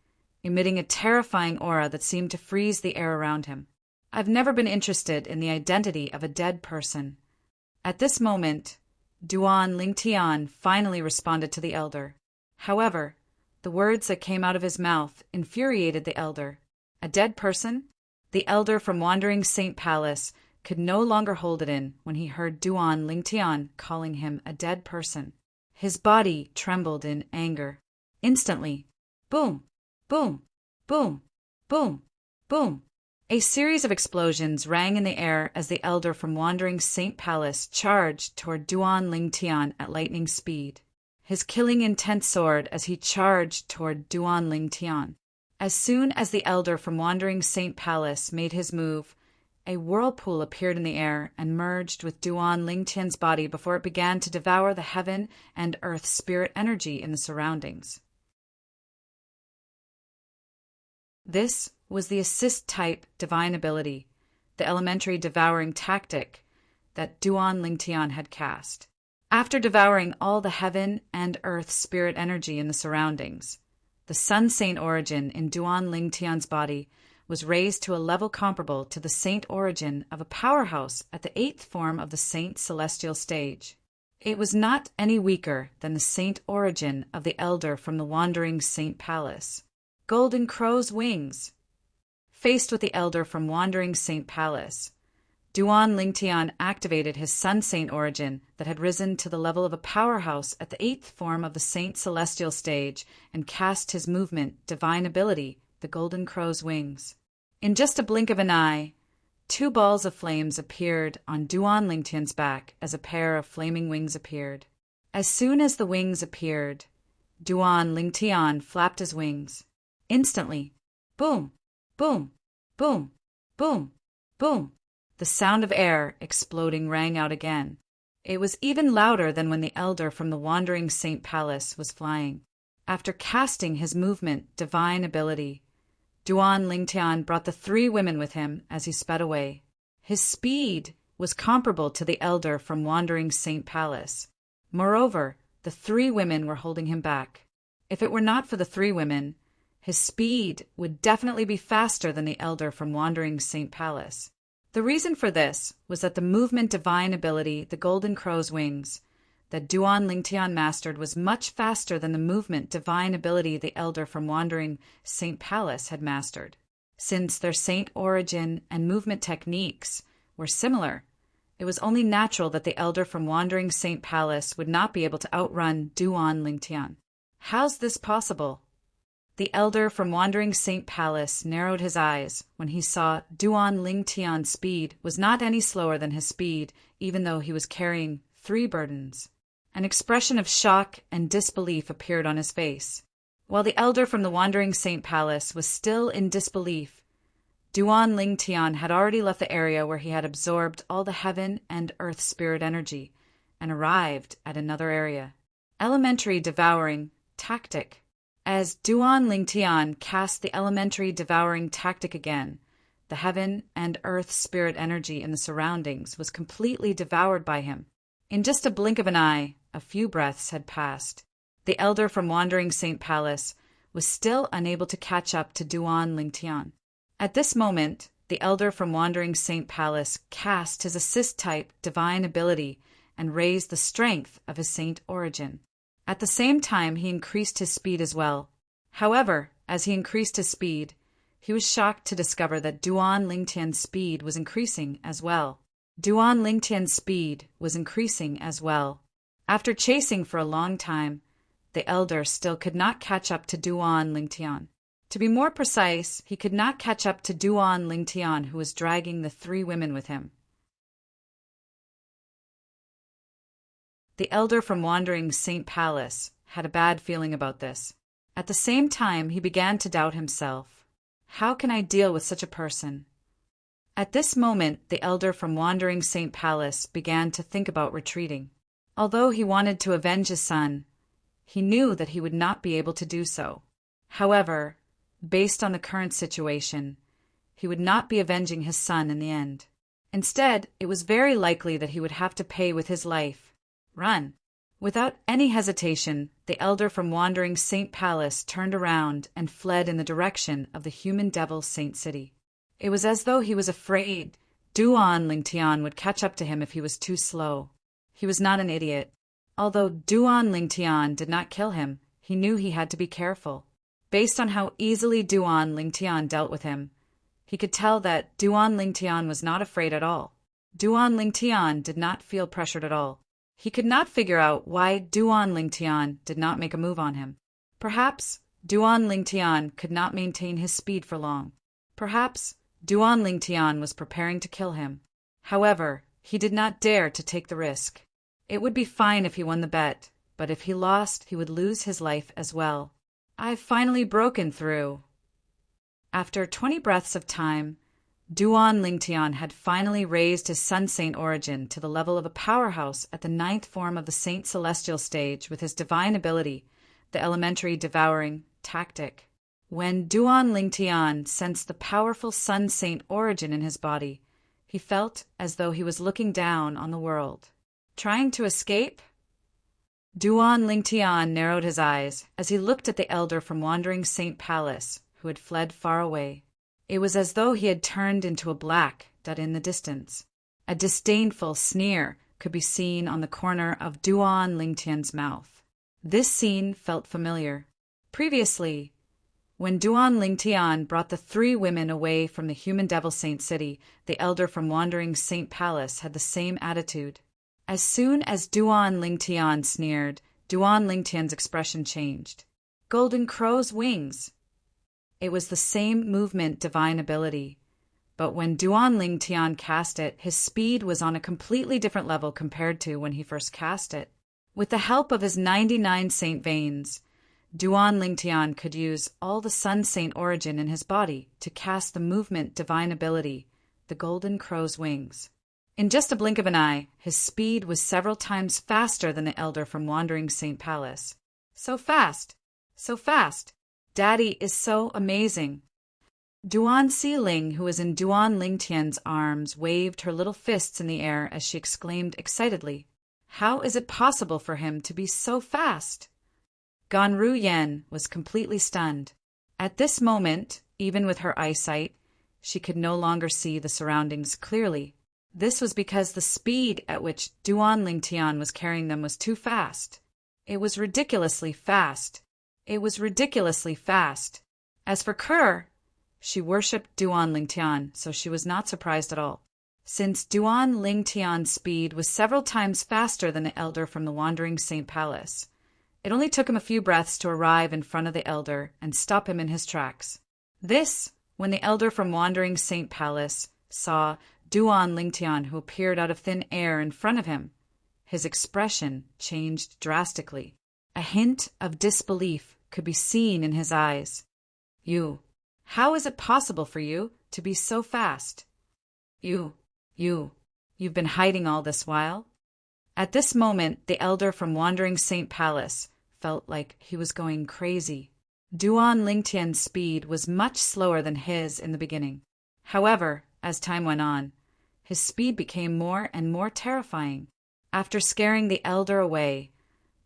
emitting a terrifying aura that seemed to freeze the air around him. "I've never been interested in the identity of a dead person." At this moment, Duan Ling Tian finally responded to the elder. However, the words that came out of his mouth infuriated the elder. A dead person? The elder from Wandering Saint Palace could no longer hold it in when he heard Duan Ling Tian calling him a dead person. His body trembled in anger. Instantly, boom, boom, boom, boom, boom. A series of explosions rang in the air as the elder from Wandering Saint Palace charged toward Duan Ling Tian at lightning speed. His killing intent soared as he charged toward Duan Ling Tian. As soon as the elder from Wandering Saint Palace made his move, a whirlpool appeared in the air and merged with Duan Ling Tian's body before it began to devour the heaven and earth spirit energy in the surroundings. This was the assist-type divine ability, the elementary devouring tactic that Duan Ling Tian had cast. After devouring all the heaven and earth spirit energy in the surroundings, the Sun Saint origin in Duan Ling Tian's body was raised to a level comparable to the Saint origin of a powerhouse at the 8th form of the Saint Celestial stage. It was not any weaker than the Saint origin of the elder from the Wandering Saint Palace. Golden Crow's wings. Faced with the elder from Wandering Saint Palace, Duan Ling Tian activated his Sun Saint origin that had risen to the level of a powerhouse at the 8th form of the Saint Celestial stage and cast his movement divine ability, the Golden Crow's wings. In just a blink of an eye, 2 balls of flames appeared on Duan Ling Tian's back as a pair of flaming wings appeared. As soon as the wings appeared, Duan Ling Tian flapped his wings. Instantly, boom, boom, boom, boom, boom. The sound of air exploding rang out again. It was even louder than when the elder from the wandering Saint Palace was flying. After casting his movement divine ability, Duan Lingtian brought the 3 women with him as he sped away. His speed was comparable to the elder from wandering Saint Palace. Moreover, the 3 women were holding him back. If it were not for the 3 women, his speed would definitely be faster than the elder from wandering Saint Palace. The reason for this was that the movement divine ability, the Golden Crow's Wings, that Duan Lingtian mastered was much faster than the movement divine ability the elder from wandering Saint Palace had mastered. Since their saint origin and movement techniques were similar, it was only natural that the elder from wandering Saint Palace would not be able to outrun Duan Lingtian. How's this possible? The elder from wandering Saint Palace narrowed his eyes when he saw Duan Lingtian's speed was not any slower than his speed, even though he was carrying 3 burdens. An expression of shock and disbelief appeared on his face. While the elder from the wandering Saint Palace was still in disbelief, Duan Lingtian had already left the area where he had absorbed all the heaven and earth spirit energy and arrived at another area. Elementary devouring tactic. As Duan Lingtian cast the elementary devouring tactic again, the heaven and earth spirit energy in the surroundings was completely devoured by him. In just a blink of an eye, a few breaths had passed. The elder from wandering Saint Palace was still unable to catch up to Duan Lingtian. At this moment, the elder from wandering Saint Palace cast his assist-type divine ability and raised the strength of his saint origin. At the same time, he increased his speed as well. However, as he increased his speed, he was shocked to discover that Duan Lingtian's speed was increasing as well. Duan Lingtian's speed was increasing as well. After chasing for a long time, the elder still could not catch up to Duan Lingtian. To be more precise, he could not catch up to Duan Lingtian, who was dragging the 3 women with him. The elder from wandering Saint Palace had a bad feeling about this. At the same time, he began to doubt himself. How can I deal with such a person? At this moment, the elder from wandering Saint Palace began to think about retreating. Although he wanted to avenge his son, he knew that he would not be able to do so. However, based on the current situation, he would not be avenging his son in the end. Instead, it was very likely that he would have to pay with his life. Run. Without any hesitation, the elder from wandering Saint Palace turned around and fled in the direction of the human devil Saint City. It was as though he was afraid Duan Lingtian would catch up to him if he was too slow. He was not an idiot. Although Duan Lingtian did not kill him, he knew he had to be careful. Based on how easily Duan Lingtian dealt with him, he could tell that Duan Lingtian was not afraid at all. Duan Lingtian did not feel pressured at all. He could not figure out why Duan Lingtian did not make a move on him. Perhaps Duan Lingtian could not maintain his speed for long. Perhaps Duan Lingtian was preparing to kill him. However, he did not dare to take the risk. It would be fine if he won the bet, but if he lost, he would lose his life as well. I've finally broken through. After 20 breaths of time, Duan Lingtian had finally raised his Sun Saint origin to the level of a powerhouse at the 9th form of the Saint Celestial stage with his divine ability, the elementary devouring tactic. When Duan Lingtian sensed the powerful Sun Saint origin in his body, he felt as though he was looking down on the world. Trying to escape? Duan Lingtian narrowed his eyes as he looked at the elder from wandering Saint Palace, who had fled far away. It was as though he had turned into a black dot in the distance. A disdainful sneer could be seen on the corner of Duan Lingtian's mouth. This scene felt familiar. Previously, when Duan Lingtian brought the 3 women away from the human devil Saint City, the elder from wandering Saint Palace had the same attitude. As soon as Duan Lingtian sneered, Duan Lingtian's expression changed. Golden Crow's Wings. It was the same movement divine ability, but when Duan Lingtian cast it, his speed was on a completely different level compared to when he first cast it. With the help of his 99 saint veins, Duan Lingtian could use all the Sun Saint origin in his body to cast the movement divine ability, the Golden Crow's Wings. In just a blink of an eye, his speed was several times faster than the elder from Wandering Saint Palace. So fast! So fast! Daddy is so amazing! Duan Xiling, who was in Duan Lingtian's arms, waved her little fists in the air as she exclaimed excitedly, "How is it possible for him to be so fast?" Ganru Yen was completely stunned. At this moment, even with her eyesight, she could no longer see the surroundings clearly. This was because the speed at which Duan Lingtian was carrying them was too fast. It was ridiculously fast. It was ridiculously fast. As for Kerr, she worshipped Duan Lingtian, so she was not surprised at all. Since Duan Lingtian's speed was several times faster than the elder from the Wandering Saint Palace, it only took him a few breaths to arrive in front of the elder and stop him in his tracks. This, when the elder from Wandering Saint Palace saw Duan Lingtian, who appeared out of thin air in front of him. His expression changed drastically. A hint of disbelief could be seen in his eyes. How is it possible for you to be so fast? You've been hiding all this while? At this moment, the elder from Wandering Saint Palace felt like he was going crazy. Duan Lingtian's speed was much slower than his in the beginning. However, as time went on, his speed became more and more terrifying. After scaring the elder away,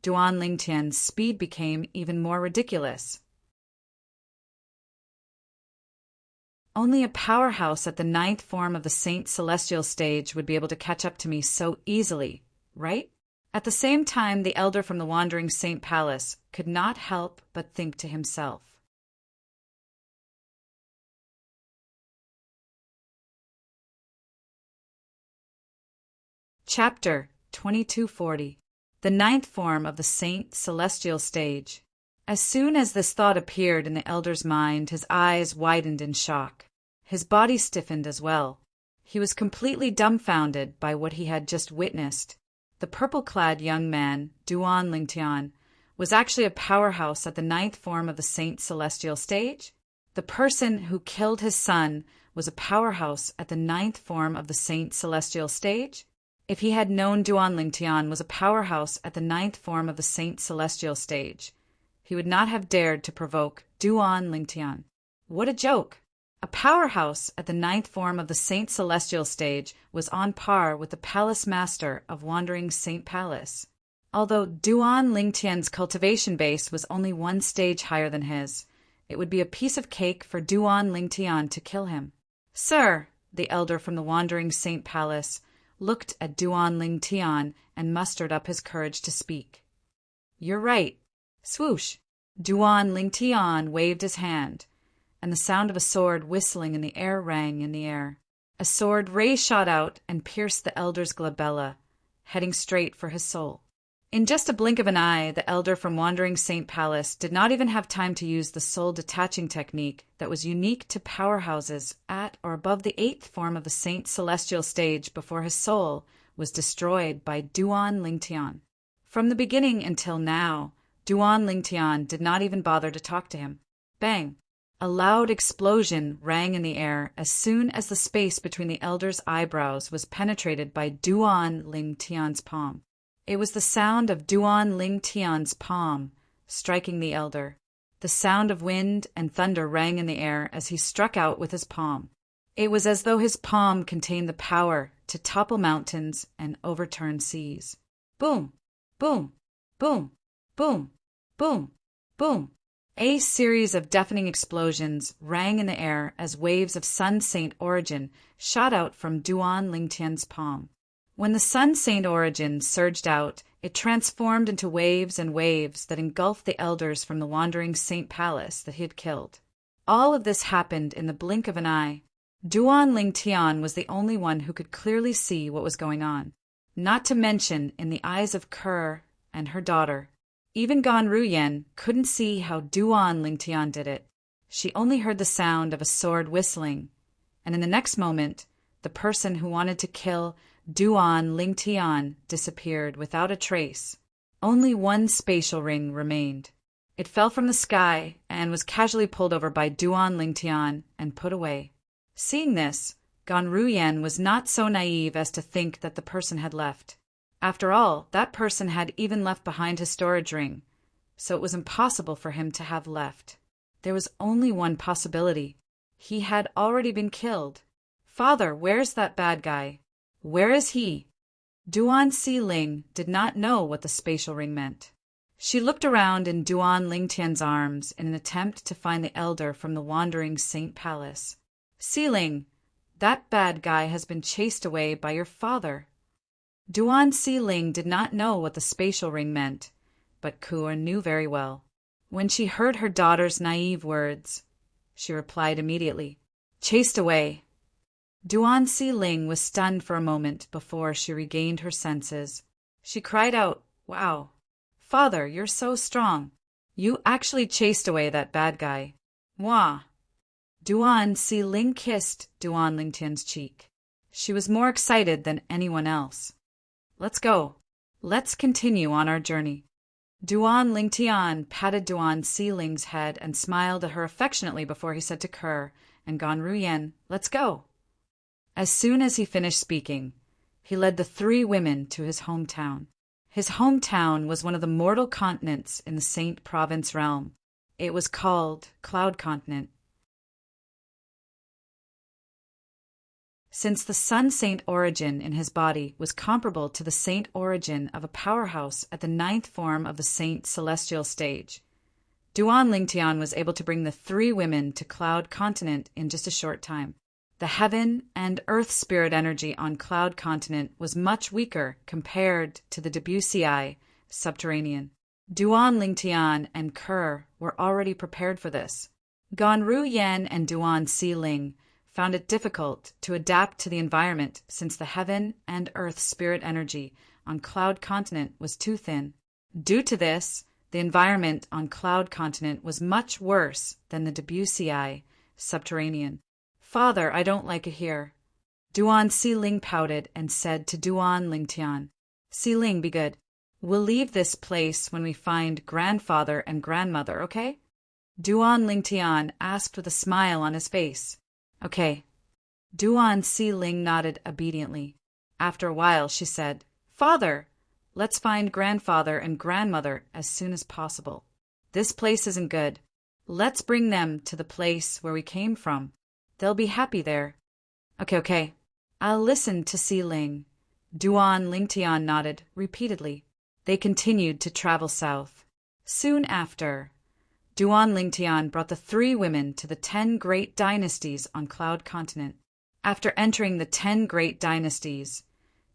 Duan Lingtian's speed became even more ridiculous. Only a powerhouse at the 9th form of the Saint Celestial stage would be able to catch up to me so easily, right? At the same time, the elder from the Wandering Saint Palace could not help but think to himself. Chapter 2240. The 9th form of the Saint Celestial stage. As soon as this thought appeared in the elder's mind, his eyes widened in shock. His body stiffened as well. He was completely dumbfounded by what he had just witnessed. The purple-clad young man, Duan Lingtian, was actually a powerhouse at the 9th form of the Saint Celestial stage. The person who killed his son was a powerhouse at the 9th form of the Saint Celestial stage. If he had known Duan Lingtian was a powerhouse at the 9th form of the Saint Celestial stage, he would not have dared to provoke Duan Lingtian. What a joke! A powerhouse at the 9th form of the Saint Celestial stage was on par with the Palace Master of Wandering Saint Palace. Although Duan Lingtian's cultivation base was only one stage higher than his, it would be a piece of cake for Duan Lingtian to kill him. "Sir," the elder from the Wandering Saint Palace looked at Duan Lingtian and mustered up his courage to speak. "You're right." Swoosh! Duan Lingtian waved his hand, and the sound of a sword whistling in the air rang in the air. A sword ray shot out and pierced the elder's glabella, heading straight for his soul. In just a blink of an eye, the elder from Wandering Saint Palace did not even have time to use the soul-detaching technique that was unique to powerhouses at or above the 8th form of the Saint Celestial stage before his soul was destroyed by Duan Lingtian. From the beginning until now, Duan Lingtian did not even bother to talk to him. Bang! A loud explosion rang in the air as soon as the space between the elder's eyebrows was penetrated by Duan Lingtian's palm. It was the sound of Duan Lingtian's palm striking the elder. The sound of wind and thunder rang in the air as he struck out with his palm. It was as though his palm contained the power to topple mountains and overturn seas. Boom! Boom! Boom! Boom! Boom! Boom! A series of deafening explosions rang in the air as waves of Sun Saint origin shot out from Duan Lingtian's palm. When the Sun Saint origin surged out, it transformed into waves and waves that engulfed the elders from the Wandering Saint Palace that he had killed. All of this happened in the blink of an eye. Duan Lingtian was the only one who could clearly see what was going on, not to mention in the eyes of Kerr and her daughter. Even Ganru Yen couldn't see how Duan Lingtian did it. She only heard the sound of a sword whistling, and in the next moment, the person who wanted to kill Duan Lingtian disappeared without a trace. Only one spatial ring remained. It fell from the sky and was casually pulled over by Duan Lingtian and put away. Seeing this, Ganruyen was not so naive as to think that the person had left. After all, that person had even left behind his storage ring, so it was impossible for him to have left. There was only one possibility. He had already been killed. Father, where's that bad guy? Where is he? Duan Si Ling did not know what the spatial ring meant. She looked around in Duan Lingtian's arms in an attempt to find the elder from the wandering Saint Palace. Si Ling, that bad guy has been chased away by your father. Duan Si Ling did not know what the spatial ring meant, but Kuo knew very well. When she heard her daughter's naive words, she replied immediately, "Chased away." Duan Si Ling was stunned for a moment before she regained her senses. She cried out, "Wow! Father, you're so strong. You actually chased away that bad guy. Mwah!" Duan Si Ling kissed Duan Lingtian's cheek. She was more excited than anyone else. "Let's go. Let's continue on our journey." Duan Lingtian patted Duan Si Ling's head and smiled at her affectionately before he said to Kerr and Ganruyen, "Let's go." As soon as he finished speaking, he led the three women to his hometown. His hometown was one of the mortal continents in the Saint Province realm. It was called Cloud Continent. Since the Sun Saint origin in his body was comparable to the Saint origin of a powerhouse at the 9th form of the Saint Celestial stage, Duan Lingtian was able to bring the three women to Cloud Continent in just a short time. The heaven and earth spirit energy on Cloud Continent was much weaker compared to the Debussy subterranean. Duan Lingtian and Kerr were already prepared for this. Ganruyen and Duan Si Ling found it difficult to adapt to the environment since the heaven and earth spirit energy on Cloud Continent was too thin. Due to this, the environment on Cloud Continent was much worse than the Debussy subterranean. "Father, I don't like it here." Duan Si Ling pouted and said to Duan Lingtian, "Si Ling, be good. We'll leave this place when we find grandfather and grandmother, okay?" Duan Lingtian asked with a smile on his face. "Okay." Duan Si Ling nodded obediently. After a while, she said, "Father, let's find grandfather and grandmother as soon as possible. This place isn't good. Let's bring them to the place where we came from. They'll be happy there." Okay. I'll listen to Si Ling." Duan Lingtian nodded repeatedly. They continued to travel south. Soon after, Duan Lingtian brought the three women to the 10 great dynasties on Cloud Continent. After entering the 10 great dynasties,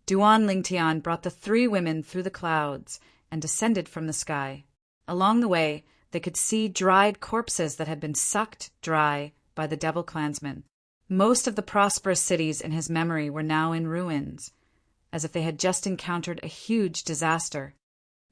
Duan Lingtian brought the three women through the clouds and descended from the sky. Along the way, they could see dried corpses that had been sucked dry by the devil clansmen. Most of the prosperous cities in his memory were now in ruins, as if they had just encountered a huge disaster.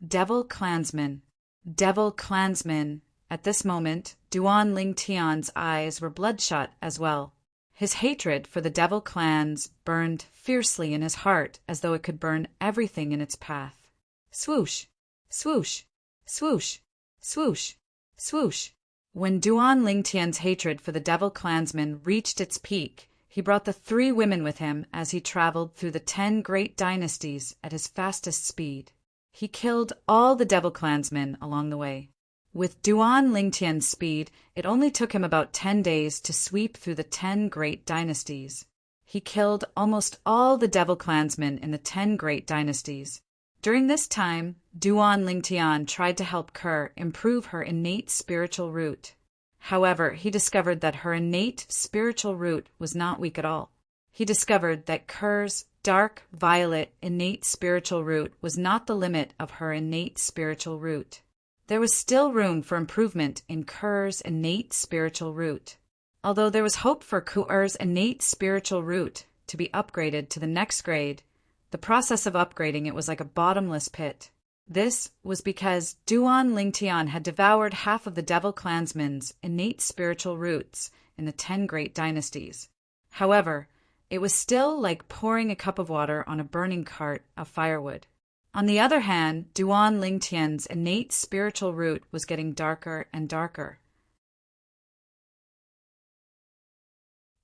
Devil clansmen. Devil clansmen. At this moment, Duan Lingtian's eyes were bloodshot as well. His hatred for the devil clans burned fiercely in his heart as though it could burn everything in its path. Swoosh! Swoosh! Swoosh! Swoosh! Swoosh! When Duan Lingtian's hatred for the devil clansmen reached its peak, he brought the three women with him as he traveled through the 10 great dynasties at his fastest speed. He killed all the devil clansmen along the way. With Duan Lingtian's speed, it only took him about 10 days to sweep through the 10 great dynasties. He killed almost all the devil clansmen in the 10 great dynasties. During this time, Duan Lingtian tried to help Kerr improve her innate spiritual root. However, he discovered that her innate spiritual root was not weak at all. He discovered that Kerr's dark violet innate spiritual root was not the limit of her innate spiritual root. There was still room for improvement in Kerr's innate spiritual root. Although there was hope for Kerr's innate spiritual root to be upgraded to the next grade, the process of upgrading it was like a bottomless pit. This was because Duan Lingtian had devoured half of the devil clansmen's innate spiritual roots in the 10 great dynasties. However, it was still like pouring a cup of water on a burning cart of firewood. On the other hand, Duan Lingtian's innate spiritual root was getting darker and darker.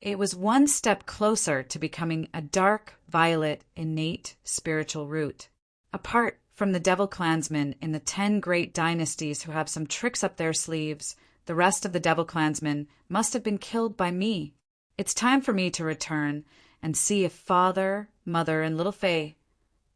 It was one step closer to becoming a dark, violet, innate spiritual root. Apart from the devil clansmen in the 10 great dynasties who have some tricks up their sleeves, the rest of the devil clansmen must have been killed by me. It's time for me to return and see if Father, Mother, and Little Faye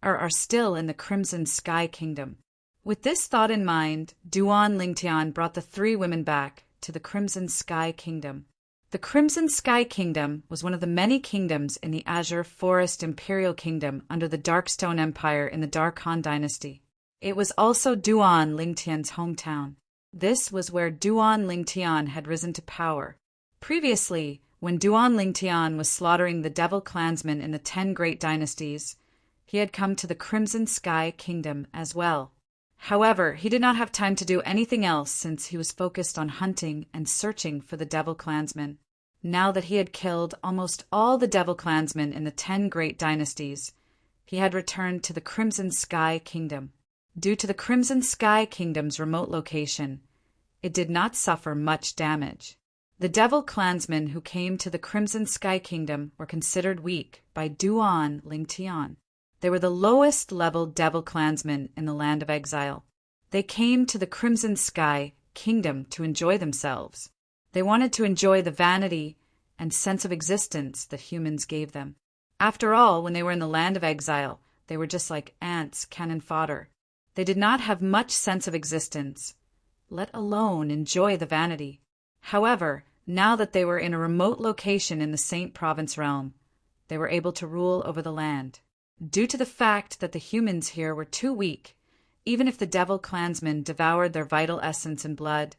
are still in the Crimson Sky Kingdom. With this thought in mind, Duan Lingtian brought the 3 women back to the Crimson Sky Kingdom. The Crimson Sky Kingdom was one of the many kingdoms in the Azure Forest Imperial Kingdom under the Darkstone Empire in the Dark Han Dynasty. It was also Duan Lingtian's hometown. This was where Duan Lingtian had risen to power. Previously, when Duan Lingtian was slaughtering the devil clansmen in the 10 great dynasties, he had come to the Crimson Sky Kingdom as well. However, he did not have time to do anything else since he was focused on hunting and searching for the devil clansmen. Now that he had killed almost all the devil clansmen in the 10 great dynasties, he had returned to the Crimson Sky Kingdom. Due to the Crimson Sky Kingdom's remote location, it did not suffer much damage. The devil clansmen who came to the Crimson Sky Kingdom were considered weak by Duan Lingtian. They were the lowest level devil clansmen in the land of exile. They came to the Crimson Sky Kingdom to enjoy themselves. They wanted to enjoy the vanity and sense of existence that humans gave them. After all, when they were in the land of exile, they were just like ants, cannon fodder. They did not have much sense of existence, let alone enjoy the vanity. However, now that they were in a remote location in the Saint Province realm, they were able to rule over the land. Due to the fact that the humans here were too weak, even if the devil clansmen devoured their vital essence and blood,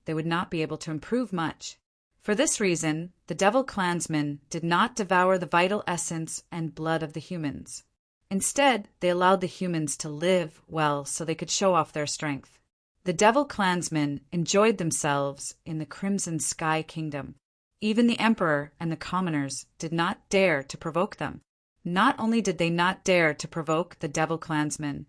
they would not be able to improve much. For this reason, the devil clansmen did not devour the vital essence and blood of the humans. Instead, they allowed the humans to live well so they could show off their strength. The devil clansmen enjoyed themselves in the Crimson Sky Kingdom. Even the emperor and the commoners did not dare to provoke them. Not only did they not dare to provoke the devil clansmen,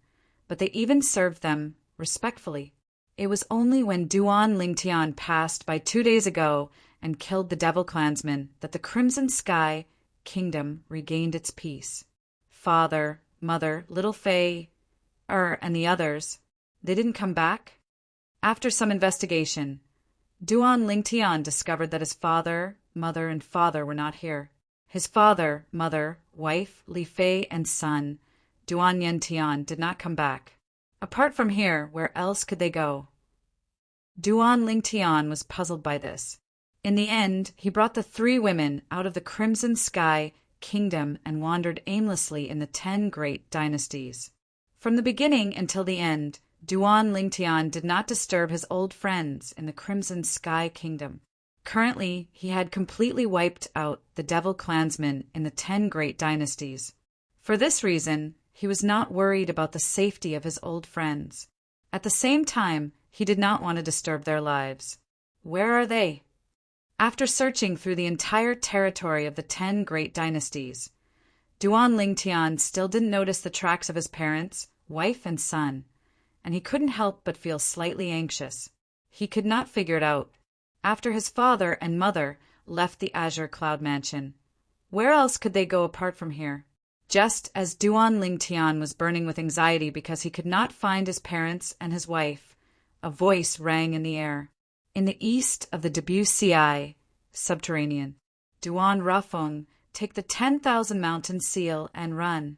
but they even served them respectfully. It was only when Duan Lingtian passed by 2 days ago and killed the devil clansmen that the Crimson Sky Kingdom regained its peace. Father, Mother, Little Faye, and the others, they didn't come back. After some investigation, Duan Lingtian discovered that his father, mother, and father were not here. His father, mother, wife, Li Fei, and son, Duan Yentian, did not come back. Apart from here, where else could they go? Duan Lingtian was puzzled by this. In the end, he brought the 3 women out of the Crimson Sky Kingdom and wandered aimlessly in the 10 great dynasties. From the beginning until the end, Duan Lingtian did not disturb his old friends in the Crimson Sky Kingdom. Currently, he had completely wiped out the devil clansmen in the 10 great dynasties. For this reason, he was not worried about the safety of his old friends. At the same time, he did not want to disturb their lives. Where are they? After searching through the entire territory of the 10 great dynasties, Duan Lingtian still didn't notice the tracks of his parents, wife, and son, and he couldn't help but feel slightly anxious. He could not figure it out. After his father and mother left the Azure Cloud Mansion, where else could they go apart from here? Just as Duan Lingtian was burning with anxiety because he could not find his parents and his wife, a voice rang in the air. In the east of the Debussy subterranean, Duan Rafung, take the 10,000 mountain seal and run.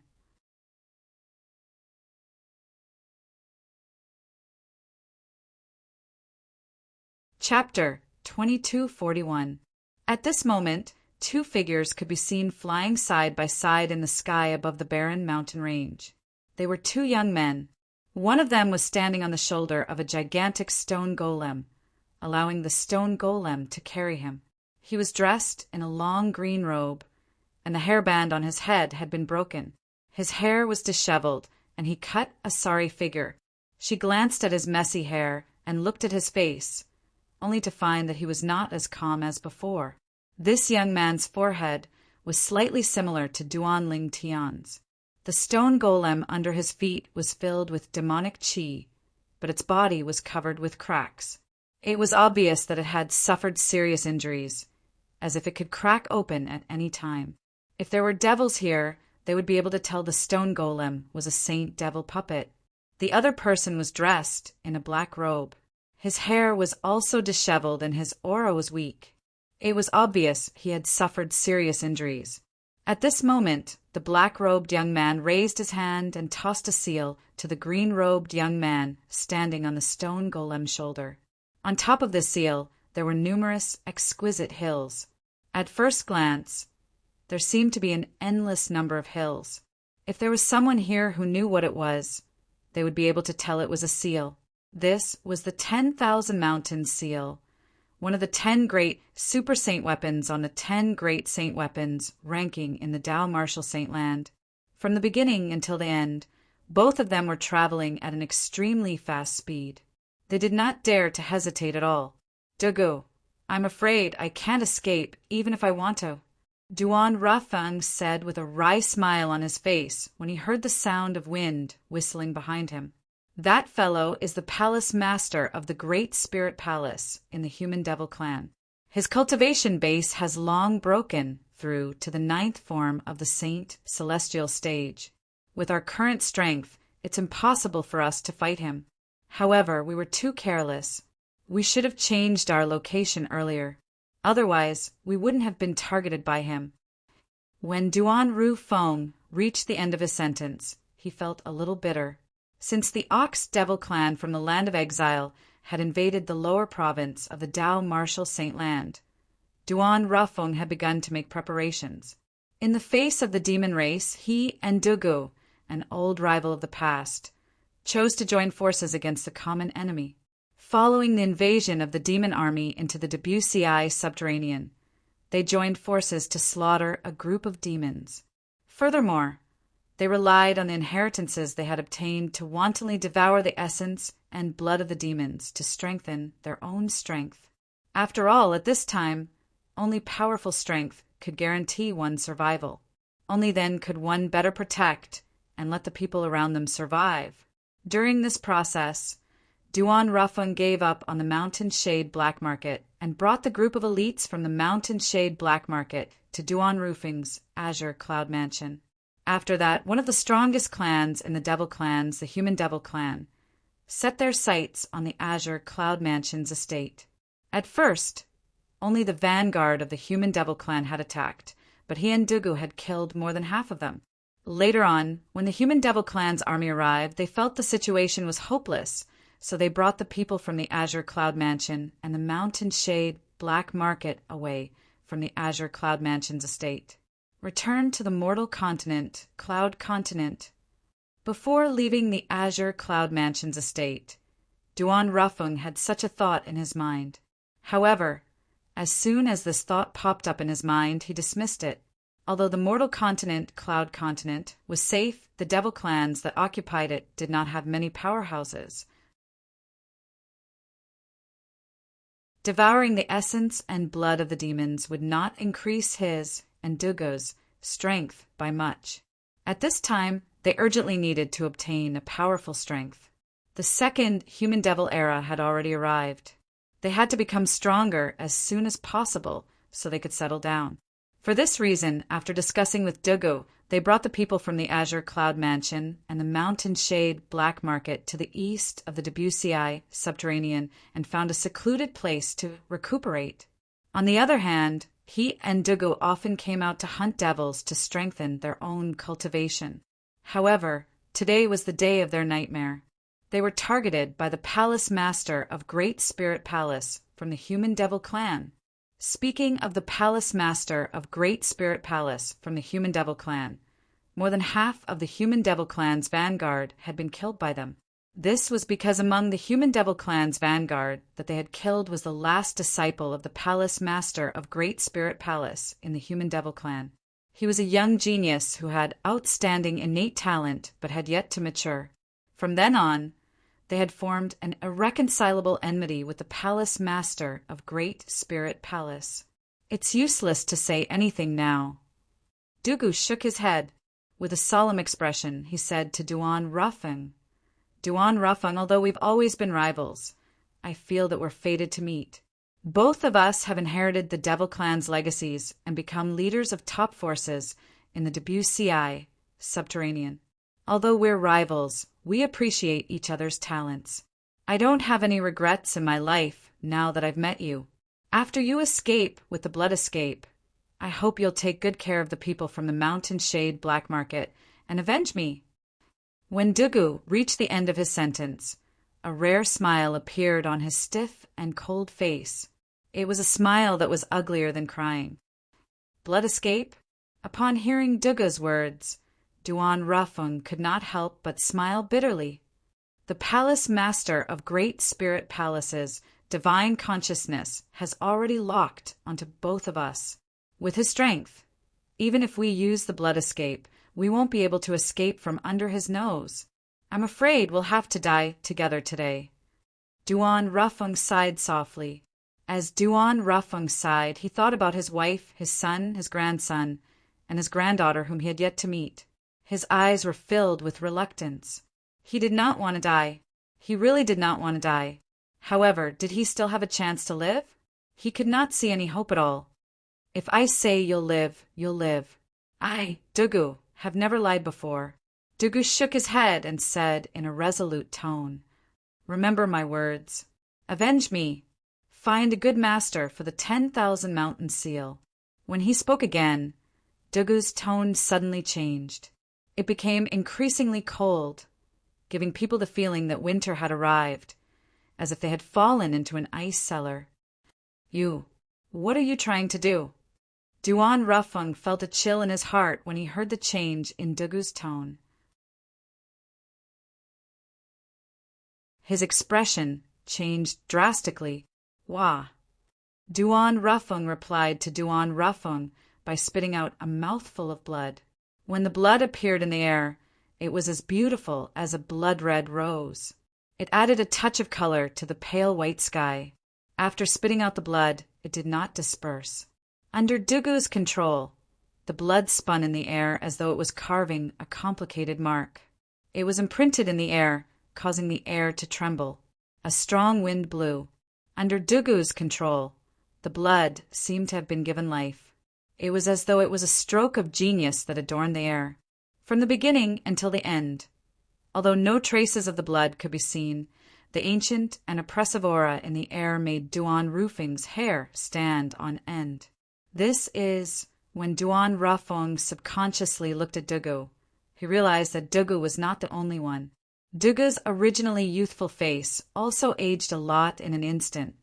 Chapter 2241. At this moment, 2 figures could be seen flying side by side in the sky above the barren mountain range. They were 2 young men. One of them was standing on the shoulder of a gigantic stone golem, allowing the stone golem to carry him. He was dressed in a long green robe, and the hairband on his head had been broken. His hair was disheveled, and he cut a sorry figure. She glanced at his messy hair and looked at his face, only to find that he was not as calm as before. This young man's forehead was slightly similar to Duan Lingtian's. The stone golem under his feet was filled with demonic chi, but its body was covered with cracks. It was obvious that it had suffered serious injuries. as if it could crack open at any time. If there were devils here, they would be able to tell the stone golem was a saint devil puppet. The other person was dressed in a black robe. His hair was also disheveled and his aura was weak. It was obvious he had suffered serious injuries. At this moment, the black-robed young man raised his hand and tossed a seal to the green-robed young man standing on the stone golem's shoulder. On top of this seal, there were numerous, exquisite hills. At first glance, there seemed to be an endless number of hills. If there was someone here who knew what it was, they would be able to tell it was a seal. This was the 10,000 Mountains seal, one of the 10 great super saint weapons on the 10 great saint weapons ranking in the Tao Martial Saint Land. From the beginning until the end, both of them were traveling at an extremely fast speed. They did not dare to hesitate at all. "Dugu, I'm afraid I can't escape even if I want to," Duan Rafang said with a wry smile on his face when he heard the sound of wind whistling behind him. "That fellow is the palace master of the Great Spirit Palace in the Human Devil clan. His cultivation base has long broken through to the 9th form of the Saint Celestial stage. With our current strength, it's impossible for us to fight him. However, we were too careless. We should have changed our location earlier. Otherwise, we wouldn't have been targeted by him." When Duan Ru Feng reached the end of his sentence, he felt a little bitter. Since the Ox Devil clan from the Land of Exile had invaded the lower province of the Tao Martial Saint Land, Duan Rafeng had begun to make preparations. In the face of the demon race, he and Dugu, an old rival of the past, chose to join forces against the common enemy. Following the invasion of the demon army into the WCI subterranean, they joined forces to slaughter a group of demons. Furthermore, they relied on the inheritances they had obtained to wantonly devour the essence and blood of the demons to strengthen their own strength. After all, at this time, only powerful strength could guarantee one's survival. Only then could one better protect and let the people around them survive. During this process, Duan Rafeng gave up on the Mountain Shade Black Market and brought the group of elites from the Mountain Shade Black Market to Duan Rufeng's Azure Cloud Mansion. After that, one of the strongest clans in the Devil clans, the Human Devil clan, set their sights on the Azure Cloud Mansion's estate. At first, only the vanguard of the Human Devil clan had attacked, but he and Dugu had killed more than half of them. Later on, when the Human Devil clan's army arrived, they felt the situation was hopeless, so they brought the people from the Azure Cloud Mansion and the Mountain Shade Black Market away from the Azure Cloud Mansion's estate. Returned to the mortal continent, Cloud Continent. Before leaving the Azure Cloud Mansion's estate, Duan Rafeng had such a thought in his mind. However, as soon as this thought popped up in his mind, he dismissed it. Although the mortal continent, Cloud Continent, was safe, the devil clans that occupied it did not have many powerhouses. Devouring the essence and blood of the demons would not increase his and Dugu's strength by much. At this time, they urgently needed to obtain a powerful strength. The second Human Devil era had already arrived. They had to become stronger as soon as possible so they could settle down. For this reason, after discussing with Dugu, they brought the people from the Azure Cloud Mansion and the Mountain Shade Black Market to the east of the WCI subterranean and found a secluded place to recuperate. On the other hand, he and Dugu often came out to hunt devils to strengthen their own cultivation. However, today was the day of their nightmare. They were targeted by the Palace Master of Great Spirit Palace from the Human Devil clan. Speaking of the Palace Master of Great Spirit Palace from the Human Devil clan, more than half of the Human Devil clan's vanguard had been killed by them. This was because among the Human Devil clan's vanguard that they had killed was the last disciple of the Palace Master of Great Spirit Palace in the Human Devil clan. He was a young genius who had outstanding innate talent but had yet to mature. From then on, they had formed an irreconcilable enmity with the Palace Master of Great Spirit Palace. It's useless to say anything now. Dugu shook his head. With a solemn expression, he said to Duan Rafeng, "Duan Rafeng, although we've always been rivals, I feel that we're fated to meet. Both of us have inherited the Devil Clan's legacies and become leaders of top forces in the WCI subterranean. Although we're rivals, we appreciate each other's talents. I don't have any regrets in my life now that I've met you. After you escape with the blood escape, I hope you'll take good care of the people from the Mountain Shade Black Market and avenge me. When Dugu reached the end of his sentence, a rare smile appeared on his stiff and cold face. It was a smile that was uglier than crying. Blood escape? Upon hearing Dugu's words, Duan Rafung could not help but smile bitterly. The palace master of Great Spirit Palaces, divine consciousness, has already locked onto both of us. With his strength, even if we use the blood escape, we won't be able to escape from under his nose. I'm afraid we'll have to die together today. Duan Rafung sighed softly. As Duan Rafung sighed, he thought about his wife, his son, his grandson, and his granddaughter whom he had yet to meet. His eyes were filled with reluctance. He did not want to die. He really did not want to die. However, did he still have a chance to live? He could not see any hope at all. If I say you'll live, you'll live. I, Dugu, have never lied before. Dugu shook his head and said in a resolute tone, Remember my words. Avenge me. Find a good master for the 10,000 mountain seal. When he spoke again, Dugu's tone suddenly changed. It became increasingly cold, giving people the feeling that winter had arrived, as if they had fallen into an ice cellar. You, what are you trying to do? Duan Rafung felt a chill in his heart when he heard the change in Dugu's tone. His expression changed drastically. Wah! Duan Rafung replied to Duan Rafung by spitting out a mouthful of blood. When the blood appeared in the air, it was as beautiful as a blood-red rose. It added a touch of color to the pale white sky. After spitting out the blood, it did not disperse. Under Dugu's control, the blood spun in the air as though it was carving a complicated mark. It was imprinted in the air, causing the air to tremble. A strong wind blew. Under Dugu's control, the blood seemed to have been given life. It was as though it was a stroke of genius that adorned the air. From the beginning until the end, although no traces of the blood could be seen, the ancient and oppressive aura in the air made Duan Rafung's hair stand on end. This is when Duan Rafung subconsciously looked at Dugu. He realized that Dugu was not the only one. Dugu's originally youthful face also aged a lot in an instant,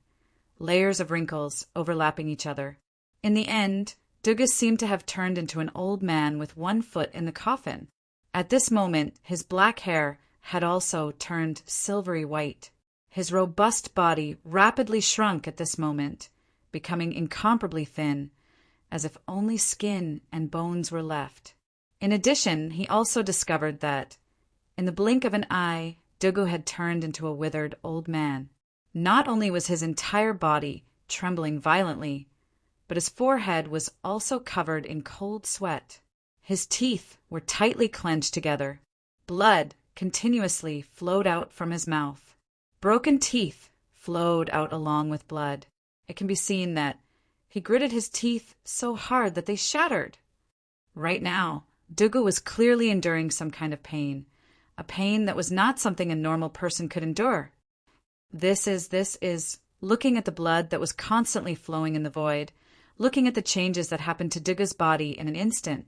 layers of wrinkles overlapping each other. In the end, Dugu seemed to have turned into an old man with one foot in the coffin. At this moment, his black hair had also turned silvery white. His robust body rapidly shrunk at this moment, becoming incomparably thin, as if only skin and bones were left. In addition, he also discovered that, in the blink of an eye, Dugu had turned into a withered old man. Not only was his entire body trembling violently, but his forehead was also covered in cold sweat. His teeth were tightly clenched together. Blood continuously flowed out from his mouth. Broken teeth flowed out along with blood. It can be seen that he gritted his teeth so hard that they shattered. Right now, Dugu was clearly enduring some kind of pain, a pain that was not something a normal person could endure. This is looking at the blood that was constantly flowing in the void, looking at the changes that happened to Dugu's body in an instant,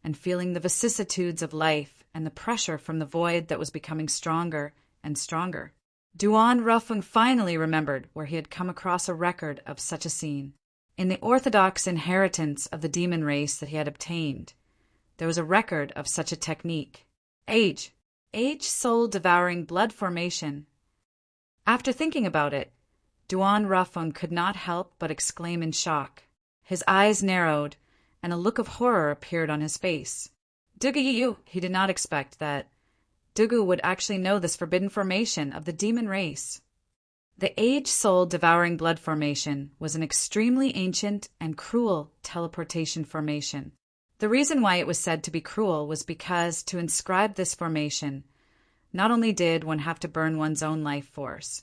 and feeling the vicissitudes of life and the pressure from the void that was becoming stronger and stronger. Duan Rafung finally remembered where he had come across a record of such a scene. In the orthodox inheritance of the demon race that he had obtained, there was a record of such a technique. Age soul-devouring blood formation. After thinking about it, Duan Rafung could not help but exclaim in shock. His eyes narrowed, and a look of horror appeared on his face. Dugu, he did not expect that Dugu would actually know this forbidden formation of the demon race. The age soul devouring blood formation was an extremely ancient and cruel teleportation formation. The reason why it was said to be cruel was because to inscribe this formation, not only did one have to burn one's own life force,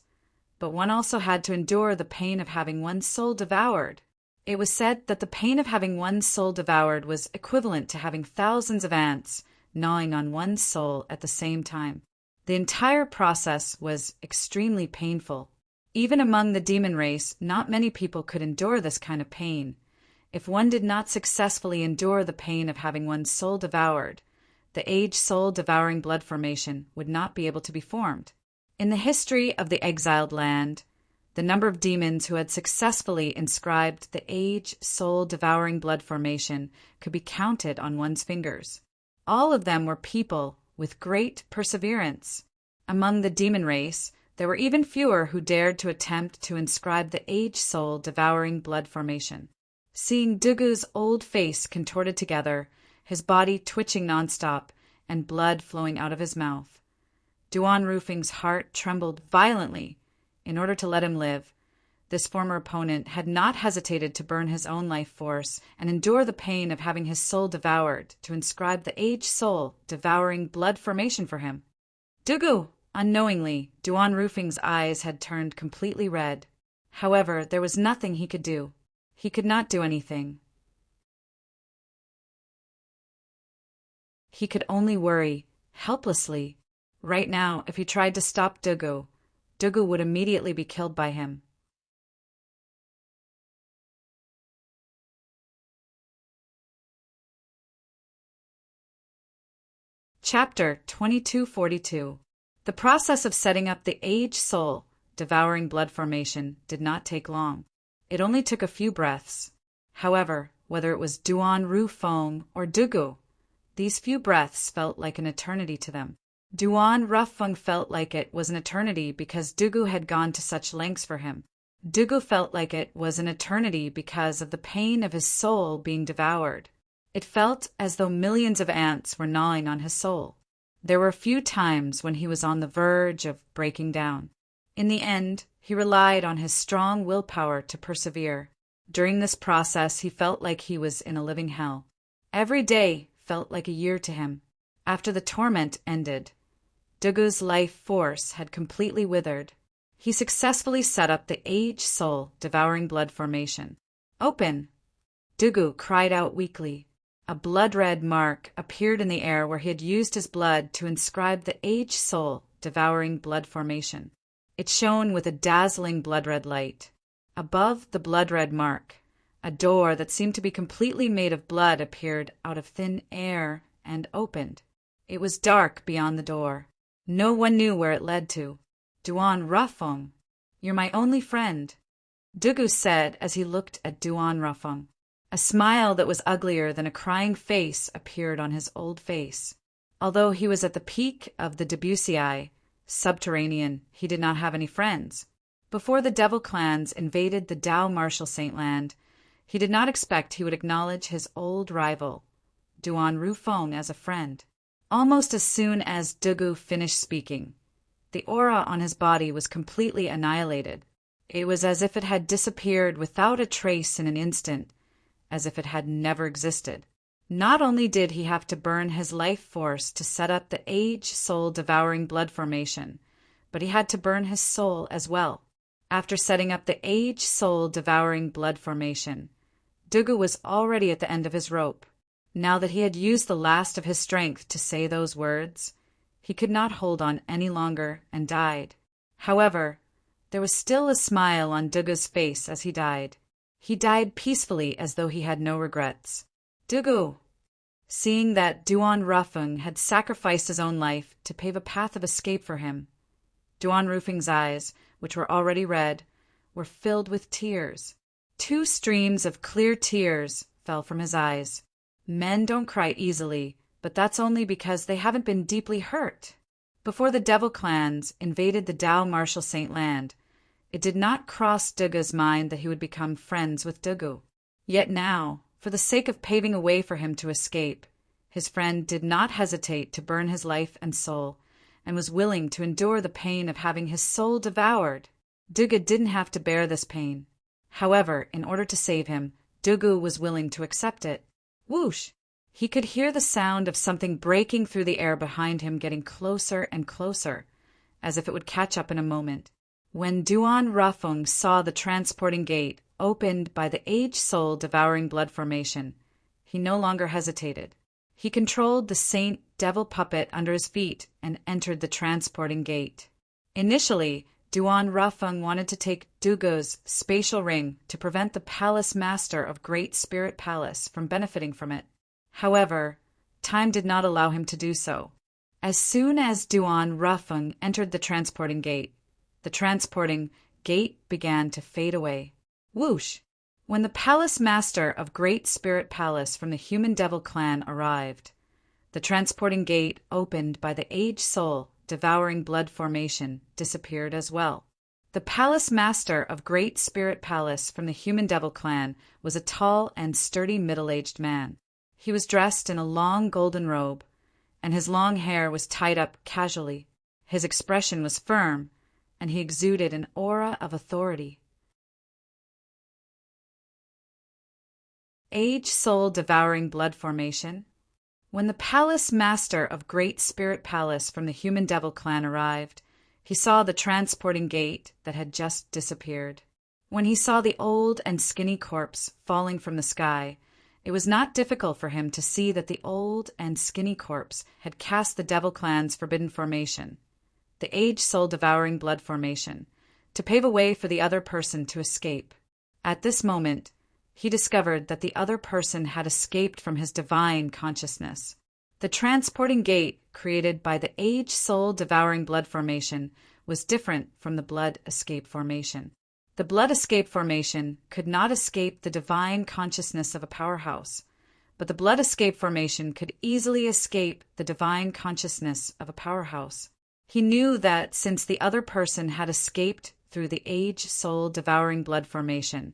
but one also had to endure the pain of having one's soul devoured. It was said that the pain of having one's soul devoured was equivalent to having thousands of ants gnawing on one's soul at the same time. The entire process was extremely painful. Even among the demon race, not many people could endure this kind of pain. If one did not successfully endure the pain of having one's soul devoured, the age soul-devouring blood formation would not be able to be formed. In the history of the exiled land, the number of demons who had successfully inscribed the age soul-devouring blood formation could be counted on one's fingers. All of them were people with great perseverance. Among the demon race, there were even fewer who dared to attempt to inscribe the age soul-devouring blood formation. Seeing Dugu's old face contorted together, his body twitching nonstop, and blood flowing out of his mouth, Duan Rufing's heart trembled violently. In order to let him live, this former opponent had not hesitated to burn his own life force and endure the pain of having his soul devoured to inscribe the age soul-devouring blood formation for him. Dugu! Unknowingly, Duan Rufing's eyes had turned completely red. However, there was nothing he could do. He could not do anything. He could only worry, helplessly. Right now, if he tried to stop Dugu would immediately be killed by him. Chapter 2242. The process of setting up the age soul devouring blood formation did not take long. It only took a few breaths. However, whether it was Duan Rufeng or Dugu, these few breaths felt like an eternity to them. Duan Rufeng felt like it was an eternity because Dugu had gone to such lengths for him. Dugu felt like it was an eternity because of the pain of his soul being devoured. It felt as though millions of ants were gnawing on his soul. There were few times when he was on the verge of breaking down. In the end, he relied on his strong willpower to persevere. During this process, he felt like he was in a living hell. Every day felt like a year to him. After the torment ended, Dugu's life force had completely withered. He successfully set up the age soul devouring blood formation. Open! Dugu cried out weakly. A blood-red mark appeared in the air where he had used his blood to inscribe the age soul devouring blood formation. It shone with a dazzling blood-red light. Above the blood-red mark, a door that seemed to be completely made of blood appeared out of thin air and opened. It was dark beyond the door. No one knew where it led to. Duan Rufeng, you're my only friend, Dugu said as he looked at Duan Rufeng. A smile that was uglier than a crying face appeared on his old face. Although he was at the peak of the Debussy, subterranean, he did not have any friends. Before the devil clans invaded the Dao Martial Saint Land, he did not expect he would acknowledge his old rival, Duan Rufeng, as a friend. Almost as soon as Dugu finished speaking, the aura on his body was completely annihilated. It was as if it had disappeared without a trace in an instant, as if it had never existed. Not only did he have to burn his life force to set up the age soul devouring blood formation, but he had to burn his soul as well. After setting up the age soul devouring blood formation, Dugu was already at the end of his rope. Now that he had used the last of his strength to say those words, he could not hold on any longer and died. However, there was still a smile on Dugu's face as he died. He died peacefully as though he had no regrets. Dugu! Seeing that Duan Rufeng had sacrificed his own life to pave a path of escape for him, Duan Rufeng's eyes, which were already red, were filled with tears. 2 streams of clear tears fell from his eyes. Men don't cry easily, but that's only because they haven't been deeply hurt. Before the devil clans invaded the Dao Martial Saint Land, it did not cross Dugu's mind that he would become friends with Dugu. Yet now, for the sake of paving a way for him to escape, his friend did not hesitate to burn his life and soul, and was willing to endure the pain of having his soul devoured. Dugu didn't have to bear this pain. However, in order to save him, Dugu was willing to accept it. Whoosh! He could hear the sound of something breaking through the air behind him getting closer and closer, as if it would catch up in a moment. When Duan Rafung saw the transporting gate opened by the age-soul devouring blood formation, he no longer hesitated. He controlled the saint devil puppet under his feet and entered the transporting gate. Initially, Duan Rafung wanted to take Dugu's spatial ring to prevent the palace master of Great Spirit Palace from benefiting from it. However, time did not allow him to do so. As soon as Duan Rafung entered the transporting gate began to fade away. Whoosh! When the palace master of Great Spirit Palace from the human devil clan arrived, the transporting gate opened by the age-soul devouring blood formation disappeared as well. The palace master of Great Spirit Palace from the human devil clan was a tall and sturdy middle-aged man. He was dressed in a long golden robe, and his long hair was tied up casually. His expression was firm, and he exuded an aura of authority. Age-soul devouring blood formation. When the palace master of Great Spirit Palace from the human devil clan arrived, he saw the transporting gate that had just disappeared. When he saw the old and skinny corpse falling from the sky, it was not difficult for him to see that the old and skinny corpse had cast the devil clan's forbidden formation, the age-soul devouring blood formation, to pave a way for the other person to escape. At this moment, he discovered that the other person had escaped from his divine consciousness. The transporting gate created by the age-soul devouring blood formation was different from the blood escape formation. The blood escape formation could not escape the divine consciousness of a powerhouse, but the blood escape formation could easily escape the divine consciousness of a powerhouse. He knew that since the other person had escaped through the age-soul devouring blood formation,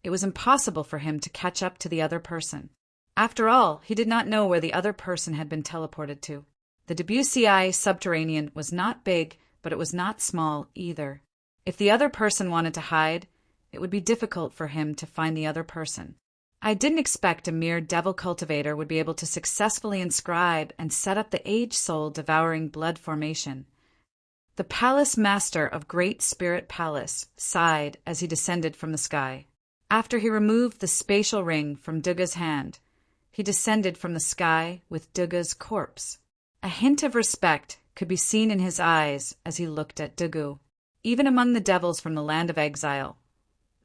it was impossible for him to catch up to the other person. After all, he did not know where the other person had been teleported to. The Debussy subterranean was not big, but it was not small either. If the other person wanted to hide, it would be difficult for him to find the other person. I didn't expect a mere devil cultivator would be able to successfully inscribe and set up the age-soul devouring blood formation. The palace master of Great Spirit Palace sighed as he descended from the sky. After he removed the spatial ring from Duga's hand, he descended from the sky with Duga's corpse. A hint of respect could be seen in his eyes as he looked at Dugu. Even among the devils from the land of exile,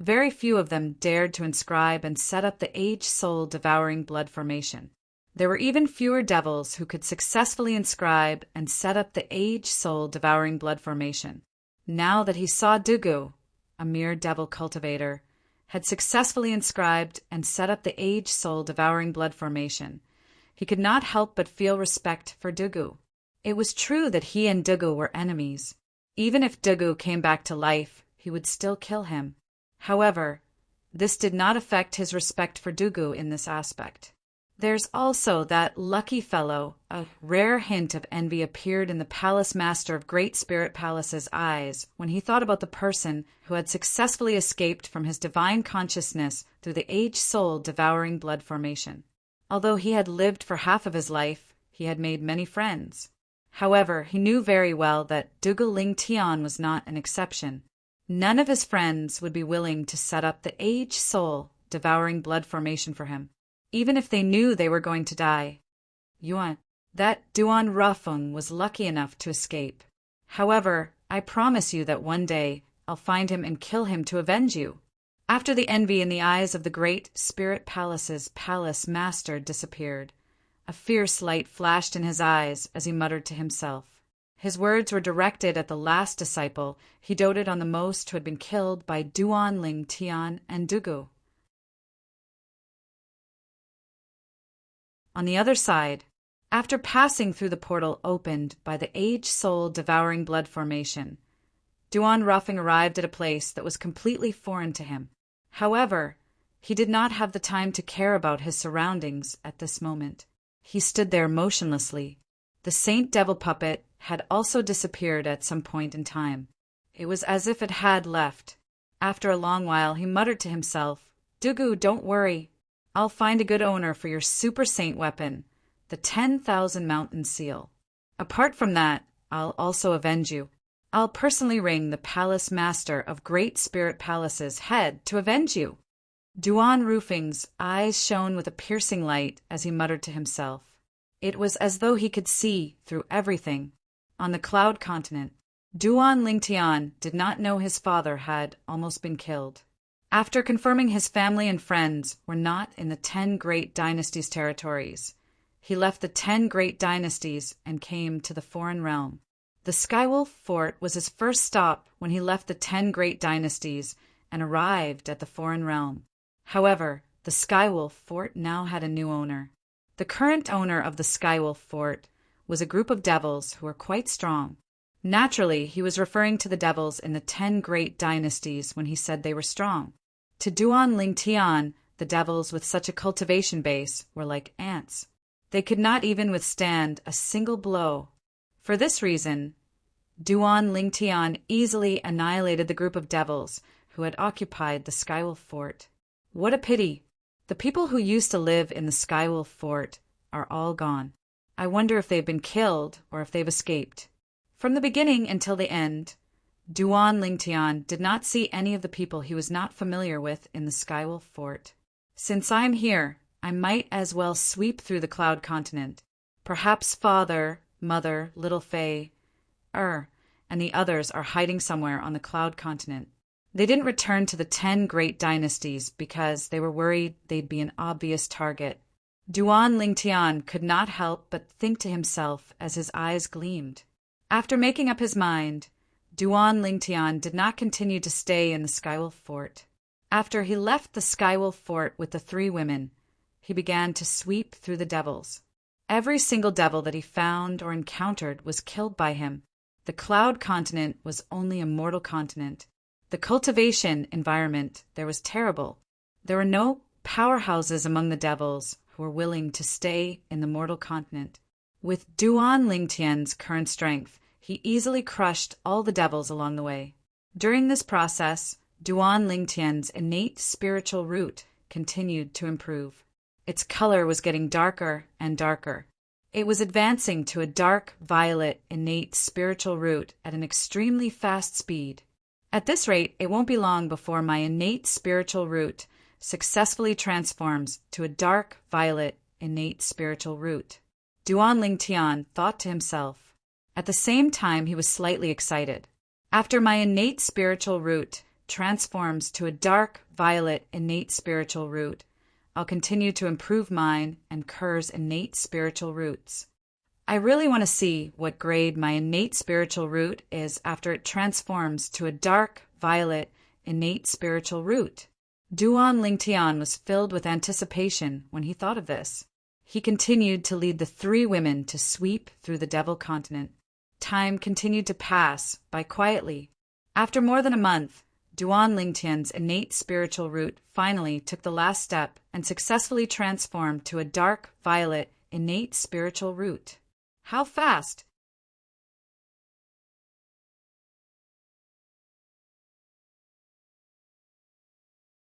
very few of them dared to inscribe and set up the age-soul devouring blood formation. There were even fewer devils who could successfully inscribe and set up the age-soul devouring blood formation. Now that he saw Dugu, a mere devil cultivator, had successfully inscribed and set up the age-soul devouring blood formation, he could not help but feel respect for Dugu. It was true that he and Dugu were enemies. Even if Dugu came back to life, he would still kill him. However, this did not affect his respect for Dugu in this aspect. There's also that lucky fellow. A rare hint of envy appeared in the palace master of Great Spirit Palace's eyes when he thought about the person who had successfully escaped from his divine consciousness through the age-soul devouring blood formation. Although he had lived for half of his life, he had made many friends. However, he knew very well that Dugu Ling Tian was not an exception. None of his friends would be willing to set up the age-soul devouring blood formation for him, even if they knew they were going to die. That Duan Rafung was lucky enough to escape. However, I promise you that one day I'll find him and kill him to avenge you. After the envy in the eyes of the Great Spirit Palace's palace master disappeared, a fierce light flashed in his eyes as he muttered to himself. His words were directed at the last disciple he doted on the most who had been killed by Duan Ling Tian and Dugu. On the other side, after passing through the portal opened by the age-soul devouring blood formation, Duan Rafung arrived at a place that was completely foreign to him. However, he did not have the time to care about his surroundings at this moment. He stood there motionlessly. The Saint Devil puppet had also disappeared at some point in time. It was as if it had left. After a long while, he muttered to himself, "Dugu, don't worry. I'll find a good owner for your Super Saint weapon, the 10,000 Mountain Seal. Apart from that, I'll also avenge you. I'll personally ring the palace master of Great Spirit Palace's head to avenge you." Duan Roofing's eyes shone with a piercing light as he muttered to himself. It was as though he could see through everything. On the Cloud Continent, Duan Lingtian did not know his father had almost been killed. After confirming his family and friends were not in the 10 Great Dynasties territories, he left the 10 Great Dynasties and came to the foreign realm. The Skywolf Fort was his first stop when he left the 10 Great Dynasties and arrived at the foreign realm. However, the Skywolf Fort now had a new owner. The current owner of the Skywolf Fort was a group of devils who were quite strong. Naturally, he was referring to the devils in the 10 Great Dynasties when he said they were strong. To Duan Lingtian, the devils with such a cultivation base were like ants. They could not even withstand a single blow. For this reason, Duan Lingtian easily annihilated the group of devils who had occupied the Skywolf Fort. What a pity! The people who used to live in the Skywolf Fort are all gone. I wonder if they've been killed or if they've escaped. From the beginning until the end, Duan Lingtian did not see any of the people he was not familiar with in the Skywolf Fort. Since I'm here, I might as well sweep through the Cloud Continent. Perhaps Father, Mother, Little Faye, and the others are hiding somewhere on the Cloud Continent. They didn't return to the 10 Great Dynasties because they were worried they'd be an obvious target. Duan Lingtian could not help but think to himself as his eyes gleamed. After making up his mind, Duan Lingtian did not continue to stay in the Skywolf Fort. After he left the Skywolf Fort with the 3 women, he began to sweep through the devils. Every single devil that he found or encountered was killed by him. The Cloud Continent was only a mortal continent. The cultivation environment there was terrible. There were no powerhouses among the devils who were willing to stay in the mortal continent. With Duan Lingtian's current strength, he easily crushed all the devils along the way. During this process, Duan Lingtian's innate spiritual root continued to improve. Its color was getting darker and darker. It was advancing to a dark violet innate spiritual root at an extremely fast speed. At this rate, it won't be long before my innate spiritual root successfully transforms to a dark violet innate spiritual root. Duan Lingtian thought to himself. At the same time, he was slightly excited. After my innate spiritual root transforms to a dark violet innate spiritual root, I'll continue to improve mine and Kerr's innate spiritual roots. I really want to see what grade my innate spiritual root is after it transforms to a dark violet innate spiritual root. Duan Lingtian was filled with anticipation when he thought of this. He continued to lead the 3 women to sweep through the Devil Continent. Time continued to pass by quietly. After more than a month, Duan Lingtian's innate spiritual root finally took the last step and successfully transformed to a dark violet innate spiritual root. How fast!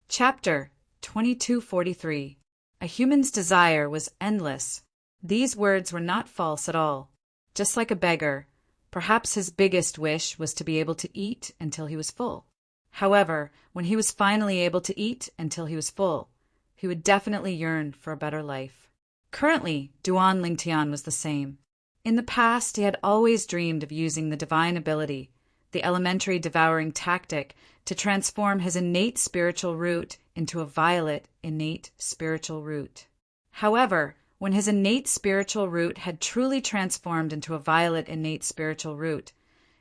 Chapter 2243. A human's desire was endless. These words were not false at all. Just like a beggar, perhaps his biggest wish was to be able to eat until he was full. However, when he was finally able to eat until he was full, he would definitely yearn for a better life. Currently, Duan Lingtian was the same. In the past, he had always dreamed of using the divine ability, the elementary devouring tactic, to transform his innate spiritual root into a violet innate spiritual root. However, when his innate spiritual root had truly transformed into a violet innate spiritual root,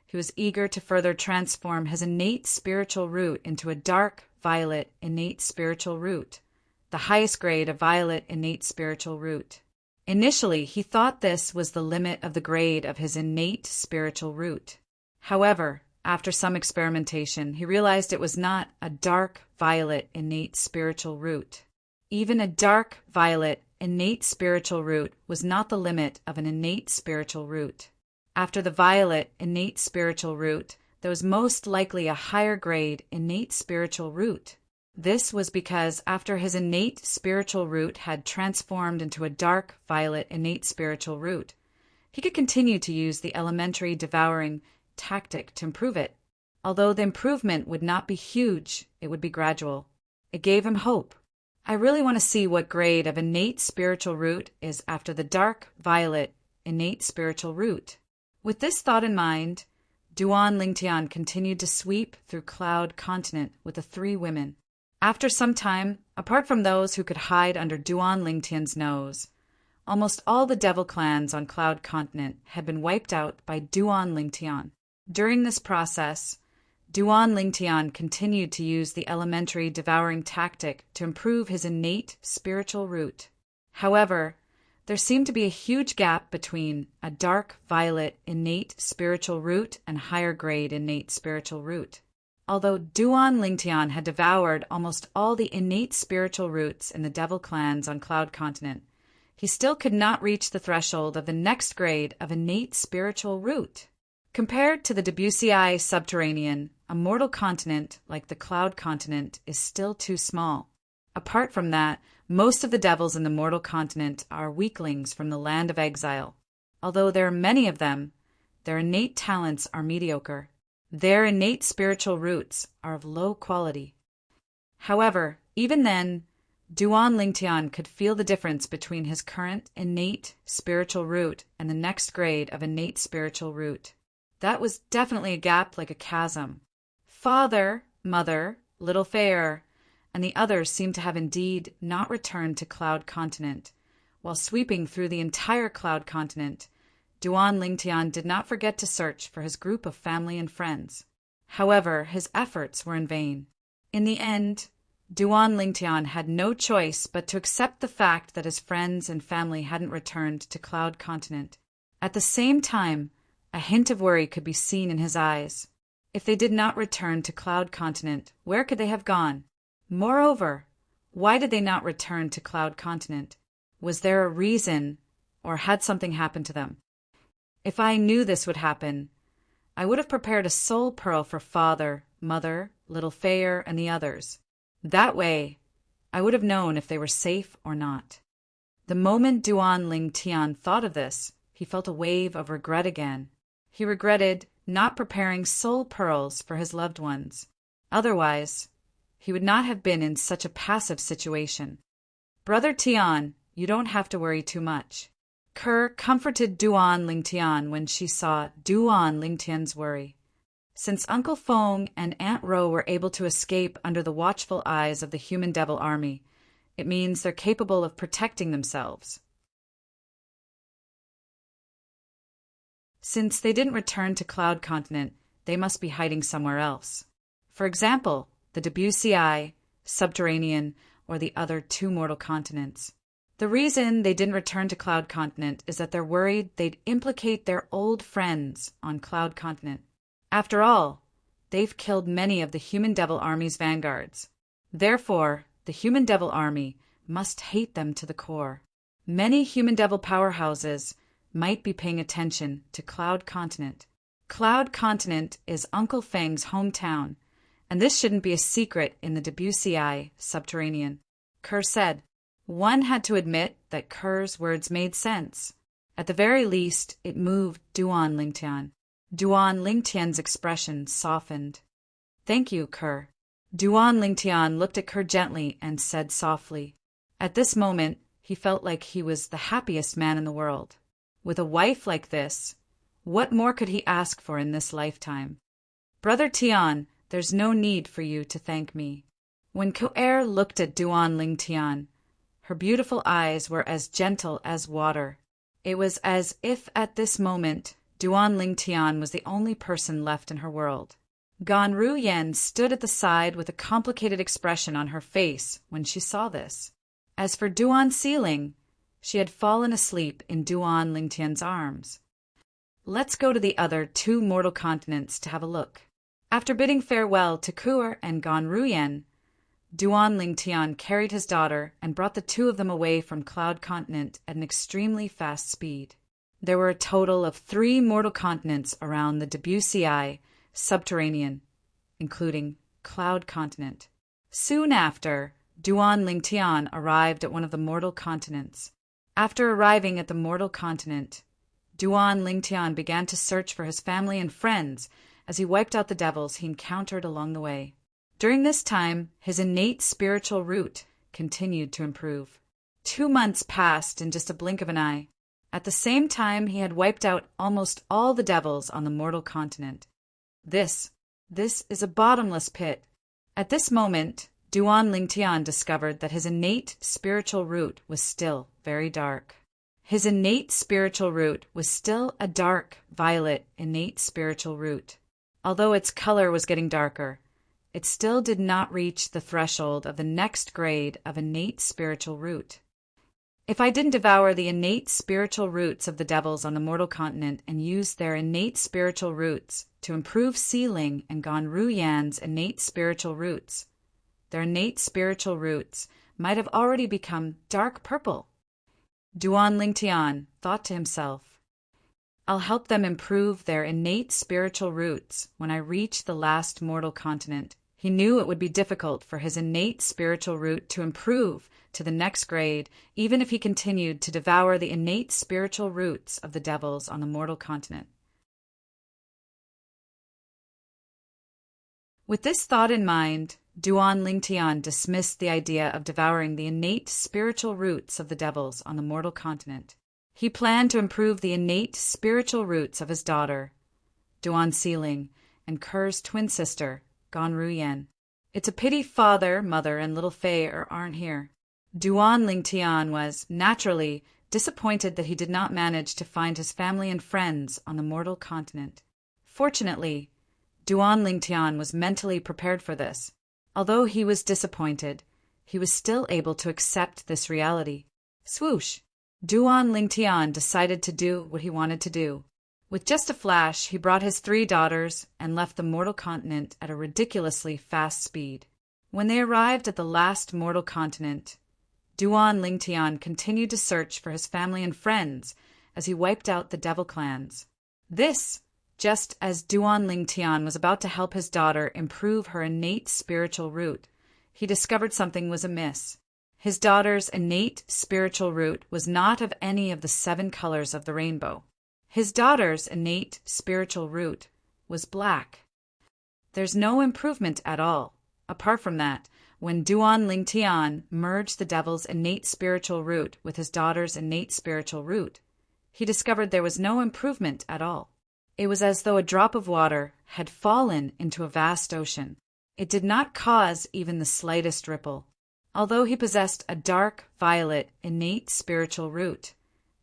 he was eager to further transform his innate spiritual root into a dark violet innate spiritual root, the highest grade of violet innate spiritual root. Initially, he thought this was the limit of the grade of his innate spiritual root. However, after some experimentation, he realized it was not a dark violet innate spiritual root. Even a dark violet innate spiritual root was not the limit of an innate spiritual root. After the violet innate spiritual root, there was most likely a higher grade innate spiritual root. This was because after his innate spiritual root had transformed into a dark violet innate spiritual root, he could continue to use the elementary devouring tactic to improve it. Although the improvement would not be huge, it would be gradual. It gave him hope. I really want to see what grade of innate spiritual root is after the dark violet innate spiritual root. With this thought in mind, Duan Lingtian continued to sweep through Cloud Continent with the 3 women. After some time, apart from those who could hide under Duan Lingtian's nose, almost all the devil clans on Cloud Continent had been wiped out by Duan Lingtian. During this process, Duan Lingtian continued to use the elementary devouring tactic to improve his innate spiritual root. However, there seemed to be a huge gap between a dark violet innate spiritual root and higher grade innate spiritual root. Although Duan Lingtian had devoured almost all the innate spiritual roots in the devil clans on Cloud Continent, he still could not reach the threshold of the next grade of innate spiritual root. Compared to the Debussyi subterranean, a mortal continent like the Cloud Continent is still too small. Apart from that, most of the devils in the mortal continent are weaklings from the land of exile. Although there are many of them, their innate talents are mediocre. Their innate spiritual roots are of low quality. However, even then, Duan Lingtian could feel the difference between his current innate spiritual root and the next grade of innate spiritual root. That was definitely a gap like a chasm. Father, mother, little Fair, and the others seemed to have indeed not returned to Cloud Continent. While sweeping through the entire Cloud Continent, Duan Lingtian did not forget to search for his group of family and friends. However, his efforts were in vain. In the end, Duan Lingtian had no choice but to accept the fact that his friends and family hadn't returned to Cloud Continent. At the same time, a hint of worry could be seen in his eyes. If they did not return to Cloud Continent, where could they have gone? Moreover, why did they not return to Cloud Continent? Was there a reason, or had something happened to them? If I knew this would happen, I would have prepared a soul pearl for father, mother, little Fair, and the others. That way, I would have known if they were safe or not. The moment Duan Lingtian thought of this, he felt a wave of regret again. He regretted not preparing soul pearls for his loved ones. Otherwise, he would not have been in such a passive situation. Brother Tian, you don't have to worry too much. Kerr comforted Duan Lingtian when she saw Duan Lingtian's worry. Since Uncle Fong and Aunt Ro were able to escape under the watchful eyes of the human devil army, it means they're capable of protecting themselves. Since they didn't return to Cloud Continent, they must be hiding somewhere else. For example, the Debussyi, subterranean, or the other 2 mortal continents. The reason they didn't return to Cloud Continent is that they're worried they'd implicate their old friends on Cloud Continent. After all, they've killed many of the human devil army's vanguards. Therefore, the human devil army must hate them to the core. Many human devil powerhouses might be paying attention to Cloud Continent. Cloud Continent is Uncle Feng's hometown, and this shouldn't be a secret in the Debussyi subterranean. Kerr said. One had to admit that Kerr's words made sense. At the very least, it moved Duan Lingtian. Duan Lingtian's expression softened. Thank you, Kerr. Duan Lingtian looked at Kerr gently and said softly. At this moment, he felt like he was the happiest man in the world. With a wife like this, what more could he ask for in this lifetime? Brother Tian, there's no need for you to thank me. When Ko'er looked at Duan Lingtian, her beautiful eyes were as gentle as water. It was as if at this moment Duan Lingtian was the only person left in her world. Gan Ruyen stood at the side with a complicated expression on her face when she saw this. As for Duan Sealing, she had fallen asleep in Duan Lingtian's arms. Let's go to the other 2 mortal continents to have a look. After bidding farewell to Kuer and Gan Ruyen, Duan Lingtian carried his daughter and brought the 2 of them away from Cloud Continent at an extremely fast speed. There were a total of 3 mortal continents around the Debussyi subterranean, including Cloud Continent. Soon after, Duan Lingtian arrived at one of the mortal continents. After arriving at the mortal continent, Duan Lingtian began to search for his family and friends as he wiped out the devils he encountered along the way. During this time, his innate spiritual root continued to improve. 2 months passed in just a blink of an eye. At the same time, he had wiped out almost all the devils on the mortal continent. This is a bottomless pit. At this moment, Duan Lingtian discovered that his innate spiritual root was still very dark. His innate spiritual root was still a dark, violet, innate spiritual root. Although its color was getting darker, it still did not reach the threshold of the next grade of innate spiritual root. If I didn't devour the innate spiritual roots of the devils on the mortal continent and use their innate spiritual roots to improve Sealing and Ganru Yan's innate spiritual roots, their innate spiritual roots might have already become dark purple. Duan Lingtian thought to himself, I'll help them improve their innate spiritual roots when I reach the last mortal continent. He knew it would be difficult for his innate spiritual root to improve to the next grade, even if he continued to devour the innate spiritual roots of the devils on the mortal continent. With this thought in mind, Duan Lingtian dismissed the idea of devouring the innate spiritual roots of the devils on the mortal continent. He planned to improve the innate spiritual roots of his daughter, Duan Sealing, and Ker's twin sister, Ganru Yan. It's a pity father, mother, and little Fei aren't here. Duan Lingtian was, naturally, disappointed that he did not manage to find his family and friends on the mortal continent. Fortunately, Duan Lingtian was mentally prepared for this. Although he was disappointed, he was still able to accept this reality. Swoosh! Duan Lingtian decided to do what he wanted to do. With just a flash, he brought his 3 daughters and left the mortal continent at a ridiculously fast speed. When they arrived at the last mortal continent, Duan Lingtian continued to search for his family and friends as he wiped out the devil clans. This, just as Duan Lingtian was about to help his daughter improve her innate spiritual root, he discovered something was amiss. His daughter's innate spiritual root was not of any of the 7 colors of the rainbow. His daughter's innate spiritual root was black. There's no improvement at all. Apart from that, when Duan Lingtian merged the devil's innate spiritual root with his daughter's innate spiritual root, he discovered there was no improvement at all. It was as though a drop of water had fallen into a vast ocean. It did not cause even the slightest ripple. Although he possessed a dark, violet, innate spiritual root,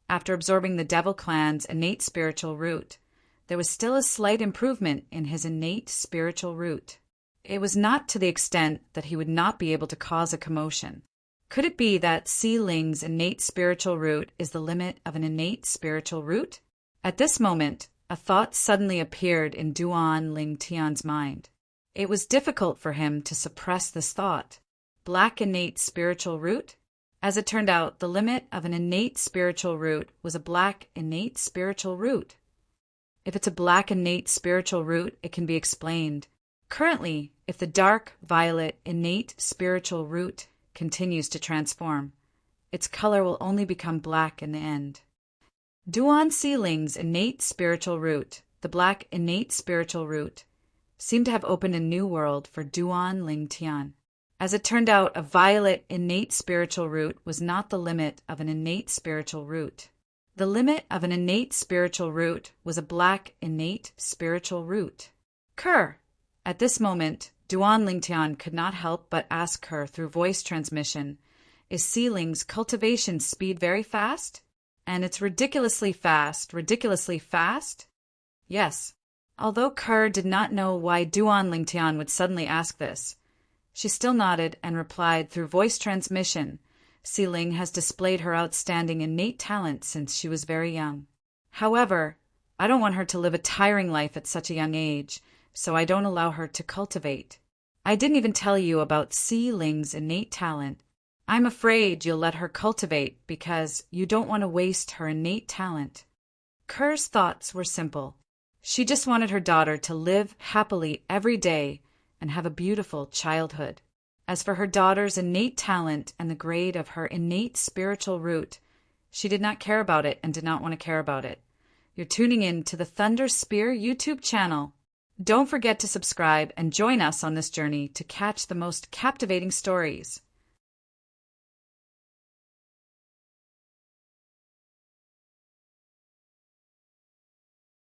after absorbing the devil clan's innate spiritual root, there was still a slight improvement in his innate spiritual root. It was not to the extent that he would not be able to cause a commotion. Could it be that Sealing's innate spiritual root is the limit of an innate spiritual root? At this moment, a thought suddenly appeared in Duan Lingtian's mind. It was difficult for him to suppress this thought. Black innate spiritual root? As it turned out, the limit of an innate spiritual root was a black innate spiritual root. If it's a black innate spiritual root, it can be explained. Currently, if the dark, violet, innate spiritual root continues to transform, its color will only become black in the end. Duan Sealing's innate spiritual root, the black innate spiritual root, seemed to have opened a new world for Duan Lingtian. As it turned out, a violet innate spiritual root was not the limit of an innate spiritual root. The limit of an innate spiritual root was a black innate spiritual root. Ker! At this moment, Duan Lingtian could not help but ask her through voice transmission, is Sealing's cultivation speed very fast? And it's ridiculously fast, ridiculously fast? Yes. Although Ker did not know why Duan Lingtian would suddenly ask this, she still nodded and replied through voice transmission, Sealing has displayed her outstanding innate talent since she was very young. However, I don't want her to live a tiring life at such a young age, so I don't allow her to cultivate. I didn't even tell you about Sealing's innate talent. I'm afraid you'll let her cultivate because you don't want to waste her innate talent. Ker's thoughts were simple. She just wanted her daughter to live happily every day and have a beautiful childhood. As for her daughter's innate talent and the grade of her innate spiritual root, she did not care about it and did not want to care about it. You're tuning in to the Thunder Spear YouTube channel. Don't forget to subscribe and join us on this journey to catch the most captivating stories.